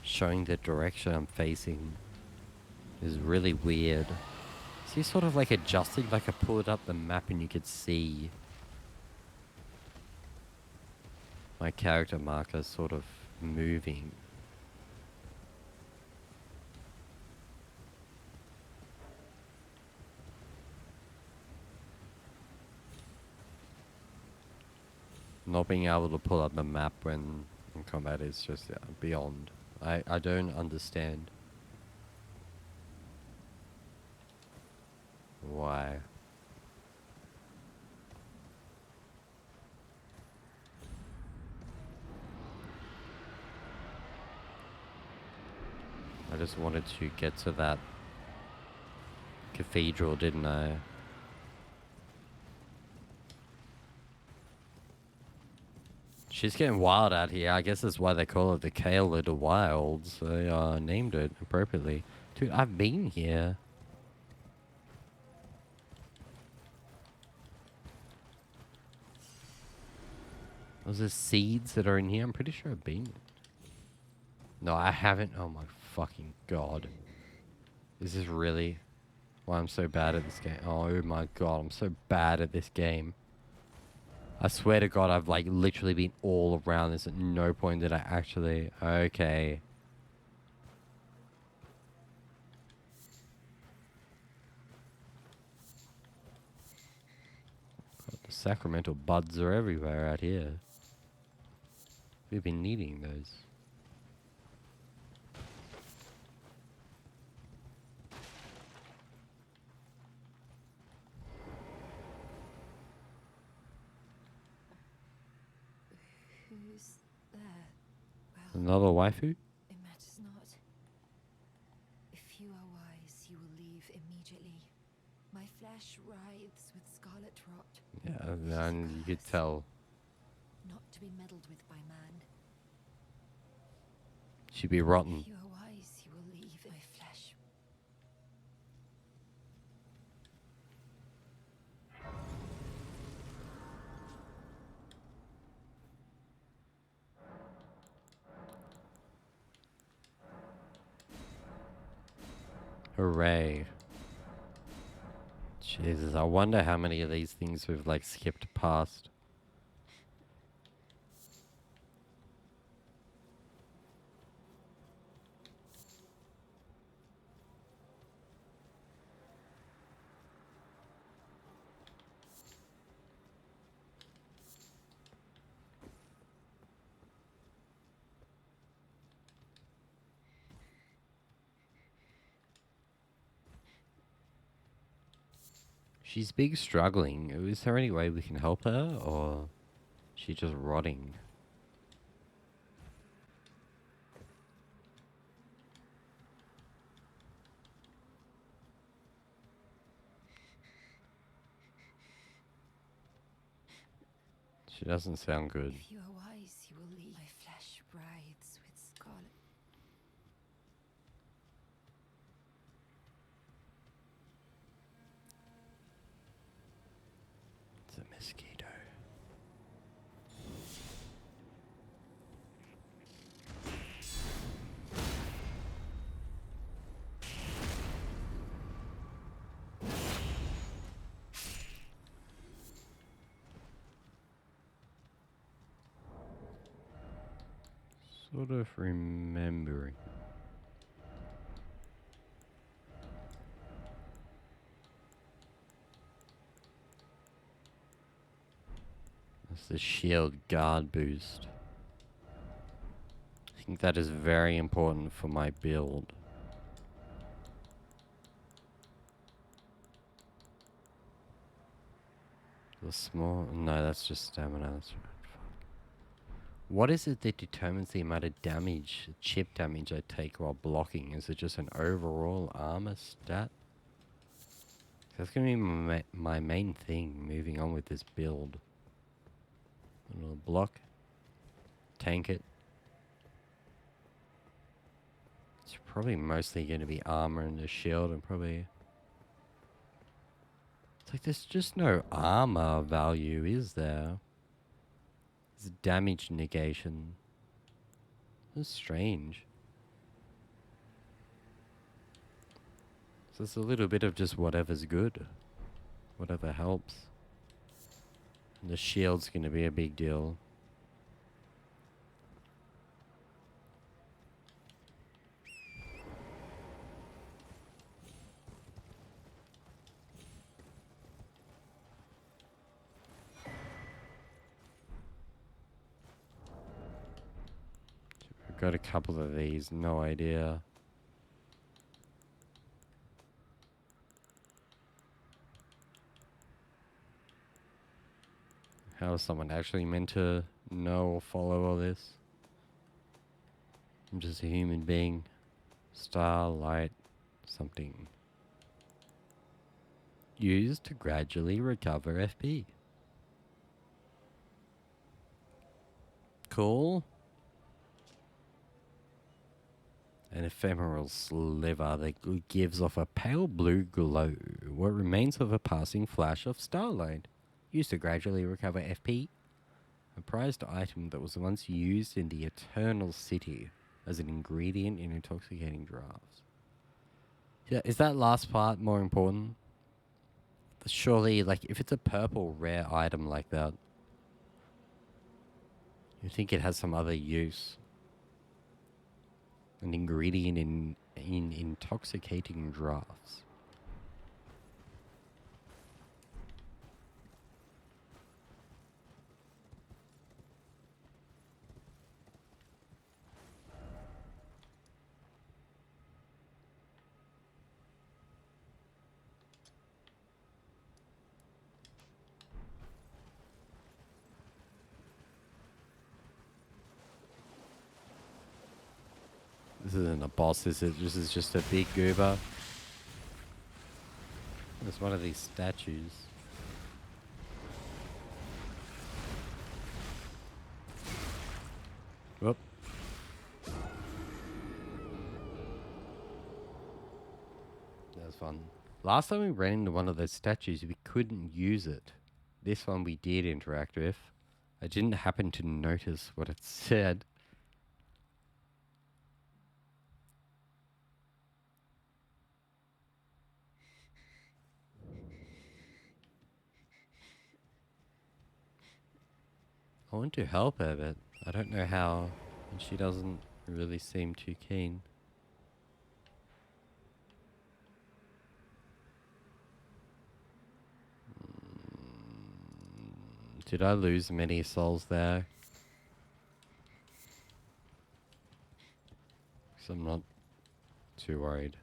showing the direction I'm facing is really weird. Is he sort of like adjusting? Like I pulled up the map and you could see my character marker sort of moving. Not being able to pull up the map when in combat is just beyond. I don't understand. Why? I just wanted to get to that cathedral, didn't I? She's getting wild out here. I guess that's why they call it the Kale of the Wilds. They named it appropriately. Dude, I've been here. Those are seeds that are in here. I'm pretty sure I've been. No, I haven't. Oh my fucking god. Is this really why I'm so bad at this game? Oh my god, I'm so bad at this game. I swear to god, I've like literally been all around this. At no point did I actually... Okay. God, the sacramental buds are everywhere out here. We've been needing those. Who's there? Well, Another waifu? it matters not. If you are wise, you will leave immediately. My flesh writhes with scarlet rot. Yeah, and you could tell. Not to be meddled with by man. She'd be rotten. If you are wise, you will leave my flesh. Hooray. Jesus, I wonder how many of these things we've like skipped past. She's big struggling. Is there any way we can help her, or she's just rotting? She doesn't sound good. If you are wise, you will leave. My flesh writhes with scarlet. It's a mosquito. Sort of remembering. That's the shield guard boost. I think that is very important for my build. The small... No, that's just stamina. That's right. What is it that determines the amount of damage, chip damage I take while blocking? Is it just an overall armor stat? That's going to be my main thing moving on with this build. A little block. Tank it. It's probably mostly going to be armor and the shield and probably... It's like there's just no armor value, is there? It's damage negation. That's strange. So it's a little bit of just whatever's good. Whatever helps. And the shield's going to be a big deal. I've got a couple of these, no idea. How is someone actually meant to know or follow all this? I'm just a human being. Starlight something. Used to gradually recover FP. Cool. An ephemeral sliver that gives off a pale blue glow, what remains of a passing flash of starlight. Used to gradually recover FP. A prized item that was once used in the Eternal City as an ingredient in intoxicating drafts. Yeah, is that last part more important? Surely, like, if it's a purple rare item like that, you think it has some other use. An ingredient in intoxicating drafts. This isn't a boss, is it? This is just a big goober. It's one of these statues. Whoop. That was fun. Last time we ran into one of those statues, we couldn't use it. This one we did interact with. I didn't happen to notice what it said. I want to help her, but I don't know how, and she doesn't really seem too keen. Did I lose many souls there? 'Cause I'm not too worried.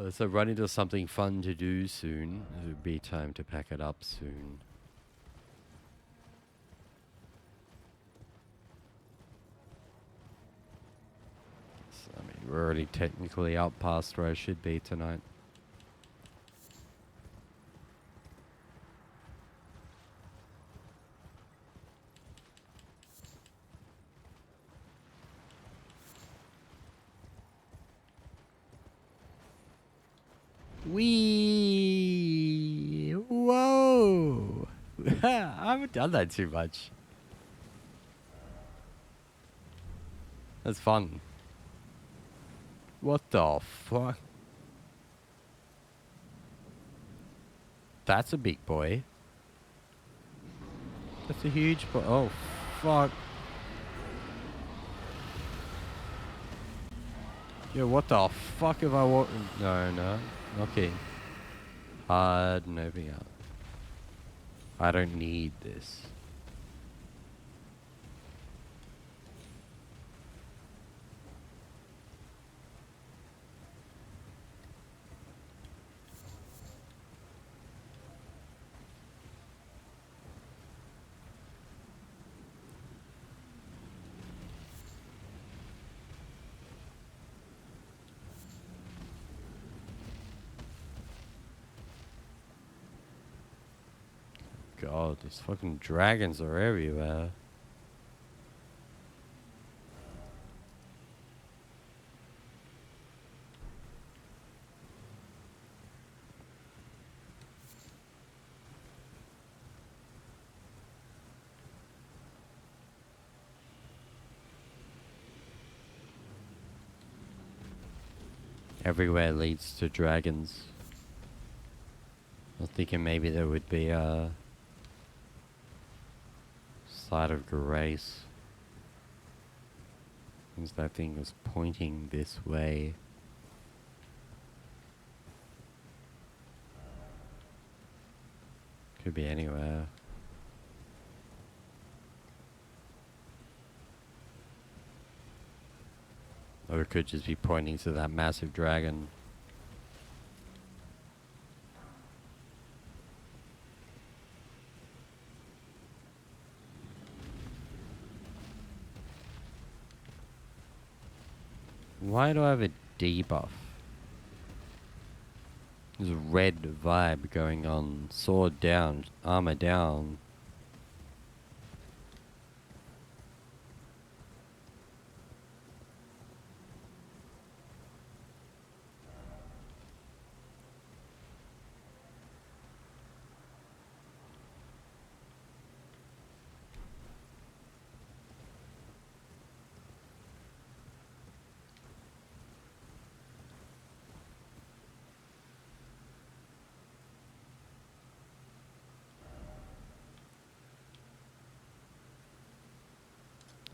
So run into something fun to do soon. It would be time to pack it up soon. So, I mean, we're already technically out past where I should be tonight. Wee! Whoa! I haven't done that too much. That's fun. What the fuck? That's a big boy. That's a huge boy. Oh, fuck. Yo, what the fuck have I walked? No, no. Okay. Hard moving out. I don't need this. God, these fucking dragons are everywhere. Everywhere leads to dragons. I was thinking maybe there would be a side of grace. Since that thing was pointing this way. Could be anywhere. Or it could just be pointing to that massive dragon. Why do I have a debuff? There's a red vibe going on. Sword down, armor down.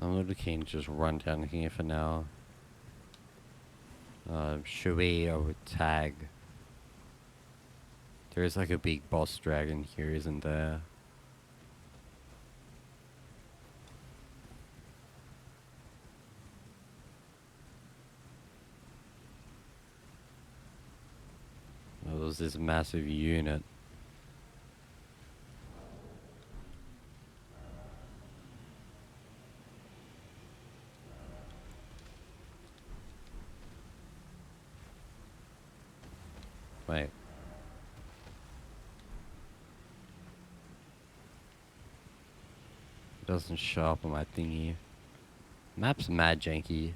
I'm really keen to just run down here for now. Should we tag? There is like a big boss dragon here, isn't there? Oh, there's this massive unit. Wait. It doesn't show up on my thingy. Map's mad janky.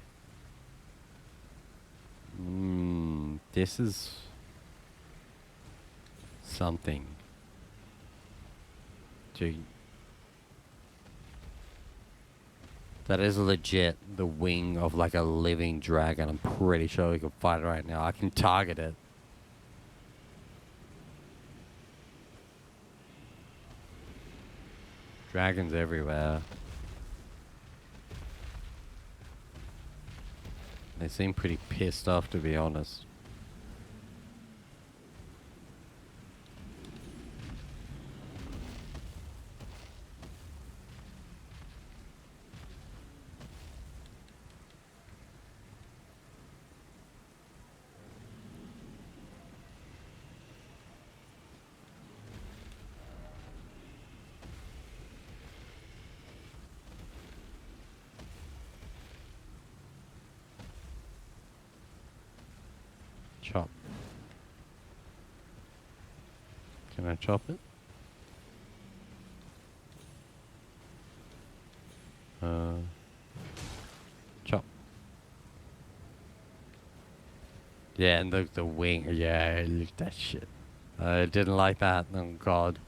This is something. Dude. That is legit the wing of like a living dragon. I'm pretty sure we can fight it right now. I can target it. Dragons everywhere. They seem pretty pissed off, to be honest. Chop. Can I chop it? Chop. Yeah, and the wing. Yeah, look at that shit. I didn't like that. Oh god.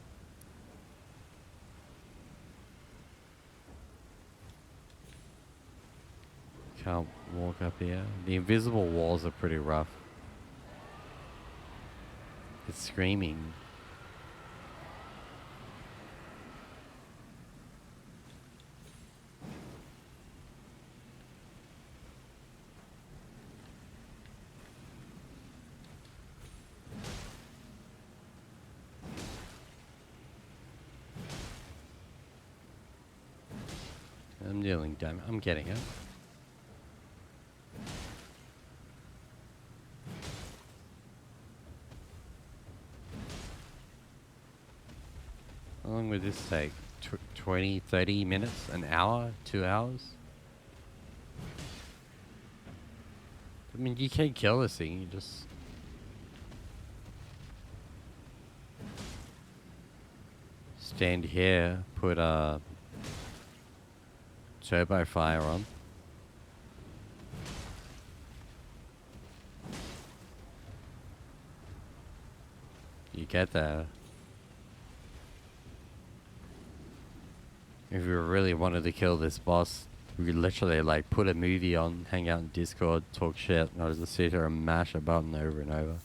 Can't walk up here. The invisible walls are pretty rough. It's screaming. I'm dealing damage. I'm getting it. How long would this take? 20, 30 minutes? An hour? 2 hours? I mean, you can't kill this thing. You just... stand here, put a turbo fire on. You get there. If you really wanted to kill this boss, we could literally like put a movie on, hang out in Discord, talk shit, and I'll just sit here and mash a button over and over.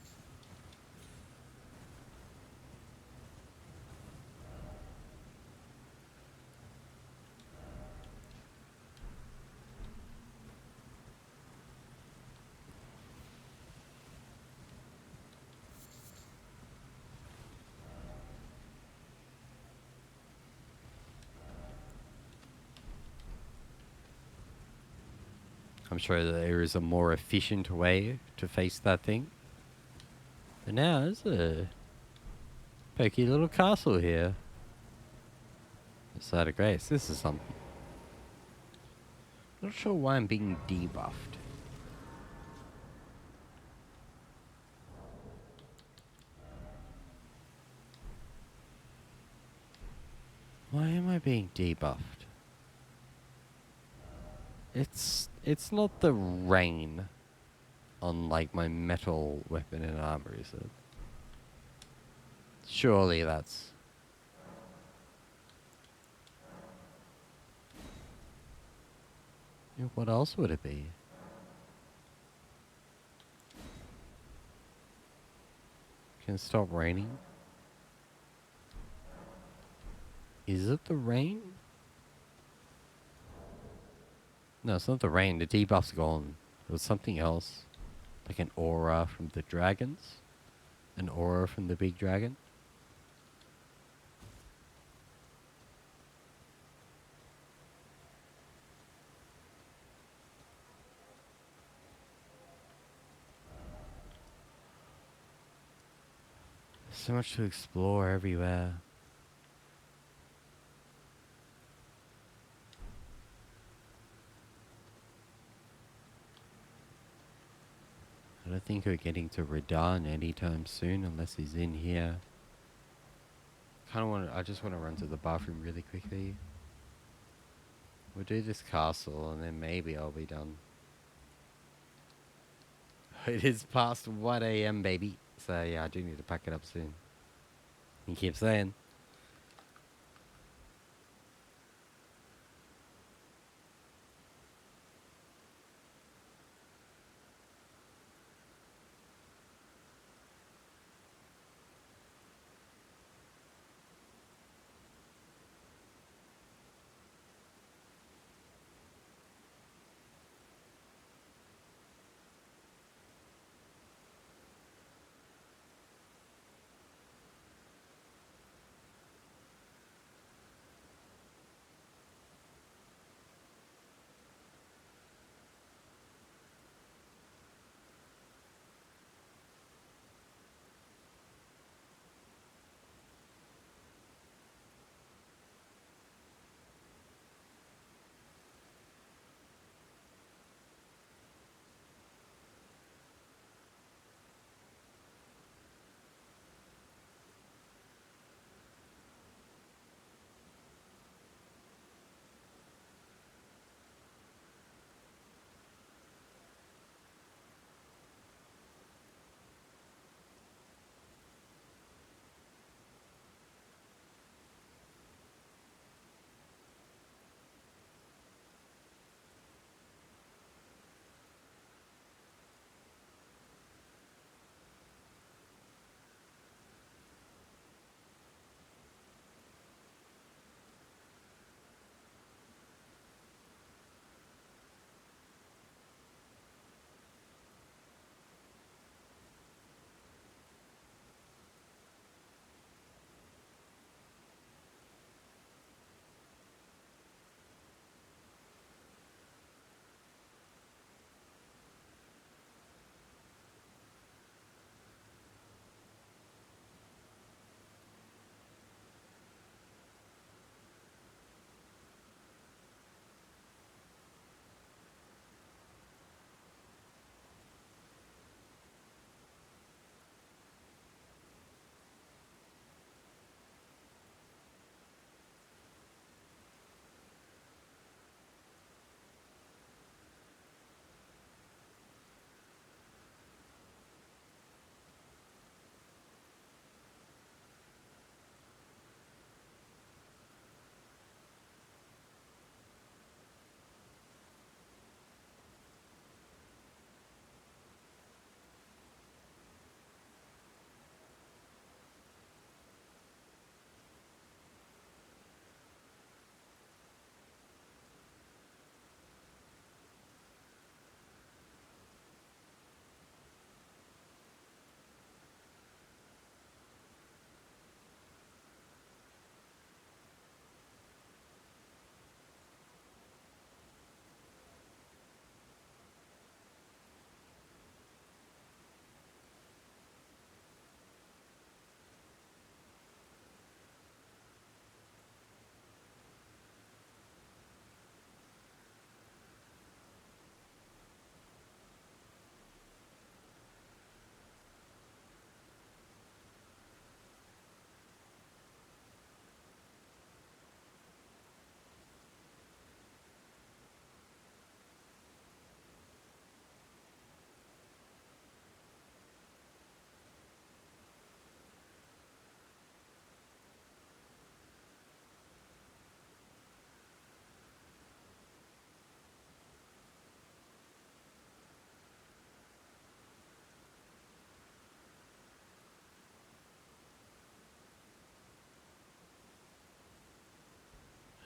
I'm sure that there is a more efficient way to face that thing. But now there's a pokey little castle here. Side of Grace. This is something. Not sure why I'm being debuffed. Why am I being debuffed? It's not the rain on like my metal weapon and armor, is it? Surely that's... Yeah, what else would it be? Can it stop raining? Is it the rain? No, it's not the rain. The debuff's gone. It was something else. Like an aura from the dragons? An aura from the big dragon? So much to explore everywhere. I don't think we're getting to Radahn anytime soon unless he's in here. I just want to run to the bathroom really quickly. We'll do this castle and then maybe I'll be done. It is past 1 AM, baby. So yeah, I do need to pack it up soon. You keep saying.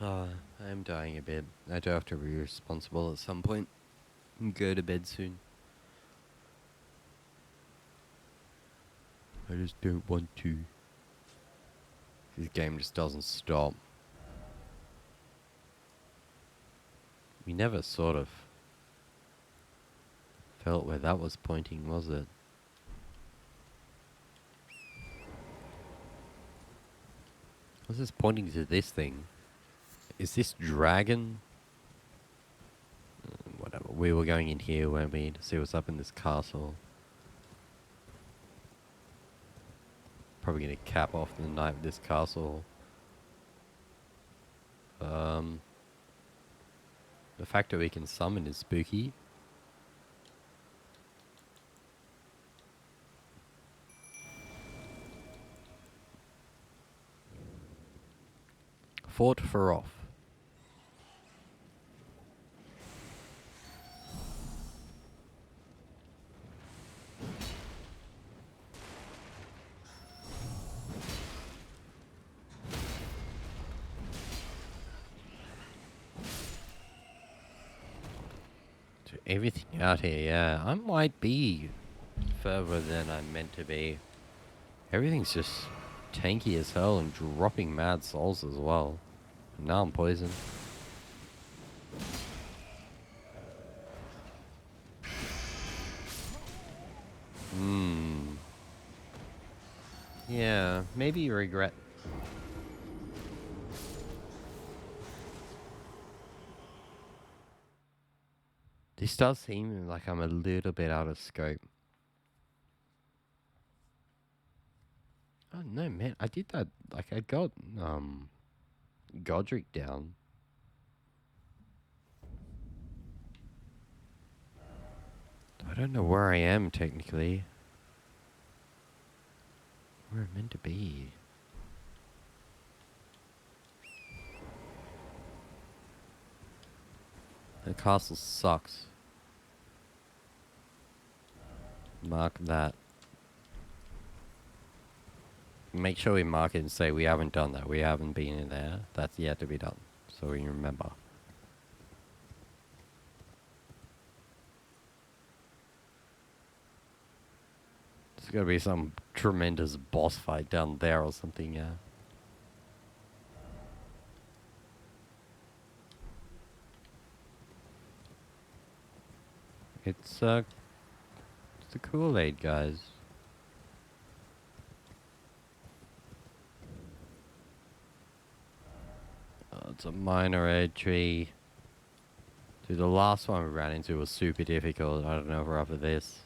I am dying a bit. I do have to be responsible at some point and go to bed soon. I just don't want to. This game just doesn't stop. We never sort of felt where that was pointing, was it? Was this pointing to this thing? Is this dragon? Whatever. We were going in here, weren't we, to see what's up in this castle. Probably gonna cap off the night with this castle. The fact that we can summon is spooky. Fort Ferof. Everything out here, yeah. I might be further than I'm meant to be. Everything's just tanky as hell and dropping mad souls as well. And now I'm poisoned. Yeah, maybe regret. This does seem like I'm a little bit out of scope. Oh no, man, I did that. Like, I got Godric down. I don't know where I am technically. Where I'm meant to be. The castle sucks. Mark that. Make sure we mark it and say we haven't done that. We haven't been in there. That's yet to be done. So we remember. There's gotta be some tremendous boss fight down there or something, yeah. It's the Kool-Aid, guys. It's a minor entry. Dude, the last one we ran into was super difficult. I don't know if we're up for this.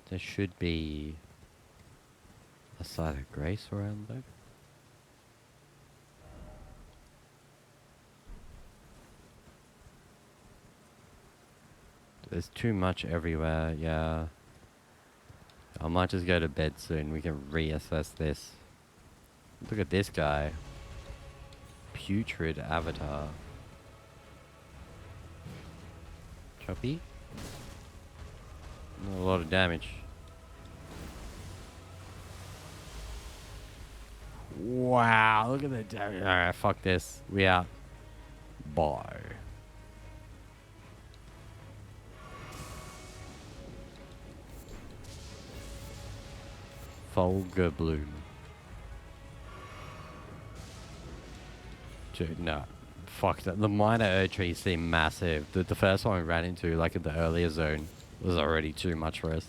There should be a side of grace around though. There's too much everywhere, yeah. I might just go to bed soon. We can reassess this. Look at this guy. Putrid avatar. Choppy? Not a lot of damage. Wow, look at the damage. Alright, fuck this. We out. Bye. Vulgar Bloom. Dude, no. Fuck that. The minor Erdtrees seem massive. The first one we ran into, like in the earlier zone, was already too much for us.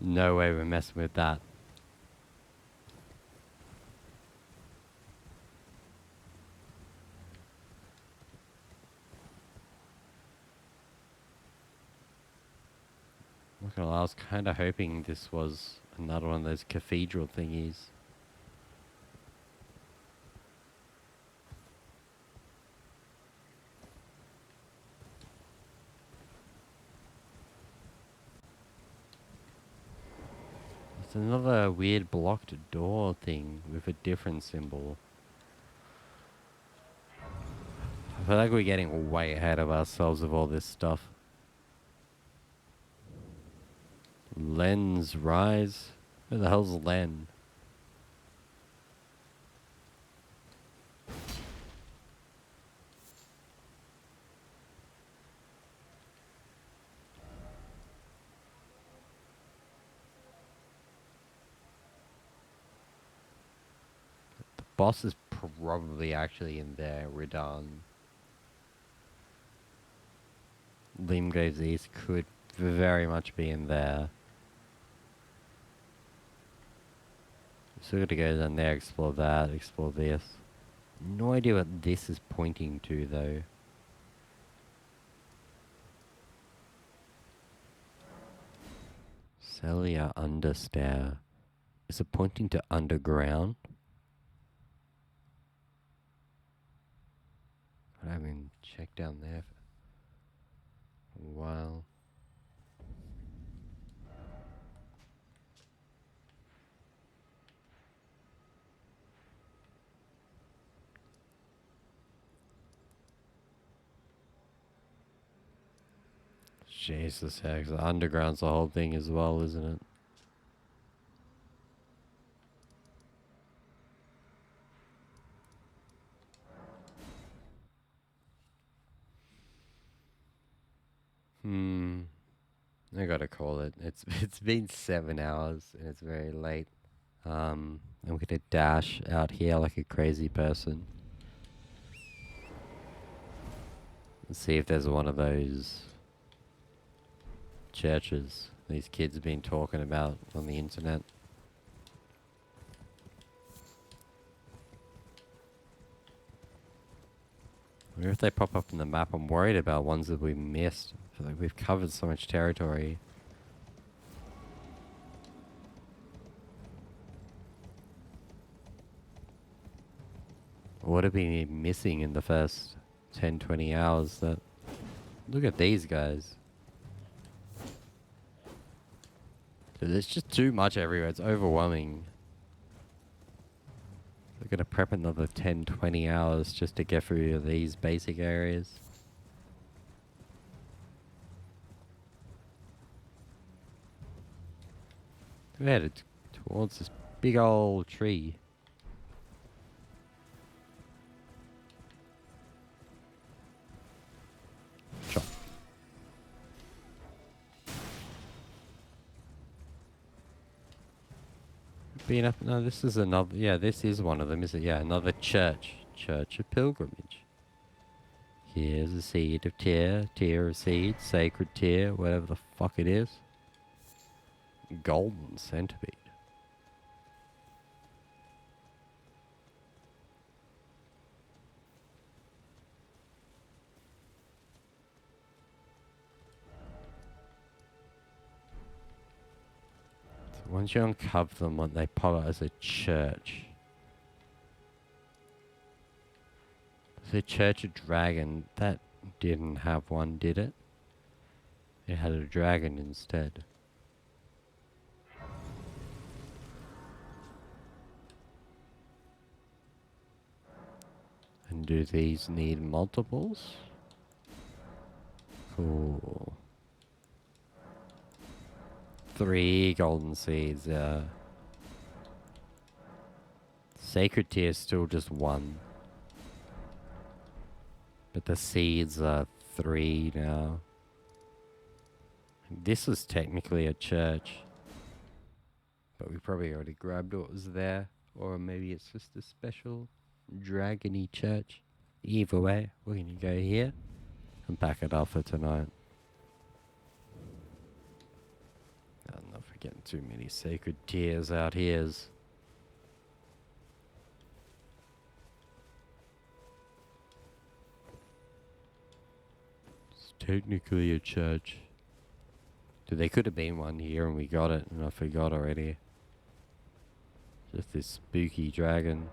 No way we're messing with that. Not gonna lie, I was kind of hoping this was another one of those cathedral thingies. It's another weird blocked door thing with a different symbol. I feel like we're getting way ahead of ourselves with all this stuff. Len's Rise? Who the hell's Len? boss is probably actually in there. Ridan. Limgrave's East could very much be in there. So gotta go down there, explore that, explore this. No idea what this is pointing to though. Celia Understair. Is it pointing to underground? I haven't checked down there for a while. Jesus heck, the underground's the whole thing as well, isn't it? I gotta call it. It's been 7 hours and it's very late. I'm gonna dash out here like a crazy person. And see if there's one of those churches these kids have been talking about on the internet. I wonder if they pop up on the map. I'm worried about ones that we missed. I feel like we've covered so much territory. What have we been missing in the first 10, 20 hours? That look at these guys. There's just too much everywhere. It's overwhelming. We're gonna prep another 10, 20 hours just to get through these basic areas. We're headed towards this big old tree. Chop. Been up? No, this is another. Yeah, this is one of them, is it? Yeah, another church. Church of Pilgrimage. Here's a seed of tear, tear of seed, sacred tear, whatever the fuck it is. Golden centipede. So once you uncover them, they pop out as a church. The Church of Dragon, that didn't have one, did it? It had a dragon instead. And do these need multiples? Cool. 3 golden seeds, Sacred Tear is still just 1. But the seeds are 3 now. This is technically a church. But we probably already grabbed what was there. Or maybe it's just a special dragony church. Either way, we're going to go here and pack it up for tonight. I'm not forgetting too many sacred tears out here. Technically a church. Dude, there could have been one here and we got it and I forgot already. Just this spooky dragon.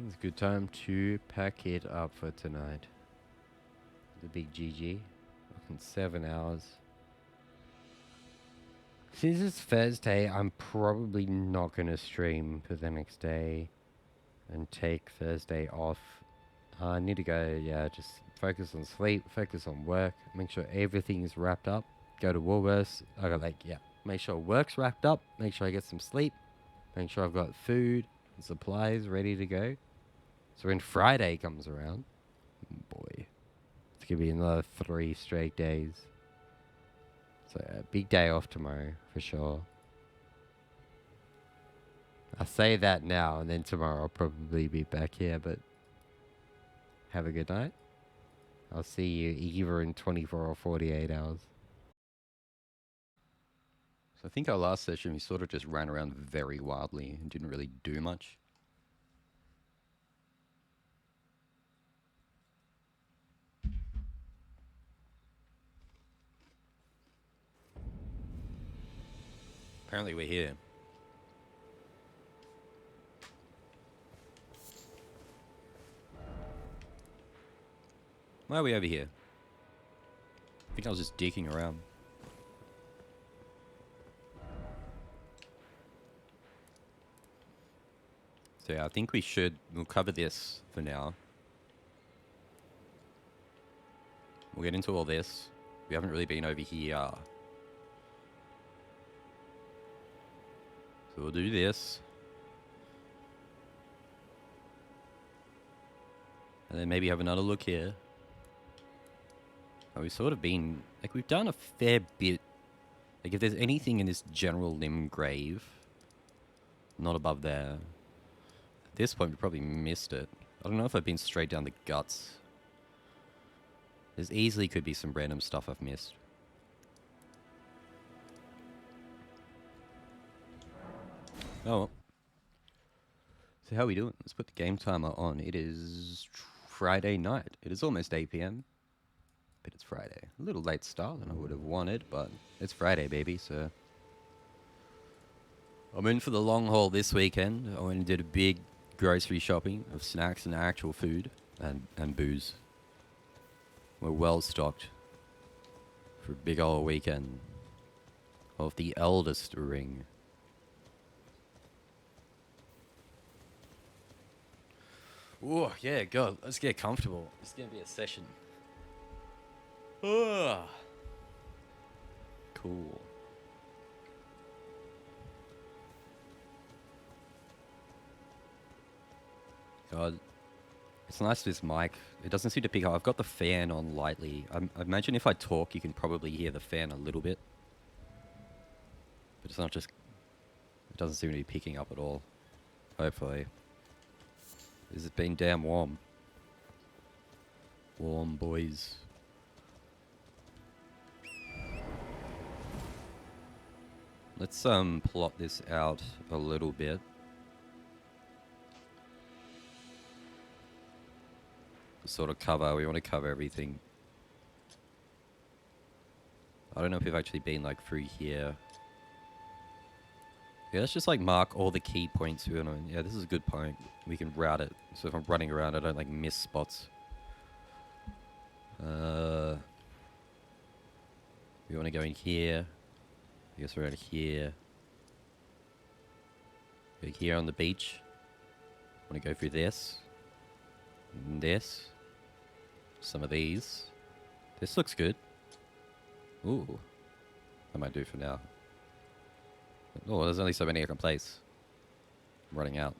It's a good time to pack it up for tonight. The big GG. In 7 hours. Since it's Thursday, I'm probably not going to stream for the next day and take Thursday off. I need to go, yeah, just focus on sleep, focus on work, make sure everything is wrapped up. Go to Woolworths. I got make sure work's wrapped up, make sure I get some sleep, make sure I've got food and supplies ready to go. So when Friday comes around, boy, it's going to be another 3 straight days. So a big day off tomorrow for sure. I'll say that now, and then tomorrow I'll probably be back here, but have a good night. I'll see you either in 24 or 48 hours. So I think our last session, we sort of just ran around very wildly and didn't really do much. Apparently we're here. Why are we over here? I think I was just dicking around. So yeah, I think we'll cover this for now. We'll get into all this. We haven't really been over here. So we'll do this. And then maybe have another look here. We've sort of been, like, we've done a fair bit. Like, if there's anything in this general limb grave, not above there. At this point, we probably missed it. I don't know if I've been straight down the guts. There's easily could be some random stuff I've missed. Oh well. So how are we doing? Let's put the game timer on. It is Friday night. It is almost 8 p.m. But it's Friday. A little late start than I would have wanted, but it's Friday, baby, so... I'm in for the long haul this weekend. I went and did a big grocery shopping of snacks and actual food and booze. We're well stocked for a big old weekend of the eldest ring. Oh, yeah, God, let's get comfortable. It's going to be a session. Cool. God, it's nice this mic. It doesn't seem to pick up. I've got the fan on lightly. I imagine if I talk, you can probably hear the fan a little bit. But it's not just... It doesn't seem to be picking up at all. Hopefully. It's been damn warm. Warm, boys. Let's plot this out a little bit. Sort of cover. We want to cover everything. I don't know if we've actually been like through here. Yeah, let's just like mark all the key points we want to. Yeah, this is a good point. We can route it. So if I'm running around, I don't like miss spots. We want to go in here. I guess around here. Go here on the beach. Want to go through this. And this. Some of these. This looks good. Ooh. That might do for now. Oh, there's only so many I can place. I'm running out.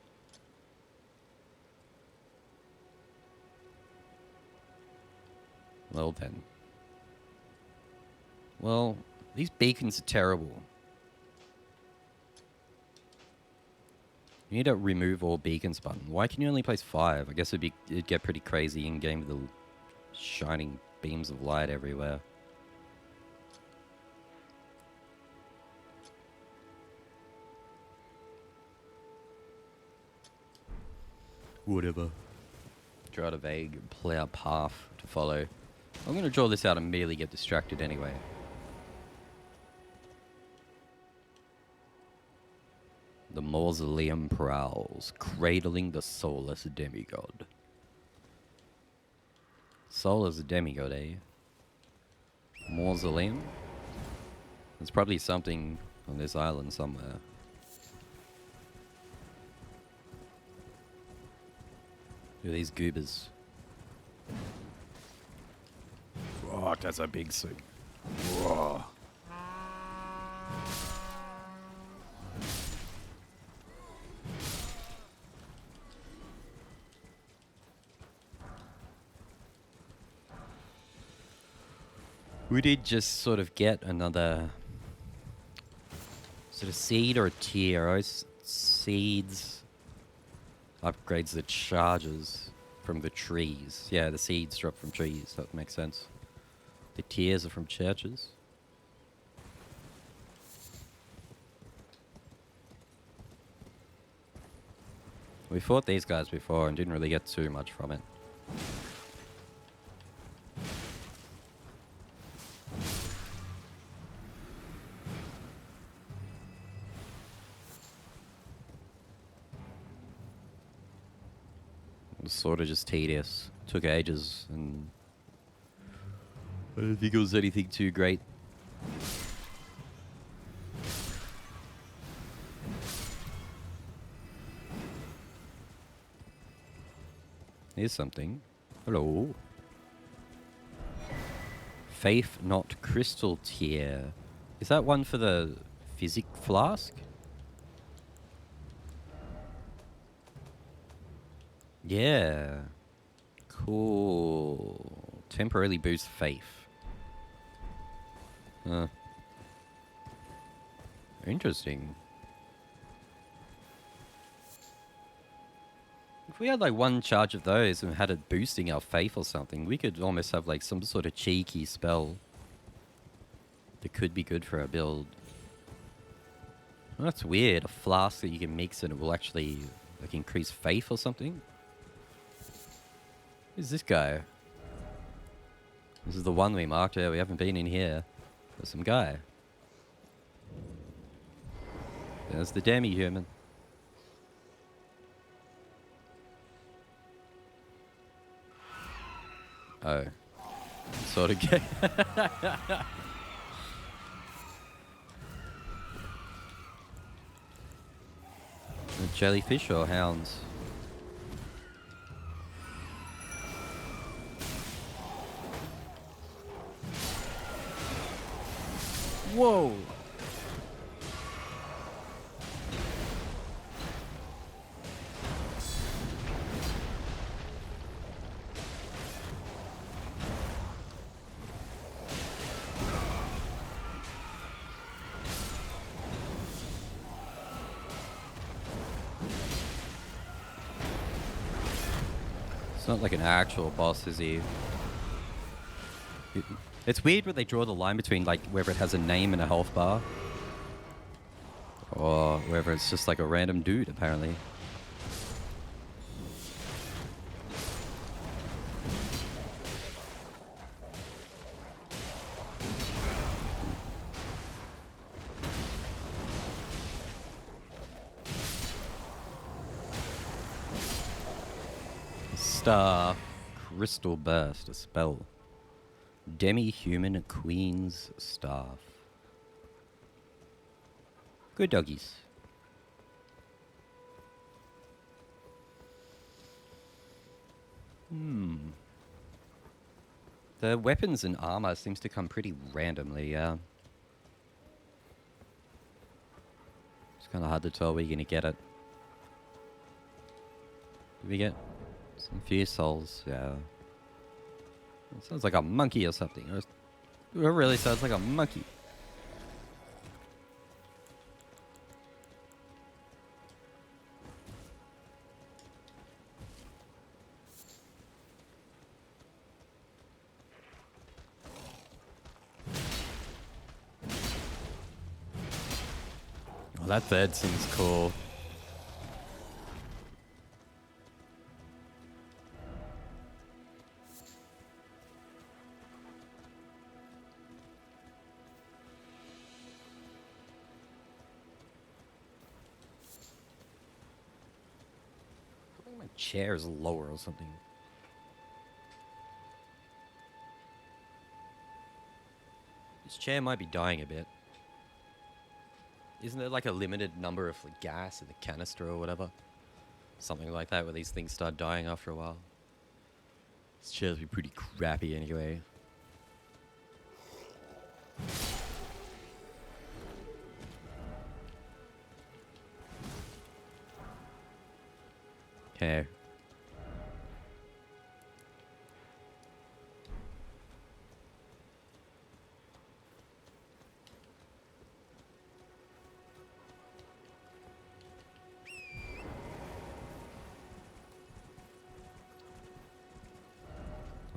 Well then. Well, these beacons are terrible. You need to remove all beacons button. Why can you only place 5? I guess it'd get pretty crazy in game with the shining beams of light everywhere. Whatever. Draw out a vague, clear path to follow. I'm going to draw this out and merely get distracted anyway. The mausoleum prowls, cradling the soulless demigod. Soulless demigod, eh? Mausoleum? It's probably something on this island somewhere. Look at these goobers. Oh, that's a big suit. Whoa. We did just sort of get another sort of seed or a tier. Seeds upgrades the charges from the trees. Yeah, the seeds drop from trees. That makes sense. The tiers are from churches. We fought these guys before and didn't really get too much from it. It was sort of just tedious. Took ages, and I don't think it was anything too great. Here's something. Hello. Faith Not Crystal Tier. Is that one for the Physic Flask? Yeah. Cool. Temporarily boost faith. Interesting. If we had like one charge of those and had it boosting our faith or something, we could almost have like some sort of cheeky spell that could be good for our build. Well, that's weird. A flask that you can mix and it will actually like increase faith or something. Who's this guy? This is the one we marked. Yeah, we haven't been in here. There's some guy. There's the demi-human. Oh. Sort of gay. Jellyfish or hounds? Whoa! It's not like an actual boss, is he? It's weird where they draw the line between like whether it has a name and a health bar, or whether it's just like a random dude, apparently. Star Crystal Burst, a spell. Demi-human Queen's Staff. Good doggies. The weapons and armor seems to come pretty randomly, yeah. It's kind of hard to tell where you're going to get it. Did we get some few souls? Yeah. It sounds like a monkey or something. It really sounds like a monkey. Oh, that third seems cool. Chair is lower or something. This chair might be dying a bit. Isn't there like a limited number of like, gas in the canister or whatever? Something like that, where these things start dying after a while. This chair's be pretty crappy anyway. Okay.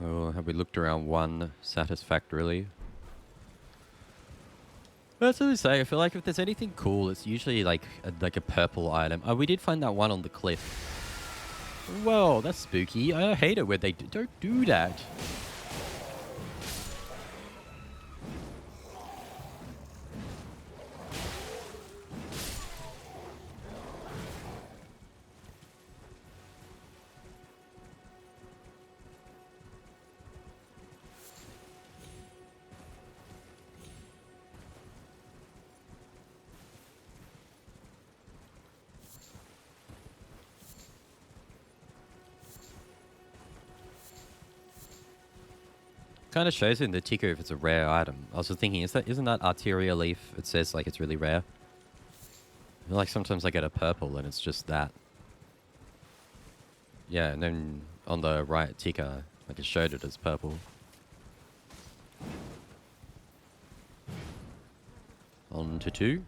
Well, have we looked around one satisfactorily? That's what I say. I feel like if there's anything cool, it's usually like a purple item. Oh, we did find that one on the cliff. Whoa, that's spooky. I hate it when they don't do that. Kind of shows in the ticker if it's a rare item. I was just thinking, isn't that arteria leaf? It says like it's really rare. I feel like sometimes I get a purple and it's just that. Yeah, and then on the right ticker, like it showed it as purple. On to 2.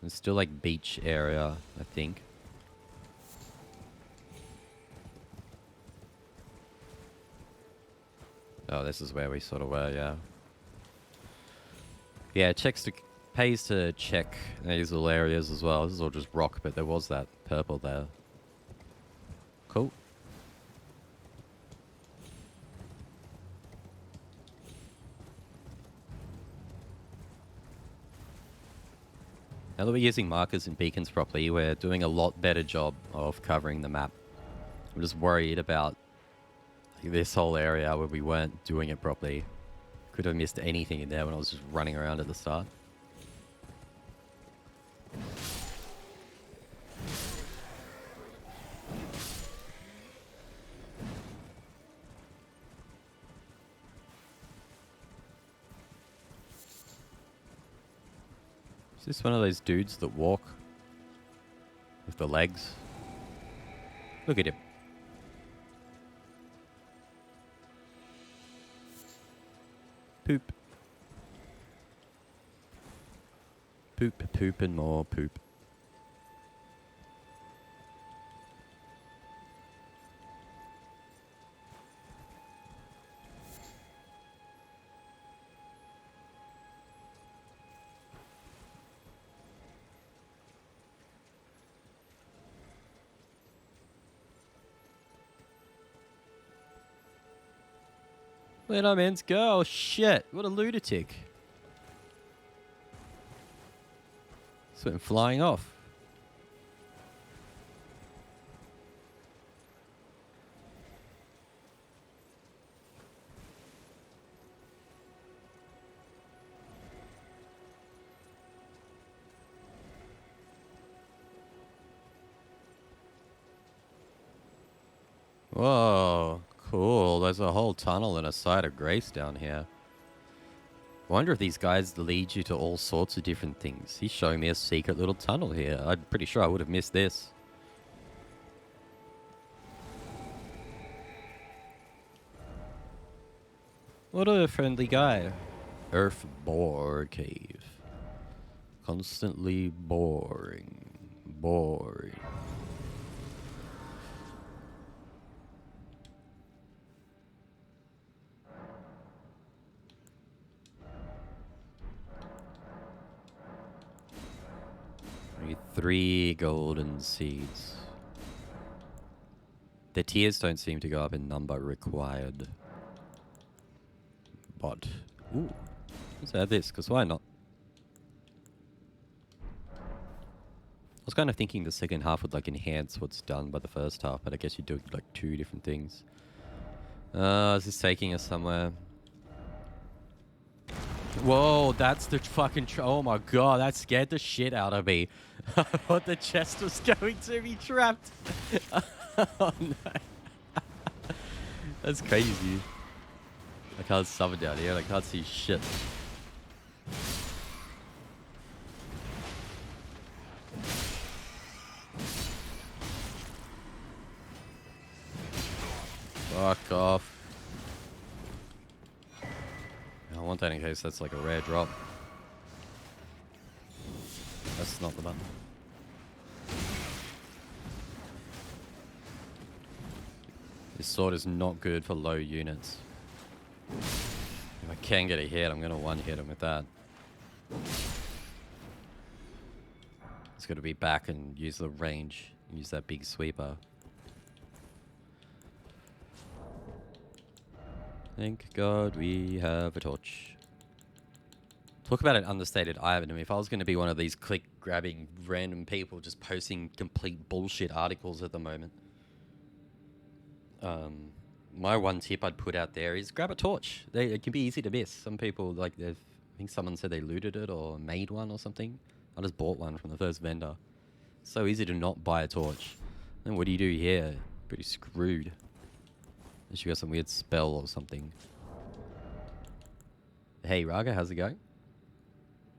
It's still like beach area, I think. Oh, this is where we sort of were, yeah. Yeah, pays to check these little areas as well. This is all just rock, but there was that purple there. Cool. Now that we're using markers and beacons properly, we're doing a lot better job of covering the map. I'm just worried about this whole area where we weren't doing it properly. Could have missed anything in there when I was just running around at the start. Is this one of those dudes that walk with the legs? Look at him. Poop. Poop, poop, and more poop. Let our mans go. Oh, shit. What a lunatic. Just went flying off. Whoa. Cool. There's a whole tunnel and a site of grace down here. I wonder if these guys lead you to all sorts of different things. He's showing me a secret little tunnel here. I'm pretty sure I would have missed this. What a friendly guy. Earth Boar Cave. Constantly boring. Boring. I need 3 golden seeds. The tiers don't seem to go up in number required. But, ooh, let's add this, because why not? I was kind of thinking the second half would like enhance what's done by the first half, but I guess you do like 2 different things. Is this taking us somewhere? Whoa, that's the fucking... oh my god, that scared the shit out of me. I thought the chest was going to be trapped. Oh no. That's crazy. I can't summon down here. I can't see shit. Fuck off. I want that in case that's like a rare drop. That's not the button. This sword is not good for low units. If I can get a hit, I'm going to one-hit him with that. It's got to be back and use the range. Use that big sweeper. Thank God we have a torch. Talk about an understated item. If I was going to be one of these click-grabbing random people just posting complete bullshit articles at the moment, my one tip I'd put out there is grab a torch. It can be easy to miss. Some people, like, I think someone said they looted it or made one or something. I just bought one from the first vendor. So easy to not buy a torch. And what do you do here? Pretty screwed. Unless you got some weird spell or something. Hey, Raga, how's it going?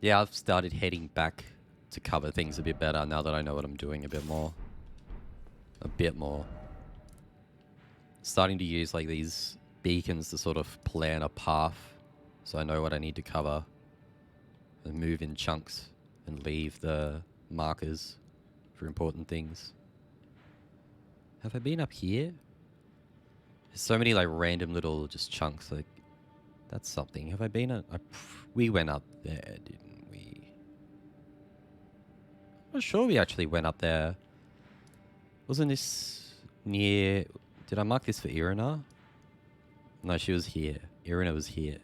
Yeah, I've started heading back to cover things a bit better now that I know what I'm doing a bit more. A bit more. Starting to use like these beacons to sort of plan a path so I know what I need to cover and move in chunks and leave the markers for important things. Have I been up here? There's so many like random little just chunks. Like, that's something. Have I been at... we went up there, didn't we? I'm sure we actually went up there. Wasn't this near... Did I mark this for Irina? No, she was here. Irina was here.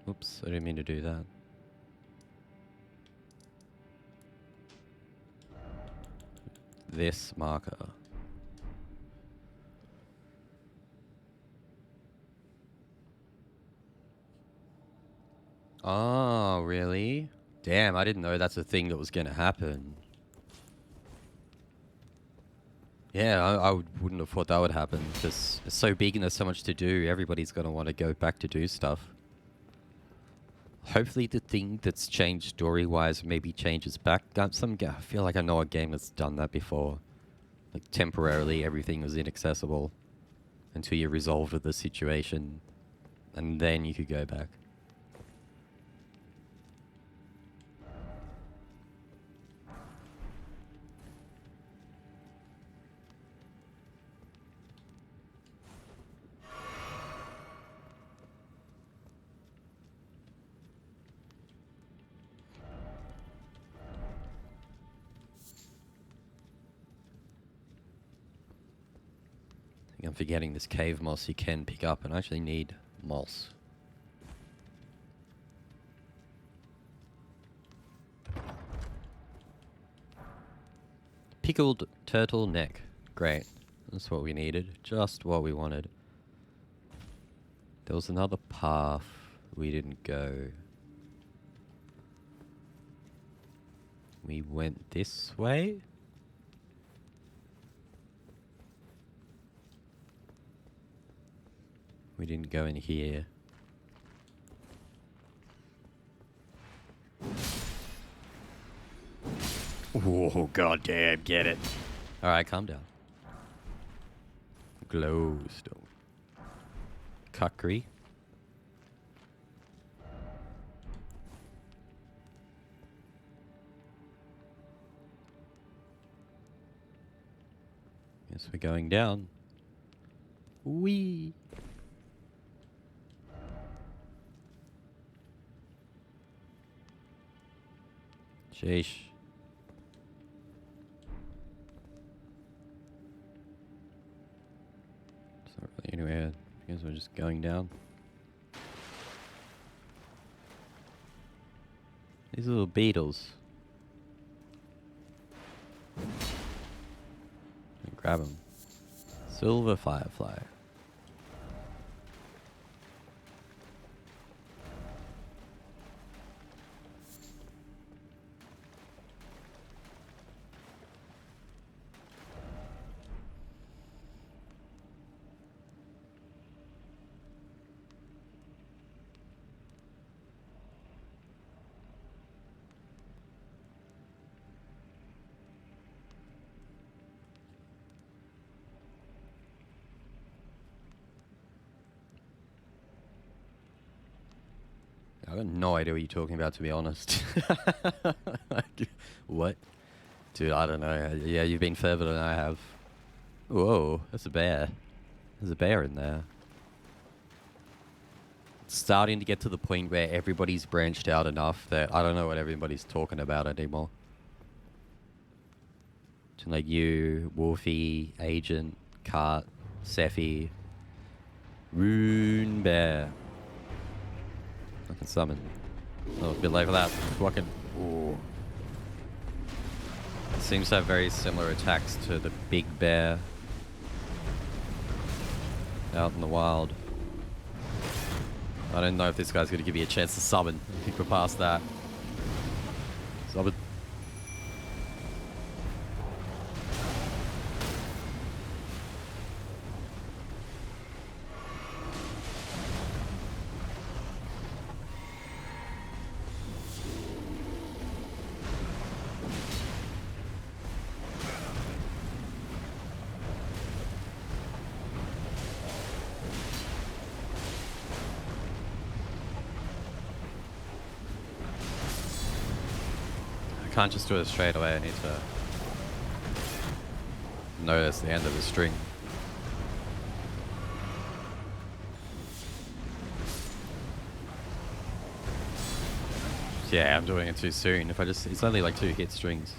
Oops, I didn't mean to do that. This marker. Oh, really? Damn, I didn't know that's a thing that was going to happen. Yeah, I wouldn't have thought that would happen because it's so big and there's so much to do. Everybody's going to want to go back to do stuff. Hopefully the thing that's changed story-wise maybe changes back. I feel like I know a game that's done that before. Like temporarily everything was inaccessible until you resolved the situation and then you could go back. I'm forgetting this cave moss you can pick up, and I actually need moss. Pickled turtle neck. Great. That's what we needed. Just what we wanted. There was another path we didn't go. We went this way? We didn't go in here. Whoa, goddamn, get it. Alright, calm down. Glowstone. Cuckery. Guess we're going down. Whee! Sheesh. It's not really anywhere. I guess we're just going down. These little beetles. Grab them. Silver firefly. I got no idea what you're talking about, to be honest. What? Dude, I don't know. Yeah, you've been further than I have. Whoa, that's a bear. There's a bear in there. It's starting to get to the point where everybody's branched out enough that I don't know what everybody's talking about anymore. To like you, Wolfie, Agent, Cart, Sephi, Rune Bear. I can summon. Oh, a bit late for that. Fucking. Ooh. Seems to have very similar attacks to the big bear out in the wild. I don't know if this guy's going to give me a chance to summon. I think we're past that. Summon. Can't just do it straight away. I need to notice the end of the string. Yeah, I'm doing it too soon. If I just, it's only like 2 hit strings.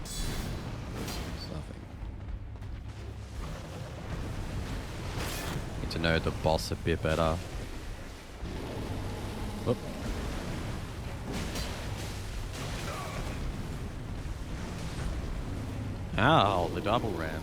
It's nothing. Need to know the boss a bit better. Whoop. Ow, the double ramp.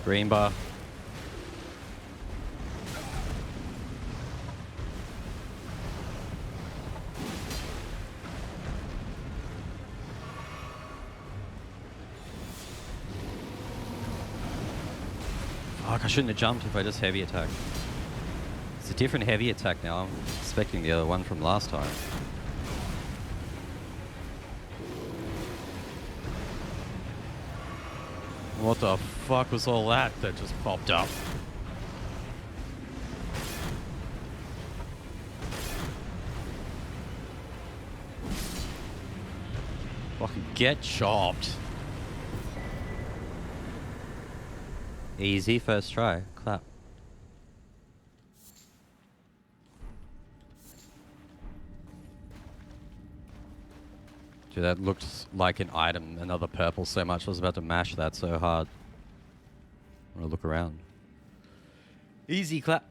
Green bar. Fuck, I shouldn't have jumped if I just heavy attack. It's a different heavy attack now. I'm expecting the other one from last time. What the fuck was all that just popped up? Fucking get chopped. Easy first try. Clap. Dude, that looked like an item, another purple so much. I was about to mash that so hard. I'm gonna look around. Easy clap.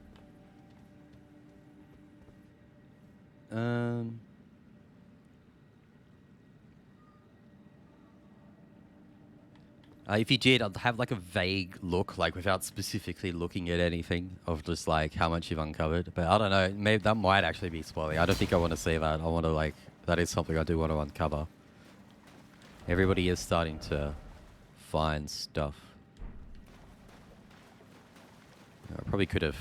If you did, I'd have like a vague look, like without specifically looking at anything, of just like how much you've uncovered. But I don't know, maybe that might actually be spoiling. I don't think I want to see that. I want to like, that is something I do want to uncover. Everybody is starting to find stuff. I probably could have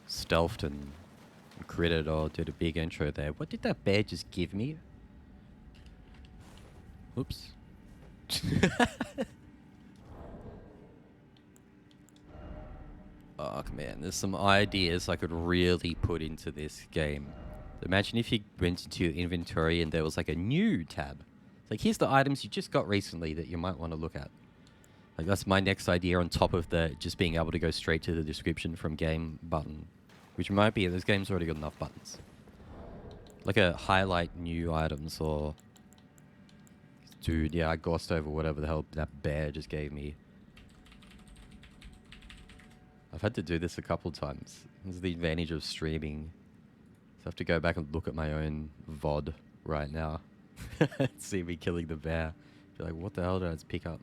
stealthed and critted or did a big intro there. What did that bear just give me? Oops. Oh man, there's some ideas I could really put into this game. Imagine if you went into your inventory and there was like a new tab. It's like, here's the items you just got recently that you might want to look at. Like, that's my next idea on top of the just being able to go straight to the description from game button. Which might be, this game's already got enough buttons. Like a highlight new items or... Dude, yeah, I glossed over whatever the hell that bear just gave me. I've had to do this a couple times. This is the advantage of streaming. So I have to go back and look at my own VOD right now. See me killing the bear. You're like, what the hell did I just pick up?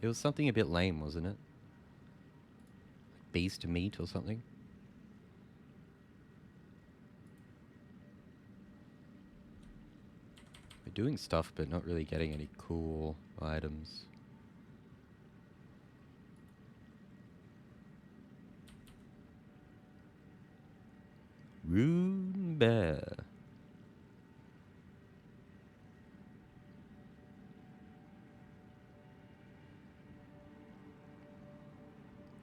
It was something a bit lame, wasn't it? Beast meat or something? We're doing stuff, but not really getting any cool items. Rune bear.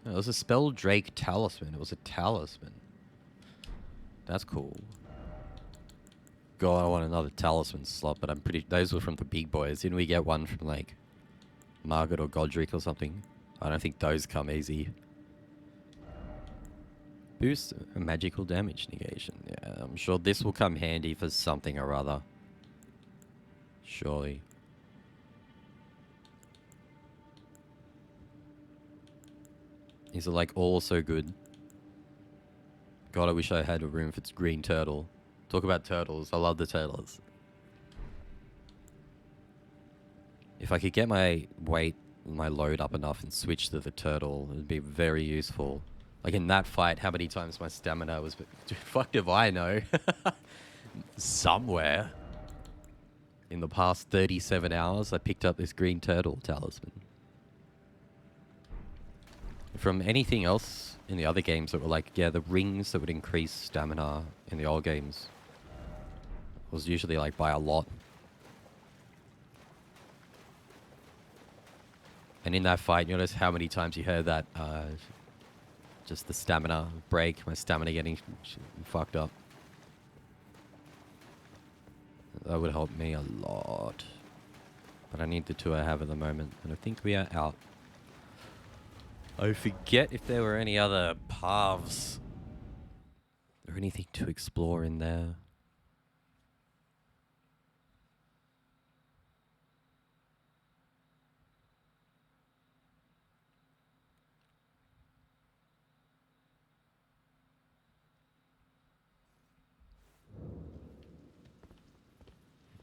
Oh, it was a Spell Drake talisman. It was a talisman. That's cool. God, I want another talisman slot, but I'm pretty... Those were from the big boys. Didn't we get one from, like, Margaret or Godric or something? I don't think those come easy. Boost magical damage negation. Yeah, I'm sure this will come handy for something or other. Surely. These are like all so good. God, I wish I had a room for green turtle. Talk about turtles. I love the turtles. If I could get my weight, my load up enough and switch to the turtle, it'd be very useful. Like in that fight, how many times my stamina was... Fuck if I know. Somewhere. In the past 37 hours, I picked up this green turtle talisman. From anything else in the other games that were like, yeah, the rings that would increase stamina in the old games was usually like by a lot. And in that fight, you notice how many times you heard that, just the stamina break, my stamina getting fucked up. That would help me a lot. But I need the two I have at the moment, and I think we are out. I forget if there were any other paths or anything to explore in there.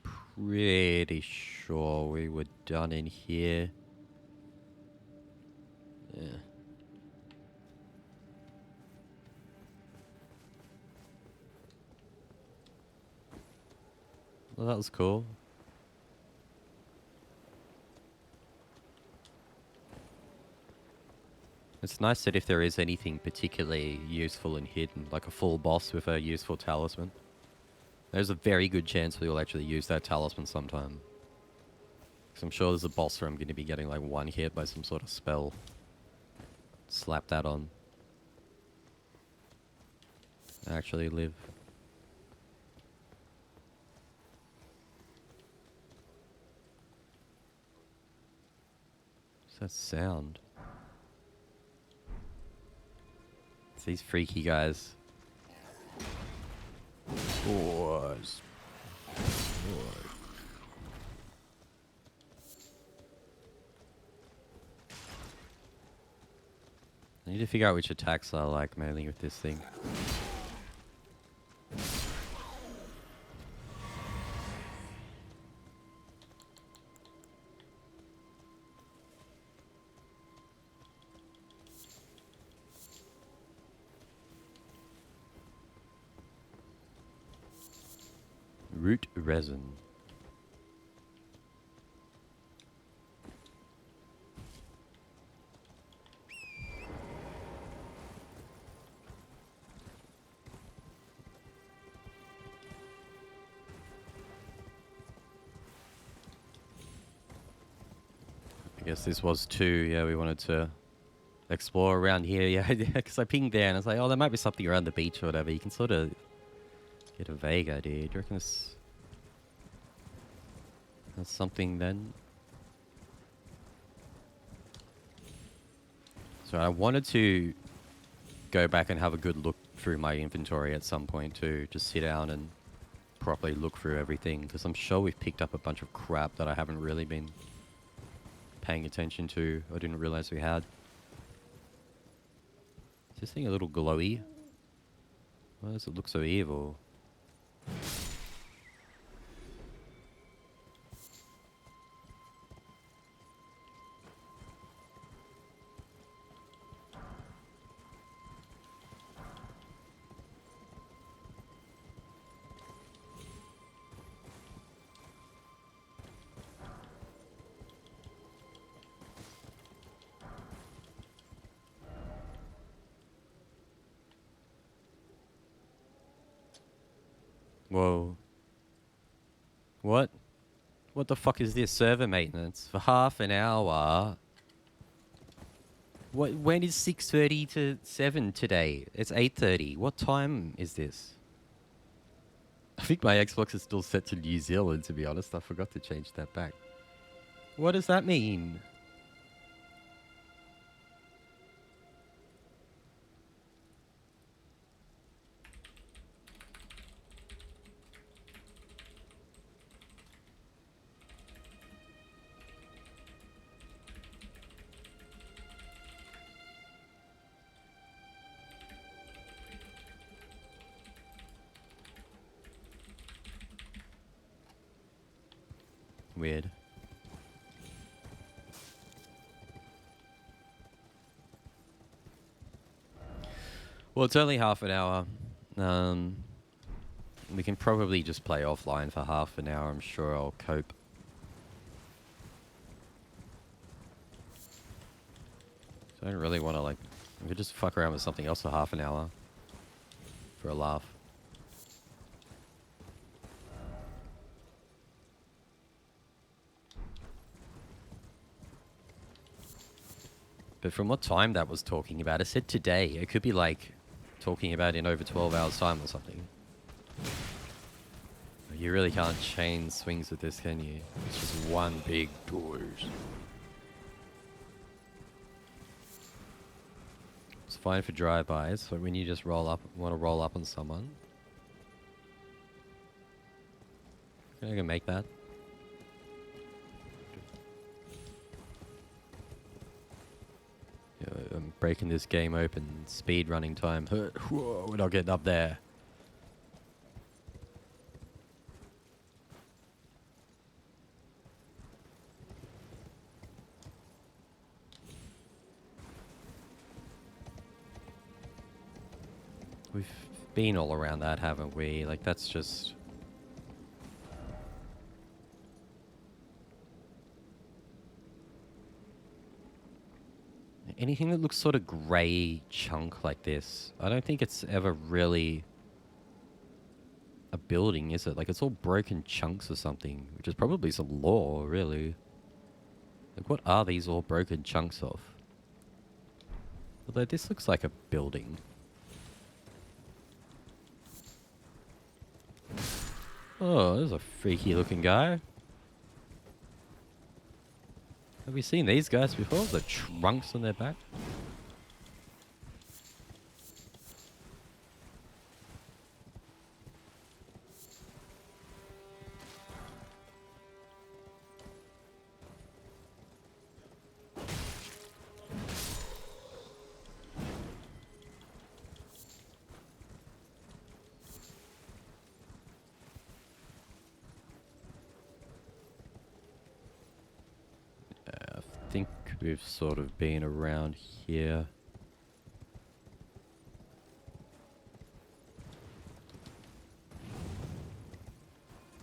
Pretty sure we were done in here. Yeah. Well, that was cool. It's nice that if there is anything particularly useful and hidden, like a full boss with a useful talisman, there's a very good chance we'll actually use that talisman sometime. Because I'm sure there's a boss where I'm going to be getting like one hit by some sort of spell. Slap that on. Actually live. What's that sound? It's these freaky guys. Boys. I need to figure out which attacks I like mainly with this thing. Root resin. I guess this was 2. Yeah, we wanted to explore around here. Yeah, because I pinged there and I was like, oh, there might be something around the beach or whatever. You can sort of get a vague idea. Do you reckon this... That's something then? So I wanted to go back and have a good look through my inventory at some point too. Just sit down and properly look through everything. Because I'm sure we've picked up a bunch of crap that I haven't really been paying attention to. I didn't realize we had. Is this thing a little glowy? Why does it look so evil? Whoa. What? What the fuck is this? Server maintenance for half an hour? What? When is 6:30 to 7 today? It's 8:30. What time is this? I think my Xbox is still set to New Zealand, to be honest. I forgot to change that back. What does that mean? Weird. Well, it's only half an hour. We can probably just play offline for half an hour. I'm sure I'll cope. So I don't really want to, like... We could just fuck around with something else for half an hour. For a laugh. But from what time that was talking about, it said today. It could be like talking about in over 12 hours time or something. You really can't chain swings with this, can you? It's just one big doors. It's fine for drive-bys, but when you just roll up, want to roll up on someone. I can make that. I'm breaking this game open. Speed running time. Whoa, we're not getting up there. We've been all around that, haven't we? Like, that's just... Anything that looks sort of grey chunk like this, I don't think it's ever really a building, is it? Like, it's all broken chunks or something, which is probably some lore, really. Like, what are these all broken chunks of? Although this looks like a building. Oh, there's a freaky looking guy. Have we seen these guys before? The trunks on their back? I think we've sort of been around here.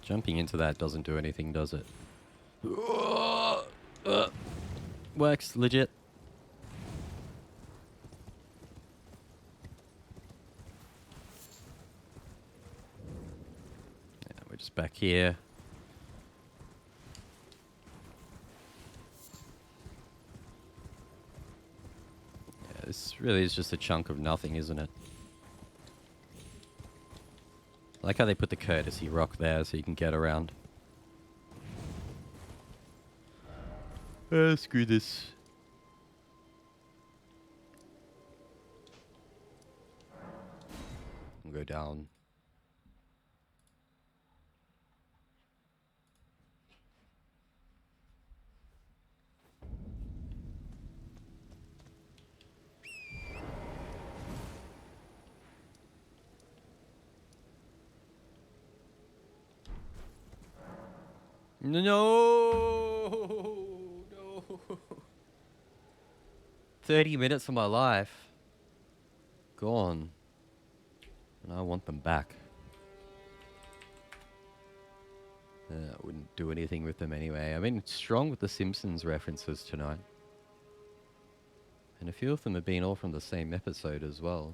Jumping into that doesn't do anything, does it? Works, legit. Yeah, we're just back here. This really is just a chunk of nothing, isn't it? I like how they put the courtesy rock there so you can get around. Screw this. I'll go down. No, no. 30 minutes of my life gone, and I want them back. I wouldn't do anything with them anyway. I mean, strong with the Simpsons references tonight, and a few of them have been all from the same episode as well.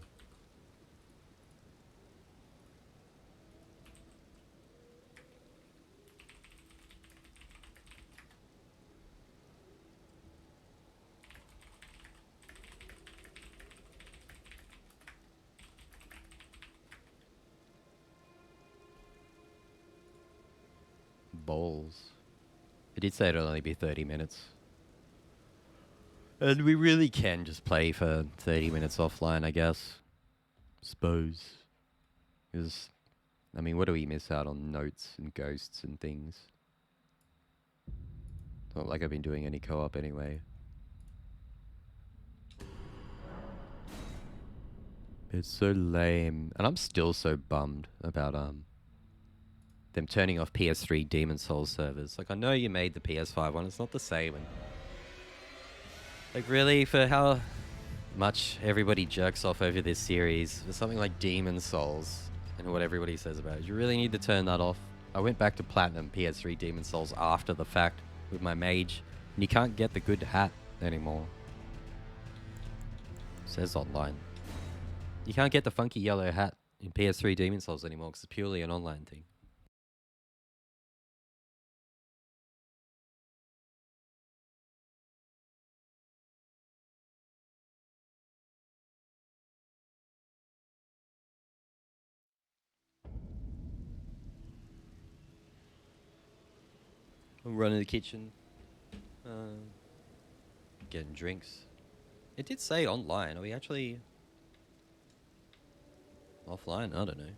balls. It did say it'll only be 30 minutes. And we really can just play for 30 minutes offline, I guess. Suppose. Because, I mean, what do we miss out on notes and ghosts and things? Not like I've been doing any co-op anyway. It's so lame. And I'm still so bummed about them turning off PS3 Demon Souls servers. Like, I know you made the PS5 one, it's not the same. And like, really, for how much everybody jerks off over this series, for something like Demon Souls and what everybody says about it, you really need to turn that off. I went back to Platinum PS3 Demon Souls after the fact with my mage, and you can't get the good hat anymore. It says online. You can't get the funky yellow hat in PS3 Demon Souls anymore because it's purely an online thing. I'm running the kitchen. Getting drinks. It did say online. Are we actually offline? I don't know.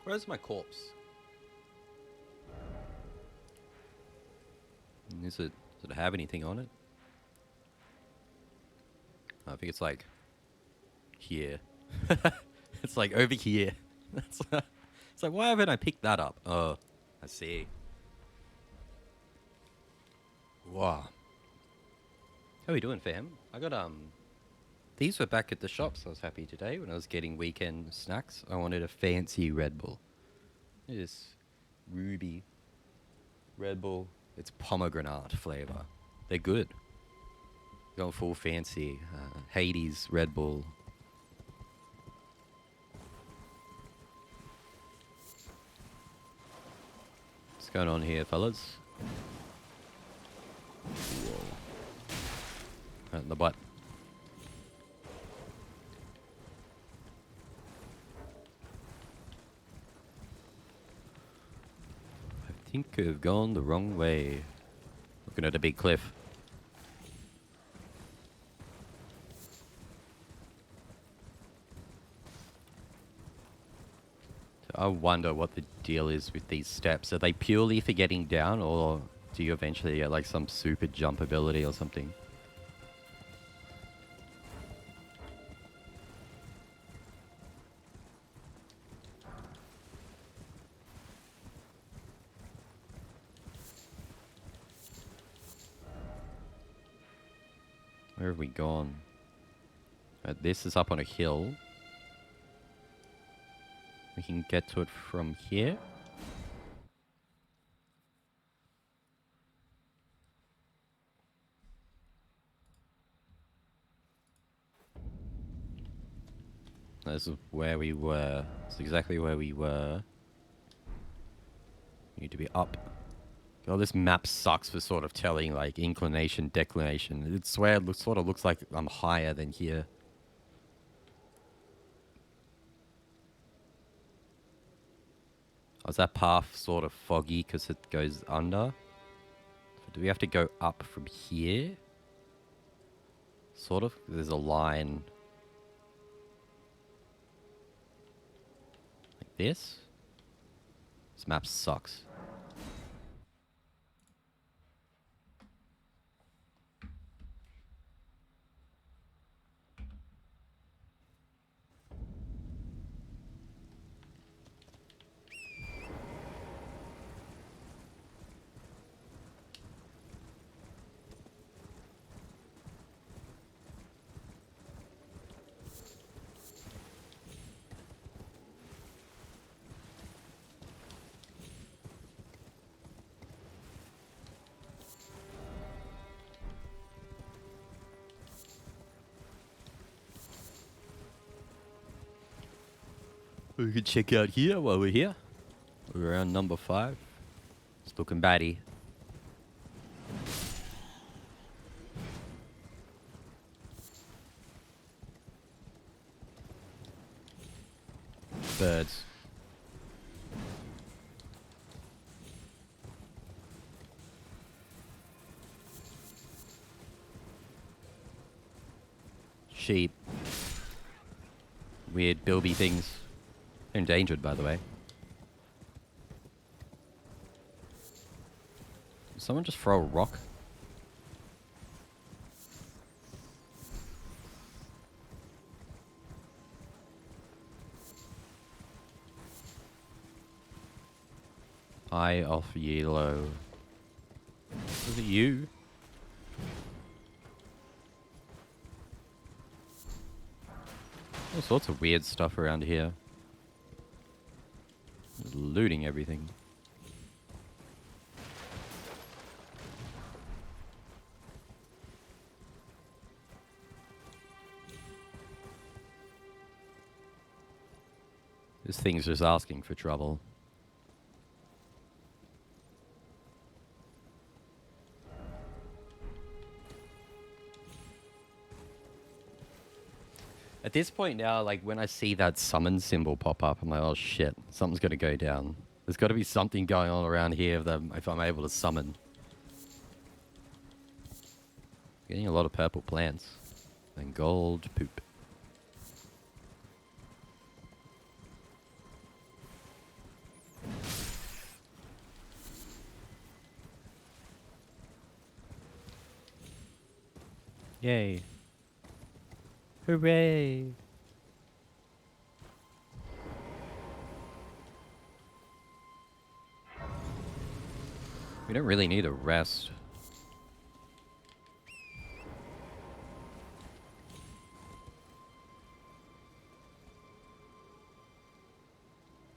Where's my corpse? Does it have anything on it? I think it's like here. It's like over here. It's like, why haven't I picked that up? Oh, I see. Wow. How are we doing, fam? I got these were back at the shops. I was happy today when I was getting weekend snacks. I wanted a fancy Red Bull. This ruby Red Bull. It's pomegranate flavor. They're good. Going full fancy Hades Red Bull. What's going on here, fellas? Whoa. Right in the butt. I think I've gone the wrong way. Looking at a big cliff. I wonder what the deal is with these steps. Are they purely for getting down, or do you eventually get like some super jump ability or something? Where have we gone? This is up on a hill. We can get to it from here. This is where we were. It's exactly where we were. We need to be up. Oh, this map sucks for sort of telling, like, inclination, declination. It's where it sort of looks like I'm higher than here. Oh, is that path sort of foggy because it goes under? So do we have to go up from here? Sort of. There's a line. Like this? This map sucks. We could check out here while we're here. We're around number 5. It's looking batty. Birds. Sheep. Weird bilby things. Endangered, by the way. Did someone just throw a rock? Eye of yellow. Was it you? All sorts of weird stuff around here. Just looting everything. This thing's just asking for trouble. At this point now, like, when I see that summon symbol pop up, I'm like, oh shit, something's gonna go down. There's gotta be something going on around here if I'm able to summon. Getting a lot of purple plants. And gold poop. Yay. Hooray! We don't really need a rest.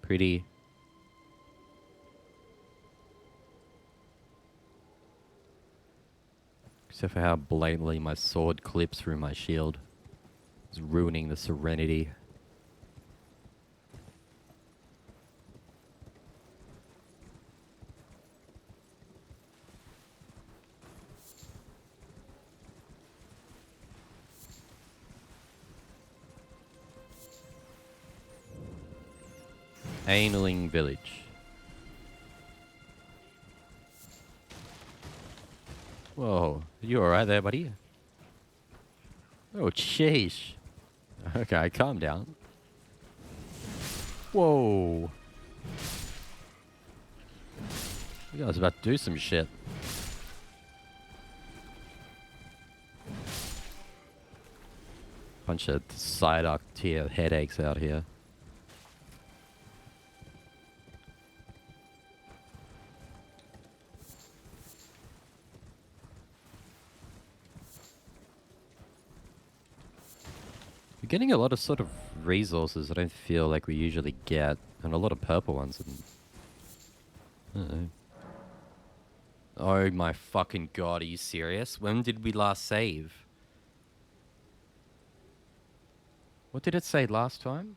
Pretty. Except for how blatantly my sword clips through my shield. It's ruining the serenity. Analing Village. Whoa, you alright there, buddy? Oh, sheesh. Okay, calm down. Whoa. You guys about to do some shit. Bunch of side arc tier headaches out here. We're getting a lot of sort of resources I don't feel like we usually get, and a lot of purple ones. And, I don't know. Oh my fucking god, are you serious? When did we last save? What did it say last time?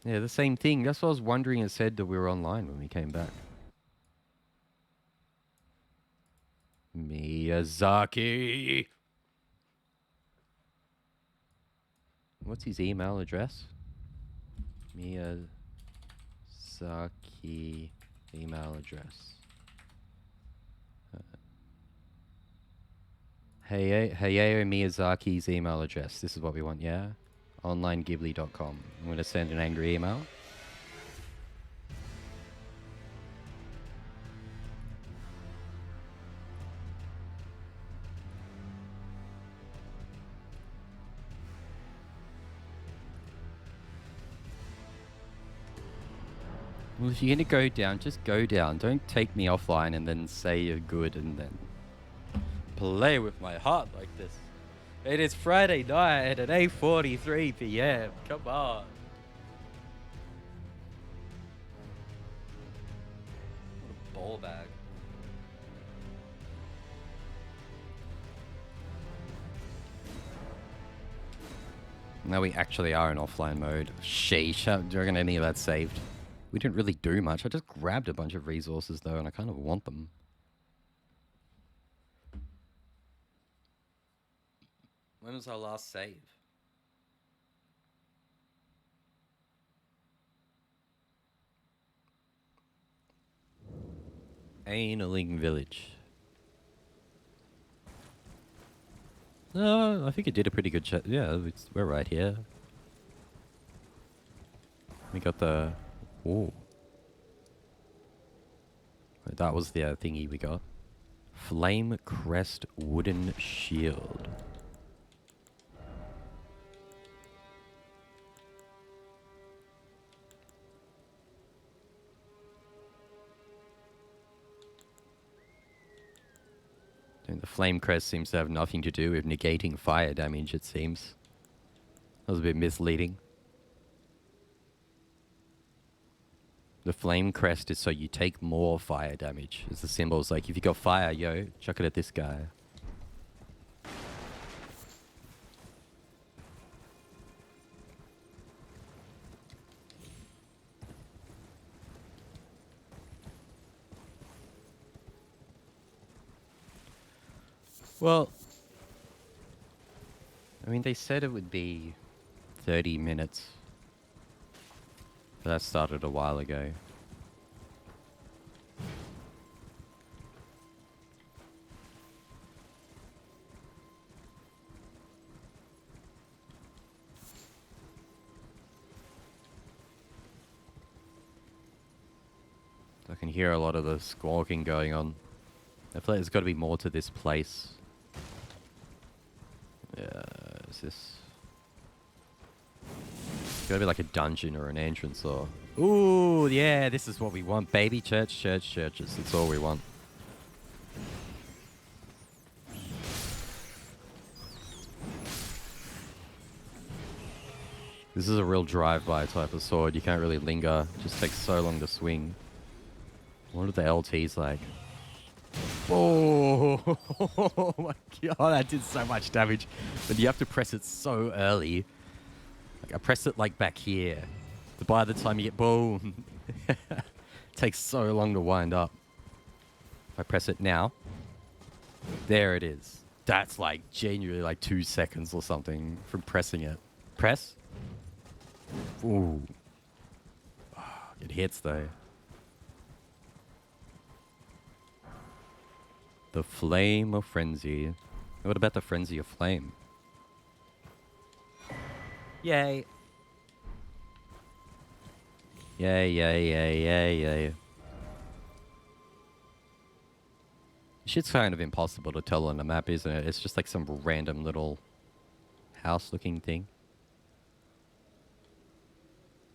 Yeah, the same thing. That's what I was wondering. It said that we were online when we came back. Miyazaki! What's his email address? Miyazaki email address. Hayao Miyazaki's email address. This is what we want, yeah? Onlineghibli.com. I'm going to send an angry email. Well, if you're going to go down, just go down. Don't take me offline and then say you're good and then play with my heart like this. It is Friday night at 8:43 p.m. Come on. What a ball bag. Now we actually are in offline mode. Sheesh, do you reckon any of that saved? We didn't really do much. I just grabbed a bunch of resources though, and I kind of want them. When was our last save? Analing Village. No, I think it did a pretty good job. Yeah, we're right here. We got the... Ooh. That was the thingy we got. Flame Crest Wooden Shield. The Flame Crest seems to have nothing to do with negating fire damage, it seems. That was a bit misleading. The Flame Crest is so you take more fire damage. It's the symbols like, if you got fire, yo, chuck it at this guy. Well, I mean, they said it would be 30 minutes. But that started a while ago. I can hear a lot of the squawking going on. I feel like there's got to be more to this place. Yeah, is this... It's gotta be like a dungeon or an entrance or... Ooh, yeah, this is what we want, baby. Churches. That's all we want. This is a real drive-by type of sword. You can't really linger. It just takes so long to swing. What are the LTs like? Oh, oh my god, that did so much damage. But you have to press it so early. Like, I press it like back here. But by the time you get boom, it takes so long to wind up. If I press it now, there it is. That's like genuinely like 2 seconds or something from pressing it. Press. Ooh. It hits though. The Flame of Frenzy. What about the Frenzy of Flame? Yay. Yay. Shit's kind of impossible to tell on the map, isn't it? It's just like some random little house-looking thing.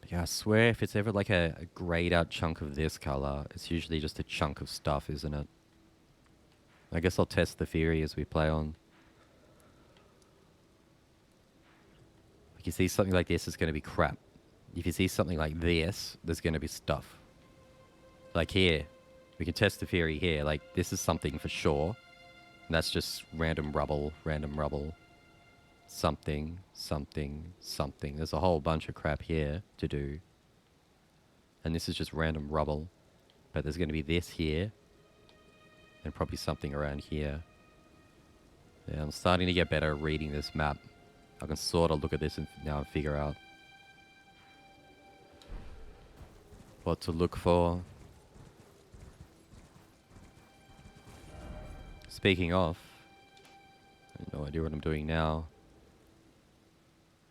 But yeah, I swear if it's ever like a grayed out chunk of this color, it's usually just a chunk of stuff, isn't it? I guess I'll test the theory as we play on. Like you see something like this, it's going to be crap. If you see something like this, there's going to be stuff. Like here. We can test the theory here. Like, this is something for sure. And that's just random rubble. something, something, something. There's a whole bunch of crap here to do. And this is just random rubble. But there's going to be this here. And probably something around here. Yeah, I'm starting to get better at reading this map. I can sort of look at this and now figure out what to look for. Speaking of, I have no idea what I'm doing now.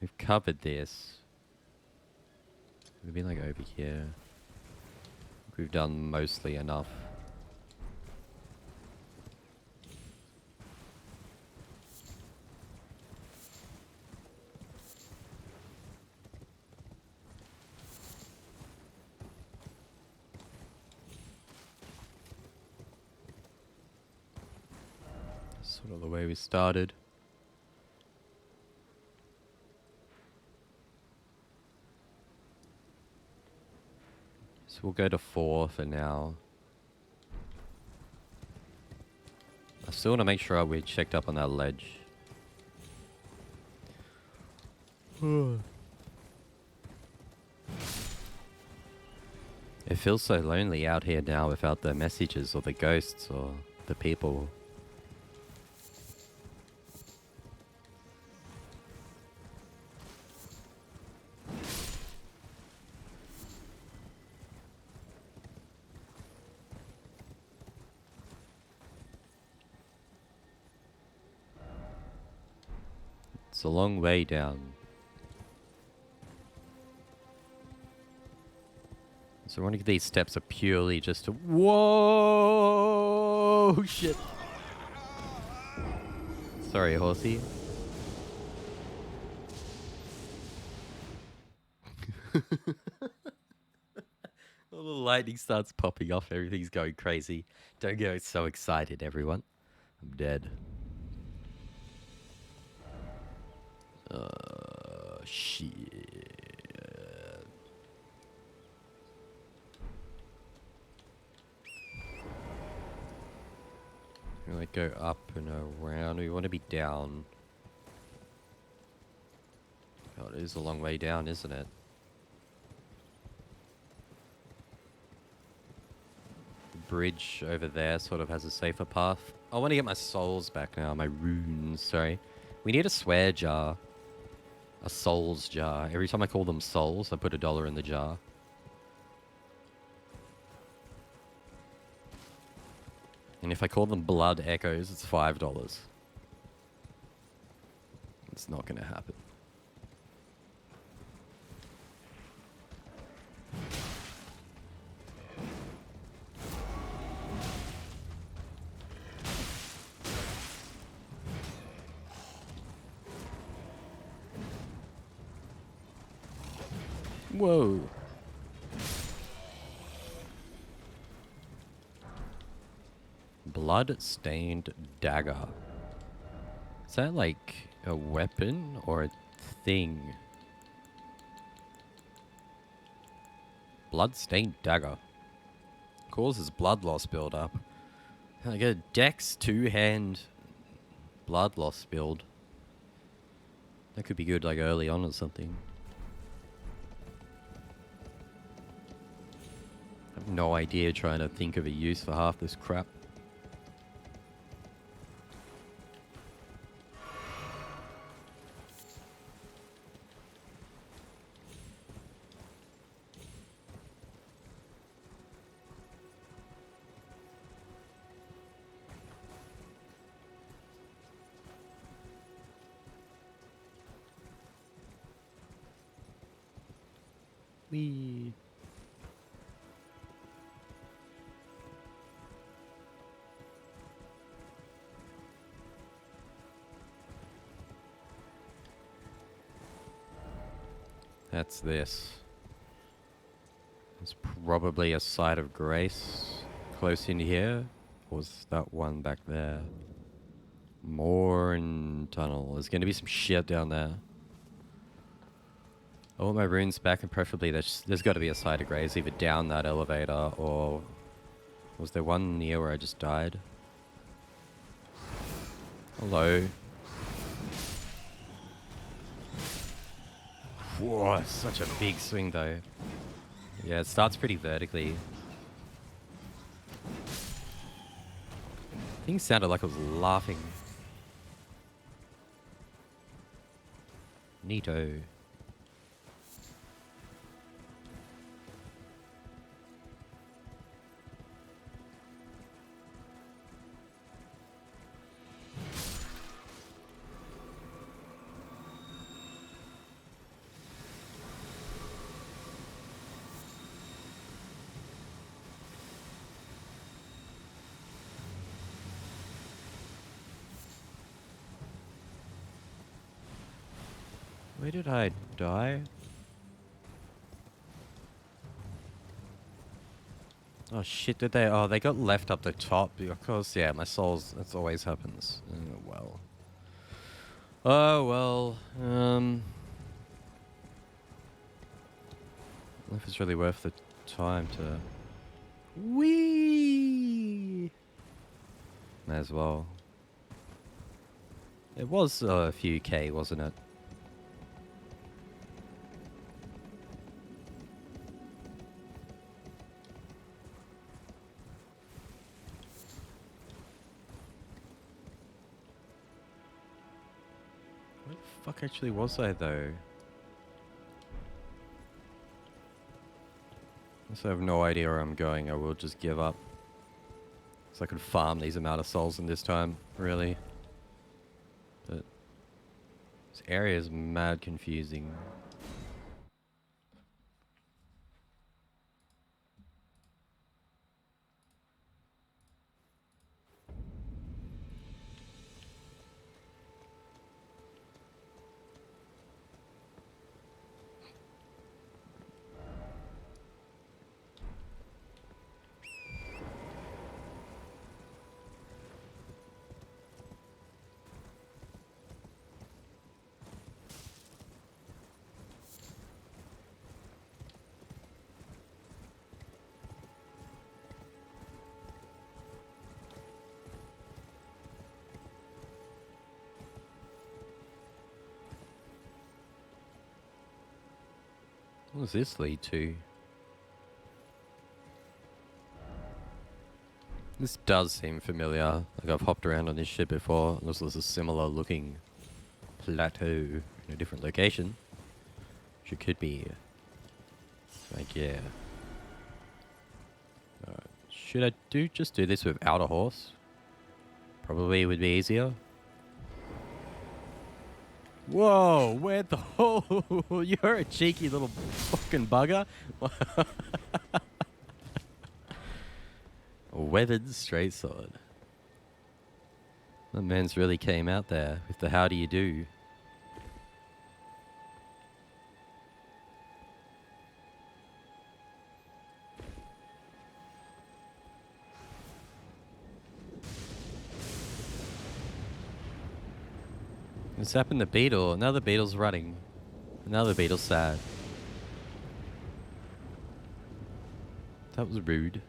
We've covered this. We've been like over here. We've done mostly enough. Sort of the way we started. So we'll go to 4 for now. I still want to make sure we checked up on that ledge. It feels so lonely out here now without the messages or the ghosts or the people. It's a long way down. So one of these steps are purely just to... Whoa! Shit. Sorry, horsey. All the lightning starts popping off. Everything's going crazy. Don't get so excited, everyone. I'm dead. Shit. We might go up and around. We want to be down. God, it is a long way down, isn't it? The bridge over there sort of has a safer path. I want to get my souls back now. My runes, sorry. We need a swear jar. A souls jar. Every time I call them souls, I put $1 in the jar. And if I call them blood echoes, it's $5. It's not going to happen. Whoa. Blood-stained dagger. Is that like a weapon or a thing? Blood-stained dagger. Causes blood loss build-up. I get a Dex 2-hand blood loss build. That could be good like early on or something. I have no idea trying to think of a use for half this crap. Whee. That's this. It's probably a site of grace close in here. Or was that one back there? Morn tunnel. There's going to be some shit down there. I want my runes back, and preferably there's got to be a site of grace either down that elevator or... Was there one near where I just died? Whoa, such a big swing though. Yeah, it starts pretty vertically. Thing sounded like I was laughing. Neato. Where did I die? Oh shit, did they? Oh, they got left up the top. Of course, yeah, my souls, that always happens. Oh, well. Oh, well. If it's really worth the time to... Whee! May as well. It was a few K, wasn't it? Where the fuck actually was I, though? I have no idea where I'm going. I will just give up. So I could farm these amount of souls in this time, really. But this area is mad confusing. What does this lead to? This does seem familiar. Like I've hopped around on this ship before. This was a similar looking plateau in a different location. Which it could be. Like, yeah. Should I just do this without a horse? Probably would be easier. Whoa, where the hell? You're a cheeky little fucking bugger. A weathered straight sword. That man's really came out there with the how do you do. What's happened to Beetle? Another Beetle's running. Another Beetle's sad. That was rude.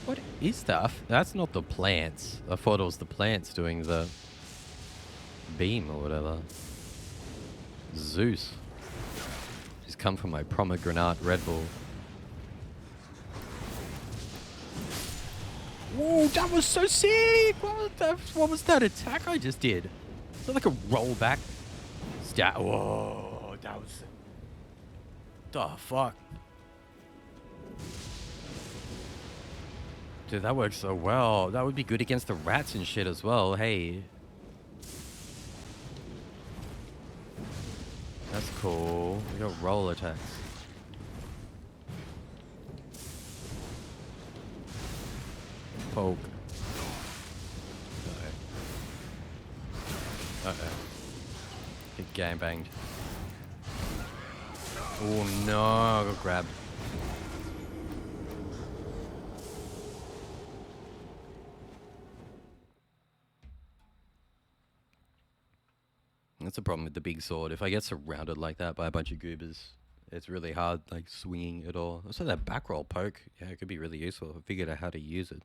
What is that? That's not the plants. I thought it was the plants doing the beam or whatever. Zeus. Just come from my pomegranate Red Bull. Whoa, that was so sick! What was that attack I just did? Is that like a rollback? Whoa, that was... The fuck? Dude, that works so well. That would be good against the rats and shit as well. Hey. That's cool. We got roll attacks. Poke. Uh-oh. Get gangbanged. Oh no, I got grabbed. That's the problem with the big sword. If I get surrounded like that by a bunch of goobers, it's really hard, like, swinging at all. Also, that back roll poke, yeah, it could be really useful if I figured out how to use it.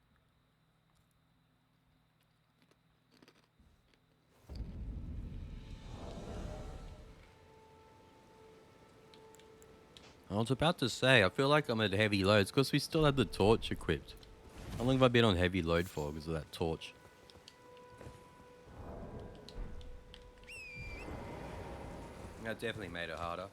I was about to say, I feel like I'm at heavy loads because we still have the torch equipped. How long have I been on heavy load for because of that torch? That definitely made it harder.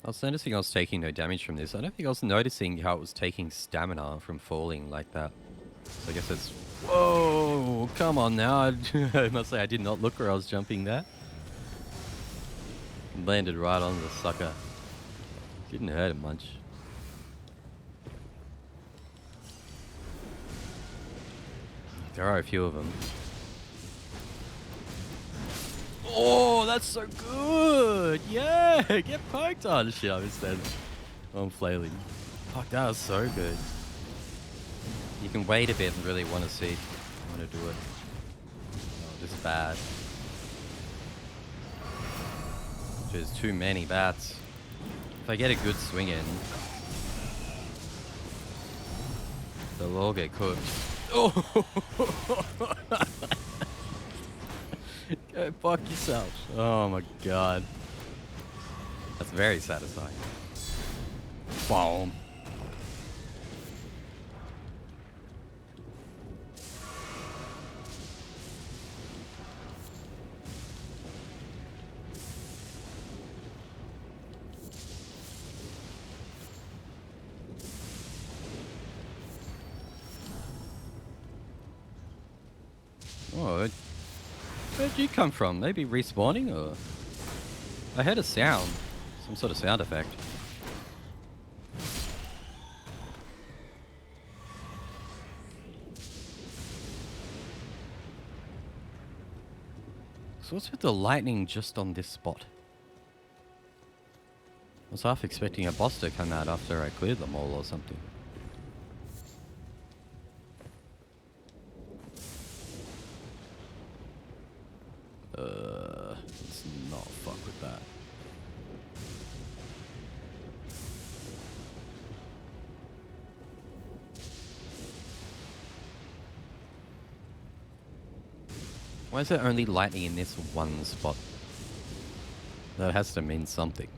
I was noticing I was taking no damage from this. I don't think I was noticing how it was taking stamina from falling like that. So I guess it's... Whoa! Come on now. I must say I did not look where I was jumping there. Landed right on the sucker. Didn't hurt him much. There are a few of them. Oh, that's so good! Yeah! Get poked on! Shit, I'm instead. I'm flailing. Fuck, that was so good. You can wait a bit and really want to see if you want to do it. Oh, this is bad. There's too many bats. If I get a good swing in, they'll all get cooked. Oh! Go fuck yourself. Oh my god. That's very satisfying. Boom. Oh, where'd you come from? Maybe respawning, or... I heard a sound. Some sort of sound effect. So what's with the lightning just on this spot? I was half expecting a boss to come out after I cleared them all or something. Let's not fuck with that. Why is there only lightning in this one spot? That has to mean something.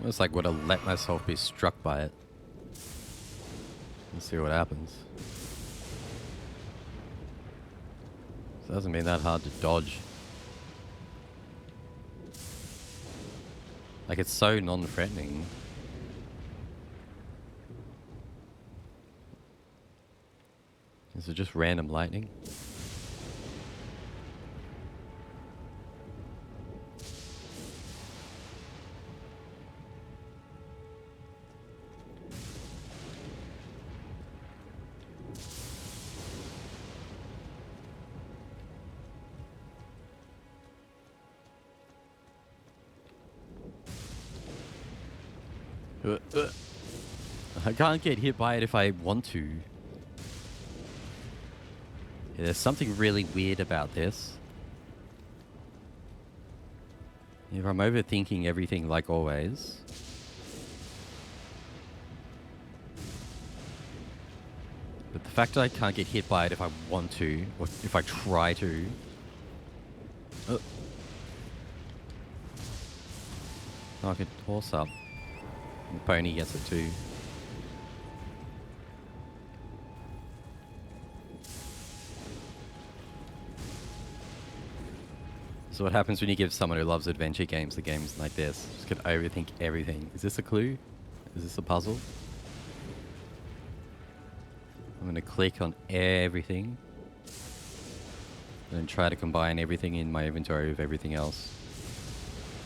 It's like would have let myself be struck by it. Let's see what happens. It hasn't been that hard to dodge. Like it's so non-threatening. Is it just random lightning? I can't get hit by it if I want to. Yeah, there's something really weird about this. If I'm overthinking everything like always. But the fact that I can't get hit by it if I want to, or if I try to. Oh, I could horse up. The pony gets it too. So what happens when you give someone who loves adventure games the games like this? Just can overthink everything. Is this a clue? Is this a puzzle? I'm going to click on everything. And then try to combine everything in my inventory with everything else.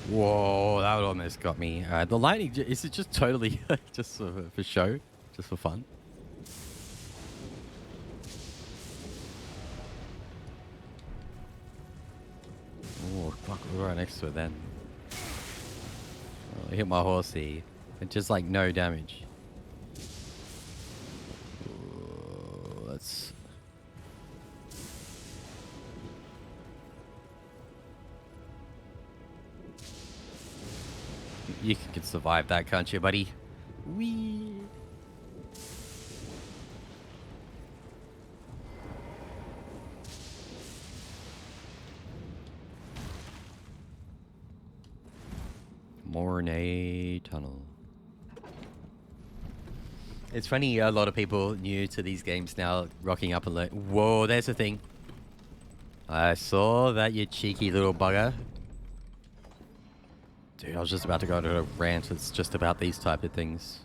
Whoa, that almost got me. The lightning, is it just totally just for show? Just for fun? right next to it then. I hit my horsey. It's just like no damage. Ooh, let's... You can survive that, can't you, buddy? Whee! Mornay Tunnel. It's funny, a lot of people new to these games now rocking up and like, whoa, there's a thing. I saw that, you cheeky little bugger. Dude, I was just about to go on a rant. It's just about these type of things.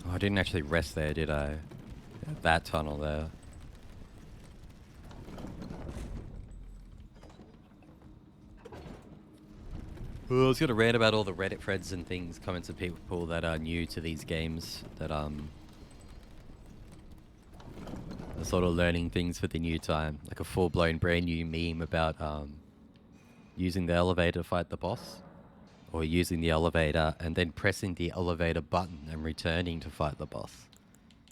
Oh, I didn't actually rest there, did I? That tunnel there. Well, I was gonna rant about all the Reddit threads and things, comments of people that are new to these games, that are sort of learning things for the new time. Like a full-blown brand new meme about using the elevator to fight the boss. Or using the elevator and then pressing the elevator button and returning to fight the boss.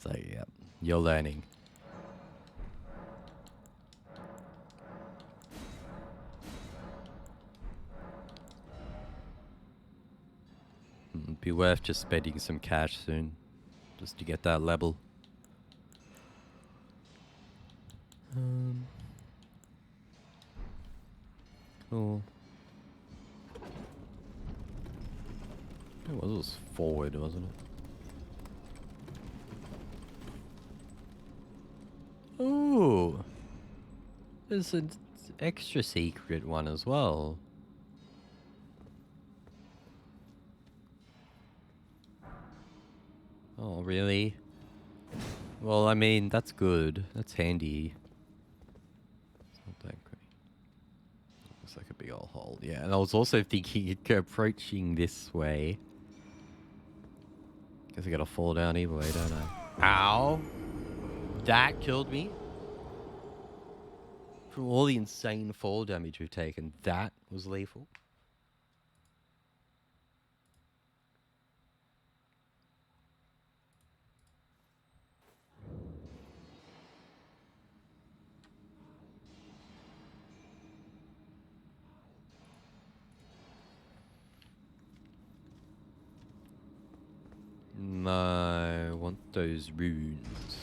So, yeah, you're learning. It'd be worth just spending some cash soon. Just to get that level. Cool. It was forward, wasn't it? Ooh! There's an extra secret one as well. Oh, really? Well, I mean, that's good. That's handy. It's not that great. Looks like a big old hole. Yeah, and I was also thinking approaching this way. Guess I gotta fall down either way, don't I? Ow! That killed me. From all the insane fall damage we've taken, that was lethal. I want those runes.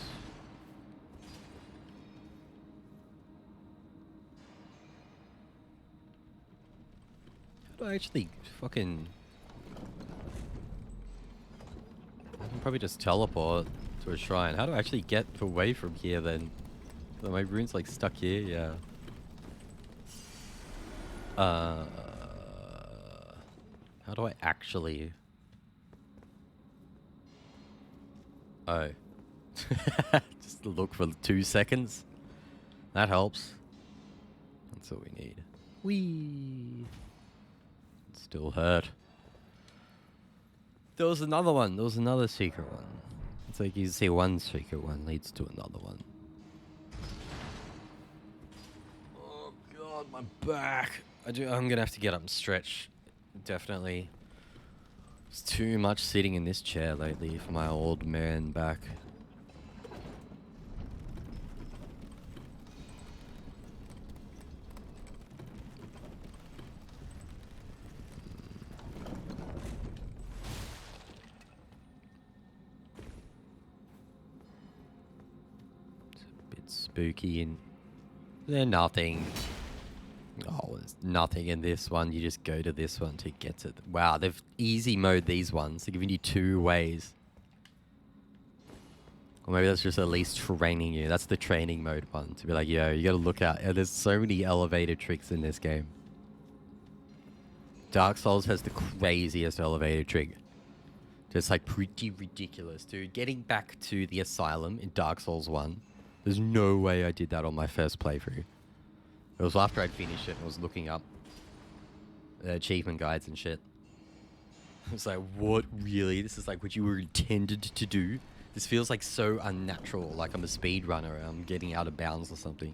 How do I actually fucking... I can probably just teleport to a shrine. How do I actually get away from here then? So my rune's like stuck here, yeah. How do I actually... Oh. Just look for 2 seconds. That helps. That's all we need. Whee! Still hurt. There was another one. There was another secret one. It's like you see one secret one leads to another one. Oh god, my back. I'm gonna have to get up and stretch. Definitely. It's too much sitting in this chair lately for my old man back. It's a bit spooky and they're nothing. Oh, there's nothing in this one. You just go to this one to get to... Wow, they've easy mode these ones. They're giving you 2 ways. Or maybe that's just at least training you. That's the training mode one. To be like, yo, you gotta look out. There's so many elevator tricks in this game. Dark Souls has the craziest elevator trick. Just like pretty ridiculous, dude. Getting back to the asylum in Dark Souls 1. There's no way I did that on my first playthrough. It was after I'd finished it and I was looking up achievement guides and shit. I was like, what, really? This is like what you were intended to do? This feels like so unnatural, like I'm a speedrunner and I'm getting out of bounds or something.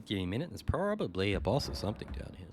Give me a minute. There's probably a boss or something down here.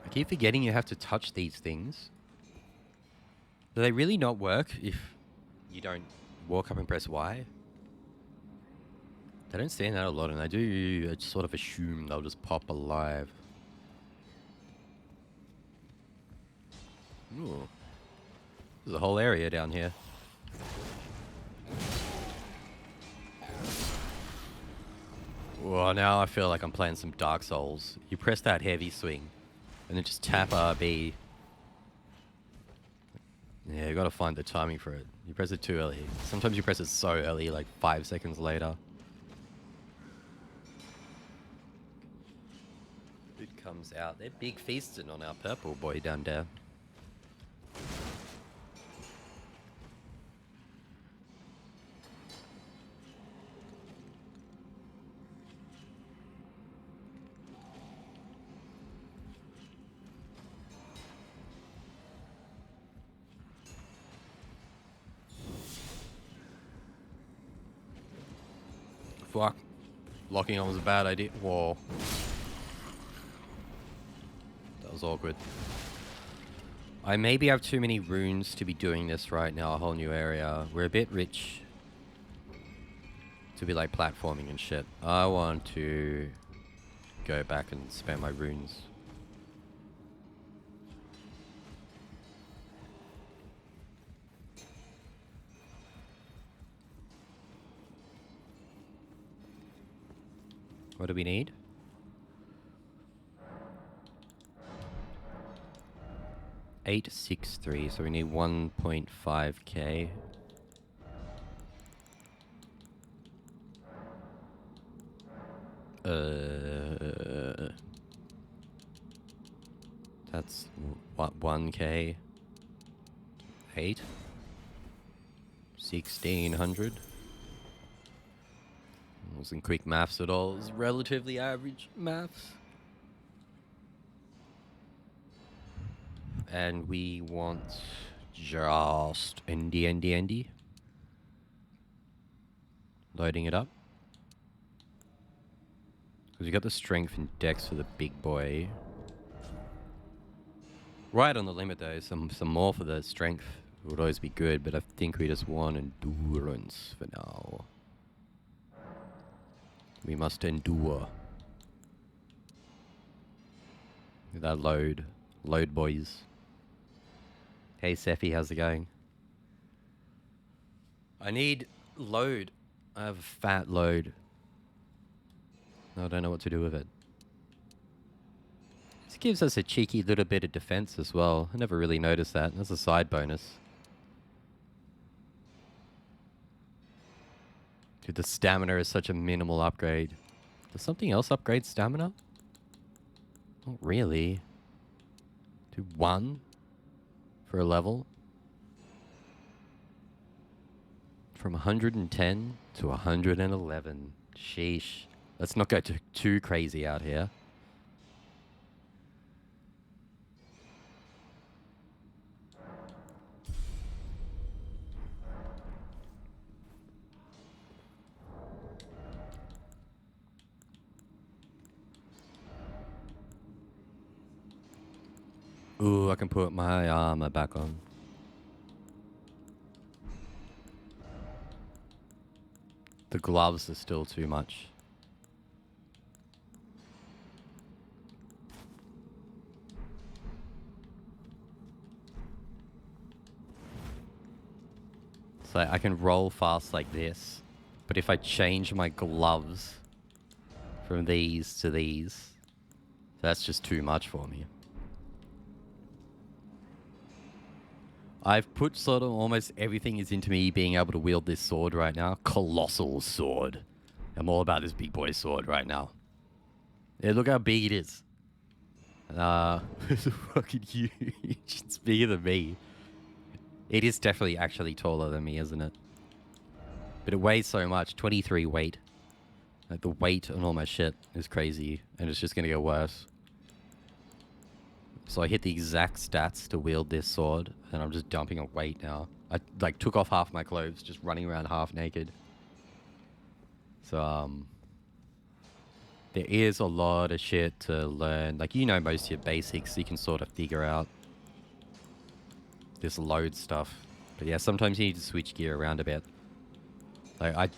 I keep forgetting you have to touch these things. Do they really not work if you don't walk up and press Y? They don't stand out a lot, and I do sort of assume they'll just pop alive. Ooh. There's a whole area down here. Well, now I feel like I'm playing some Dark Souls. You press that heavy swing, and then just tap RB. Yeah, you gotta find the timing for it. You press it too early. Sometimes you press it so early, like 5 seconds later. It comes out. They're big feasting on our purple boy down there. Fuck. Locking on was a bad idea. Whoa. That was awkward. I maybe have too many runes to be doing this right now, a whole new area. We're a bit rich to be like platforming and shit. I want to go back and spam my runes. What do we need? $863, so we need 1.5k. That's what, 1k? 8? 1600? Wasn't quick maths at all. It was relatively average maths. And we want just ND. Loading it up. Because we got the strength and dex for the big boy. Right on the limit though, some more for the strength. would always be good, but I think we just want endurance for now. We must endure. That load. Load, boys. Hey, Sephi, how's it going? I need load. I have a fat load. I don't know what to do with it. This gives us a cheeky little bit of defense as well. I never really noticed that. That's a side bonus. Dude, the stamina is such a minimal upgrade. Does something else upgrade stamina? Not really. Do 1 for a level. From 110 to 111. Sheesh. Let's not go too crazy out here. Ooh, I can put my armor back on. The gloves are still too much. So I can roll fast like this, but if I change my gloves from these to these, that's just too much for me. I've put sort of almost everything is into me being able to wield this sword right now. Colossal sword. I'm all about this big boy sword right now. Yeah, look how big it is. It's fucking huge. It's bigger than me. It is definitely actually taller than me, isn't it? But it weighs so much. 23 weight. Like the weight on all my shit is crazy. And it's just going to get worse. So I hit the exact stats to wield this sword, and I'm just dumping a weight now. I like took off half my clothes, just running around half naked. So there is a lot of shit to learn. Like, you know, most of your basics you can sort of figure out. This load stuff. But yeah, sometimes you need to switch gear around a bit. Like, I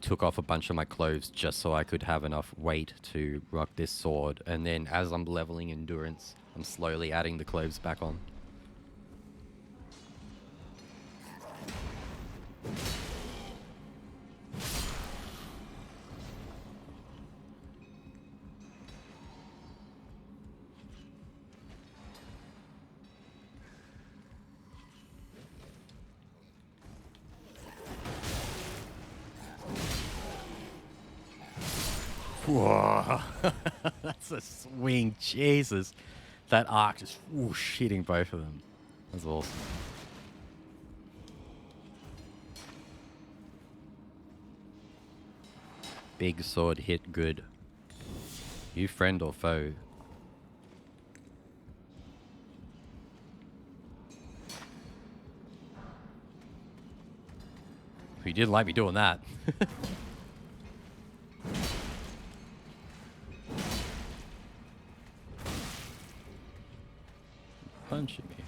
took off a bunch of my clothes just so I could have enough weight to rock this sword, and then as I'm leveling endurance, I'm slowly adding the clothes back on. Whoa. That's a swing. Jesus. That arc just whoosh, hitting both of them. That's awesome. Big sword hit good. You friend or foe? You didn't like me doing that. Punching me.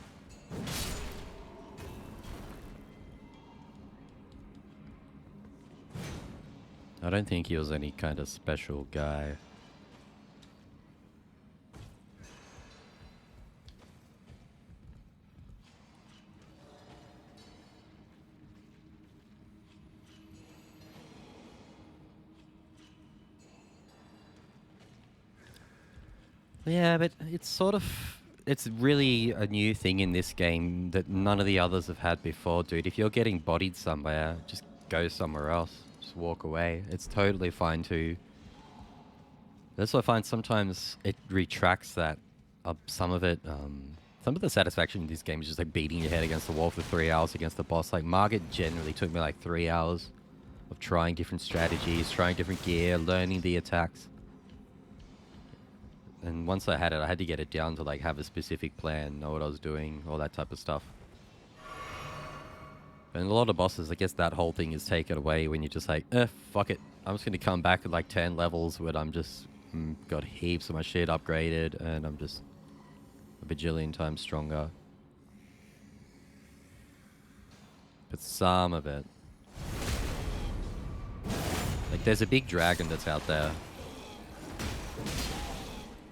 I don't think he was any kind of special guy. Yeah, but it's sort of... It's really a new thing in this game that none of the others have had before, dude. If you're getting bodied somewhere, just go somewhere else. Just walk away. It's totally fine too. That's what I find sometimes it retracts that. Some of it, some of the satisfaction in this game is just like beating your head against the wall for 3 hours against the boss. Like Margit generally took me like 3 hours of trying different strategies, trying different gear, learning the attacks. And once I had it, I had to get it down to like have a specific plan, know what I was doing, all that type of stuff. And a lot of bosses, I guess that whole thing is taken away when you're just like, fuck it. I'm just going to come back at like 10 levels when I'm just got heaps of my shit upgraded and I'm just a bajillion times stronger. but some of it. Like, there's a big dragon that's out there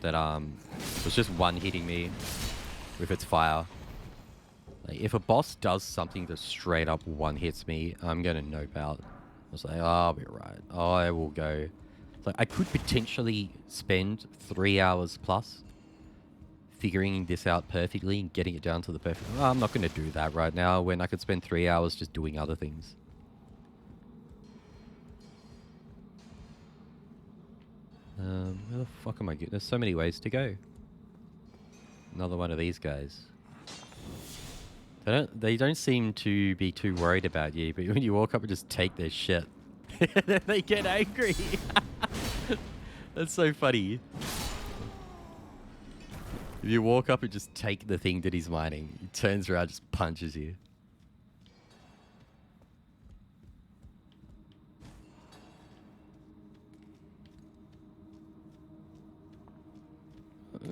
that was just one-hitting me with its fire. Like, if a boss does something that straight up one-hits me, I'm gonna nope out. I was like, oh, I'll be right. I will go. Like, I could potentially spend 3 hours plus figuring this out perfectly and getting it down to the perfect... Well, I'm not going to do that right now when I could spend 3 hours just doing other things. Where the fuck am I getting? There's so many ways to go. Another one of these guys. They don't seem to be too worried about you, but when you walk up and just take their shit, then they get angry. That's so funny. If you walk up and just take the thing that he's mining, he turns around and just punches you.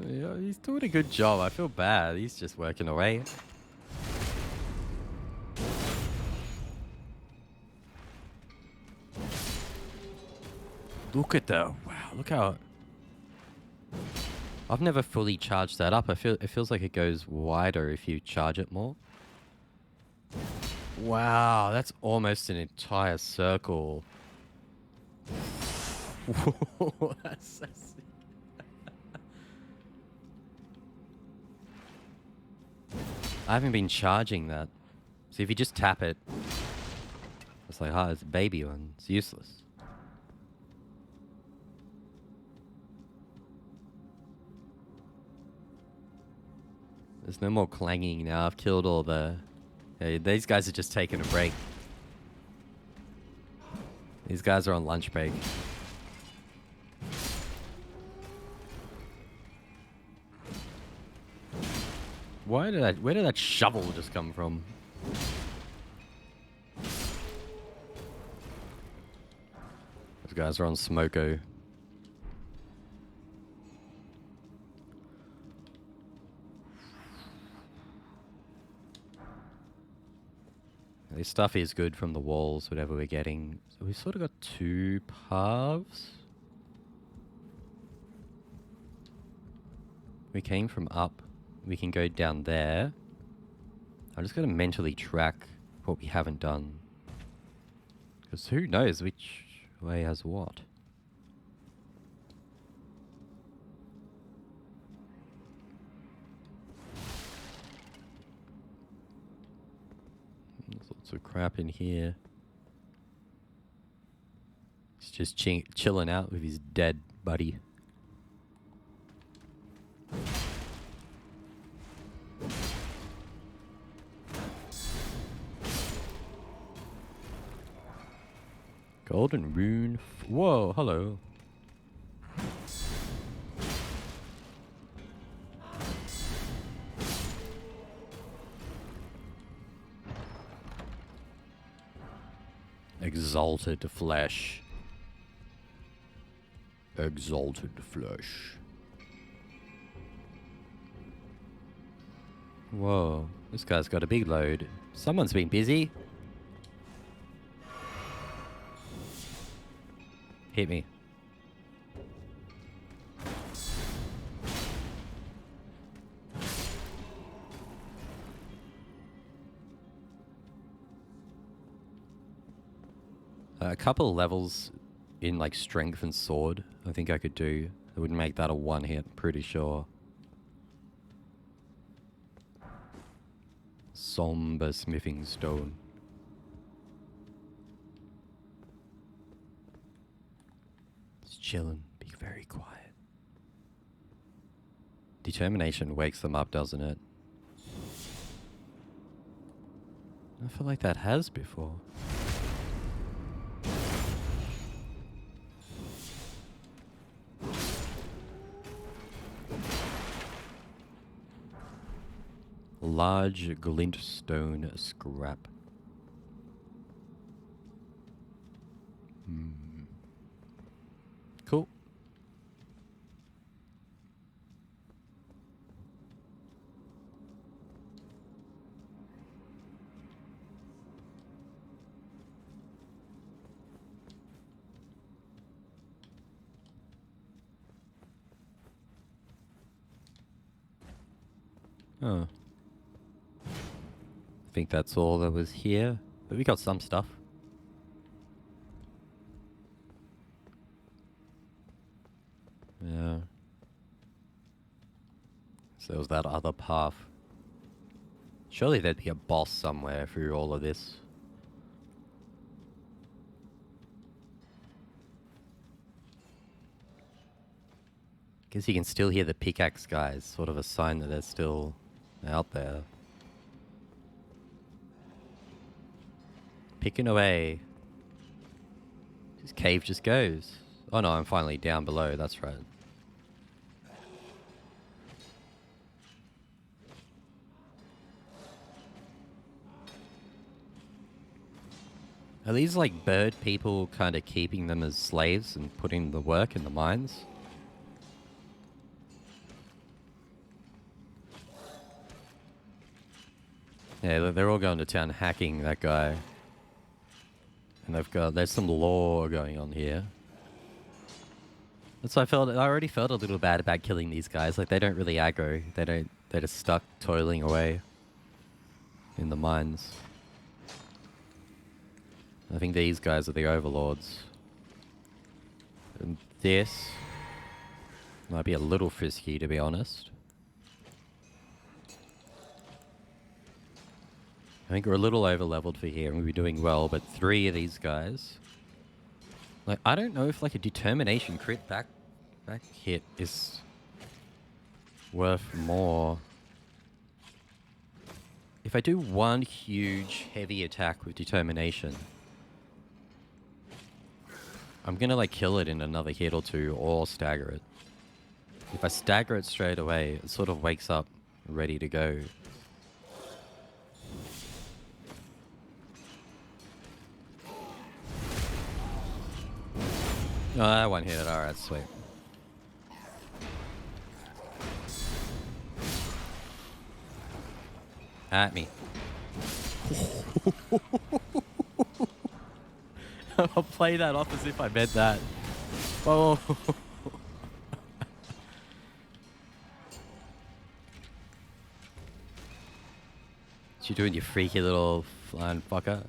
Yeah, he's doing a good job. I feel bad. He's just working away. Look at that. Wow, look how... I've never fully charged that up. It feels like it goes wider if you charge it more. Wow, that's almost an entire circle. That's so sick. I haven't been charging that. So if you just tap it, it's like, it's a baby one. It's useless. There's no more clanging now. I've killed all the... Yeah, these guys are just taking a break. These guys are on lunch break. Where did that shovel just come from? Those guys are on Smoko. This stuff is good from the walls, whatever we're getting. So we've sort of got two paths. We came from up. We can go down there. I'm just going to mentally track what we haven't done. Because who knows which way has what. There's lots of crap in here. He's just chilling out with his dead buddy. Golden rune. Whoa, hello. Exalted flesh. Exalted flesh. Whoa, this guy's got a big load. Someone's been busy. Hit me. A couple of levels in like strength and sword, I think I could do. It would make that a one hit, pretty sure. Somber smithing stone. Chilling, be very quiet. Determination wakes them up, doesn't it? I feel like that has before. Large glintstone scrap. Cool. Huh. I think that's all that was here. But we got some stuff. Yeah. So there was that other path. Surely there'd be a boss somewhere through all of this. Guess you can still hear the pickaxe guys, sort of a sign that they're still out there. Picking away. This cave just goes. Oh no, I'm finally down below, that's right. Are these like bird people kind of keeping them as slaves and putting the work in the mines? Yeah, they're all going to town hacking that guy. And there's some lore going on here. That's why I already felt a little bad about killing these guys. Like, they don't really aggro. They're just stuck toiling away in the mines. I think these guys are the overlords. And this might be a little frisky, to be honest. I think we're a little over-leveled for here, and we'll be doing well, but 3 of these guys... Like, I don't know if, like, a determination crit back hit is worth more. If I do one huge, heavy attack with determination... I'm gonna like kill it in another hit or 2 or stagger it. If I stagger it straight away, it sort of wakes up ready to go. Oh, that one hit it. Alright, sweet. At me. I'll play that off as if I meant that. Oh. What you doing, you freaky little flying fucker?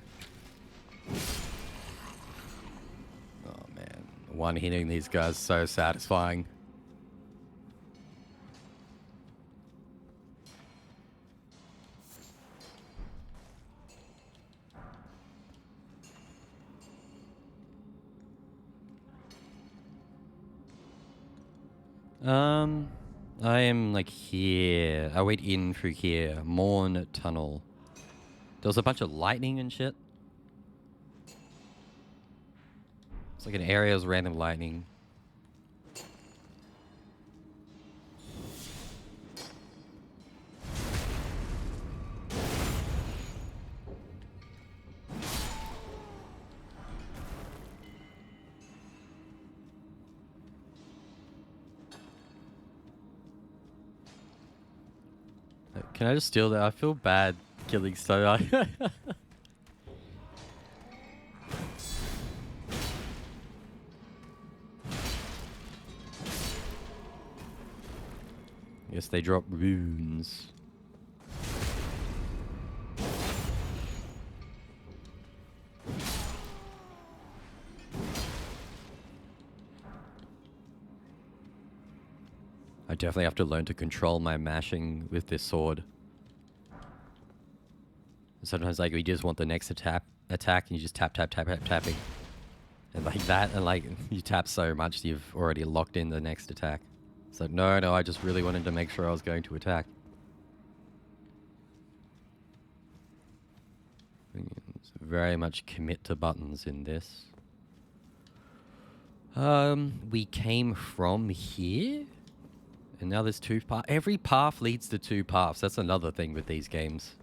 Oh man, one hitting these guys is so satisfying. I am like here. I went in through here. Morn Tunnel. There was a bunch of lightning and shit. It's like an area of random lightning. Can I just steal that? I feel bad killing so. Yes, they drop runes. I definitely have to learn to control my mashing with this sword. Sometimes, like, we just want the next attack, and you just tapping. And like that, and like, you tap so much you've already locked in the next attack. So no, I just really wanted to make sure I was going to attack. Very much commit to buttons in this. We came from here? And now there's 2 paths. Every path leads to 2 paths. That's another thing with these games.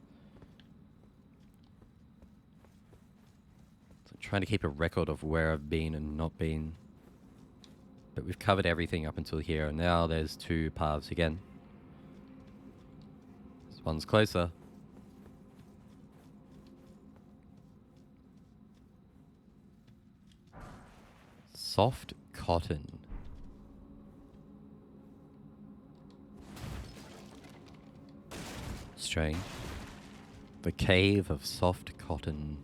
So I'm trying to keep a record of where I've been and not been. But we've covered everything up until here, and now there's 2 paths again. This one's closer. Soft cotton. strange. The Cave of Soft Cotton.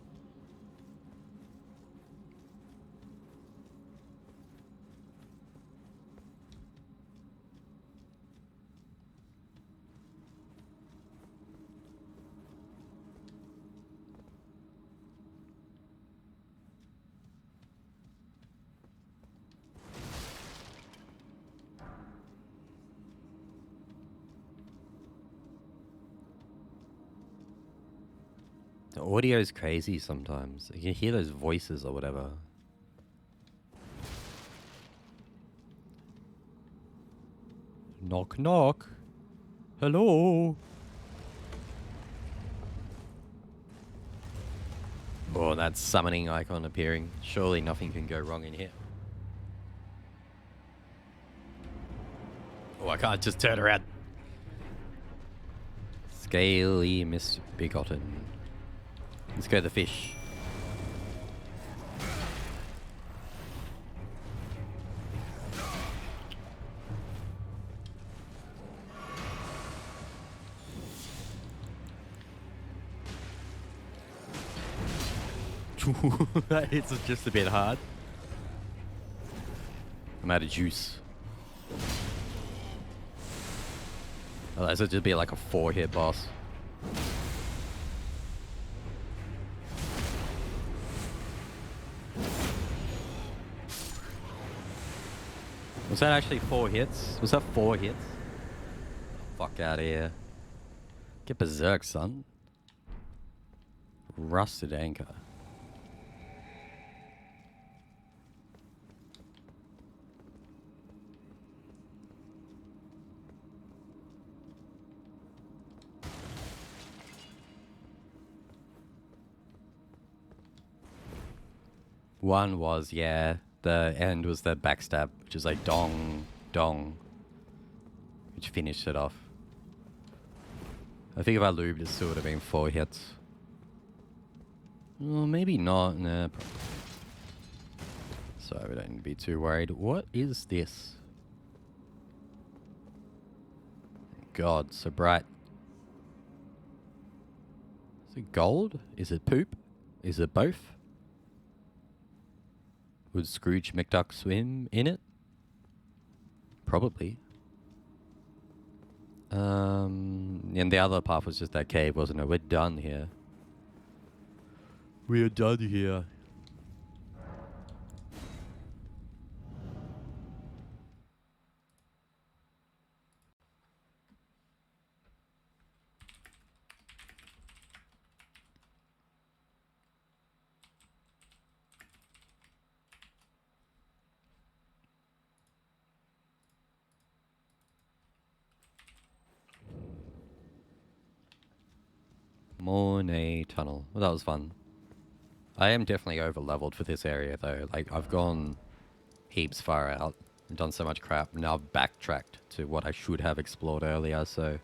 The audio is crazy sometimes. You can hear those voices or whatever. Knock knock. Hello. Oh, that summoning icon appearing. Surely nothing can go wrong in here. Oh, I can't just turn around. Scaly misbegotten. Let's go the fish. That hits us just a bit hard. I'm out of juice. Otherwise it'll just be like a 4-hit boss. Was that actually 4 hits? Was that 4 hits? Fuck out of here. Get berserk, son. Rusted anchor. One was, yeah, the end was the backstab, which is like dong, dong, which finished it off. I think if I lubed, it still would have been 4 hits. Well, maybe not. Nah, probably. So we don't need to be too worried. What is this? God, so bright. Is it gold? Is it poop? Is it both? Would Scrooge McDuck swim in it? Probably. And the other path was just that cave, wasn't it? We're done here. We're done here. Mornay Tunnel. Well, that was fun. I am definitely over-leveled for this area, though. Like, I've gone heaps far out and done so much crap. Now I've backtracked to what I should have explored earlier, so...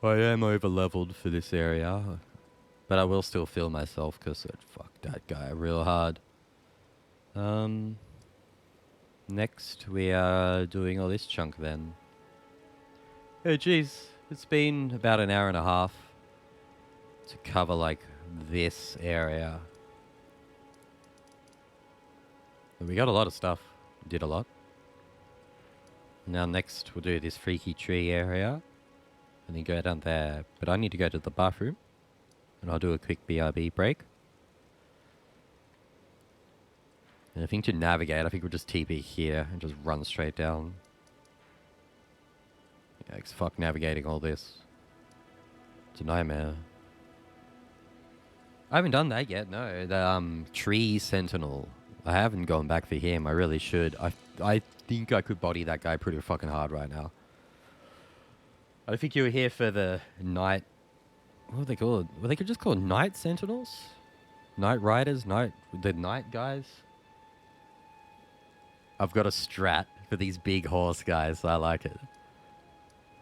I am over-leveled for this area. But I will still feel myself, because it fucked that guy real hard. Next, we are doing all this chunk, then. Oh, jeez. It's been about an hour and a half to cover, like, this area. But we got a lot of stuff. Did a lot. Now next we'll do this freaky tree area. And then go down there. But I need to go to the bathroom. And I'll do a quick BRB break. And I think to navigate, I think we'll just TP here and just run straight down. Yeah, 'cause fuck navigating all this. It's a nightmare. I haven't done that yet, no. The tree sentinel. I haven't gone back for him. I really should. I think I could body that guy pretty fucking hard right now. I think you were here for the night... What were they called? Were they just called night sentinels? Night riders? The night guys? I've got a strat for these big horse guys. So I like it.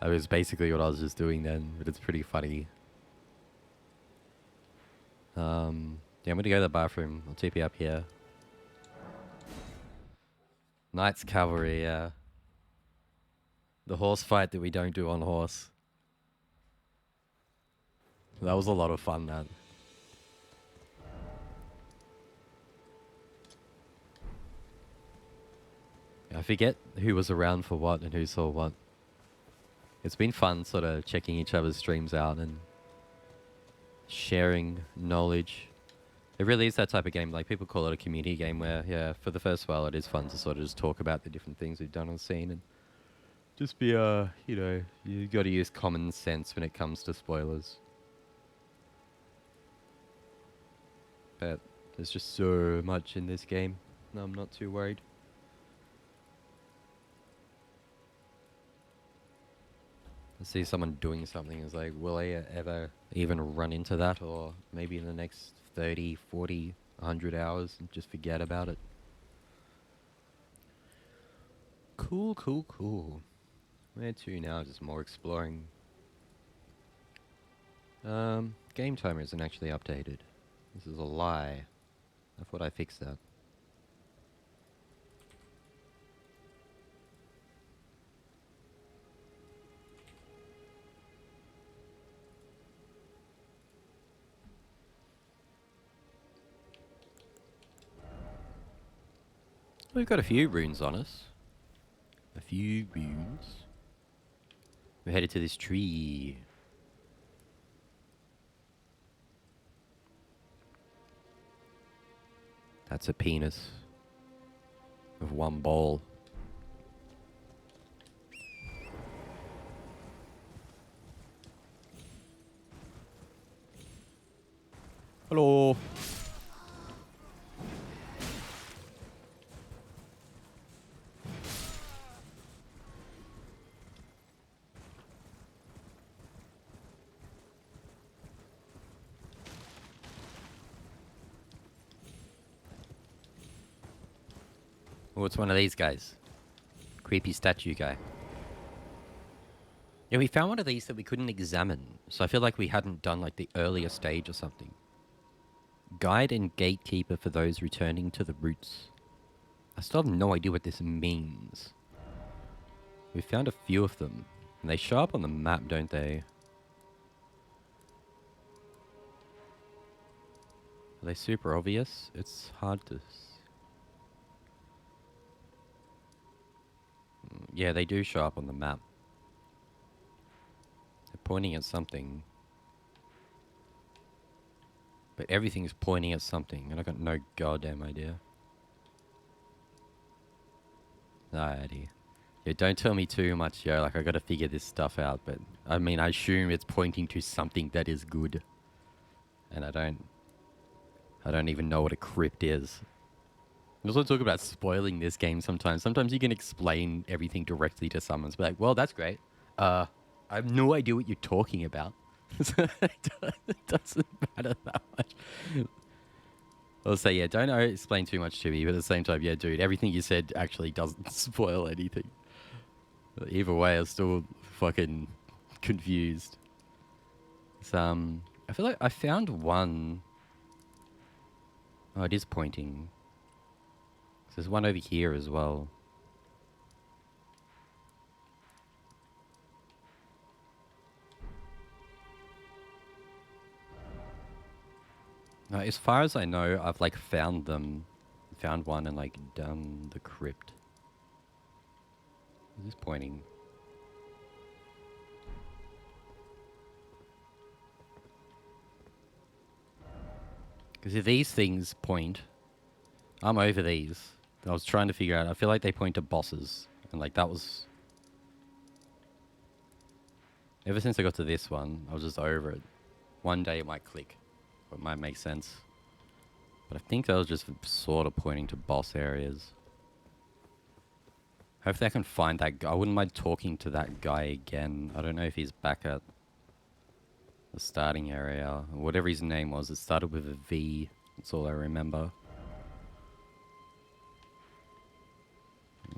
That was basically what I was just doing then, but it's pretty funny. Yeah, I'm gonna go to the bathroom. I'll TP up here. Knights Cavalry, yeah. The horse fight that we don't do on horse. That was a lot of fun, that. I forget who was around for what and who saw what. It's been fun sort of checking each other's streams out and sharing knowledge. It really is that type of game. Like, people call it a community game where, yeah, for the first while, it is fun to sort of just talk about the different things we've done on the scene and just be, you know, you got to use common sense when it comes to spoilers. But there's just so much in this game. No, I'm not too worried. I see someone doing something, it's like, will I ever even run into that? Or maybe in the next 30, 40, 100 hours and just forget about it. Cool, cool, cool. Where to now? Just more exploring. Game timer isn't actually updated. This is a lie. I thought I fixed that. We've got a few runes on us. A few runes. We're headed to this tree. That's a penis. Of one ball. Hello. Oh, it's one of these guys. Creepy statue guy. Yeah, we found one of these that we couldn't examine, so I feel like we hadn't done like the earlier stage or something. Guide and gatekeeper for those returning to the roots. I still have no idea what this means. We found a few of them. And they show up on the map, don't they? Are they super obvious? It's hard to... Yeah, they do show up on the map. They're pointing at something. But everything is pointing at something, and I got no goddamn idea. Alrighty. Yeah, don't tell me too much, yo. Like, I gotta figure this stuff out, but... I mean, I assume it's pointing to something that is good. And I don't even know what a crypt is. We also talk about spoiling this game sometimes. Sometimes you can explain everything directly to someone. It's like, well, that's great. I have no idea what you're talking about. It doesn't matter that much. I'll say, yeah, don't explain too much to me, but at the same time, yeah, dude, everything you said actually doesn't spoil anything. Either way, I'm still fucking confused. So, I feel like I found one... Oh, it is pointing. There's one over here as well. As far as I know, I've like found one and like done the crypt. Is this pointing? Because if these things point, I'm over these. I was trying to figure out, I feel like they point to bosses. And like that was... Ever since I got to this one, I was just over it. One day it might click. Or it might make sense. But I think that was just sort of pointing to boss areas. Hopefully I can find that guy. I wouldn't mind talking to that guy again. I don't know if he's back at the starting area. Whatever his name was, it started with a V. That's all I remember.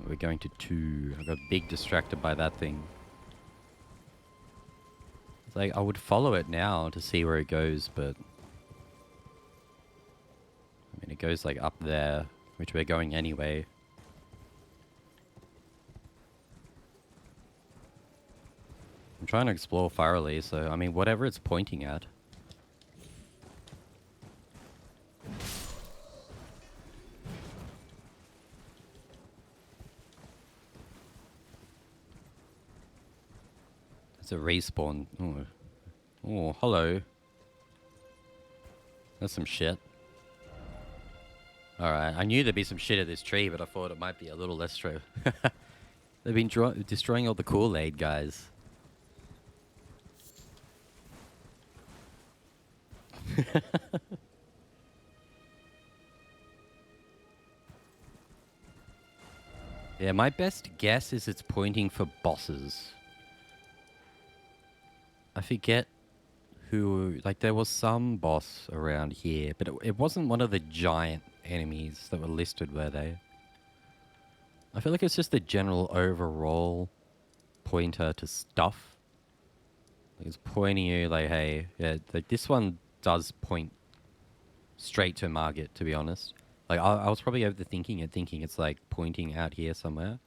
We're going to 2. I got big distracted by that thing. It's like, I would follow it now to see where it goes, but... I mean, it goes like up there, which we're going anyway. I'm trying to explore thoroughly, so, I mean, whatever it's pointing at, It's a respawn. Oh, hello. That's some shit. Alright, I knew there'd be some shit at this tree, but I thought it might be a little less true. They've been destroying all the Kool-Aid, guys. Yeah, my best guess is it's pointing for bosses. I forget who... Like, there was some boss around here, but it wasn't one of the giant enemies that were listed, were they? I feel like it's just a general overall pointer to stuff. Like it's pointing you like, hey, yeah, like this one does point straight to Margit, to be honest. Like I was probably overthinking it, thinking it's like pointing out here somewhere,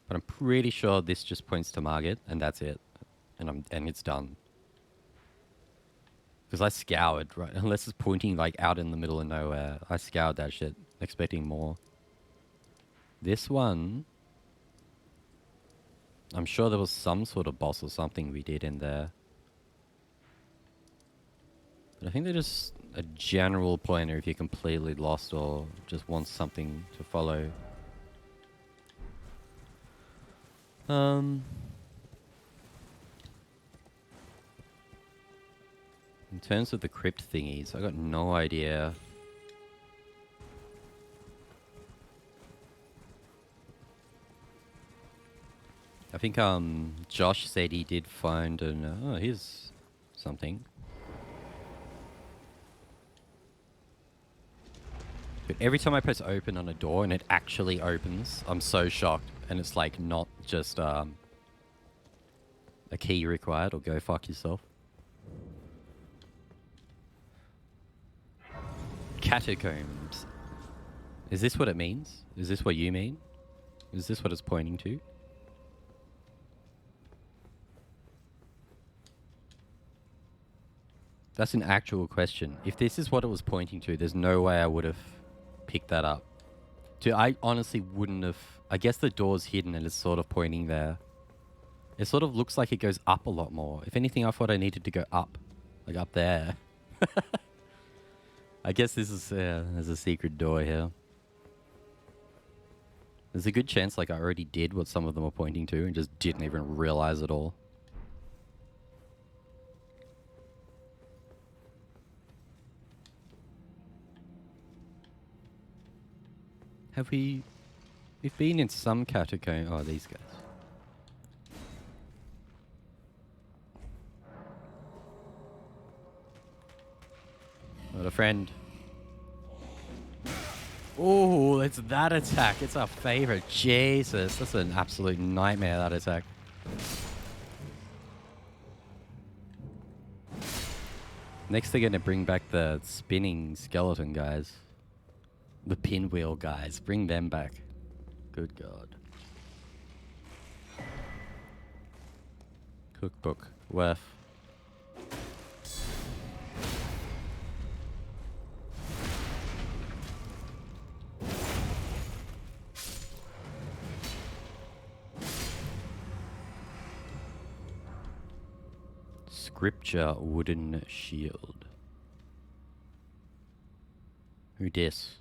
but I'm pretty sure this just points to Margit and that's it, and it's done. Because I scoured, right? Unless it's pointing like out in the middle of nowhere, I scoured that shit, expecting more. This one, I'm sure there was some sort of boss or something we did in there. But I think they're just a general pointer if you're completely lost or just want something to follow. In terms of the crypt thingies, I got no idea. I think Josh said he did find an oh, here's something. But every time I press open on a door and it actually opens, I'm so shocked. And it's like not just a key required or go fuck yourself. Catacombs. Is this what it means? Is this what you mean? Is this what it's pointing to? That's an actual question. If this is what it was pointing to, there's no way I would have picked that up. I honestly wouldn't have... I guess the door's hidden and it's sort of pointing there. It sort of looks like it goes up a lot more. If anything, I thought I needed to go up. Like up there. I guess this is... there's a secret door here. There's a good chance like I already did what some of them are pointing to and just didn't even realize it all. We've been in some catacomb. Oh, these guys. What a friend. Oh, it's that attack. It's our favorite. Jesus, that's an absolute nightmare, that attack. Next, they're going to bring back the spinning skeleton guys. The pinwheel guys. Bring them back. Good God. Cookbook. Worth. Scripture wooden shield. Who dis?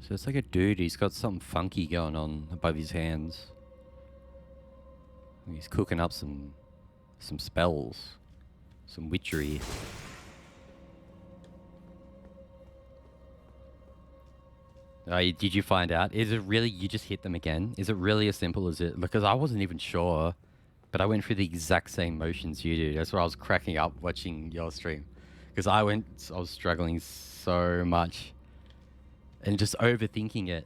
So it's like a dude, he's got something funky going on above his hands. He's cooking up some spells. Some witchery. Did you find out? Is it really, you just hit them again? Is it really as simple as it? Because I wasn't even sure, but I went through the exact same motions you did. That's why I was cracking up watching your stream. Because I was struggling so much. And just overthinking it.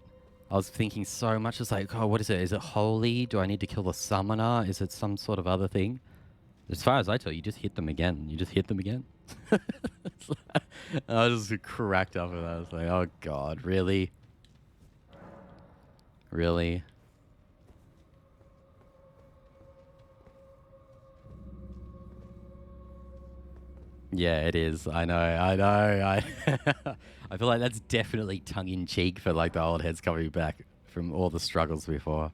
I was thinking so much. It's like, oh, what is it? Is it holy? Do I need to kill the summoner? Is it some sort of other thing? As far as I tell you, just hit them again. You just hit them again. I was just cracked up with that. I was like, oh God, really? Really? Yeah, it is. I know. I feel like that's definitely tongue-in-cheek for like the old heads coming back from all the struggles before.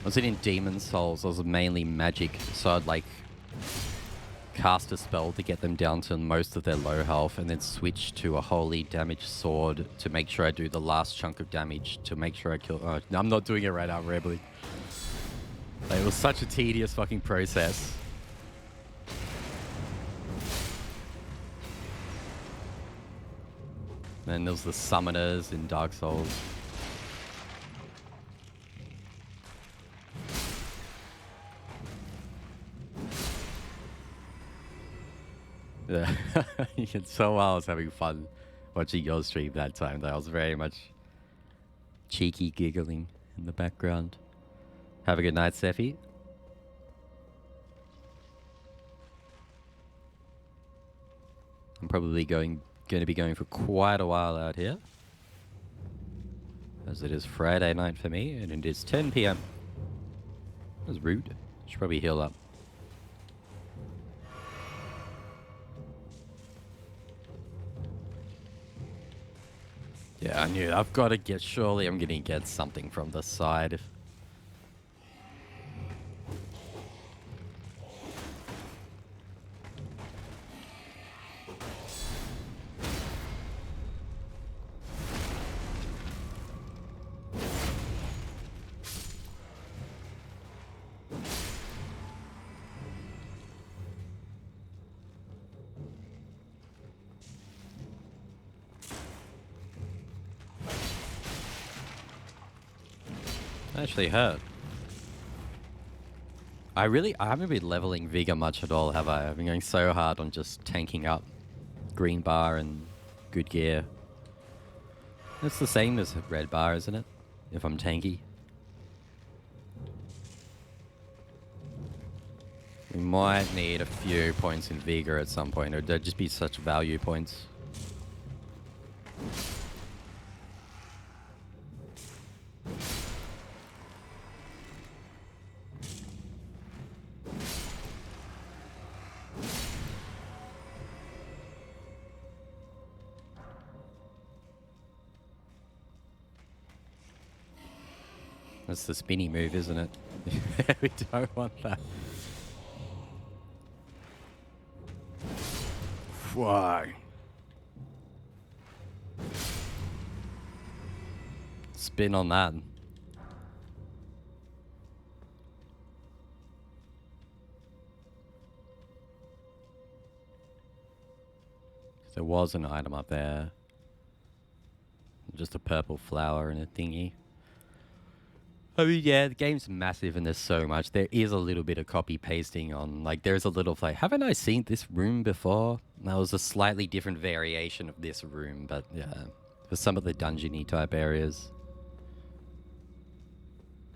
Was it in Demon Souls? I was mainly magic, so I'd like cast a spell to get them down to most of their low health and then switch to a holy damage sword to make sure I do the last chunk of damage to make sure I kill... Oh, no, I'm not doing it right now, I'm rambling. Like, it was such a tedious fucking process. Then there was the summoners in Dark Souls. Yeah, you can tell I was having fun watching your stream that time. That was very much cheeky giggling in the background. Have a good night, Sephi. I'm probably going to be going for quite a while out here, as it is Friday night for me, and it is 10 p.m. That's rude. Should probably heal up. Yeah, I knew. I've got to get... Surely I'm going to get something from the side. Actually hurt. I haven't been leveling Vigor much at all, have I? I've been going so hard on just tanking up green bar and good gear. It's the same as red bar, isn't it? If I'm tanky. We might need a few points in Vigor at some point, or there'd just be such value points. That's the spinny move, isn't it? We don't want that. Why? Spin on that. There was an item up there. Just a purple flower and a thingy. I mean, yeah, the game's massive and there's so much. There is a little bit of copy pasting on, like, there's a little, like, haven't I seen this room before? That was a slightly different variation of this room, but yeah, for some of the dungeony type areas.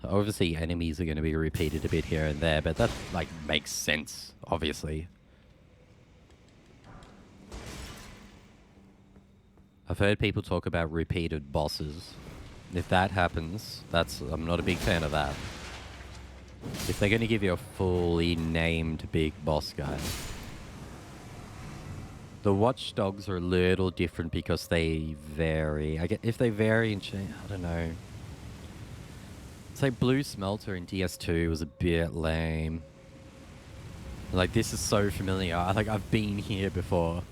Obviously, enemies are going to be repeated a bit here and there, but that, like, makes sense, obviously. I've heard people talk about repeated bosses. If that happens, I'm not a big fan of that. If they're going to give you a fully named big boss guy. The watchdogs are a little different because they vary. If they vary in change, I don't know. It's like Blue Smelter in DS2 was a bit lame. Like, this is so familiar. I've been here before.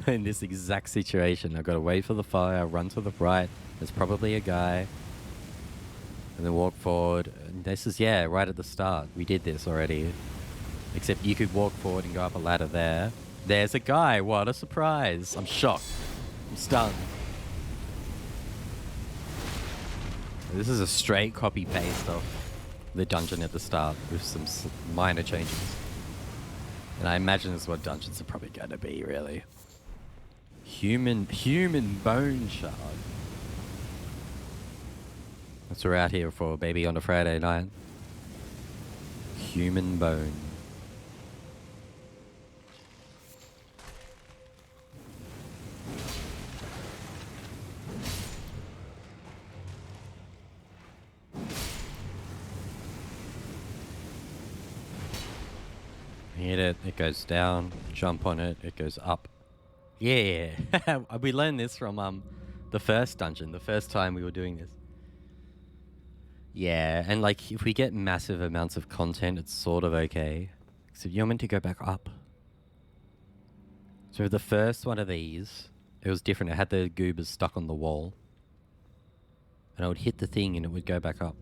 In this exact situation. I've got to wait for the fire, run to the right. There's probably a guy. And then walk forward. And this is, yeah, right at the start. We did this already. Except you could walk forward and go up a ladder there. There's a guy. What a surprise. I'm shocked. I'm stunned. This is a straight copy-paste of the dungeon at the start with some minor changes. And I imagine that's what dungeons are probably going to be, really. Human bone shard. That's what we're out here for, baby, on a Friday night. Human bone. Hit it, it goes down. Jump on it, it goes up. Yeah, we learned this from the first dungeon, the first time we were doing this. Yeah, and like if we get massive amounts of content, it's sort of okay. Except you're meant to go back up. So the first one of these, it was different. It had the goobers stuck on the wall. And I would hit the thing and it would go back up.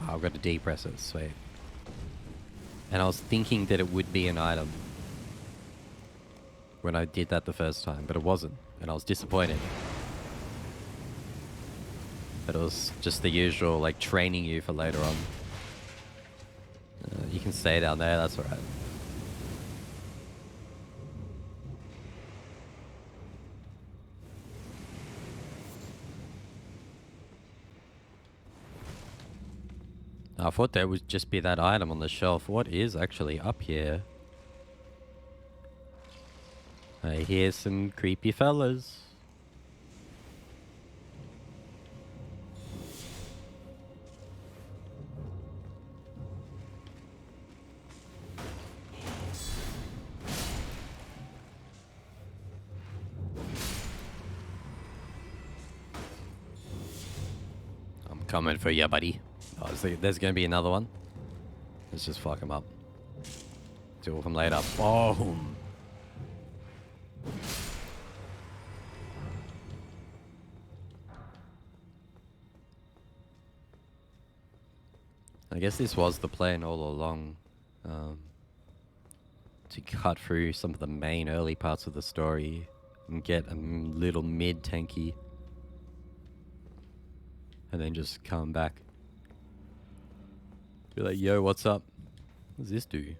Oh, I've got to depress it, sweet. And I was thinking that it would be an item when I did that the first time, but it wasn't. And I was disappointed. But it was just the usual, like, training you for later on. You can stay down there, that's alright. I thought there would just be that item on the shelf. What is actually up here? I hear some creepy fellas. I'm coming for you, buddy. Oh, there's going to be another one. Let's just fuck him up. Two of them later. Boom! I guess this was the plan all along. To cut through some of the main early parts of the story and get a little mid-tanky. And then just come back. Be like, yo, what's up? What does this do?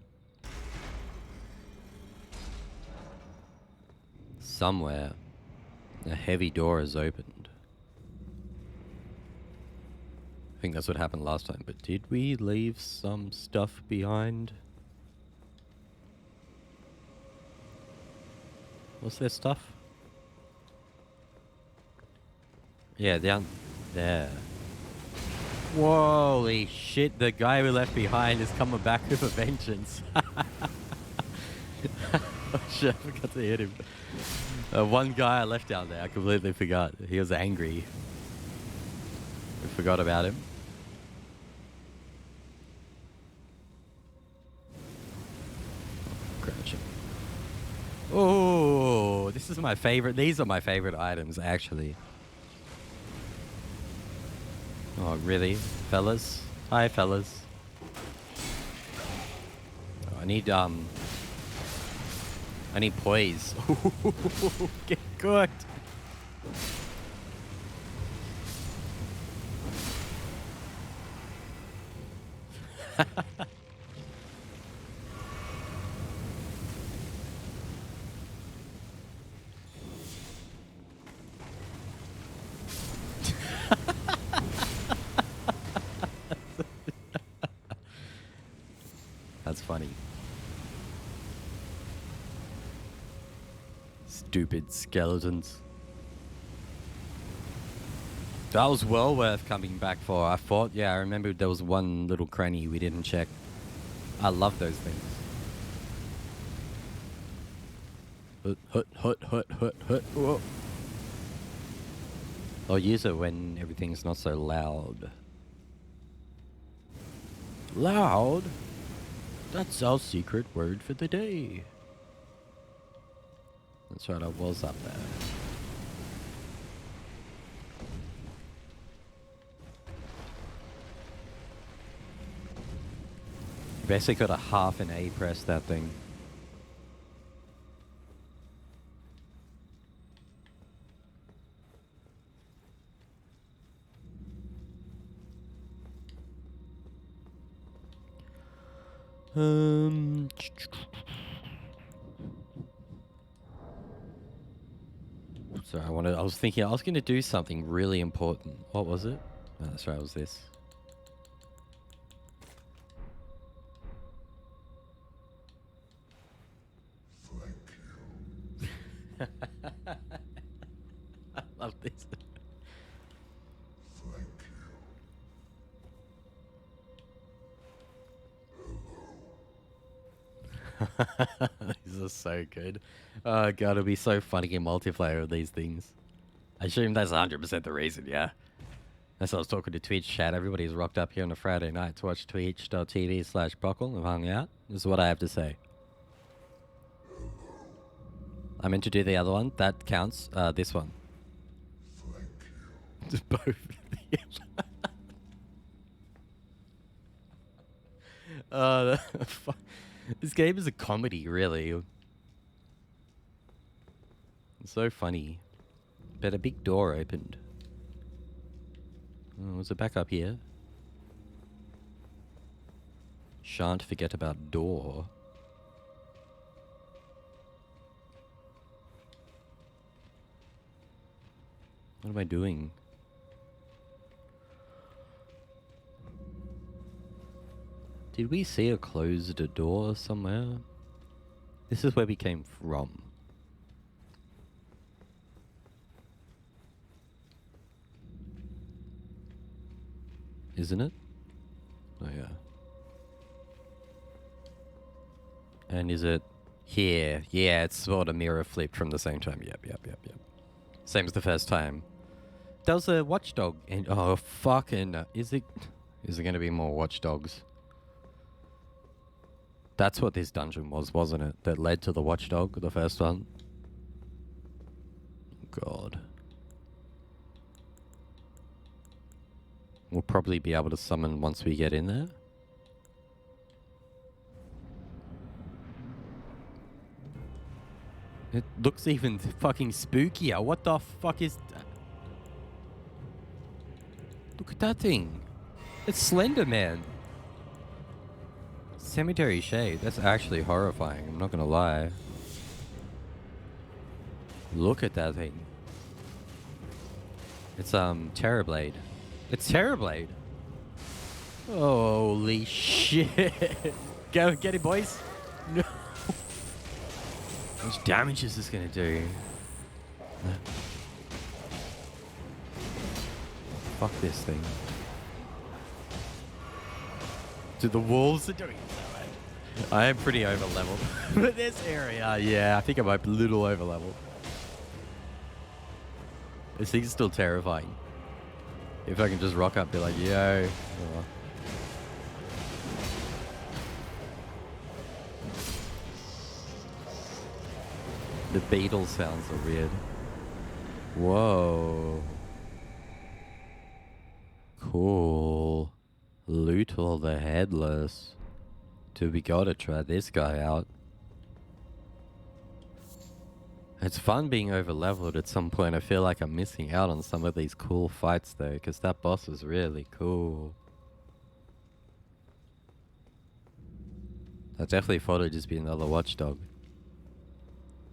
Somewhere, a heavy door is opened. I think that's what happened last time, but did we leave some stuff behind? Was there stuff? Yeah, down there. Holy shit, the guy we left behind is coming back with a vengeance. Oh shit, I forgot to hit him. One guy I left down there, I completely forgot. He was angry. I forgot about him. Crouching. Oh, this is my favorite. These are my favorite items, actually. Oh, really? Fellas? Hi, fellas. Oh, I need poise. Get good. That's funny. Stupid skeletons. That was well worth coming back for. I thought, yeah, I remember there was one little cranny we didn't check. I love those things. Hut. Whoa. I'll use it when everything's not so loud. Loud? That's our secret word for the day. That's right, I was up there. Basically got a half an A press that thing. Sorry, I was thinking I was going to do something really important. What was it? Oh, that's right, it was this. Thank you. I love this. These are so good. Oh god, it'll be so funny in multiplayer of these things. I assume that's 100% the reason, yeah? As I was talking to Twitch chat, everybody's rocked up here on a Friday night to watch twitch.tv/Brockle and hung out. This is what I have to say. I meant to do the other one. That counts. This one. Thank you. Just both. This game is a comedy, really. It's so funny. But a big door opened. Oh, was it back up here? Shan't forget about door. What am I doing? Did we see a closed door somewhere? This is where we came from. Isn't it? Oh yeah. And is it here? Yeah, it's sort of mirror flipped from the same time. Yep. Same as the first time. There was a watchdog and oh fucking is it gonna be more watchdogs? That's what this dungeon was, wasn't it? That led to the watchdog, the first one. God. We'll probably be able to summon once we get in there. It looks even fucking spookier. What the fuck is that? Look at that thing. It's Slender Man. Cemetery Shade. That's actually horrifying. I'm not gonna lie. Look at that thing. It's Terrorblade. It's Terrorblade. Holy shit. Go get it, boys. No. How much damage is this gonna do? Fuck this thing. Dude, the wolves are doing it. I am pretty over leveled. But this area, yeah, I think I'm a little over leveled. This thing's still terrifying. If I can just rock up, be like, yo. Oh. The beetle sounds are weird. Whoa. Cool. Loot all the headless. Dude, we gotta try this guy out. It's fun being over leveled at some point. I feel like I'm missing out on some of these cool fights though, because that boss is really cool. I definitely thought it'd just be another watchdog.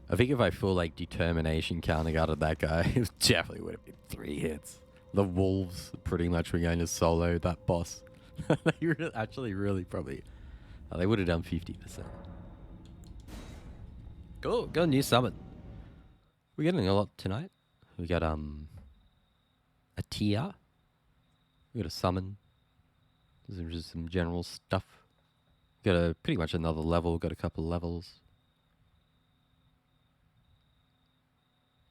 I think if I feel like determination counting out of that guy, it definitely would have been 3 hits. The wolves pretty much were going to solo that boss. They actually really probably... Oh, they would have done 50%. Cool, got a new summon. We're getting a lot tonight. We got a tier. We got a summon. There's just some general stuff. Got a pretty much another level. Got a couple levels.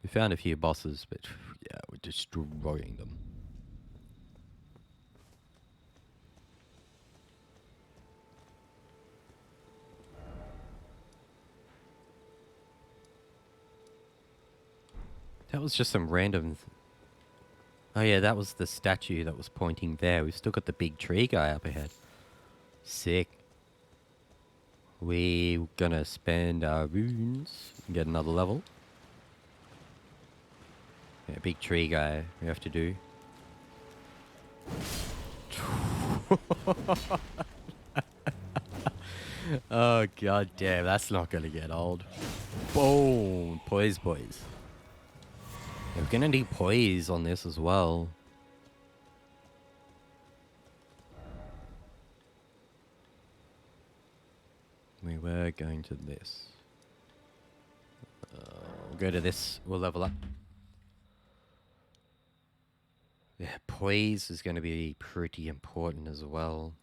We found a few bosses, but yeah, we're destroying them. That was just some random... Oh yeah, that was the statue that was pointing there. We've still got the big tree guy up ahead. Sick. We're gonna spend our runes and get another level. Yeah, big tree guy we have to do. Oh god damn, that's not gonna get old. Boom! Poise, boys. Yeah, we're gonna need poise on this as well. We were going to this. We'll go to this. We'll level up. Yeah, poise is going to be pretty important as well.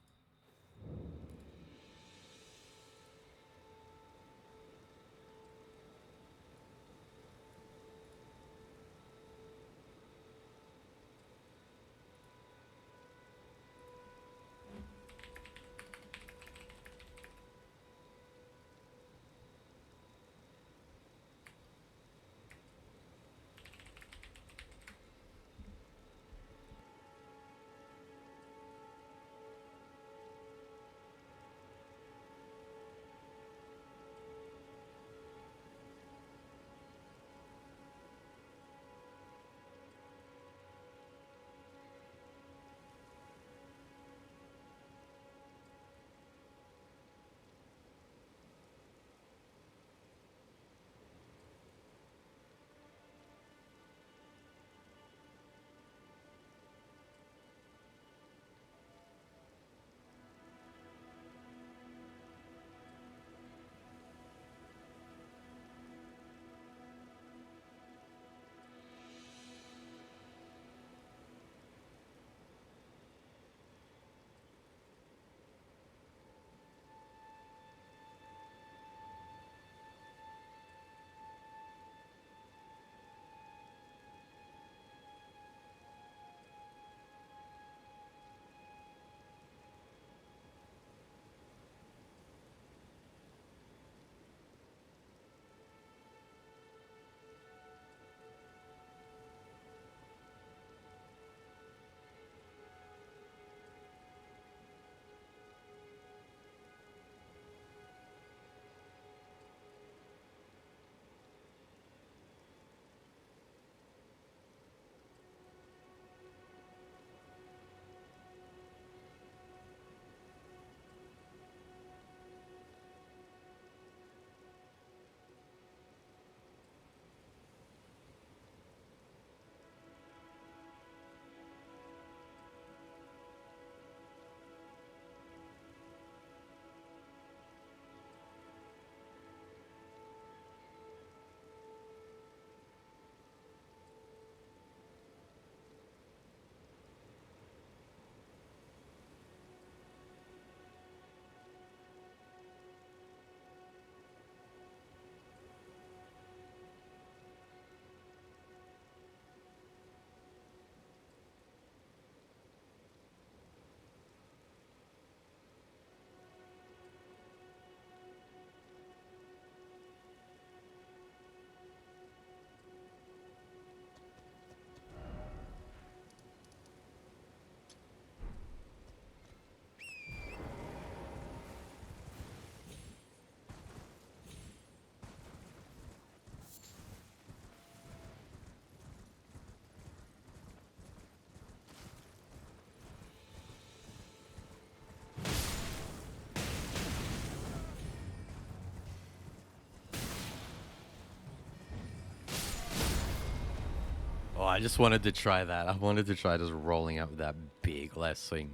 I just wanted to try that. I wanted to try just rolling out with that big last thing.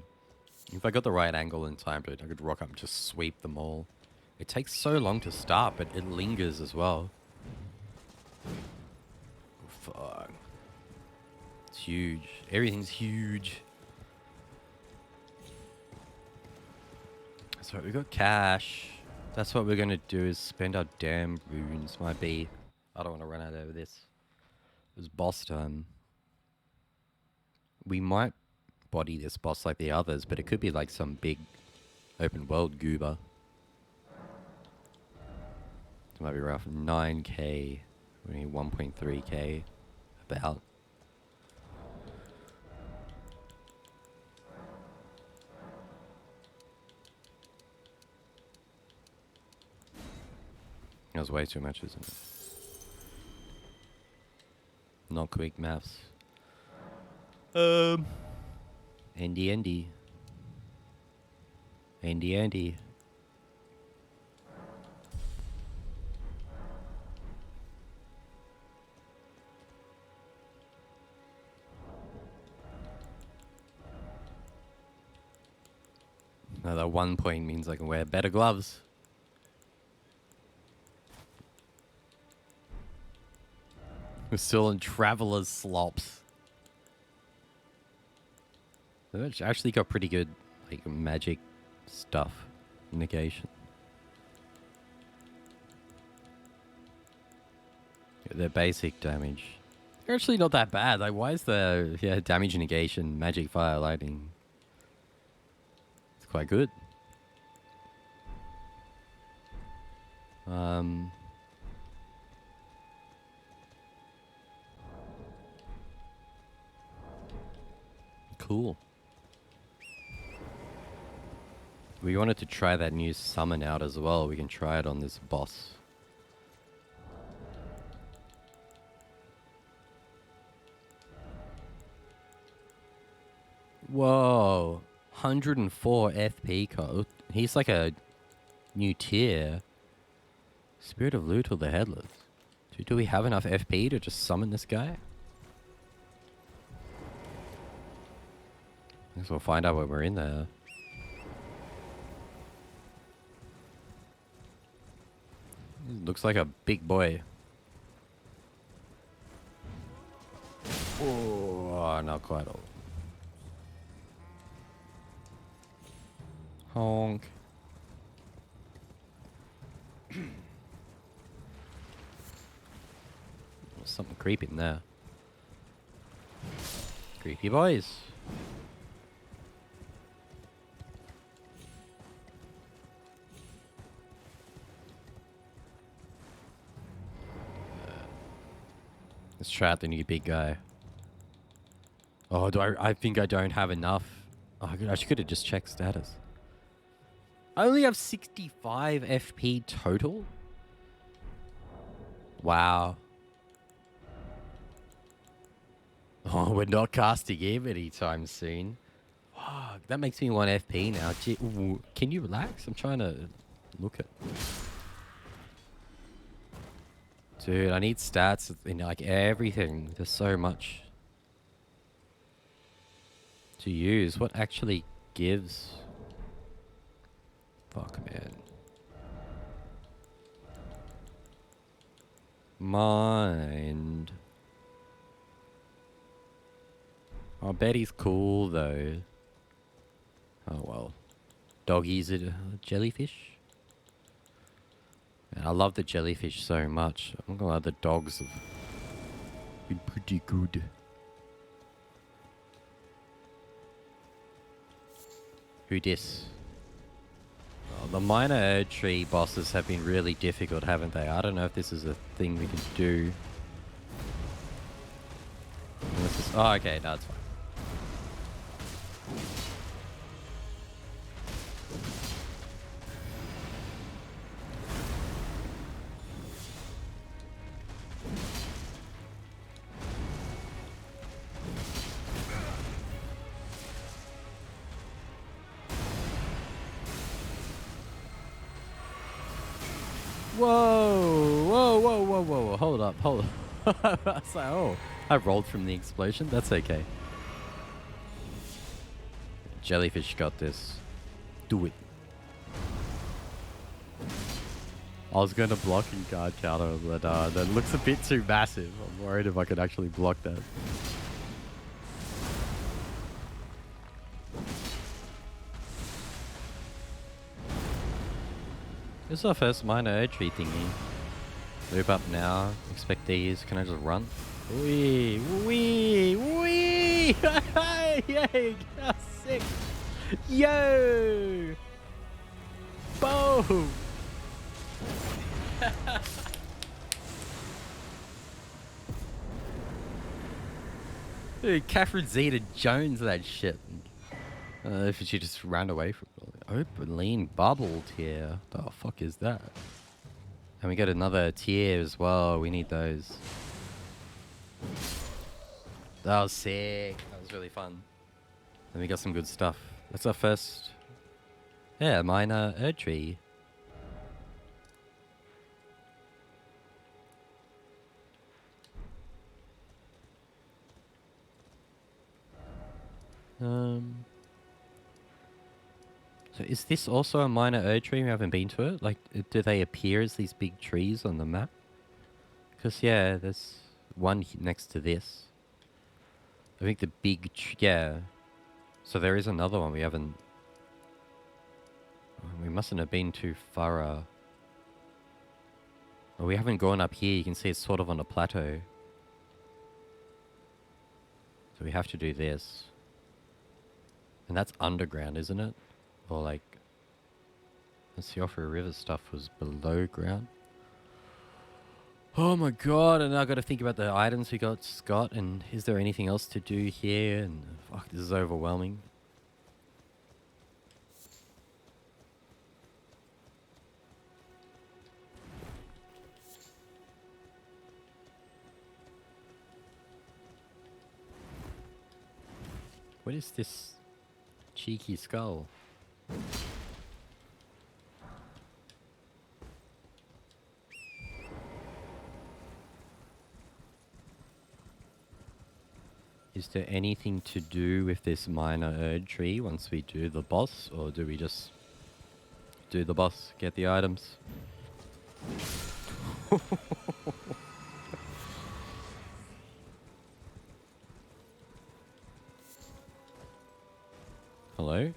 If I got the right angle and time to it, I could rock up and just sweep them all. It takes so long to start, but it lingers as well. Fuck. It's huge. Everything's huge. That's right, we got cash. That's what we're gonna do is spend our damn runes. Might be... I don't want to run out over this. It was boss time. We might body this boss like the others, but it could be like some big open world goober. It might be rough. 9k. We need 1.3k. About. That was way too much, isn't it? Not quick maths. Andy. Andy. Now that 1 point means I can wear better gloves. We're still in Traveler's Slops. They've actually got pretty good, like, magic stuff. Negation. Their basic damage. They're actually not that bad. Like, why is the damage negation, magic, fire, lightning? It's quite good. Cool. We wanted to try that new summon out as well. We can try it on this boss. Whoa. 104 FP code. He's like a new tier. Spirit of Lutal the Headless. Do we have enough FP to just summon this guy? I guess we'll find out when we're in there. Looks like a big boy. Oh, not quite all. Honk. There's something creepy in there. Creepy boys. Let's try out the new big guy. Oh, I think I don't have enough. Oh, I could have just checked status. I only have 65 FP total? Wow. Oh, we're not casting him anytime soon. Fuck, that makes me want FP now. Gee, ooh, can you relax? I'm trying to look at... Dude, I need stats in like everything. There's so much to use. What actually gives? Fuck, man. Mind. I bet he's cool though. Oh well. Doggy's a jellyfish? Man, I love the jellyfish so much. I'm gonna lie, the dogs have been pretty good. Who dis? Oh, the minor Erd tree bosses have been really difficult, haven't they? I don't know if this is a thing we can do. Oh, okay, no, it's fine. Whoa, whoa, whoa, whoa, whoa, whoa, hold up. I was like, oh, I rolled from the explosion. That's okay. Jellyfish got this. Do it. I was going to block and guard counter, but that looks a bit too massive. I'm worried if I could actually block that. This is our first minor entry thingy. Move up now. Expect these. Can I just run? Wee! Wee! Wee! Yay! Sick! Yo! Boom! Dude, Catherine Zeta-Jones, that shit. If she just ran away from it. Opaline bubbled here. The fuck is that? And we got another tier as well. We need those. That was sick. That was really fun. And we got some good stuff. That's our first... Yeah, minor Erdtree. So is this also a minor Erdtree? We haven't been to it. Like, do they appear as these big trees on the map? Because yeah, there's one next to this. I think the big yeah. So there is another one we haven't. We mustn't have been too far. Well, we haven't gone up here. You can see it's sort of on a plateau. So we have to do this. And that's underground, isn't it? Or like, let's see, Offrey River stuff was below ground. Oh my god, and now I got to think about the items we got, Scott, and is there anything else to do here? And fuck, this is overwhelming. What is this cheeky skull? Is there anything to do with this minor Erdtree once we do the boss, or do we just do the boss, get the items? Hello?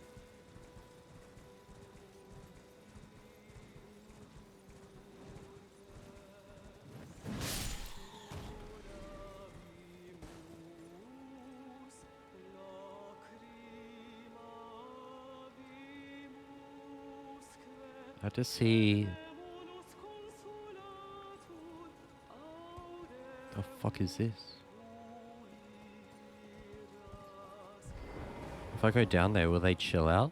I just see... The fuck is this? If I go down there, will they chill out?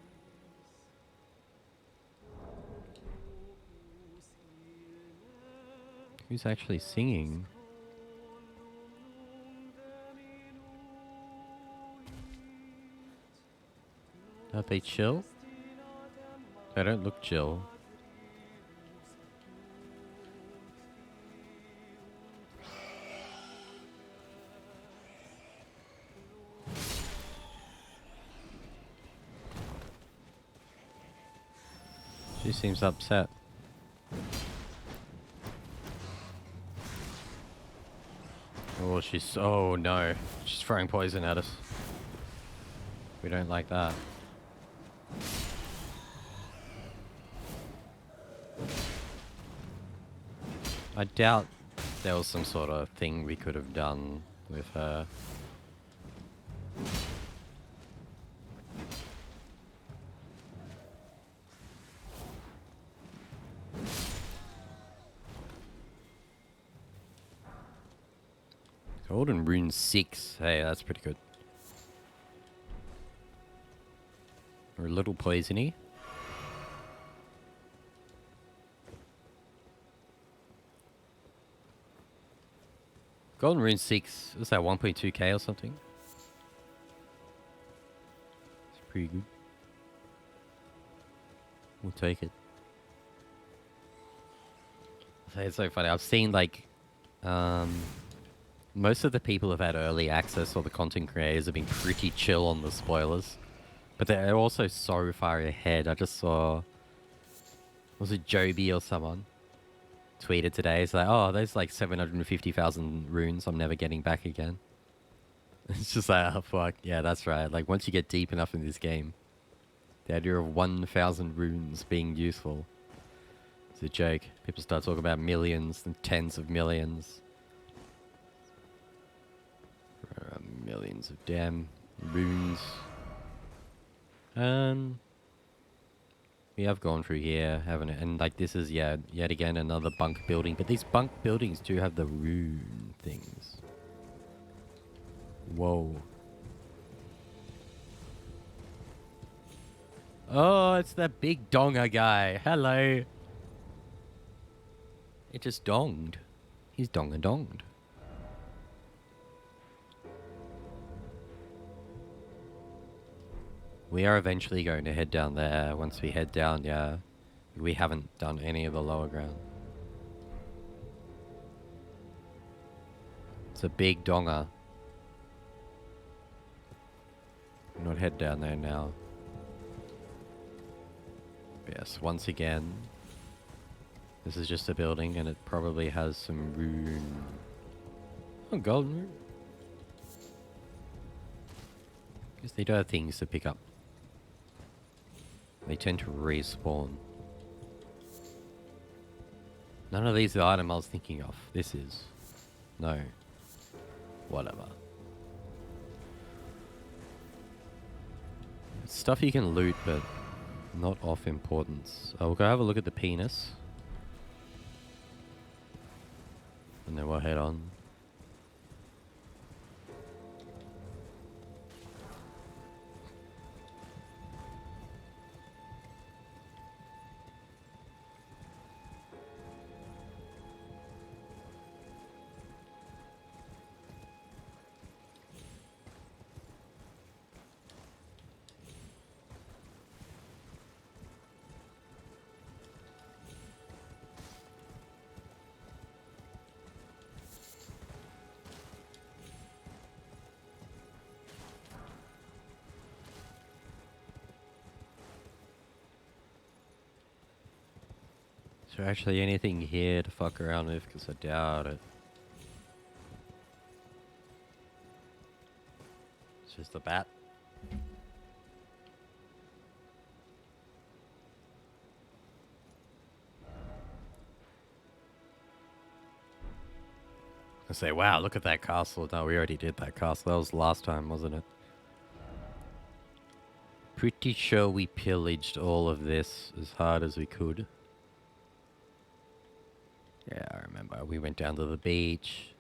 Who's actually singing? Are they chill? They don't look chill. She seems upset. Oh, she's... Oh, no. She's throwing poison at us. We don't like that. I doubt there was some sort of thing we could have done with her. Golden Rune 6. Hey, that's pretty good. We're a little poisony. Golden Rune 6. What's that, 1.2k or something? It's pretty good. We'll take it. It's so funny. I've seen like... Most of the people who've had early access or the content creators have been pretty chill on the spoilers. But they're also so far ahead. I just saw... Was it Joby or someone? Tweeted today. It's like, oh, there's like 750,000 runes I'm never getting back again. It's just like, oh, fuck. Yeah, that's right. Like, once you get deep enough in this game, the idea of 1,000 runes being useful is a joke. People start talking about millions and tens of millions. Millions of damn runes. We have gone through here, haven't it? And like this is yet again another bunk building. But these bunk buildings do have the rune things. Whoa. Oh, it's that big donger guy. Hello. It just donged. He's donged. We are eventually going to head down there. Once we head down, yeah. We haven't done any of the lower ground. It's a big donger. Not head down there now. Yes, once again, this is just a building and it probably has some rune. Oh, golden rune. Because they do have things to pick up. They tend to respawn. None of these are the item I was thinking of. This is. No. Whatever. It's stuff you can loot, but not of importance. We'll go have a look at the penis. And then we'll head on. Is there actually anything here to fuck around with? Because I doubt it. It's just a bat. I say, wow, look at that castle. No, we already did that castle. That was last time, wasn't it? Pretty sure we pillaged all of this as hard as we could. Yeah, I remember. We went down to the beach.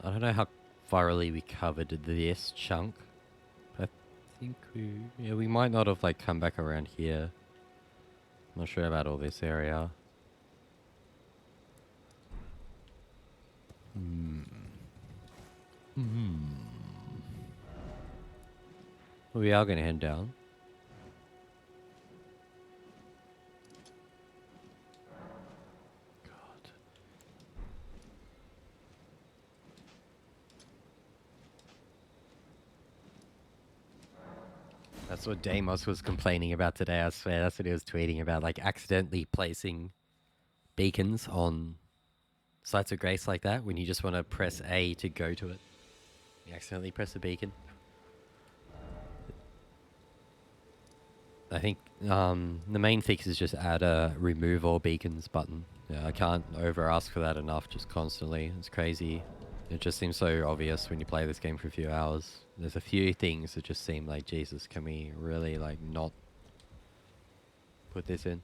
I don't know how thoroughly we covered this chunk. But I think we might not have like come back around here. I'm not sure about all this area. We are going to head down. That's what Deimos was complaining about today, I swear. That's what he was tweeting about, like accidentally placing beacons on sites of grace like that when you just want to press A to go to it. You accidentally press a beacon. I think the main fix is just add a remove all beacons button. Yeah, I can't over ask for that enough just constantly. It's crazy. It just seems so obvious when you play this game for a few hours. There's a few things that just seem like, Jesus, can we really like not put this in?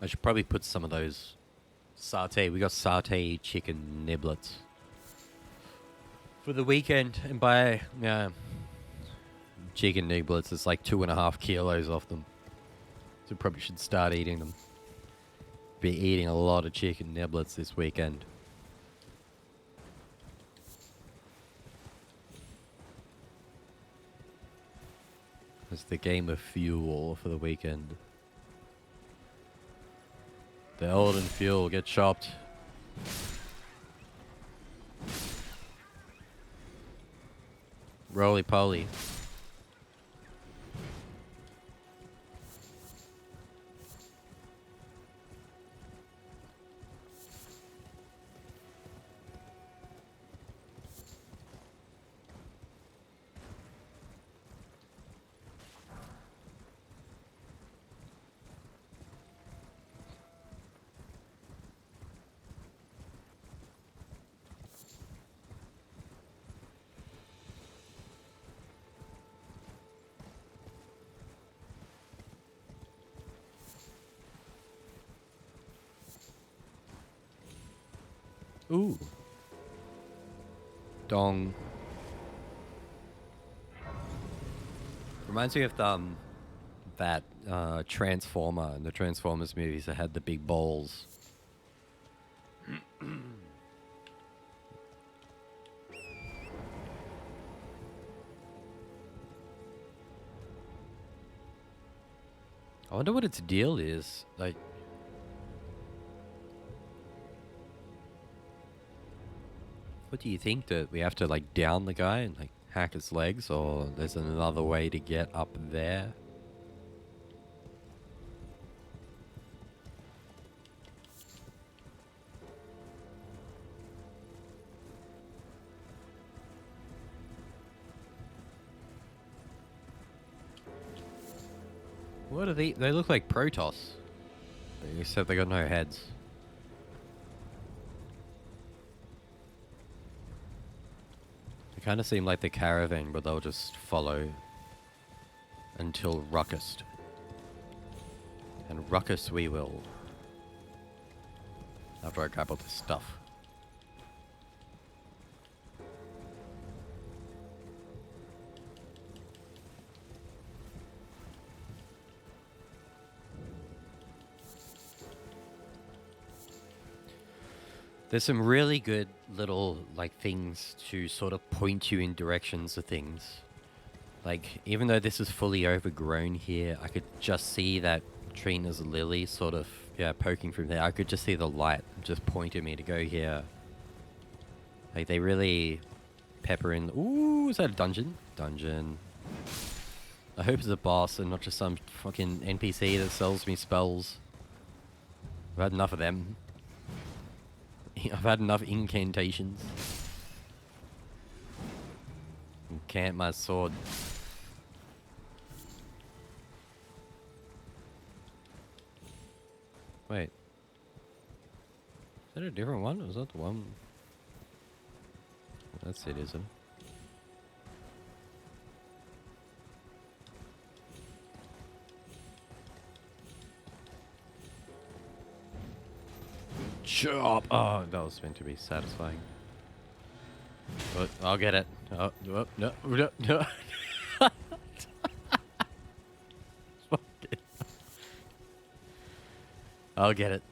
I should probably put some of those satay. We got satay chicken niblets for the weekend, and by chicken niblets, it's like 2.5 kilos off them. So probably should start eating them. Be eating a lot of chicken niblets this weekend. It's the game of fuel for the weekend. The Elden fuel, get chopped. Roly poly. Ooh. Dong. Reminds me of that Transformer in the Transformers movies that had the big balls. I wonder what its deal is. Like, what do you think, that we have to like down the guy and like hack his legs, or there's another way to get up there? What are they? They look like Protoss, except they got no heads. They kind of seem like the caravan, but they'll just follow until ruckus. And ruckus we will. After I grab all this stuff. There's some really good little, like, things to sort of point you in directions of things. Like, even though this is fully overgrown here, I could just see that Trina's lily sort of, poking from there. I could just see the light just pointing me to go here. Like, they really pepper in. Ooh, is that a dungeon? Dungeon. I hope it's a boss and not just some fucking NPC that sells me spells. I've had enough of them. I've had enough incantations. Incant my sword. Wait. Is that a different one? Or is that the one? That's it, isn't it? Chop! Oh, that was meant to be satisfying. But I'll get it. Oh, no, no, no, no. I'll get it.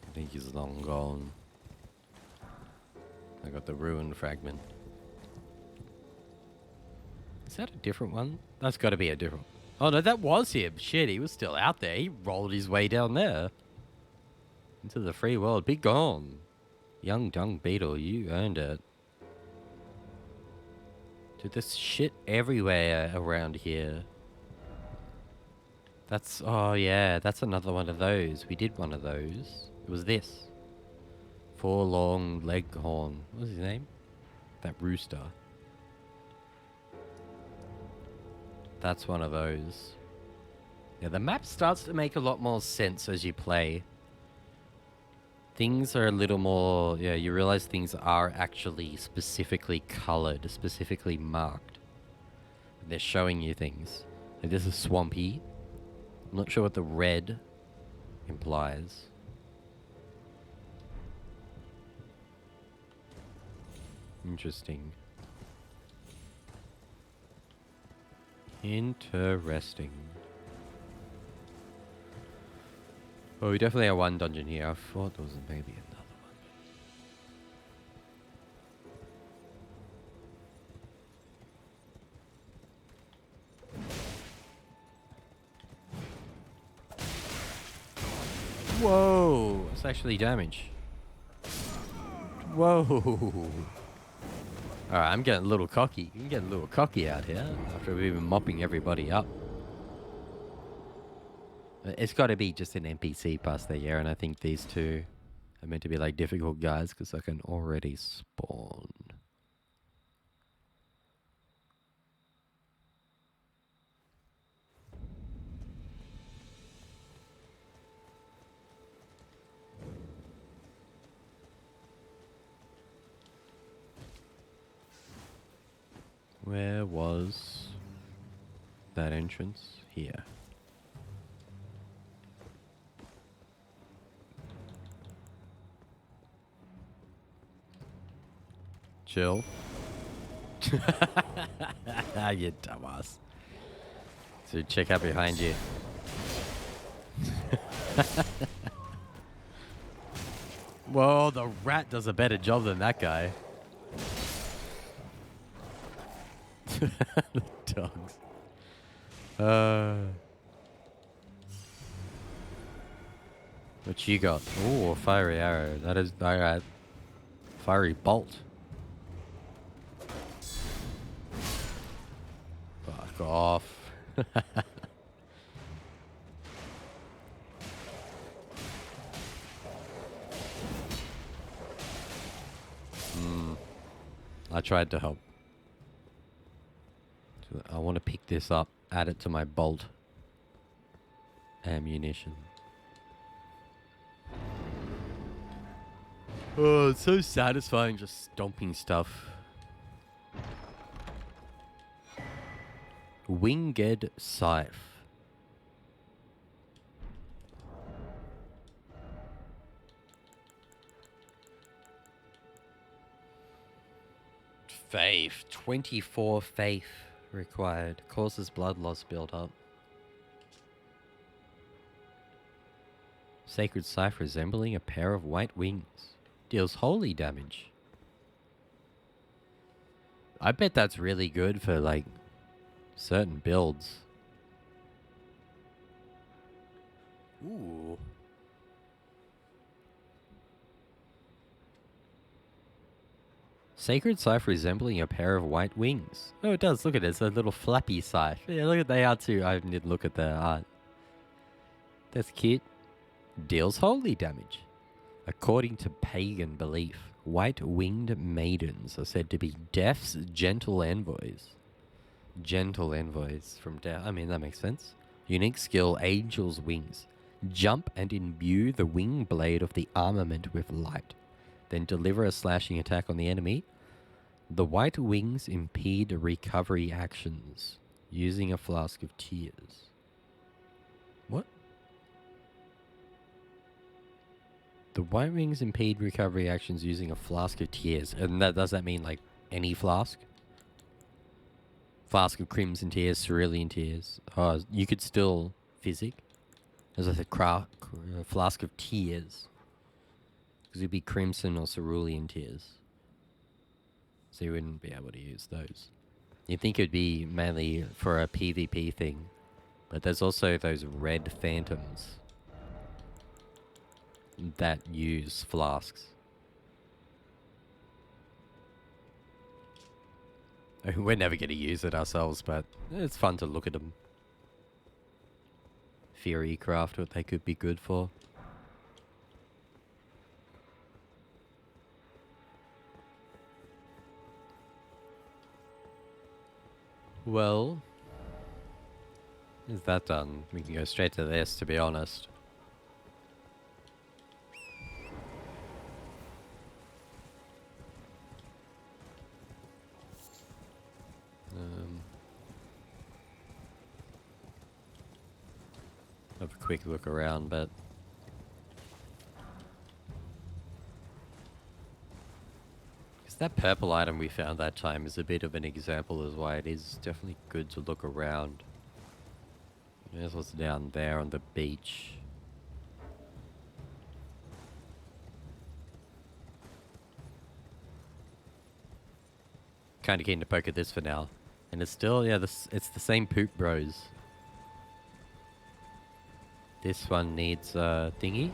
I think he's long gone. I got the ruined fragment. Is that a different one? That's got to be a different... Oh, no, that was him. Shit, he was still out there. He rolled his way down there. Into the free world. Be gone. Young dung beetle, you earned it. Dude, there's shit everywhere around here. That's... Oh, yeah. That's another one of those. We did one of those. It was this. Forlong Leghorn. What was his name? That rooster. That's one of those. Yeah, the map starts to make a lot more sense as you play. Things are a little more, yeah, you realize things are actually specifically colored, specifically marked. They're showing you things. Like this is swampy. I'm not sure what the red implies. Interesting. Interesting. Well, we definitely have one dungeon here. I thought there was maybe another one. Whoa! That's actually damage. Whoa! Alright, I'm getting a little cocky. I'm getting a little cocky out here after we've been mopping everybody up. It's got to be just an NPC past there, yeah, and I think these two are meant to be like difficult guys because I can already spawn. Where was that entrance? Here. Chill. You dumbass. So check out behind you. Whoa, the rat does a better job than that guy. The dogs. What you got? Oh, a fiery arrow. That is alright. Fiery bolt. Fuck off. I tried to help. I want to pick this up, add it to my bolt ammunition. Oh, it's so satisfying just stomping stuff. Winged Scythe. Faith. 24 faith required. Causes blood loss build up. Sacred Scythe resembling a pair of white wings. Deals holy damage. I bet that's really good for, like, certain builds. Ooh. Sacred Scythe resembling a pair of white wings. Oh, it does. Look at it. It's a little flappy scythe. Yeah, look at they are too. I did look at the art. That's cute. Deals holy damage. According to pagan belief, white-winged maidens are said to be death's gentle envoys. Gentle envoys from death. I mean, that makes sense. Unique skill, Angel's Wings. Jump and imbue the wing blade of the armament with light. Then deliver a slashing attack on the enemy. The white wings impede recovery actions using a flask of tears. What? The white wings impede recovery actions using a flask of tears. And that does that mean like any flask? Flask of crimson tears, cerulean tears. Oh, you could still physic. As I said, flask of tears. Because it'd be crimson or cerulean tears. So you wouldn't be able to use those. You'd think it'd be mainly for a PvP thing. But there's also those red phantoms that use flasks. We're never going to use it ourselves, but it's fun to look at them. Fury craft, what they could be good for. Well, is that done? We can go straight to this, to be honest. have a quick look around, but because that purple item we found that time is a bit of an example as why it is definitely good to look around. There's what's down there on the beach. Kind of keen to poke at this for now. And it's still, yeah, it's the same poop bros. This one needs a thingy.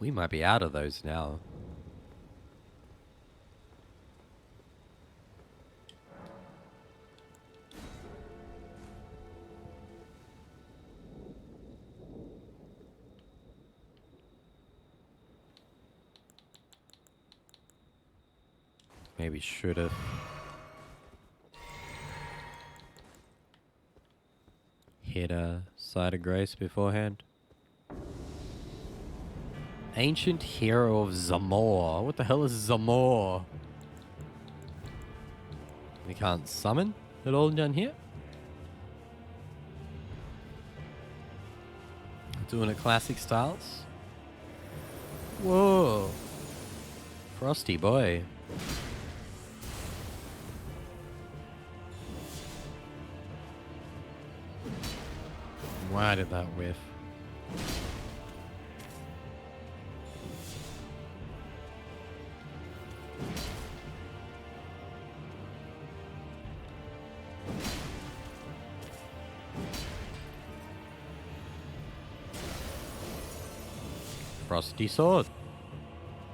We might be out of those now. Maybe should have. Hit a side of grace beforehand. Ancient hero of Zamor. What the hell is Zamor? We can't summon it all down here. Doing it classic styles. Whoa. Frosty boy. Why did that whiff? Frosty sword.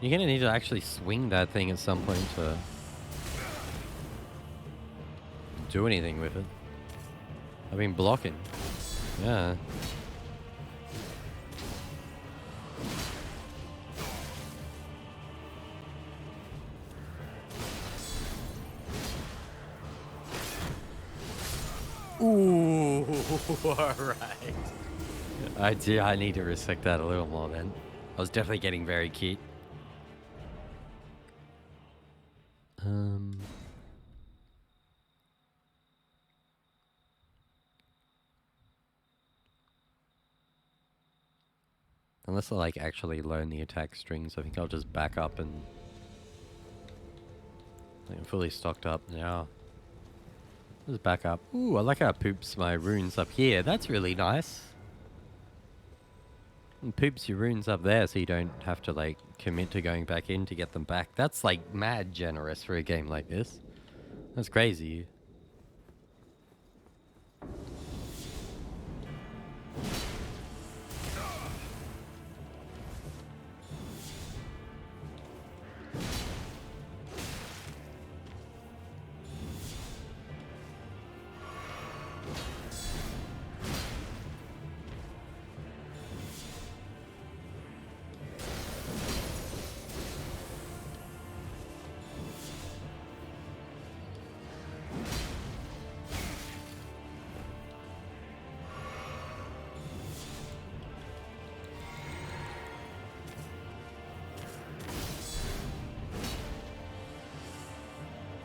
You're gonna need to actually swing that thing at some point to do anything with it. I've been blocking. Yeah. Ooh, alright. I need to respect that a little more then. I was definitely getting very cute. Unless I like actually learn the attack strings, I think I'll just back up and I'm fully stocked up now. Just back up. Ooh, I like how it poops my runes up here. That's really nice. And poops your runes up there so you don't have to like commit to going back in to get them back. That's like mad generous for a game like this. That's crazy.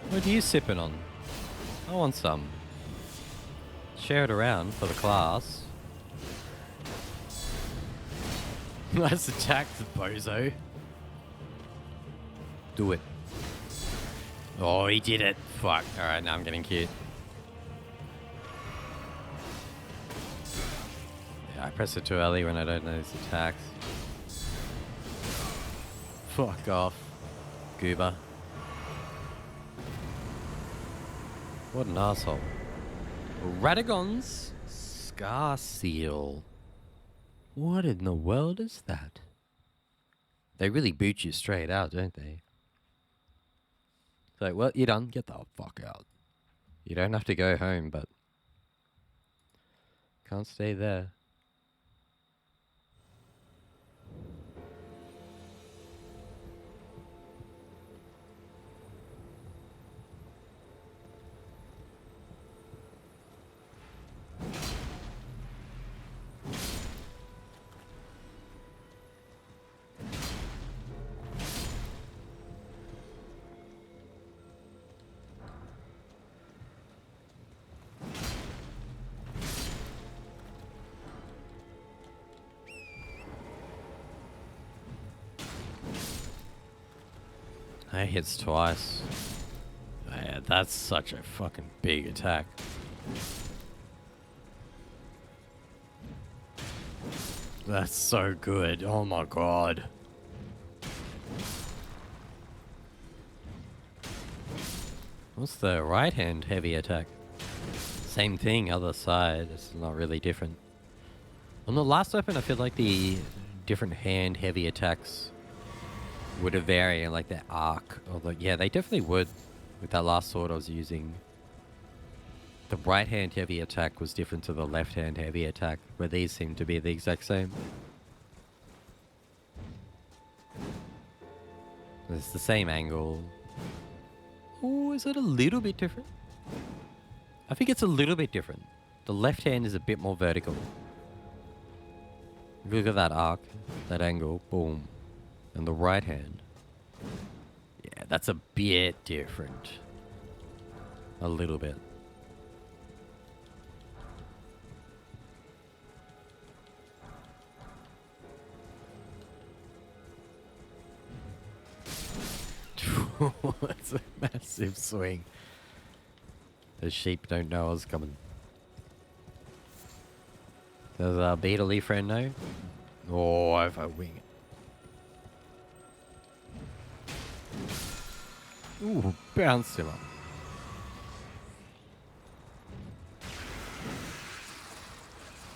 What are you sipping on? I want some. Share it around for the class. Nice attack, bozo. Do it. Oh, he did it. Fuck. Alright, now I'm getting cute. Yeah, I press it too early when I don't know his attacks. Fuck off, goober. What an asshole. Radagon's Scar Seal. What in the world is that? They really boot you straight out, don't they? It's like, well, you're done. Get the fuck out. You don't have to go home, but can't stay there. That hits twice. Yeah, that's such a fucking big attack. That's so good. Oh my god. What's the right hand heavy attack? Same thing, other side. It's not really different. On the last weapon, I feel like the different hand heavy attacks would have varied, like their arc. Although, yeah, they definitely would. With that last sword I was using, the right hand heavy attack was different to the left hand heavy attack, where these seem to be the exact same. It's the same angle. Oh, is it a little bit different? I think it's a little bit different. The left hand is a bit more vertical. If you look at that arc, that angle, boom. And the right hand, yeah, that's a bit different. A little bit. That's a massive swing. The sheep don't know I was coming. Does our beetly friend know? Oh, if I wing it. Ooh, bounced him up.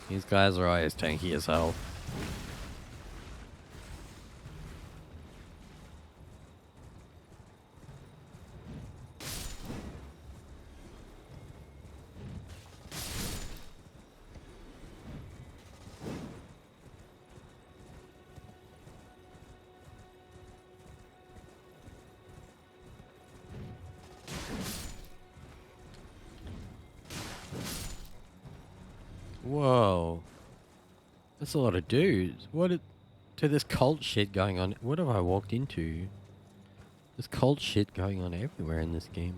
These guys are always tanky as hell. Whoa. That's a lot of dudes. There's cult shit going on. What have I walked into? There's cult shit going on everywhere in this game.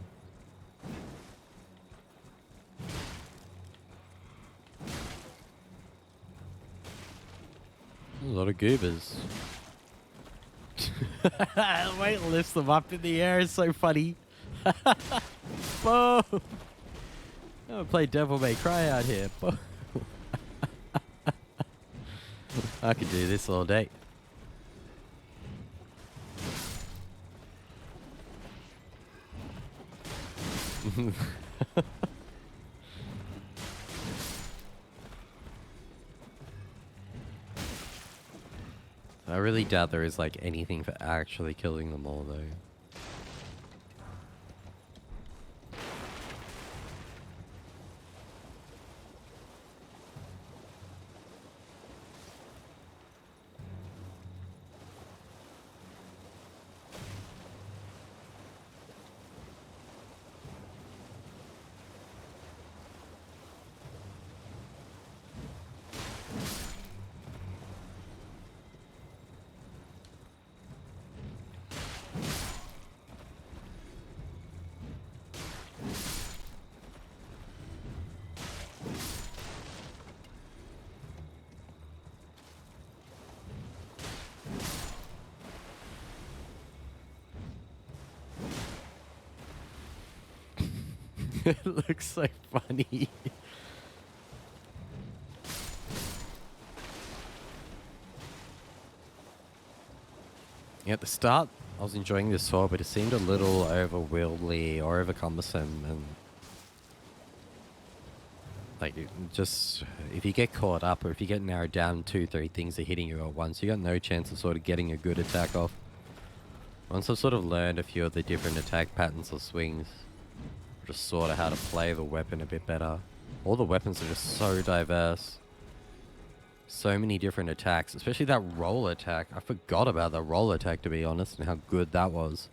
A lot of goobers. The way it lifts them up in the air is so funny. Whoa! I'm gonna play Devil May Cry out here. I could do this all day. I really doubt there is like anything for actually killing them all though. It looks so funny. At the start, I was enjoying this sword, but it seemed a little overwieldy or over cumbersome, and like just if you get caught up or if you get narrowed down 2-3 things are hitting you at once, you got no chance of sort of getting a good attack off. Once I've sort of learned a few of the different attack patterns or swings, just sort of how to play the weapon a bit better. All the weapons are just so diverse. So many different attacks, especially that roll attack. I forgot about the roll attack, to be honest, and how good that was.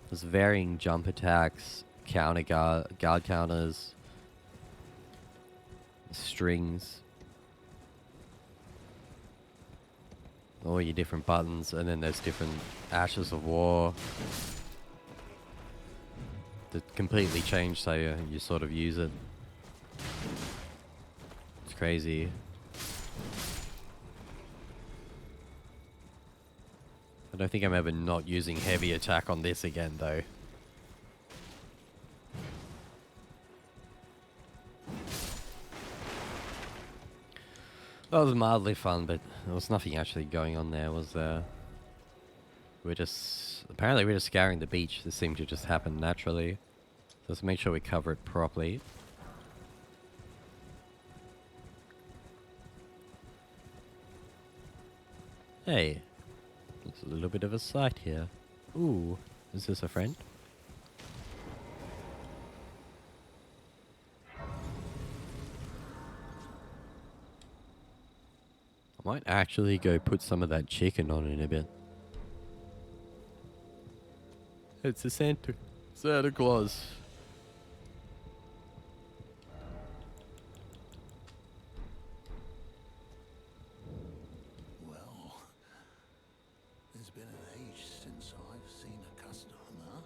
There's varying jump attacks, counter guard counters, strings, all your different buttons, and then there's different Ashes of War that completely change how you sort of use it. It's crazy. I don't think I'm ever not using heavy attack on this again, though. That was mildly fun, but there was nothing actually going on there, was there? Apparently we're just scouring the beach. This seemed to just happen naturally. So let's make sure we cover it properly. Hey, there's a little bit of a sight here. Ooh, is this a friend? I might actually go put some of that chicken on in a bit. It's a Santa Claus. Well, it's been an age since I've seen a customer.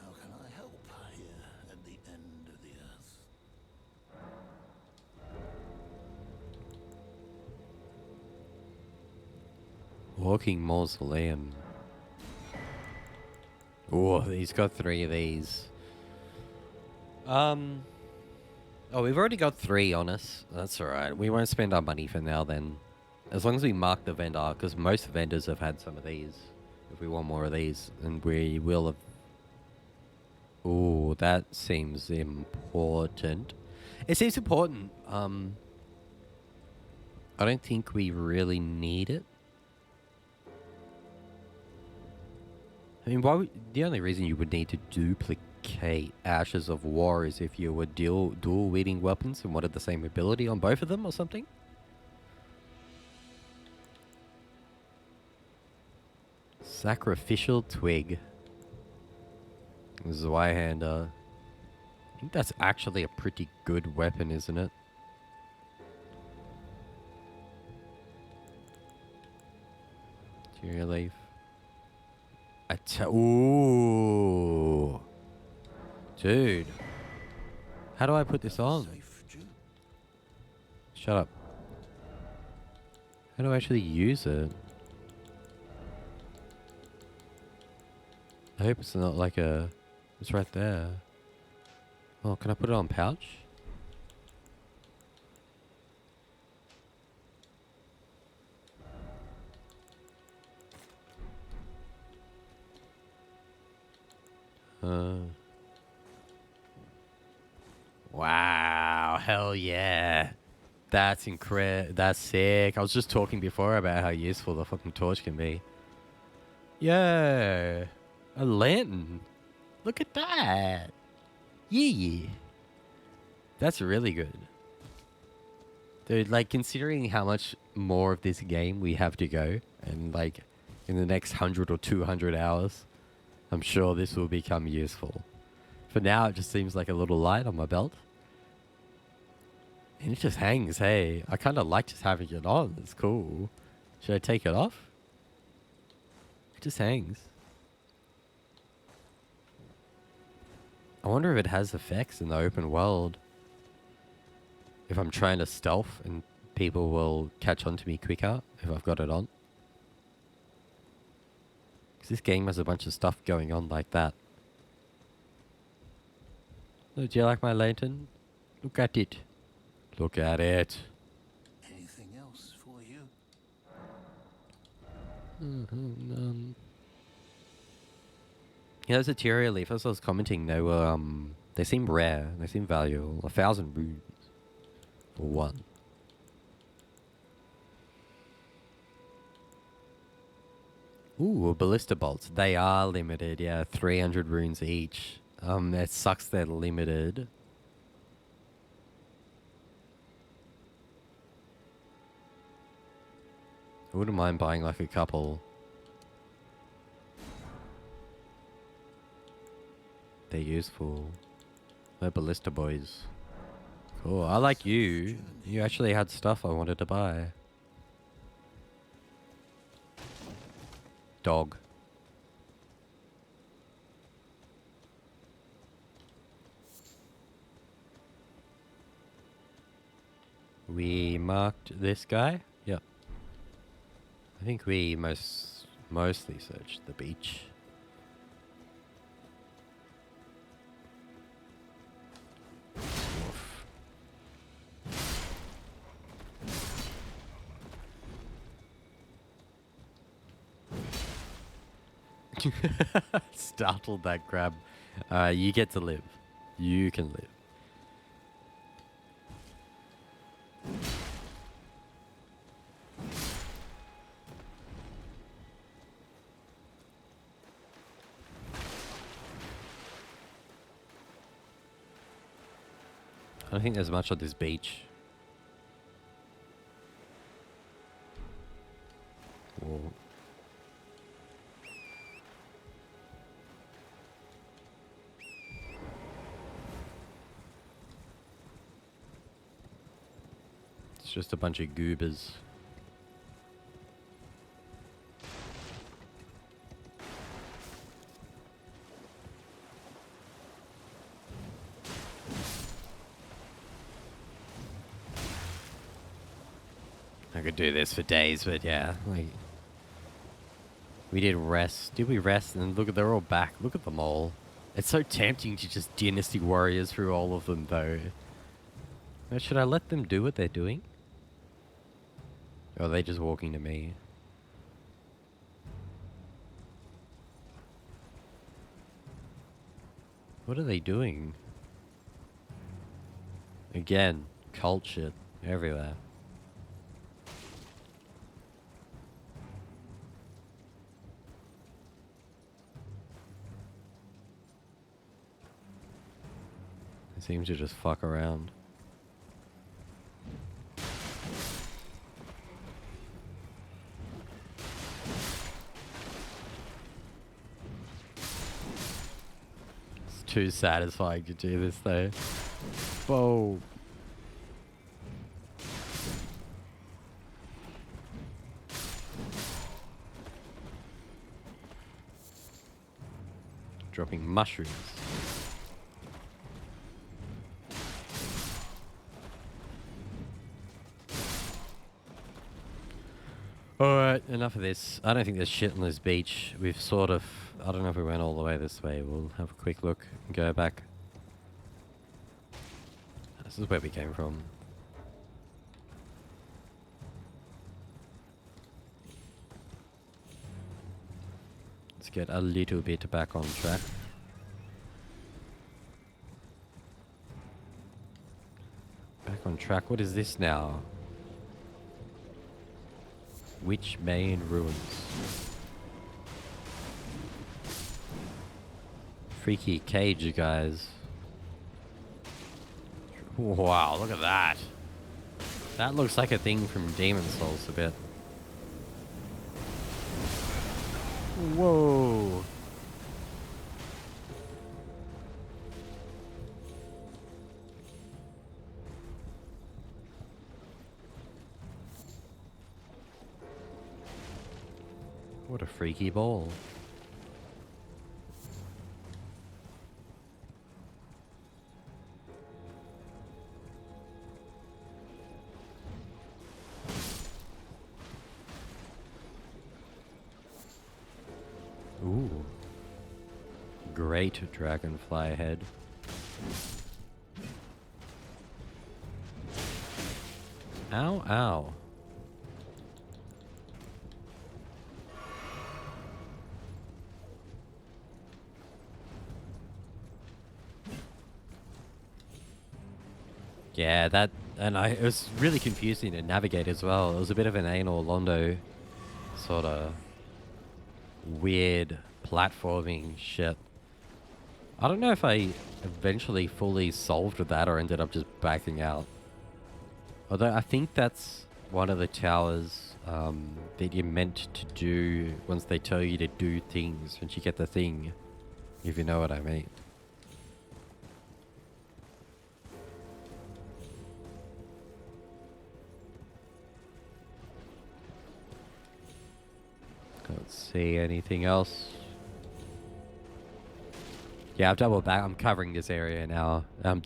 How can I help here at the end of the earth? Walking mausoleum. Oh, he's got 3 of these. Oh, we've already got 3 on us. That's alright. We won't spend our money for now then. As long as we mark the vendor, because most vendors have had some of these. If we want more of these, and we will have... Ooh, that seems important. It seems important. I don't think we really need it. I mean, the only reason you would need to duplicate Ashes of War is if you were dual wielding weapons and wanted the same ability on both of them or something. Sacrificial Twig. Zweihander. I think that's actually a pretty good weapon, isn't it? Material leaf. Ooh. Dude. How do I put this on? Shut up. How do I actually use it? I hope it's not like a... It's right there. Oh, can I put it on pouch? Wow, hell yeah. That's incredible. That's sick. I was just talking before about how useful the fucking torch can be. Yeah. A lantern. Look at that. Yeah. That's really good. Dude, like, considering how much more of this game we have to go, and, like, in the next 100 or 200 hours, I'm sure this will become useful. For now, it just seems like a little light on my belt. And it just hangs, hey. I kind of like just having it on. It's cool. Should I take it off? It just hangs. I wonder if it has effects in the open world. If I'm trying to stealth and people will catch on to me quicker if I've got it on. Because this game has a bunch of stuff going on like that. Oh, do you like my lantern? Look at it. Look at it. Anything else for you? Yeah, those material leaf, as I was commenting, they seem rare. They seem valuable. 1,000 runes for one. Ooh, ballista bolts. They are limited. Yeah, 300 runes each. It sucks they're limited. I wouldn't mind buying like a couple. They're useful. They're ballista boys. Cool. I like you. You actually had stuff I wanted to buy. Dog. We marked this guy? Yep. I think we most Mostly search the beach. Woof. Startled that crab. You get to live. You can live. I don't think there's much on this beach. Whoa. It's just a bunch of goobers. I could do this for days, but yeah, like we did rest. Did we rest? And look at they're all back. Look at them all. It's so tempting to just dynasty warriors through all of them, though. Should I let them do what they're doing? Or are they just walking to me? What are they doing? Again, cult shit everywhere. They seem to just fuck around. Too satisfying to do this though. Whoa. Dropping mushrooms. Alright, enough of this. I don't think there's shit on this beach. We've sort of... I don't know if we went all the way this way. We'll have a quick look and go back. This is where we came from. Let's get a little bit back on track. Back on track. What is this now? Witch Main Ruins. Freaky cage, you guys. Wow, look at that. That looks like a thing from Demon Souls a bit. Whoa. What a freaky ball. Ooh. Great dragonfly head. Ow, ow. Yeah, that, and it was really confusing to navigate as well. It was a bit of an anal Londo sort of weird platforming shit. I don't know if I eventually fully solved that or ended up just backing out. Although I think that's one of the towers that you're meant to do once they tell you to do things, once you get the thing, if you know what I mean. Can't see anything else. Yeah, I've doubled back. I'm covering this area now. I'm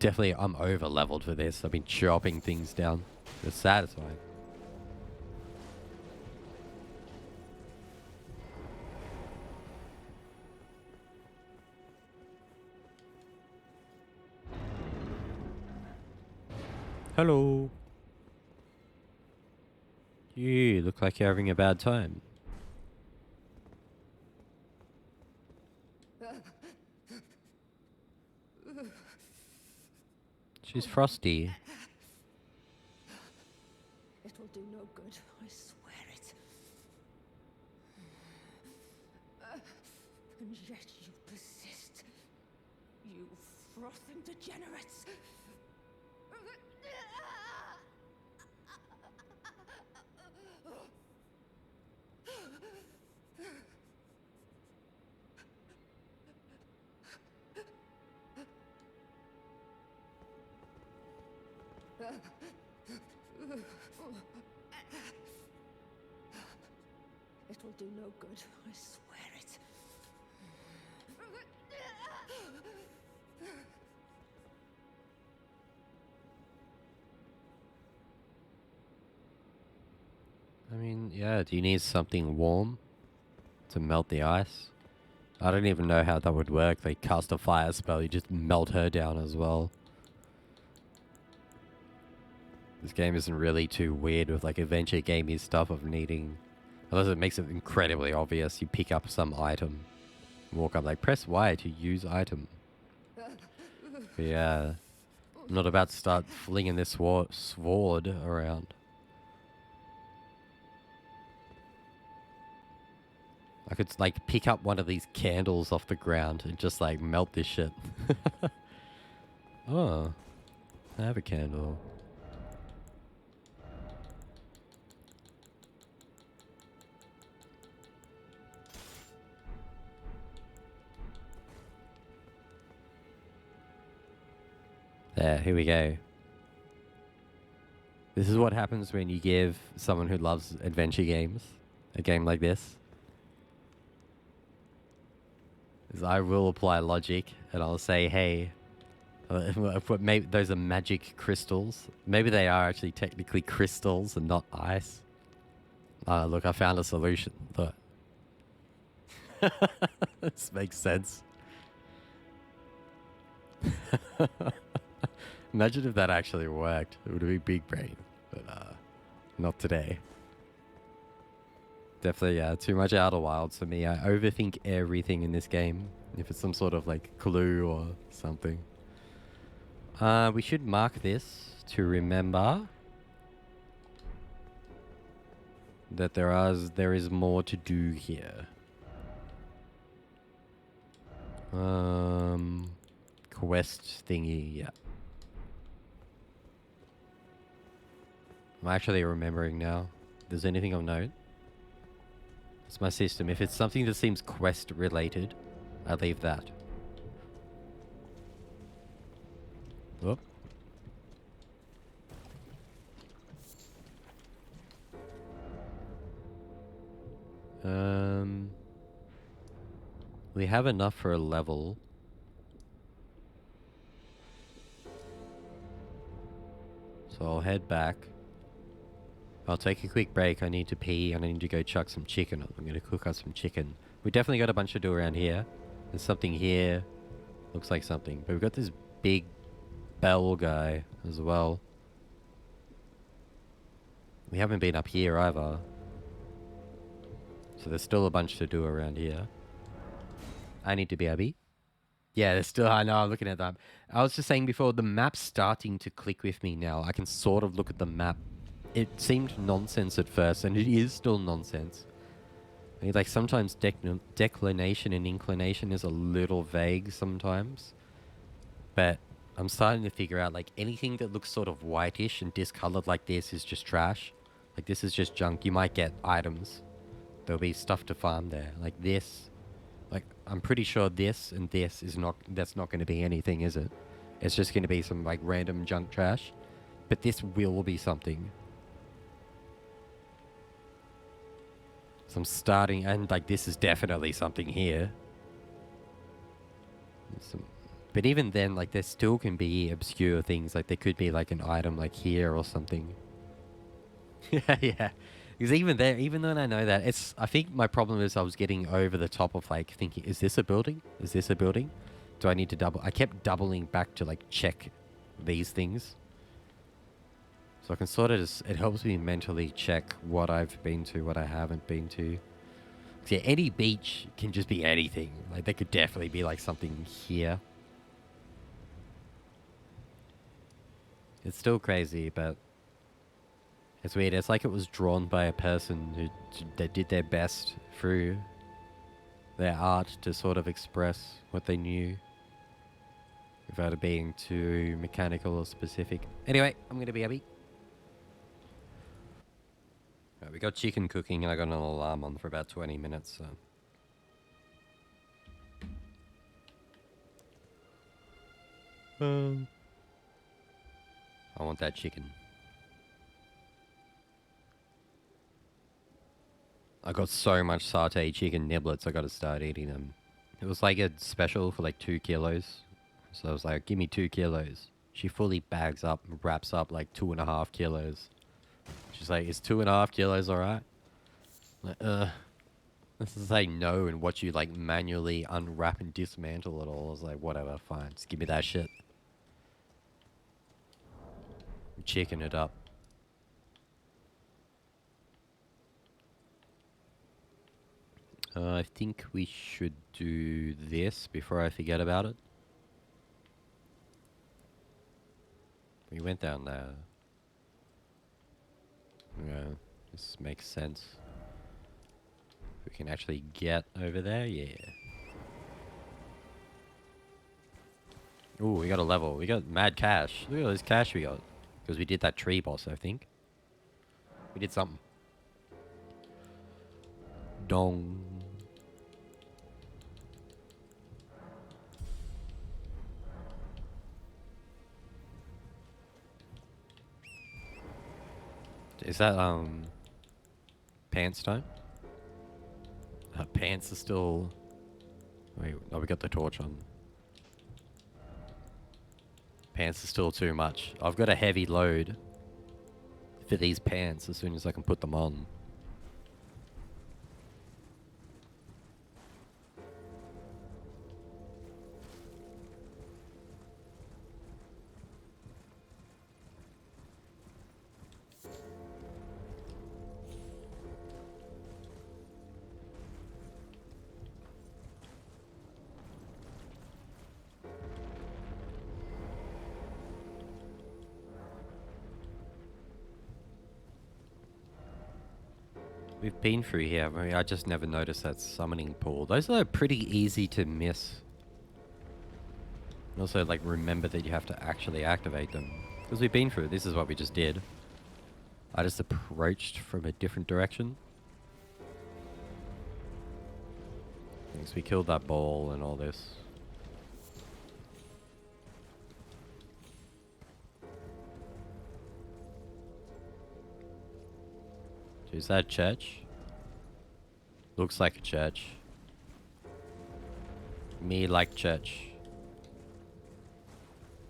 over leveled for this. I've been chopping things down. It's satisfying. Hello. You look like you're having a bad time. She's frosty. It will do no good, I swear it. And yet you persist. You frothing degenerates. It will do no good, I swear it. I mean, yeah, do you need something warm to melt the ice? I don't even know how that would work. They cast a fire spell, you just melt her down as well. This game isn't really too weird with like adventure gamey stuff of needing... Unless it makes it incredibly obvious. You pick up some item. Walk up like, press Y to use item. But yeah. I'm not about to start flinging this sword around. I could like pick up one of these candles off the ground and just like melt this shit. Oh. I have a candle. There, here we go. This is what happens when you give someone who loves adventure games a game like this. Is I will apply logic and I'll say, hey, maybe those are magic crystals. Maybe they are actually technically crystals and not ice. Look, I found a solution. Look. This makes sense. Imagine if that actually worked. It would be big brain, but not today. Definitely, yeah, too much Outer Wilds for me. I overthink everything in this game. If it's some sort of like clue or something. We should mark this to remember that there is more to do here. Quest thingy, yeah. I'm actually remembering now. If there's anything of note. It's my system. If it's something that seems quest related, I leave that. Whoop. We have enough for a level. So I'll head back. I'll take a quick break. I need to pee and I need to go chuck some chicken. I'm going to cook up some chicken. We definitely got a bunch to do around here. There's something here. Looks like something. But we've got this big bell guy as well. We haven't been up here either. So there's still a bunch to do around here. I need to be Abby. Yeah, there's still... I know, I'm looking at that. I was just saying before, the map's starting to click with me now. I can sort of look at the map. It seemed nonsense at first, and it is still nonsense. I mean, like, sometimes declination and inclination is a little vague sometimes. But I'm starting to figure out, like, anything that looks sort of whitish and discolored like this is just trash. Like, this is just junk. You might get items. There'll be stuff to farm there. Like this. Like, I'm pretty sure this and this is not... That's not going to be anything, is it? It's just going to be some, like, random junk trash. But this will be something. So I'm starting... And, like, this is definitely something here. But even then, like, there still can be obscure things. Like, there could be, like, an item, like, here or something. Yeah. Because even there, even though I know that, it's... I think my problem is I was getting over the top of, like, thinking, is this a building? Is this a building? Do I need to double... I kept doubling back to, like, check these things. So I can sort of just, it helps me mentally check what I've been to, what I haven't been to. Yeah, any beach can just be anything. Like, there could definitely be, like, something here. It's still crazy, but it's weird. It's like it was drawn by a person that did their best through their art to sort of express what they knew without it being too mechanical or specific. Anyway, I'm going to be happy. Right, we got chicken cooking and I got an alarm on for about 20 minutes, so... I want that chicken. I got so much satay chicken niblets, I gotta start eating them. It was like a special for like 2 kilos. So I was like, give me 2 kilos. She fully bags up, wraps up like 2.5 kilos. She's like, is 2.5 kilos alright? Like, this is like no and watch you like manually unwrap and dismantle it all. I was like, whatever, fine, just give me that shit. Chicken it up. I think we should do this before I forget about it. We went down there. Yeah, this makes sense. We can actually get over there, yeah. Ooh, we got a level. We got mad cash. Look at all this cash we got. Because we did that tree boss, I think. We did something. Dong. Is that, pants time? Pants are still... Wait, no, we got the torch on. Pants are still too much. I've got a heavy load for these pants as soon as I can put them on. We've been through here, haven't we? I just never noticed that summoning pool. Those are pretty easy to miss. And also, like, remember that you have to actually activate them. Because we've been through, this is what we just did. I just approached from a different direction. Thanks, we killed that ball and all this. Is that a church? Looks like a church. Me like church.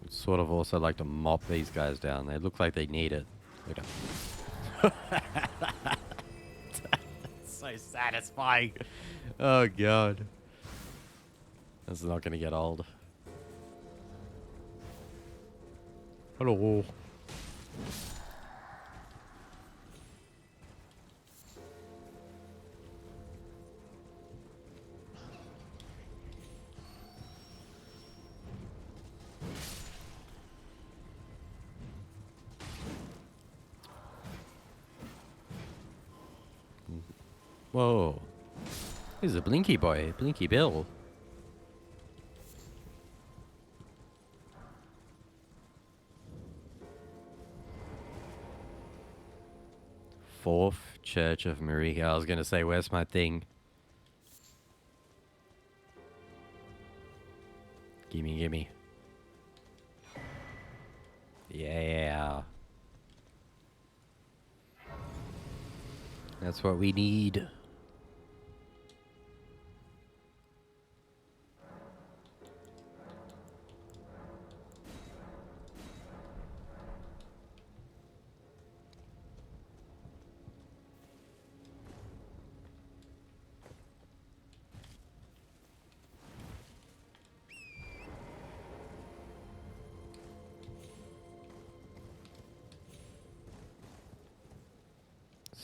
Would sort of also like to mop these guys down. They look like they need it. That's so satisfying. Oh god. This is not gonna get old. Hello. Whoa. He's a Blinky boy. Blinky Bill. Fourth Church of Marika. I was going to say, where's my thing? Gimme, gimme. Yeah. That's what we need.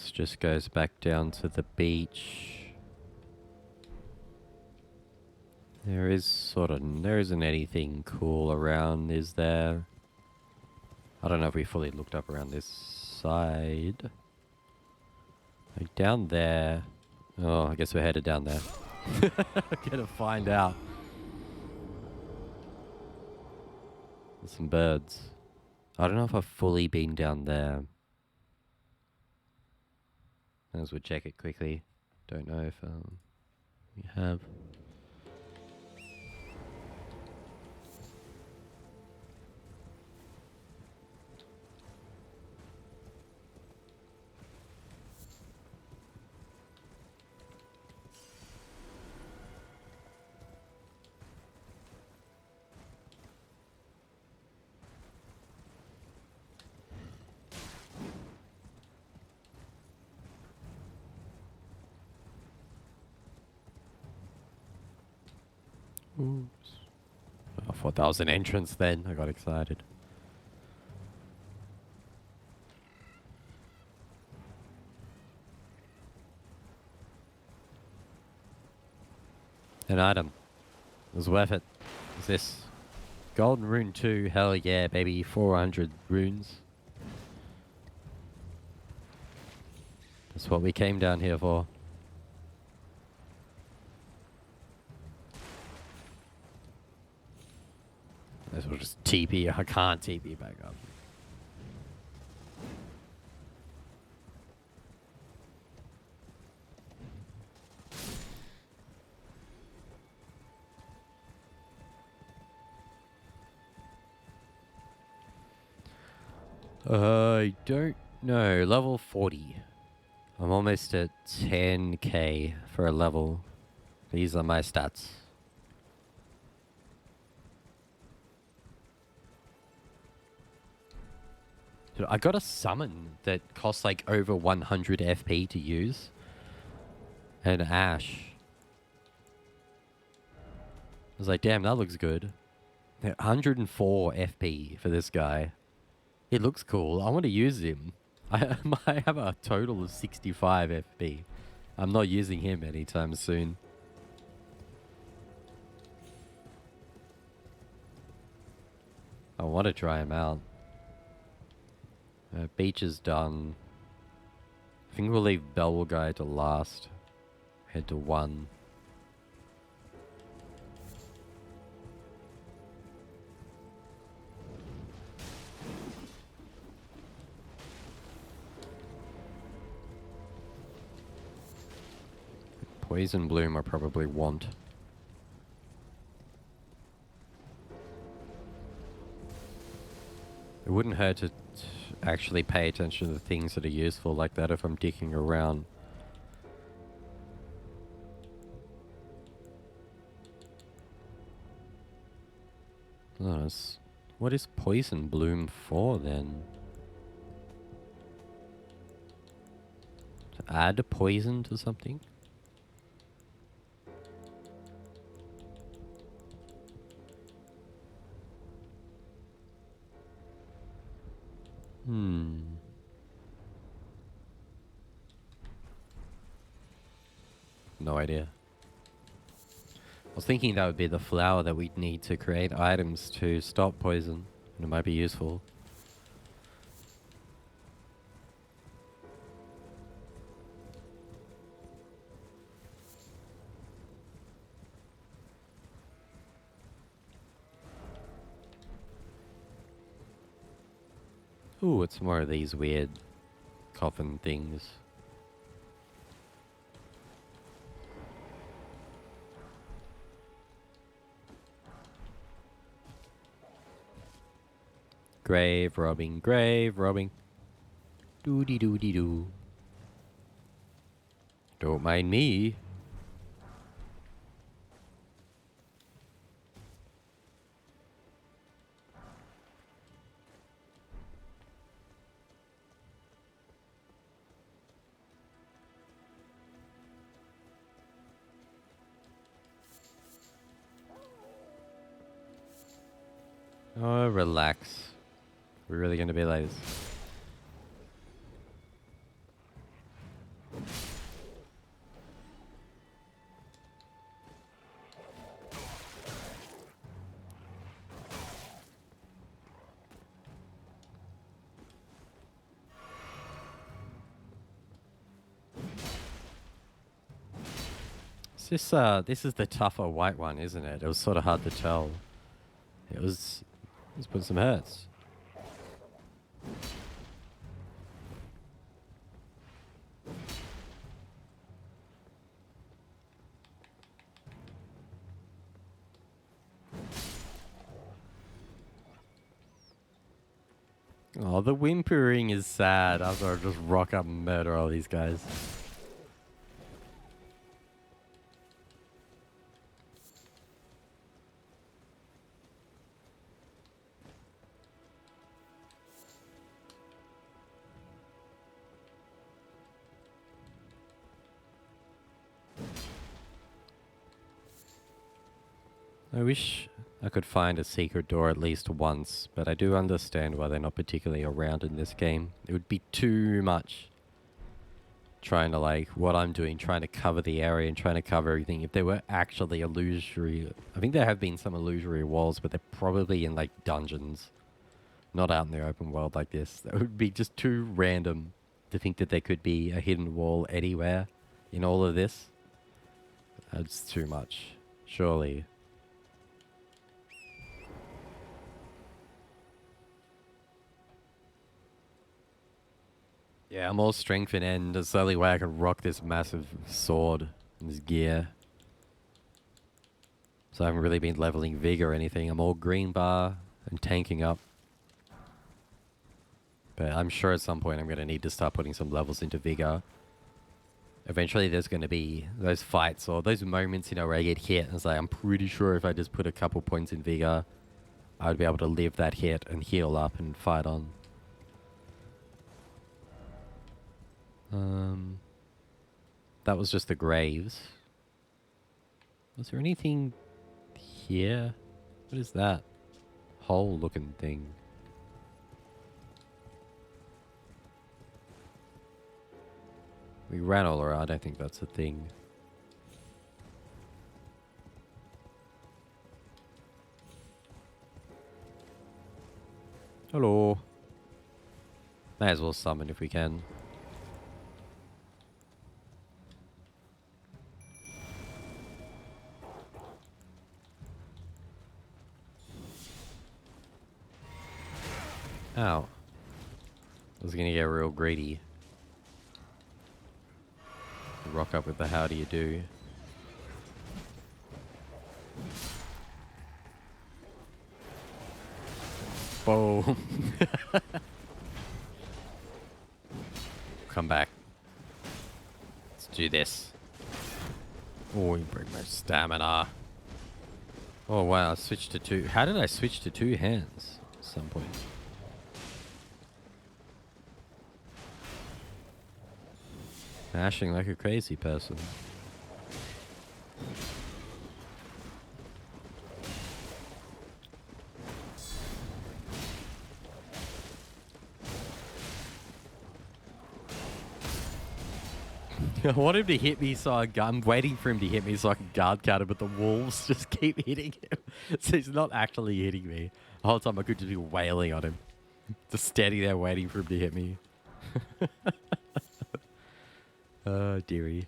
This just goes back down to the beach. There isn't anything cool around, is there? I don't know if we fully looked up around this side. Like down there. Oh, I guess we're headed down there. Gonna find out. There's some birds. I don't know if I've fully been down there. As we'll check it quickly. Don't know if we have. Oops. I thought that was an entrance then. I got excited. An item. It was worth it. What's this? Golden Rune 2. Hell yeah, baby. 400 runes. That's what we came down here for. This will just TP. I can't TP back up. I don't know. Level 40. I'm almost at 10k for a level. These are my stats. Dude, I got a summon that costs like over 100 FP to use. And Ash. I was like, damn, that looks good. 104 FP for this guy. He looks cool. I want to use him. I might have a total of 65 FP. I'm not using him anytime soon. I want to try him out. Beach is done. I think we'll leave Belwell Guy to last. Head to 1. Poison Bloom I probably want. It wouldn't hurt to actually pay attention to the things that are useful like that if I'm dicking around. What is Poison Bloom for then? To add poison to something? No idea. I was thinking that would be the flower that we'd need to create items to stop poison. And it might be useful. Ooh, it's more of these weird coffin things. Grave robbing, grave robbing. Doody doody doo. Don't mind me. Oh, relax. We're really gonna be like this. This is the tougher white one, isn't it? It was sort of hard to tell. It was... Let's put some hurts. Oh, the whimpering is sad after I just rock up and murder all these guys. I wish I could find a secret door at least once, but I do understand why they're not particularly around in this game. It would be too much trying to, like, what I'm doing, trying to cover the area and trying to cover everything. If there were actually illusory... I think there have been some illusory walls, but they're probably in, like, dungeons. Not out in the open world like this. That would be just too random to think that there could be a hidden wall anywhere in all of this. That's too much. Surely... Yeah, I'm all strength and end. That's the only way I can rock this massive sword and this gear. So I haven't really been leveling Vigor or anything. I'm all green bar and tanking up. But I'm sure at some point I'm going to need to start putting some levels into Vigor. Eventually there's going to be those fights or those moments, you know, where I get hit. And it's like, I'm pretty sure if I just put a couple points in Vigor, I would be able to live that hit and heal up and fight on. That was just the graves. Was there anything here? What is that? Hole looking thing. We ran all around. I don't think that's a thing. Hello. May as well summon if we can. Ow. I was gonna get real greedy. Rock up with the how do you do. Boom. Come back. Let's do this. Oh, we bring my stamina. Oh wow, I switched to two. How did I switch to two hands at some point? Mashing like a crazy person. I want him to hit me so I'm waiting for him to hit me so I can guard counter, but the wolves just keep hitting him. So he's not actually hitting me. The whole time I could just be wailing on him. Just standing there waiting for him to hit me. Oh, dearie.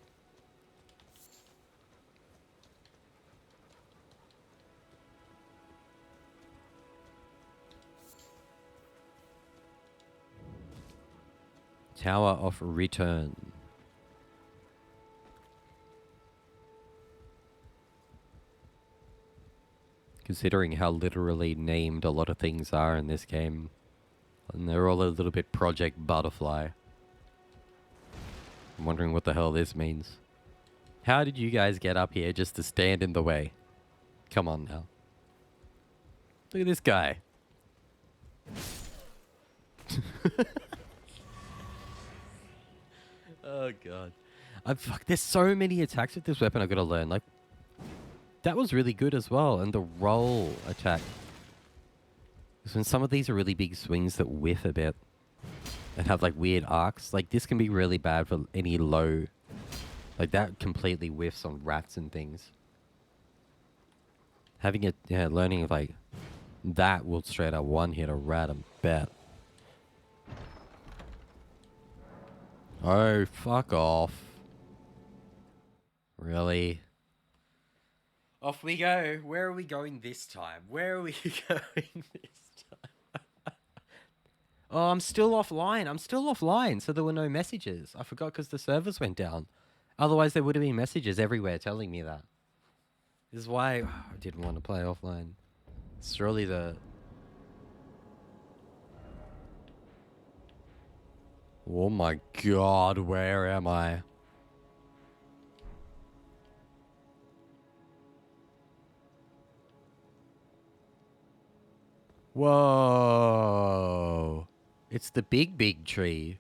Tower of Return. Considering how literally named a lot of things are in this game. And they're all a little bit Project Butterfly. I'm wondering what the hell this means. How did you guys get up here just to stand in the way? Come on now. Look at this guy. Oh god. Fuck, there's so many attacks with this weapon I've got to learn. Like, that was really good as well. And the roll attack. Because when some of these are really big swings that whiff a bit. And have like weird arcs. Like this can be really bad for any low. Like that completely whiffs on rats and things. Having it, yeah, learning of like that will straight up one hit a rat, I bet. Oh, fuck off. Really? Off we go. Where are we going this time? Where are we going this time? Oh, I'm still offline. I'm still offline. So there were no messages. I forgot because the servers went down. Otherwise, there would have been messages everywhere telling me that. This is why I didn't want to play offline. Surely the... Oh my god, where am I? Whoa. It's the big tree.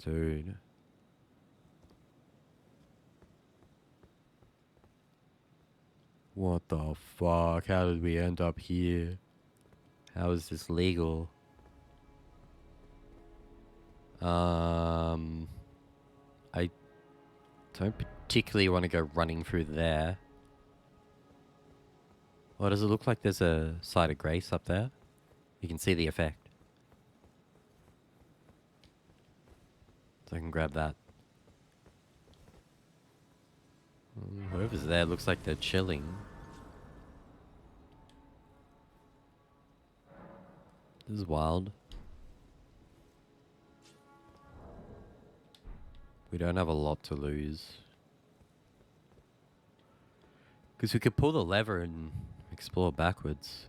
Dude. What the fuck? How did we end up here? How is this legal? I don't particularly want to go running through there. Well, does it look like there's a site of grace up there? You can see the effect. So I can grab that. Whoever's there looks like they're chilling. This is wild. We don't have a lot to lose. Because we could pull the lever and explore backwards.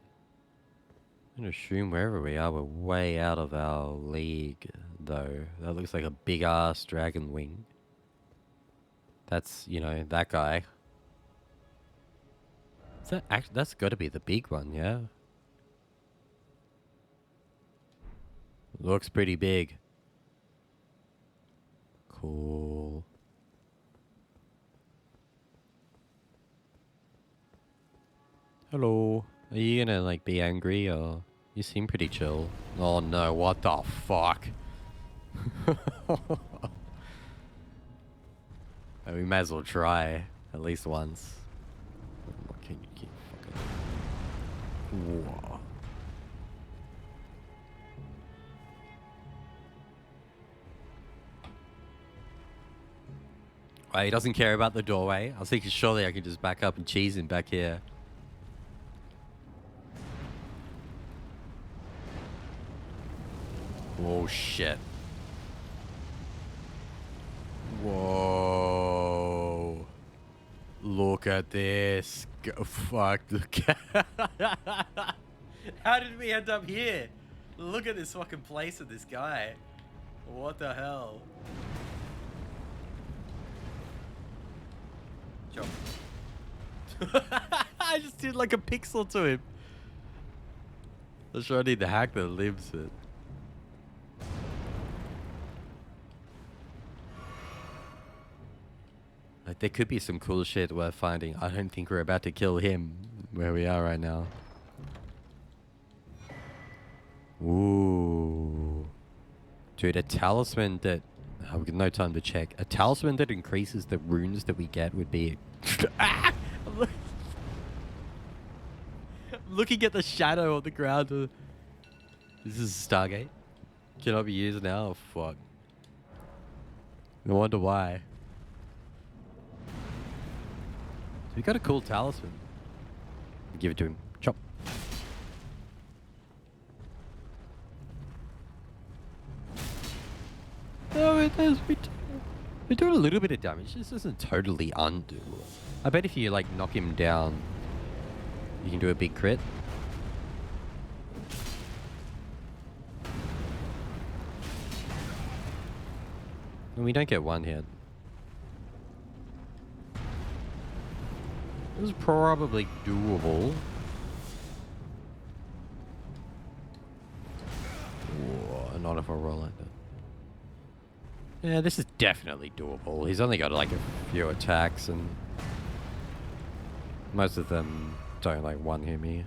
I'm going to assume wherever we are, we're way out of our league, though. That looks like a big-ass dragon wing. That's, you know, that guy. Is that that's got to be the big one, yeah? Looks pretty big. Cool. Hello. Are you gonna, like, be angry, or... You seem pretty chill. Oh no, what the fuck? We might as well try, at least once. What can you keep fucking... Whoa. Right, he doesn't care about the doorway. I was thinking surely I could just back up and cheese him back here. Oh shit. Whoa. Look at this. Go, fuck. Look. How did we end up here? Look at this fucking place and this guy. What the hell? Jump. I just did like a pixel to him. I'm sure I need to hack the limbs it. Like, there could be some cool shit worth finding. I don't think we're about to kill him where we are right now. Ooh. Dude, a talisman that... I've got no time to check. A talisman that increases the runes that we get would be... Ah! I'm looking at the shadow on the ground. This is Stargate. Cannot be used now? Oh, fuck. No wonder why. We got a cool talisman. Give it to him. Chop. No, it does. We're doing a little bit of damage. This doesn't totally undo. I bet if you like knock him down, you can do a big crit. And we don't get one hit. This is probably doable. Whoa, not if I roll like that. Yeah, this is definitely doable. He's only got like a few attacks and most of them don't like one hit me.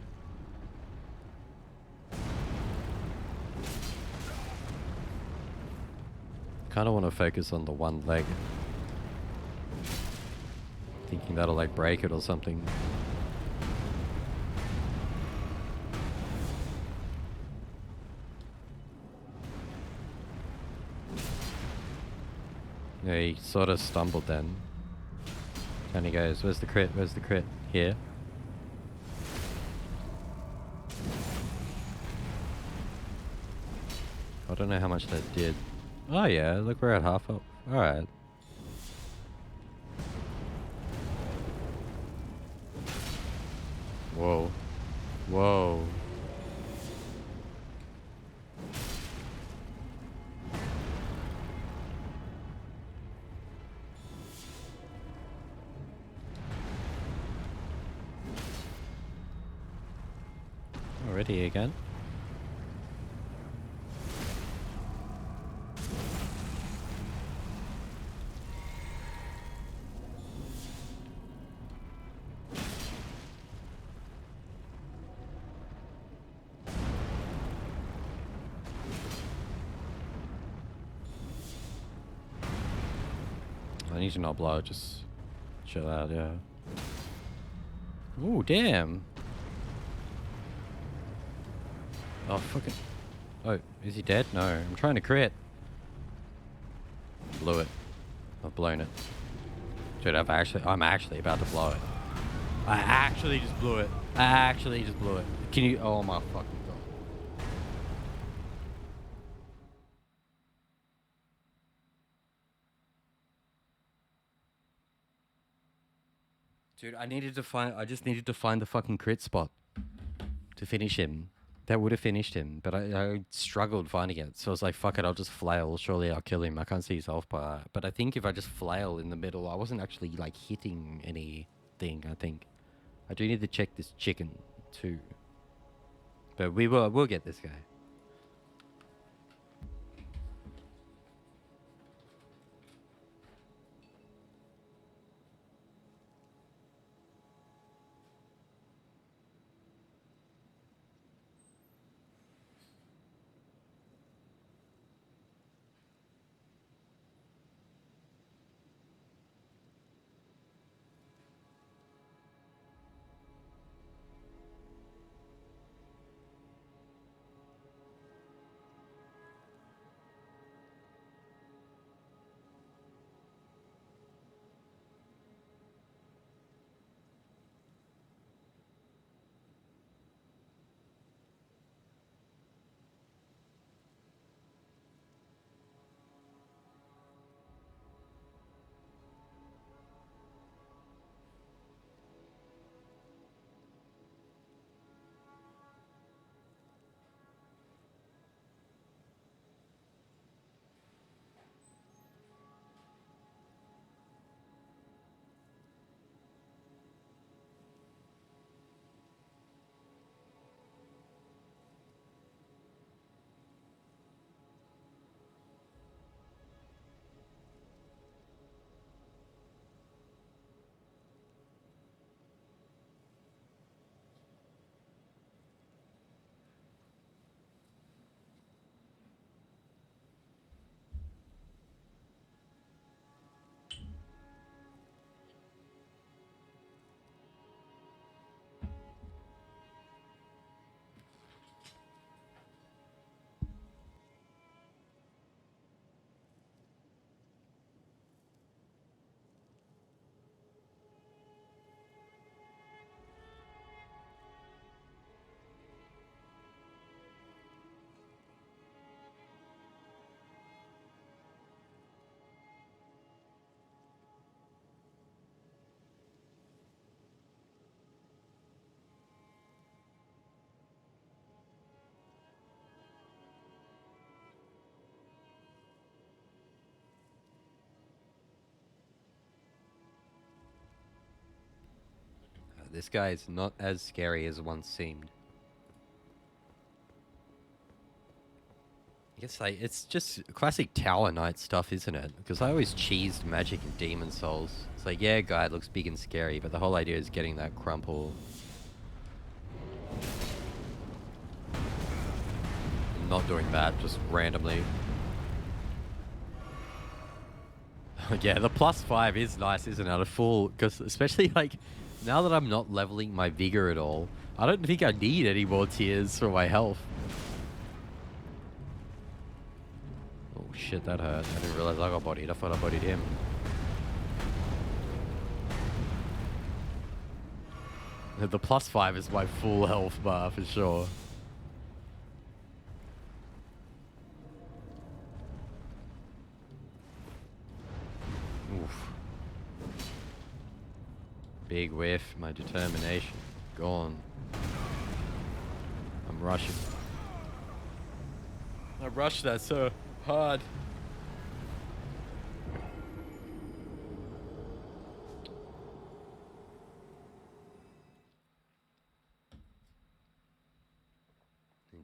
Kind of want to focus on the one leg. Thinking that'll like break it or something. Yeah, he sort of stumbled then. Down he goes. Where's the crit? Where's the crit? Here. I don't know how much that did. Oh yeah, look, we're at half up. Alright. Whoa. Whoa. Already again? I need to not blow, just chill out, yeah. Ooh, damn. Oh, fucking. Oh, is he dead? No, I'm trying to crit. Blew it. I've blown it. Dude, I'm actually about to blow it. I actually just blew it. I actually just blew it. Can you? Oh my fucking god. Dude, I just needed to find the fucking crit spot to finish him. That would have finished him, but I struggled finding it. So I was like, fuck it, I'll just flail. Surely I'll kill him. I can't see his health bar. But I think if I just flail in the middle, I wasn't actually like hitting anything, I think. I do need to check this chicken too. But we'll get this guy. This guy is not as scary as it once seemed. I guess it's just classic Tower Knight stuff, isn't it? Because I always cheesed Magic and Demon Souls. It's like, yeah, guy looks big and scary, but the whole idea is getting that crumple. I'm not doing that, just randomly. Yeah, the +5 is nice, isn't it? A full, because especially like now that I'm not leveling my vigor at all, I don't think I need any more tears for my health. Oh shit, that hurt. I didn't realize I got bodied. I thought I bodied him. The +5 is my full health bar for sure. Oof. Big whiff, my determination gone. I'm rushing. I rushed that so hard.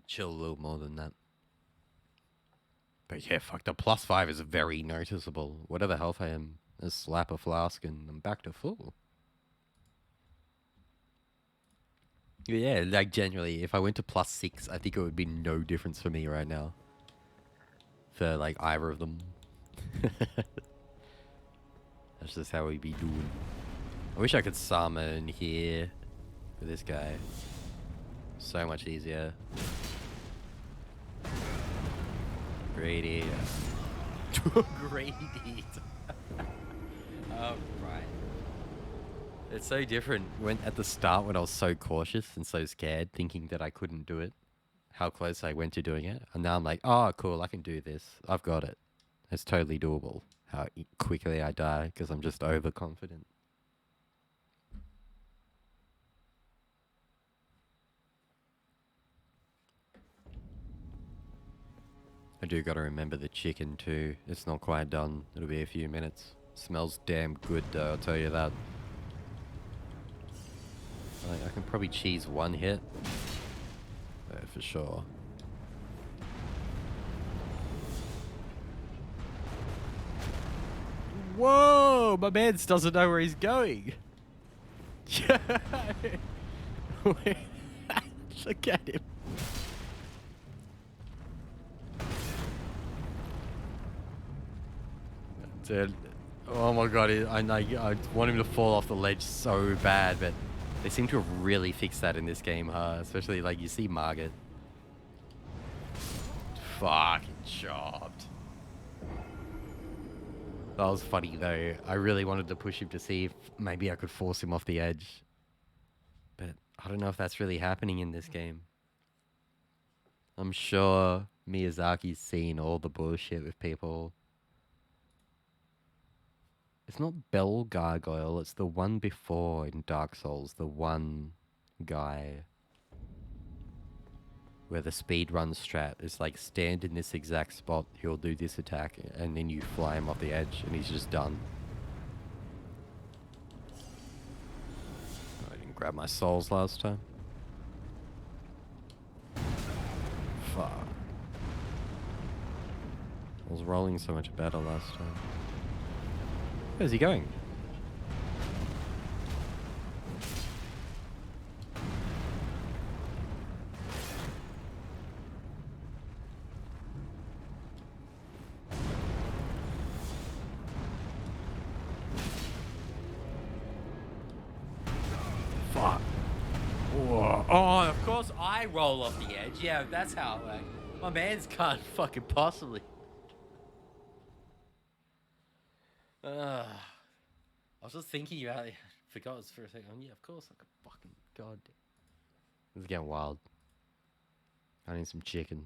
Chill a little more than that. But yeah, fuck, the +5 is very noticeable. Whatever health I am, a slap a flask and I'm back to full. Yeah, like generally, if I went to +6, I think it would be no difference for me right now. For like either of them. That's just how we'd be doing. I wish I could summon here for this guy. So much easier. Greedy. Greedy. Oh, right. It's so different when at the start when I was so cautious and so scared, thinking that I couldn't do it. How close I went to doing it. And now I'm like, oh, cool, I can do this. I've got it. It's totally doable. How quickly I die because I'm just overconfident. I do gotta remember the chicken too. It's not quite done. It'll be a few minutes. Smells damn good though, I'll tell you that. I can probably cheese one hit. For sure. Whoa! My man doesn't know where he's going. Look at him. Dude. Oh my god, I want him to fall off the ledge so bad, but they seem to have really fixed that in this game, huh? Especially, like, you see Margaret. Fucking chopped. That was funny, though. I really wanted to push him to see if maybe I could force him off the edge. But I don't know if that's really happening in this game. I'm sure Miyazaki's seen all the bullshit with people. It's not Bell Gargoyle, it's the one before in Dark Souls, the one guy where the speedrun strat is like stand in this exact spot, he'll do this attack, and then you fly him off the edge and he's just done. I didn't grab my souls last time. Fuck. I was rolling so much better last time. Where's he going? Fuck. Whoa. Oh, of course I roll off the edge. Yeah, that's how it works. My man's can't fucking possibly. I was just thinking about it. Forgot for a second. Yeah, of course I could fucking god. This is getting wild. I need some chicken.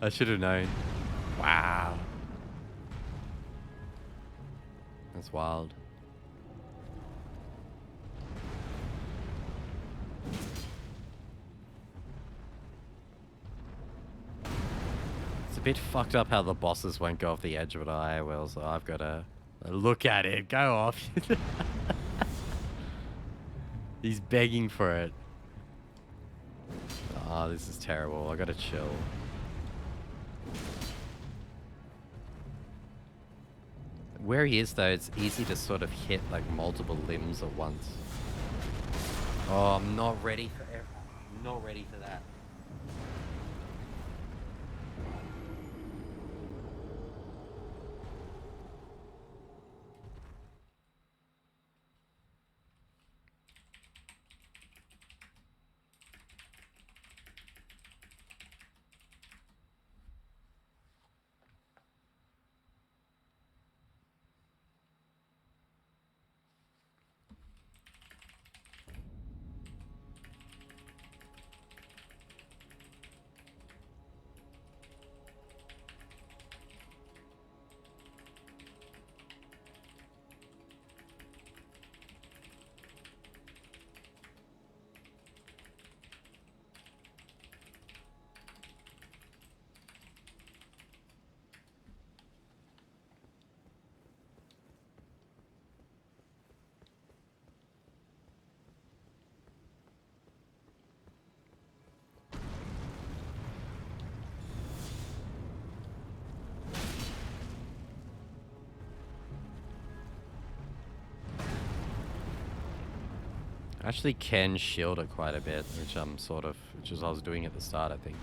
I should have known. Wow. That's wild. It's a bit fucked up how the bosses won't go off the edge, but I will, so I've got to look at it, go off. He's begging for it. Oh, this is terrible. I gotta chill. Where he is though, it's easy to sort of hit like multiple limbs at once. Oh, I'm not ready for I'm not ready for that. I actually can shield it quite a bit, which I was doing at the start, I think.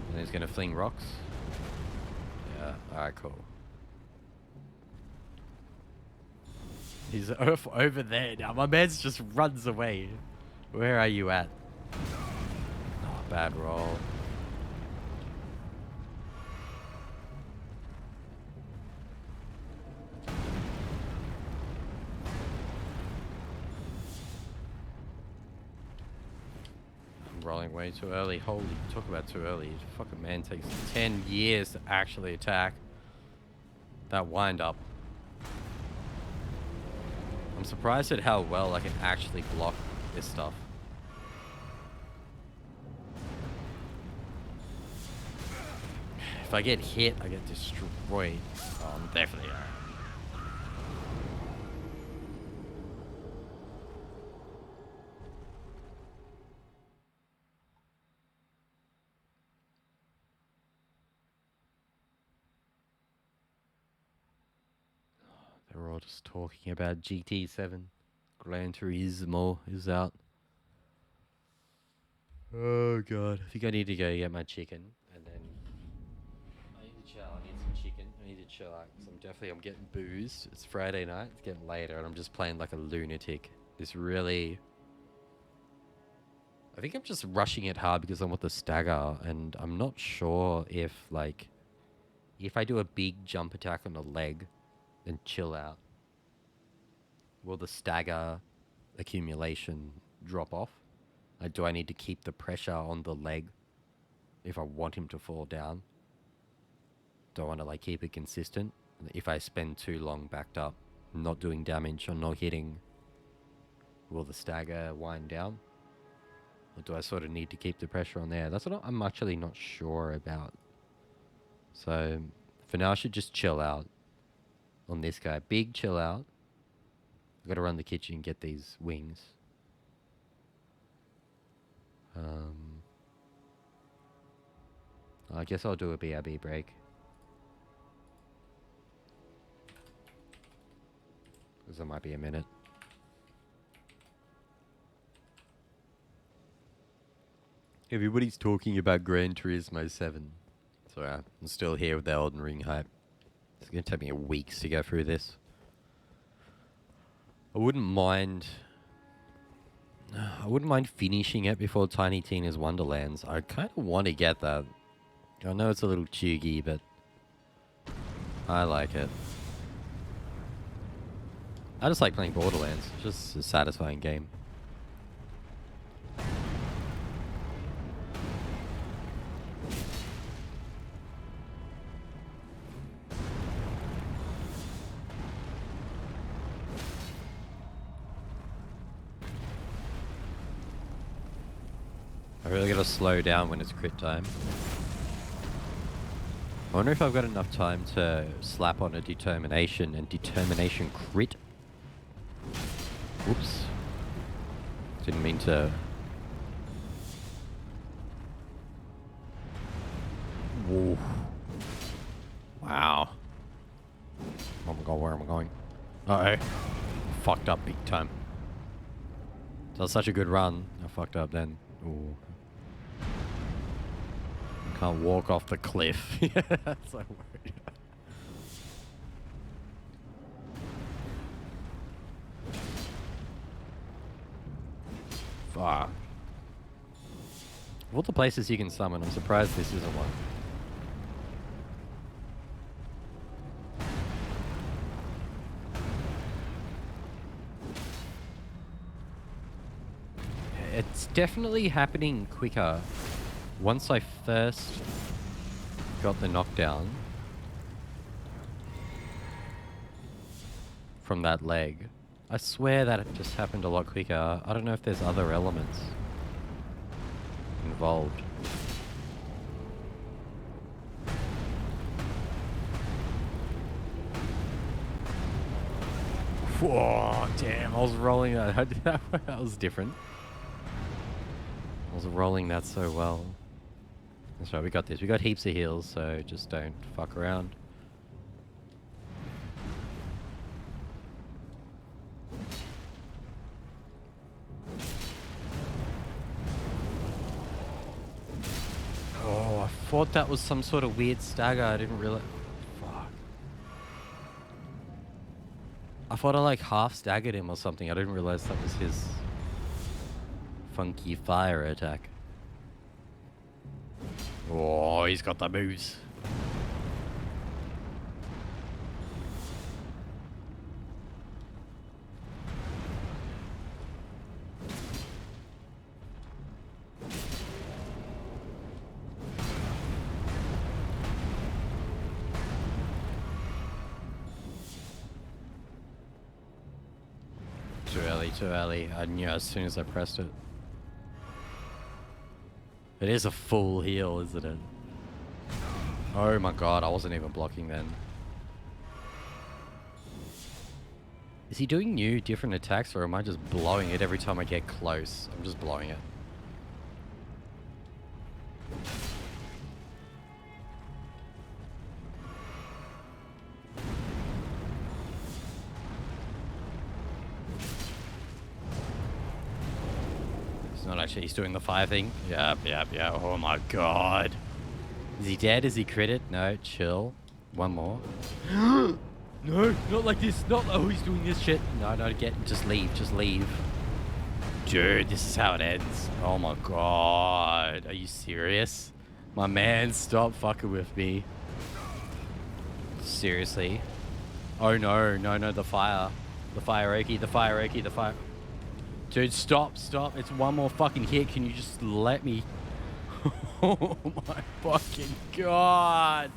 And he's gonna fling rocks. Yeah, alright, cool. He's over there now. My man's just runs away. Where are you at? Oh, bad roll. Rolling way too early. Holy, talk about too early. Fucking man takes 10 years to actually attack. That wind up. I'm surprised at how well I can actually block this stuff. If I get hit, I get destroyed. Oh, I'm definitely alright. We're all just talking about GT7. Gran Turismo is out. Oh god. I think I need to go get my chicken and then I need to chill. I need some chicken. I need to chill out because I'm getting boozed. It's Friday night. It's getting later and I'm just playing like a lunatic. I think I'm just rushing it hard because I want the stagger and I'm not sure if I do a big jump attack on the leg and chill out, will the stagger accumulation drop off? Like, do I need to keep the pressure on the leg if I want him to fall down? Do I want to keep it consistent? If I spend too long backed up, not doing damage or not hitting, will the stagger wind down? Or do I sort of need to keep the pressure on there? That's what I'm actually not sure about. So for now I should just chill out on this guy. Big chill out. I've got to run the kitchen and get these wings. I guess I'll do a BRB break. Because there might be a minute. Everybody's talking about Gran Turismo 7. So I'm still here with the Elden Ring hype. It's going to take me weeks to go through this. I wouldn't mind finishing it before Tiny Tina's Wonderlands. I kind of want to get that. I know it's a little chuggy, but I like it. I just like playing Borderlands. It's just a satisfying game. I really gotta slow down when it's crit time. I wonder if I've got enough time to slap on a determination and determination crit. Oops. Didn't mean to Ooh. Wow. Oh my god, where am I going? Uh-oh. Fucked up big time. That was such a good run. I fucked up then. Ooh. Can't walk off the cliff. Yeah, that's so worried. Fuck. Of all the places you can summon, I'm surprised this isn't one. It's definitely happening quicker once I first got the knockdown from that leg. I swear that it just happened a lot quicker. I don't know if there's other elements involved. Whoa, damn, I was rolling that. That was different. I was rolling that so well. That's right, we got this. We got heaps of heals, so just don't fuck around. Oh, I thought that was some sort of weird stagger. I didn't realize. Fuck. I thought I like half staggered him or something. I didn't realize that was his funky fire attack. Oh, he's got the moves. Too early, too early. I knew as soon as I pressed it. It is a full heal, isn't it? Oh my god, I wasn't even blocking then. Is he doing new, different attacks, or am I just blowing it every time I get close? I'm just blowing it. Not actually, he's doing the fire thing. Yep. Oh my god. Is he dead? Is he critted? No, chill. One more. No, not like this. Not, oh, he's doing this shit. No, just leave. Just leave. Dude, this is how it ends. Oh my god. Are you serious? My man, stop fucking with me. Seriously. Oh no, the fire. The fire Oki, the fire Oki, the fire. Dude, stop. It's one more fucking hit. Can you just let me? Oh my fucking god.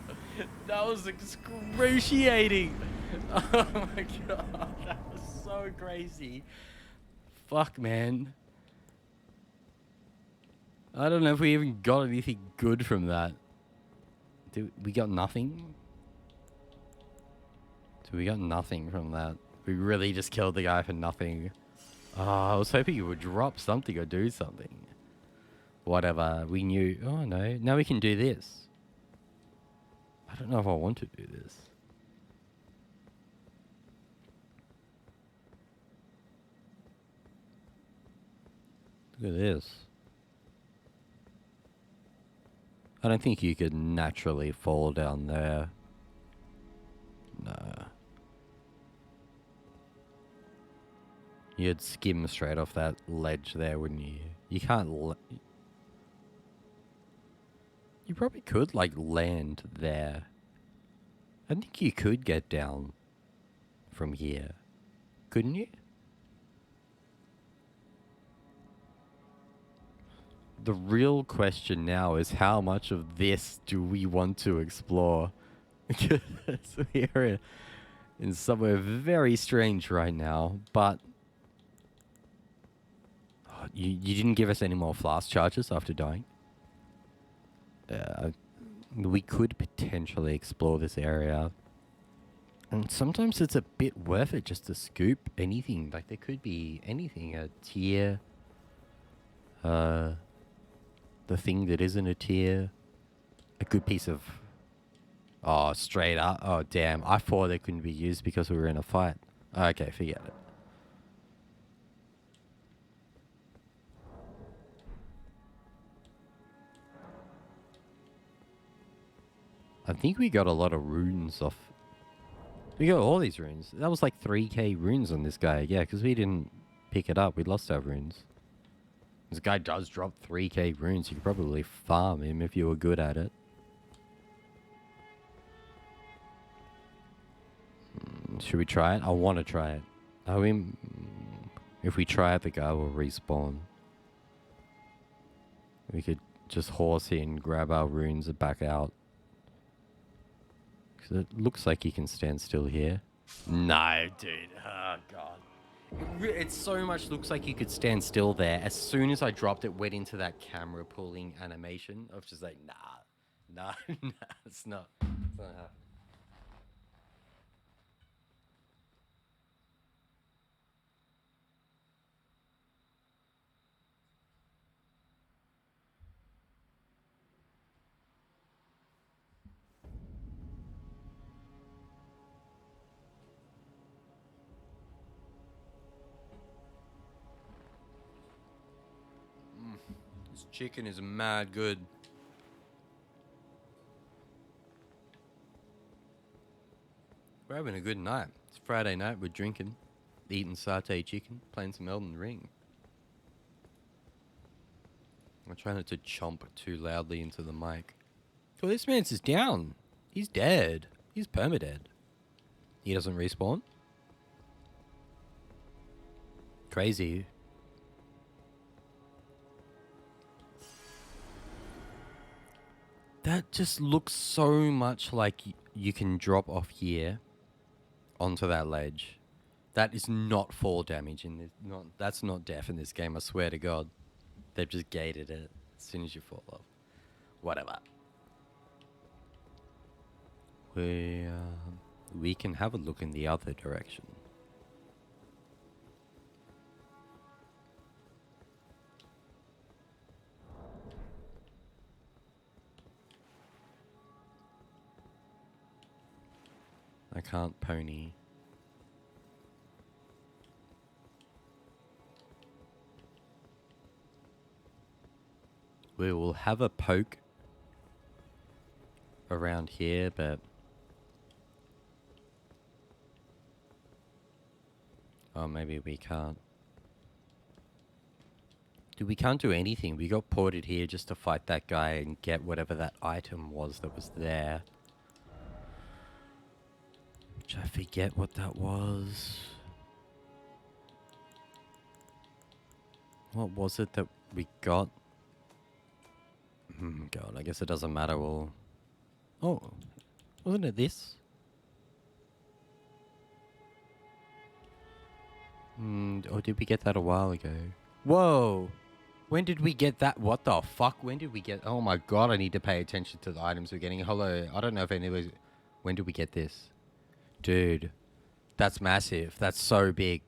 That was excruciating. Oh my god. That was so crazy. Fuck, man. I don't know if we even got anything good from that. We got nothing? We got nothing from that. We really just killed the guy for nothing. I was hoping you would drop something or do something. Whatever, we knew. Oh no, now we can do this. I don't know if I want to do this. Look at this. I don't think you could naturally fall down there. No. You'd skim straight off that ledge there, wouldn't you? You can't... You probably could, like, land there. I think you could get down from here. Couldn't you? The real question now is how much of this do we want to explore? Because we're in somewhere very strange right now, but... You didn't give us any more flask charges after dying? We could potentially explore this area. And sometimes it's a bit worth it just to scoop anything. Like, there could be anything. A tier. The thing that isn't a tier. a good piece of... Oh, straight up. Oh, damn. I thought they couldn't be used because we were in a fight. Okay, forget it. I think we got a lot of runes off. We got all these runes. That was like 3k runes on this guy. Yeah, because we didn't pick it up. We lost our runes. This guy does drop 3k runes. You could probably farm him if you were good at it. Should we try it? I want to try it. I mean, if we try it, the guy will respawn. We could just horse in, grab our runes and back out. Because it looks like he can stand still here. No, dude. Oh, God. It so much looks like you could stand still there. As soon as I dropped it, went into that camera pulling animation. I was just like, nah, it's not happening. This chicken is mad good. We're having a good night. It's Friday night. We're drinking, eating satay chicken, playing some Elden Ring. I'm trying not to chomp too loudly into the mic. Oh, this man's just down. He's dead. He's permadead. He doesn't respawn? Crazy. That just looks so much like you can drop off here onto that ledge. That is not fall damage in this. That's not death in this game. I swear to God, they've just gated it as soon as you fall off. Whatever. We can have a look in the other direction. I can't pony. We will have a poke around here, but... Oh, maybe we can't. Dude, we can't do anything. We got ported here just to fight that guy and get whatever that item was that was there. Which I forget what that was. What was it that we got? God, I guess it doesn't matter. Well, oh, wasn't it this? Or did we get that a while ago? Whoa! When did we get that? What the fuck? When did we get... Oh my God, I need to pay attention to the items we're getting. Hello, I don't know if anybody's... When did we get this? Dude, that's massive. That's so big.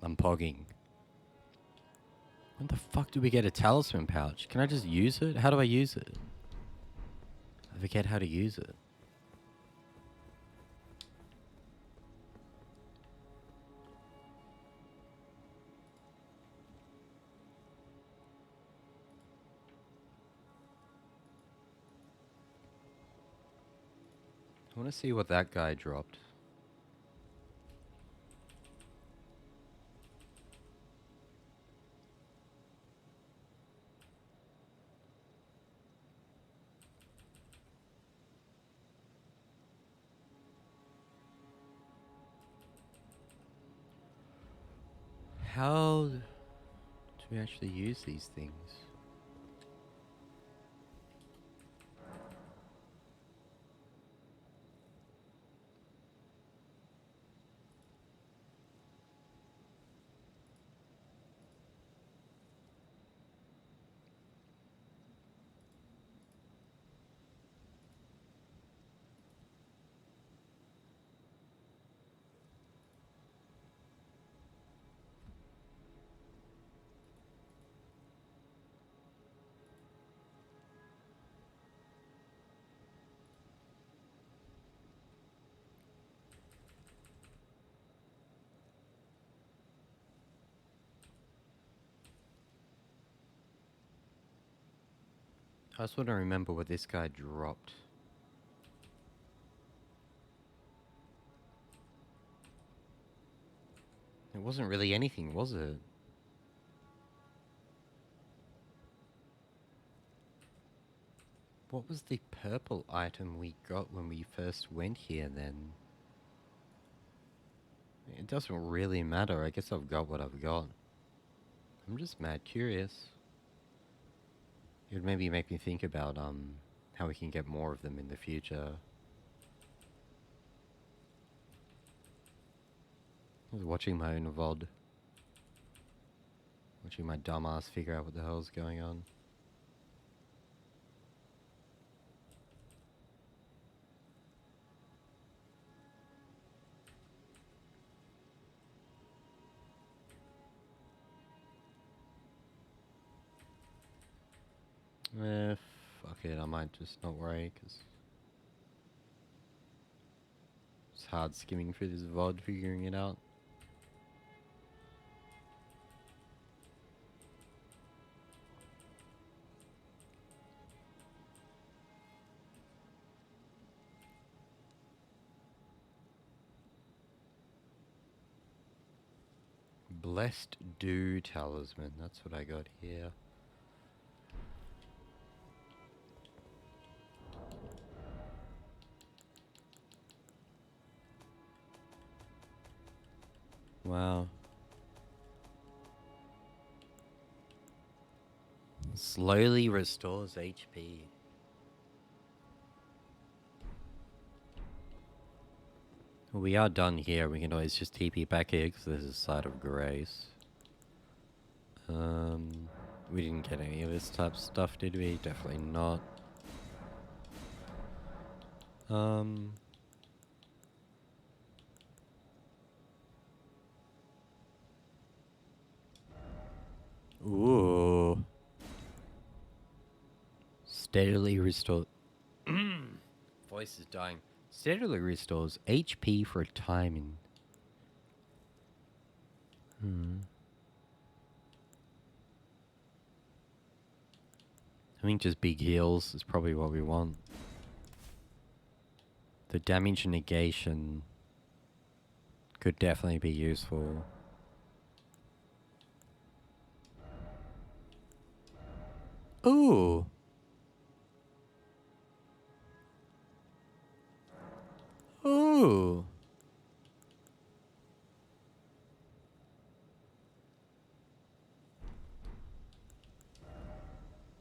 I'm pogging. When the fuck do we get a talisman pouch? Can I just use it? How do I use it? I forget how to use it. I want to see what that guy dropped. How do we actually use these things? I just want to remember what this guy dropped. It wasn't really anything, was it? What was the purple item we got when we first went here then? It doesn't really matter. I guess I've got what I've got. I'm just mad curious. It would maybe make me think about how we can get more of them in the future. I was watching my own VOD. Watching my dumbass figure out what the hell's going on. Fuck it, I might just not worry, because it's hard skimming through this VOD figuring it out. Blessed Dew Talisman, that's what I got here. Wow. Slowly restores HP. We are done here. We can always just TP back here because this is Side of Grace. We didn't get any of this type of stuff, did we? Definitely not. Ooh. Steadily restore. Voice is dying. Steadily restores HP for a time in. I think just big heals is probably what we want. The damage negation could definitely be useful. Ooh. Ooh.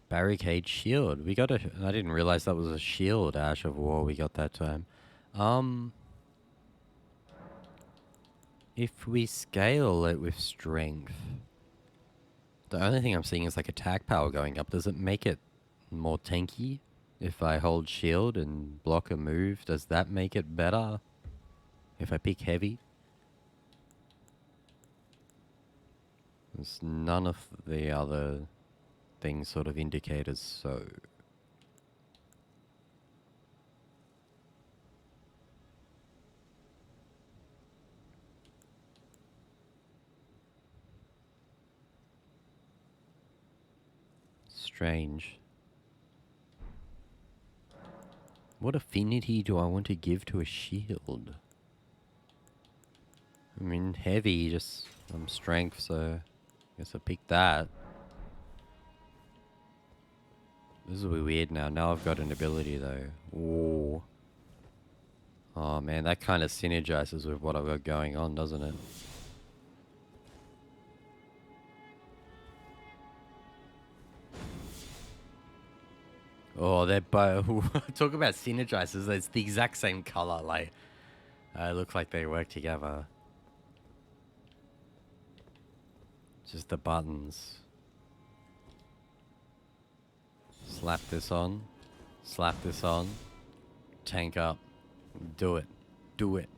Barricade shield. We got a... I didn't realize that was a shield, Ash of War, we got that time. If we scale it with strength... The only thing I'm seeing is like attack power going up. Does it make it more tanky? If I hold shield and block a move, does that make it better? If I pick heavy? There's none of the other things sort of indicators, so... Strange. What affinity do I want to give to a shield? I mean, heavy, just strength, so I guess I'll pick that. This will be weird now. Now I've got an ability, though. Ooh. Oh, man, that kind of synergizes with what I've got going on, doesn't it? Oh, they're both... Talk about synergizers. It's the exact same color. Like, it looks like they work together. Just the buttons. Slap this on. Slap this on. Tank up. Do it. Do it.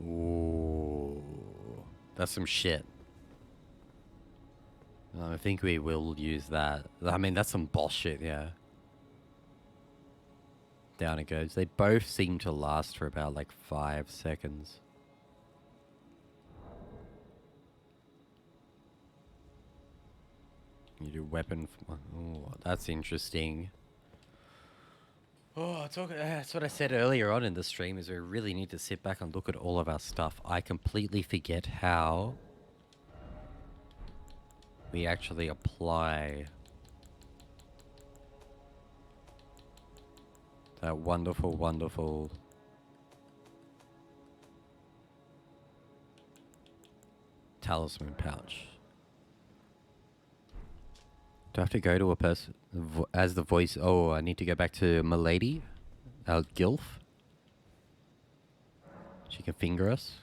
Ooh. That's some shit. I think we will use that. I mean, that's some bullshit, yeah. Down it goes. They both seem to last for about like 5 seconds. You do weapon... Oh, that's interesting. That's what I said earlier on in the stream, is we really need to sit back and look at all of our stuff. I completely forget how we actually apply that wonderful, wonderful talisman pouch. Do I have to go to a person as the voice? Oh, I need to go back to Milady, our Gilf. She can finger us.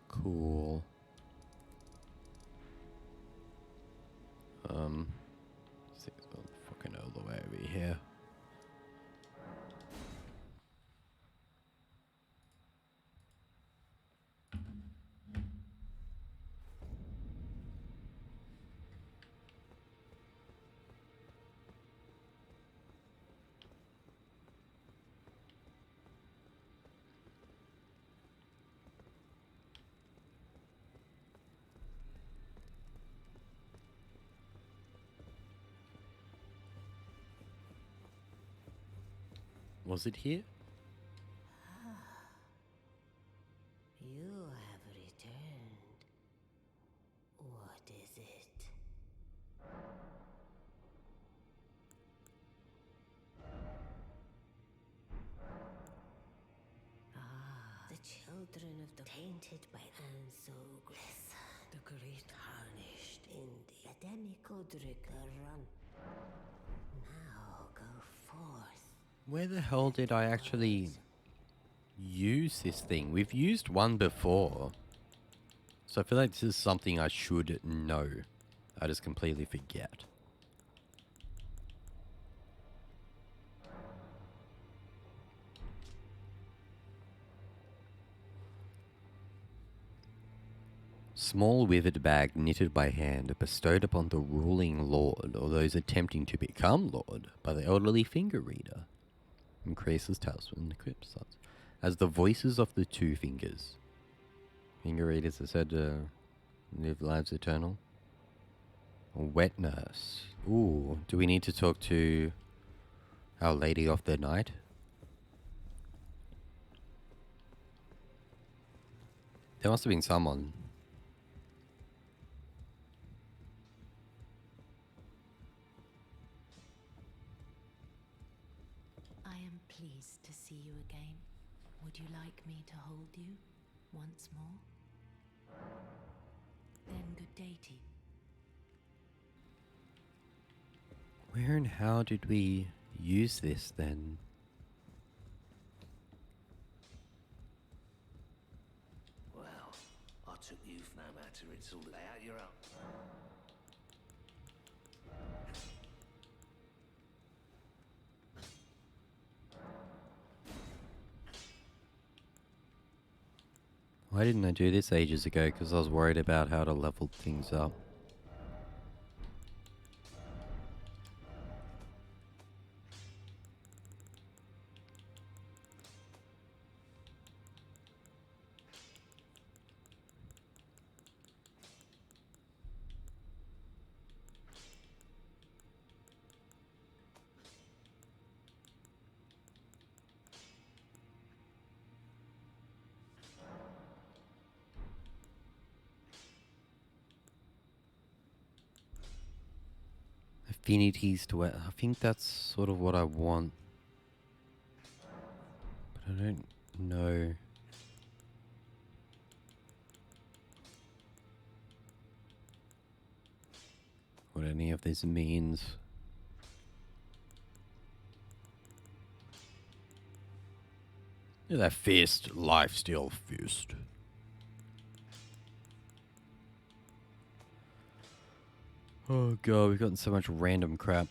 Cool. This thing's gone fucking all the way over here. Was it here? You have returned. What is it? The children of the tainted by and so listen. The great tarnished in the Ademicodrica run. Now go forth. Where the hell did I actually use this thing? We've used one before. So I feel like this is something I should know. I just completely forget. Small withered bag knitted by hand, bestowed upon the ruling lord or those attempting to become lord by the elderly finger reader. Increases talisman equipped slots. As the voices of the two fingers. Finger readers are said to live lives eternal. A wet nurse. Ooh, do we need to talk to Our Lady of the Night? There must have been someone. I am pleased to see you again. Would you like me to hold you once more? Then good day to you. Where and how did we use this then? Well, I took you for no matter. It's all lay out your own. Why didn't I do this ages ago? Because I was worried about how to level things up. Affinities to it. I think that's sort of what I want. But I don't know. What any of this means. Yeah, that fist, lifesteal fist. Oh god, we've gotten so much random crap.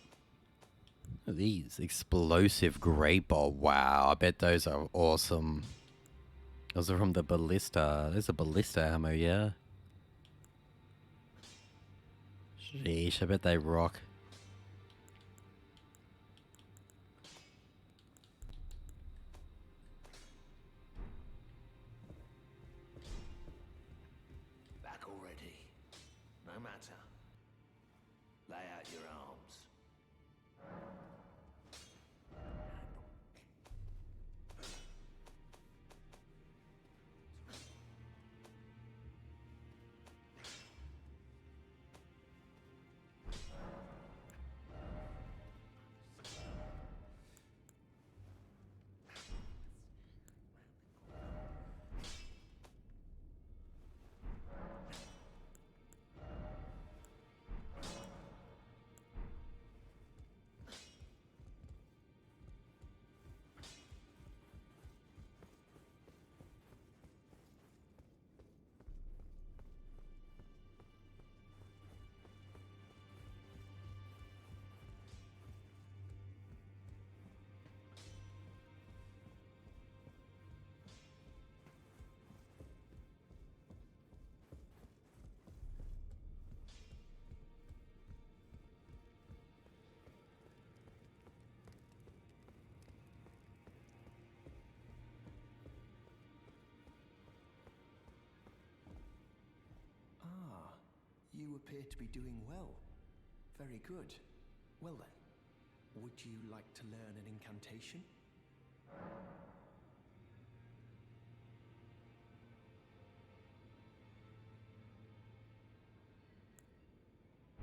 Look at these. Explosive great ball. Wow, I bet those are awesome. Those are from the ballista. There's a ballista ammo, yeah. Sheesh, I bet they rock. Back already. No matter. Lay out your to be doing well. Very good. Well then, would you like to learn an incantation?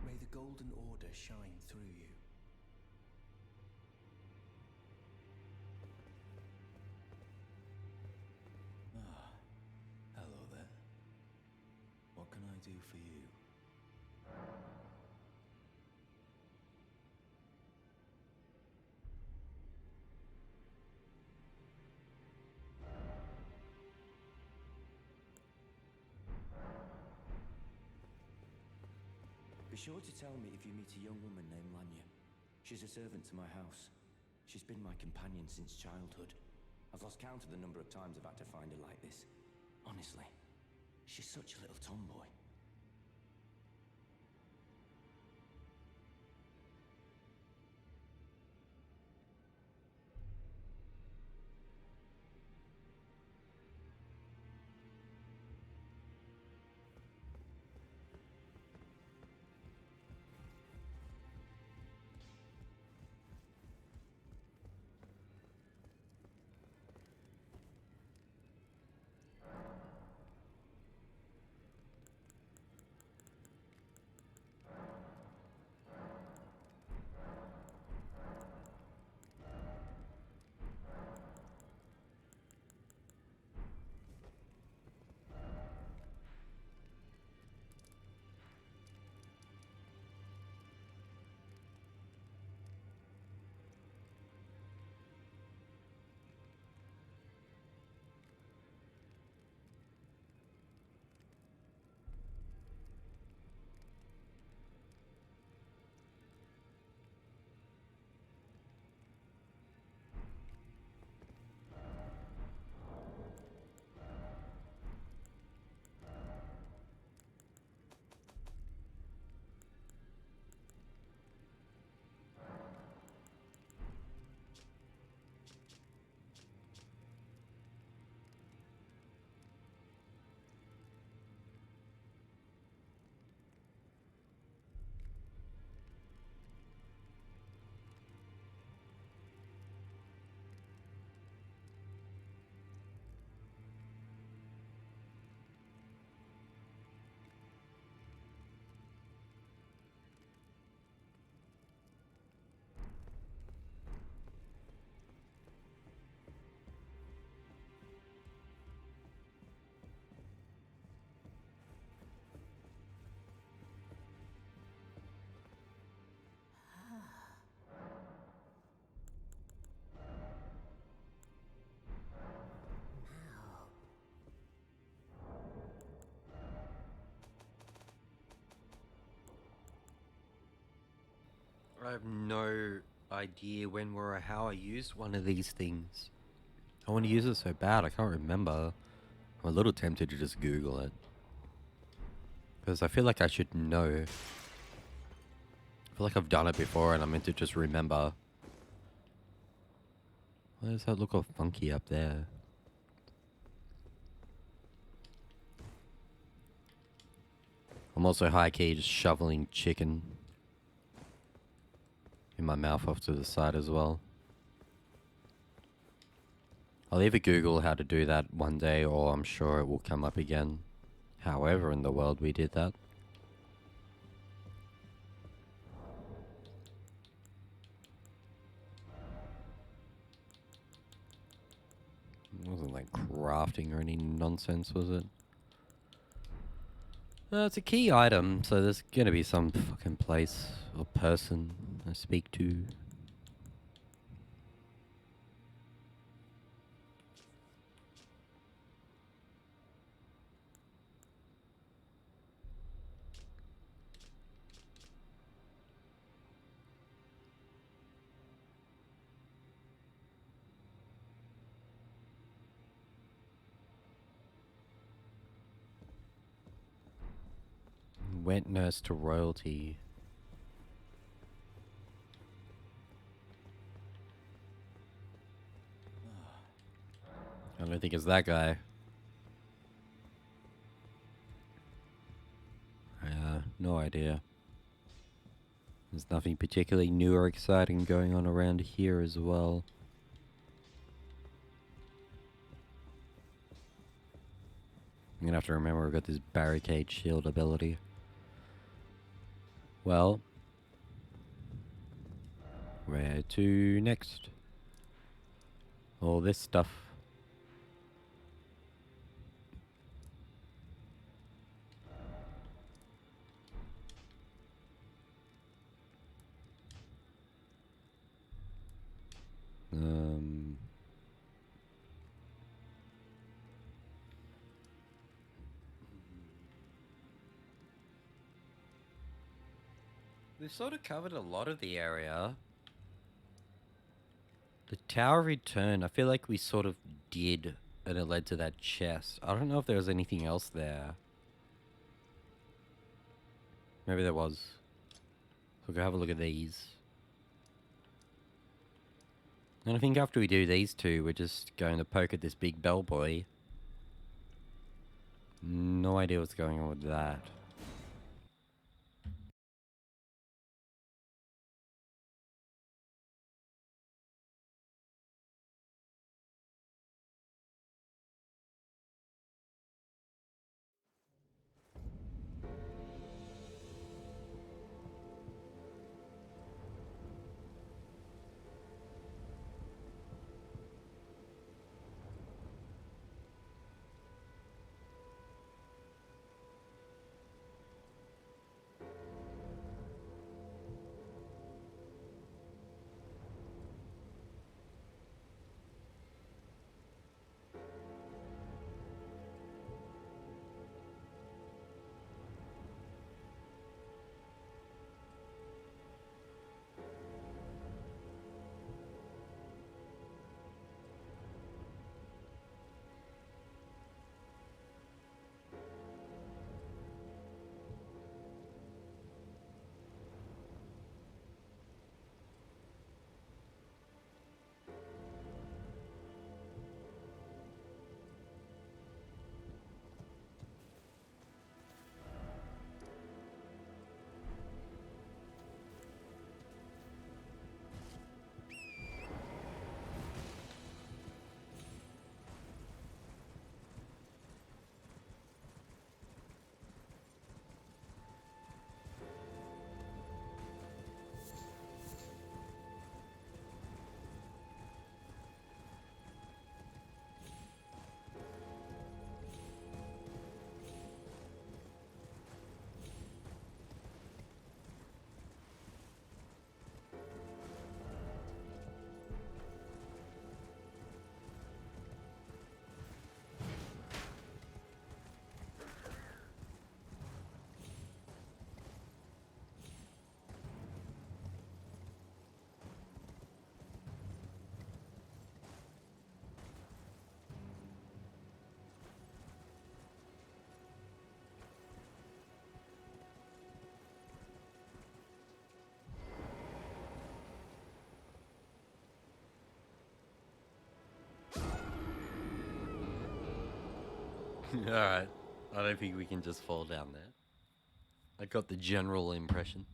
May the Golden Order shine through you. Ah, hello there. What can I do for you? Be sure to tell me if you meet a young woman named Lanya. She's a servant to my house. She's been my companion since childhood. I've lost count of the number of times I've had to find her like this. Honestly, she's such a little tomboy. I have no idea when or how I used one of these things. I want to use it so bad, I can't remember. I'm a little tempted to just Google it. Because I feel like I should know. I feel like I've done it before and I'm meant to just remember. Why does that look all funky up there? I'm also high-key just shoveling chicken in my mouth off to the side as well. I'll either Google how to do that one day or I'm sure it will come up again. However in the world we did that. It wasn't like crafting or any nonsense, was it? It's a key item, so there's gonna be some fucking place or person I speak to. Wet nurse to royalty. I don't think it's that guy. No idea. There's nothing particularly new or exciting going on around here as well. I'm gonna have to remember I've got this barricade shield ability. Well, where to next? All this stuff. We've sort of covered a lot of the area. The Tower of Return, I feel like we sort of did, and it led to that chest. I don't know if there was anything else there. Maybe there was. We'll go have a look at these. And I think after we do these two, we're just going to poke at this big bellboy. No idea what's going on with that. Alright. I don't think we can just fall down there. I got the general impression.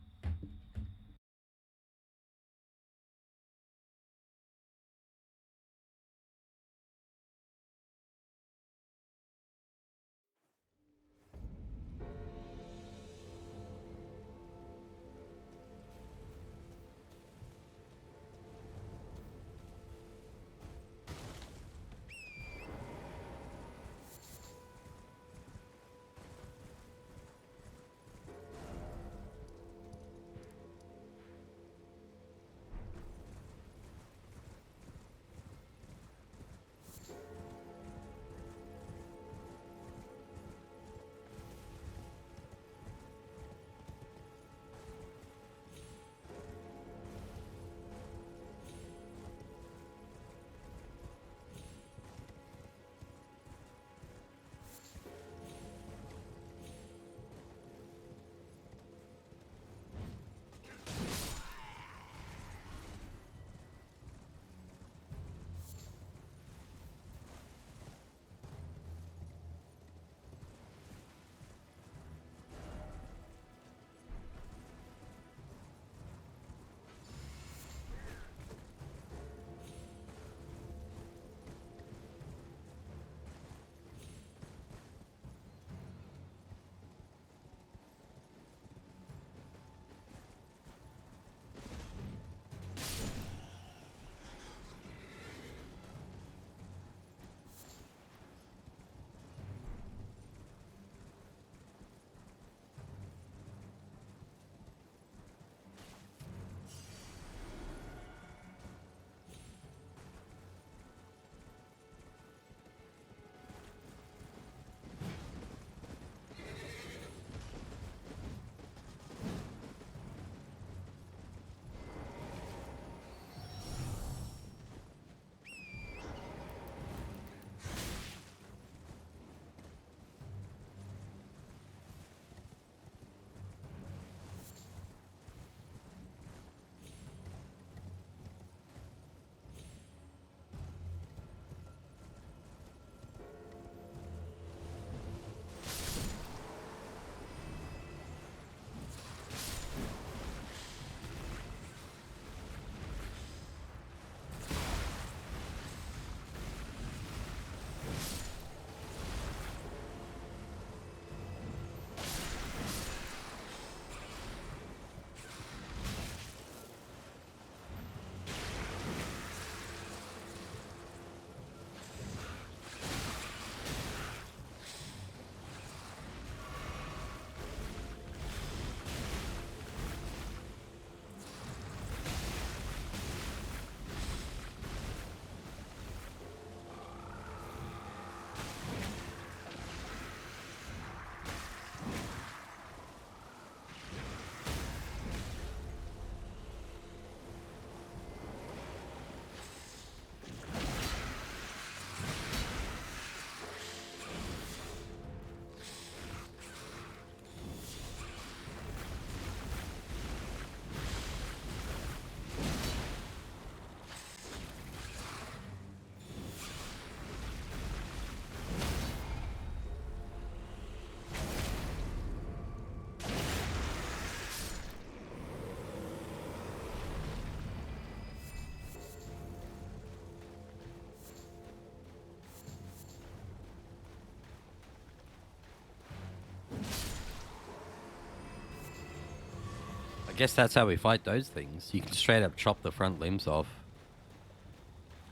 guess that's how we fight those things. You can straight up chop the front limbs off.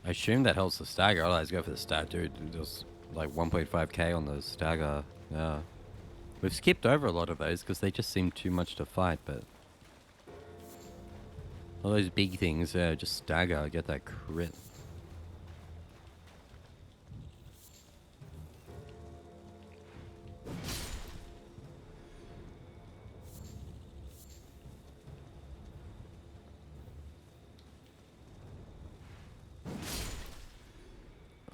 I assume that helps the stagger. Otherwise, go for the stag, dude. There's like 1.5k on the stagger. Yeah. We've skipped over a lot of those because they just seem too much to fight, but... all those big things, yeah, just stagger, get that crit.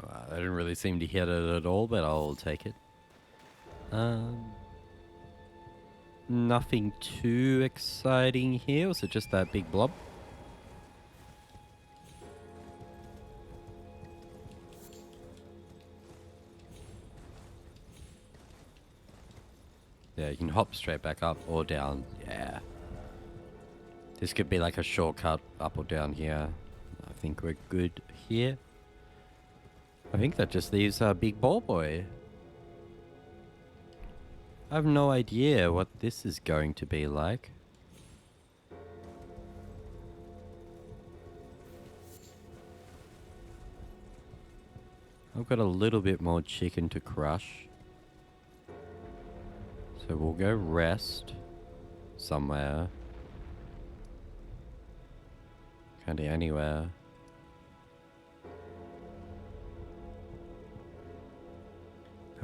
I didn't really seem to hit it at all, but I'll take it. Nothing too exciting here. Was it just that big blob? Yeah, you can hop straight back up or down. Yeah. This could be like a shortcut up or down here. I think we're good here. I think that just leaves our big ball boy. I have no idea what this is going to be like. I've got a little bit more chicken to crush. So we'll go rest somewhere. Kinda anywhere.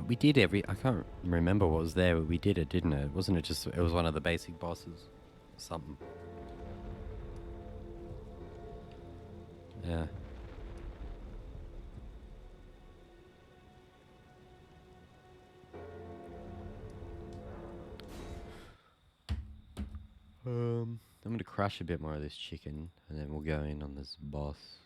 We did I can't remember what was there, but we did it, didn't it? Wasn't it just, it was one of the basic bosses? Something. Yeah. I'm gonna crush a bit more of this chicken, and then we'll go in on this boss.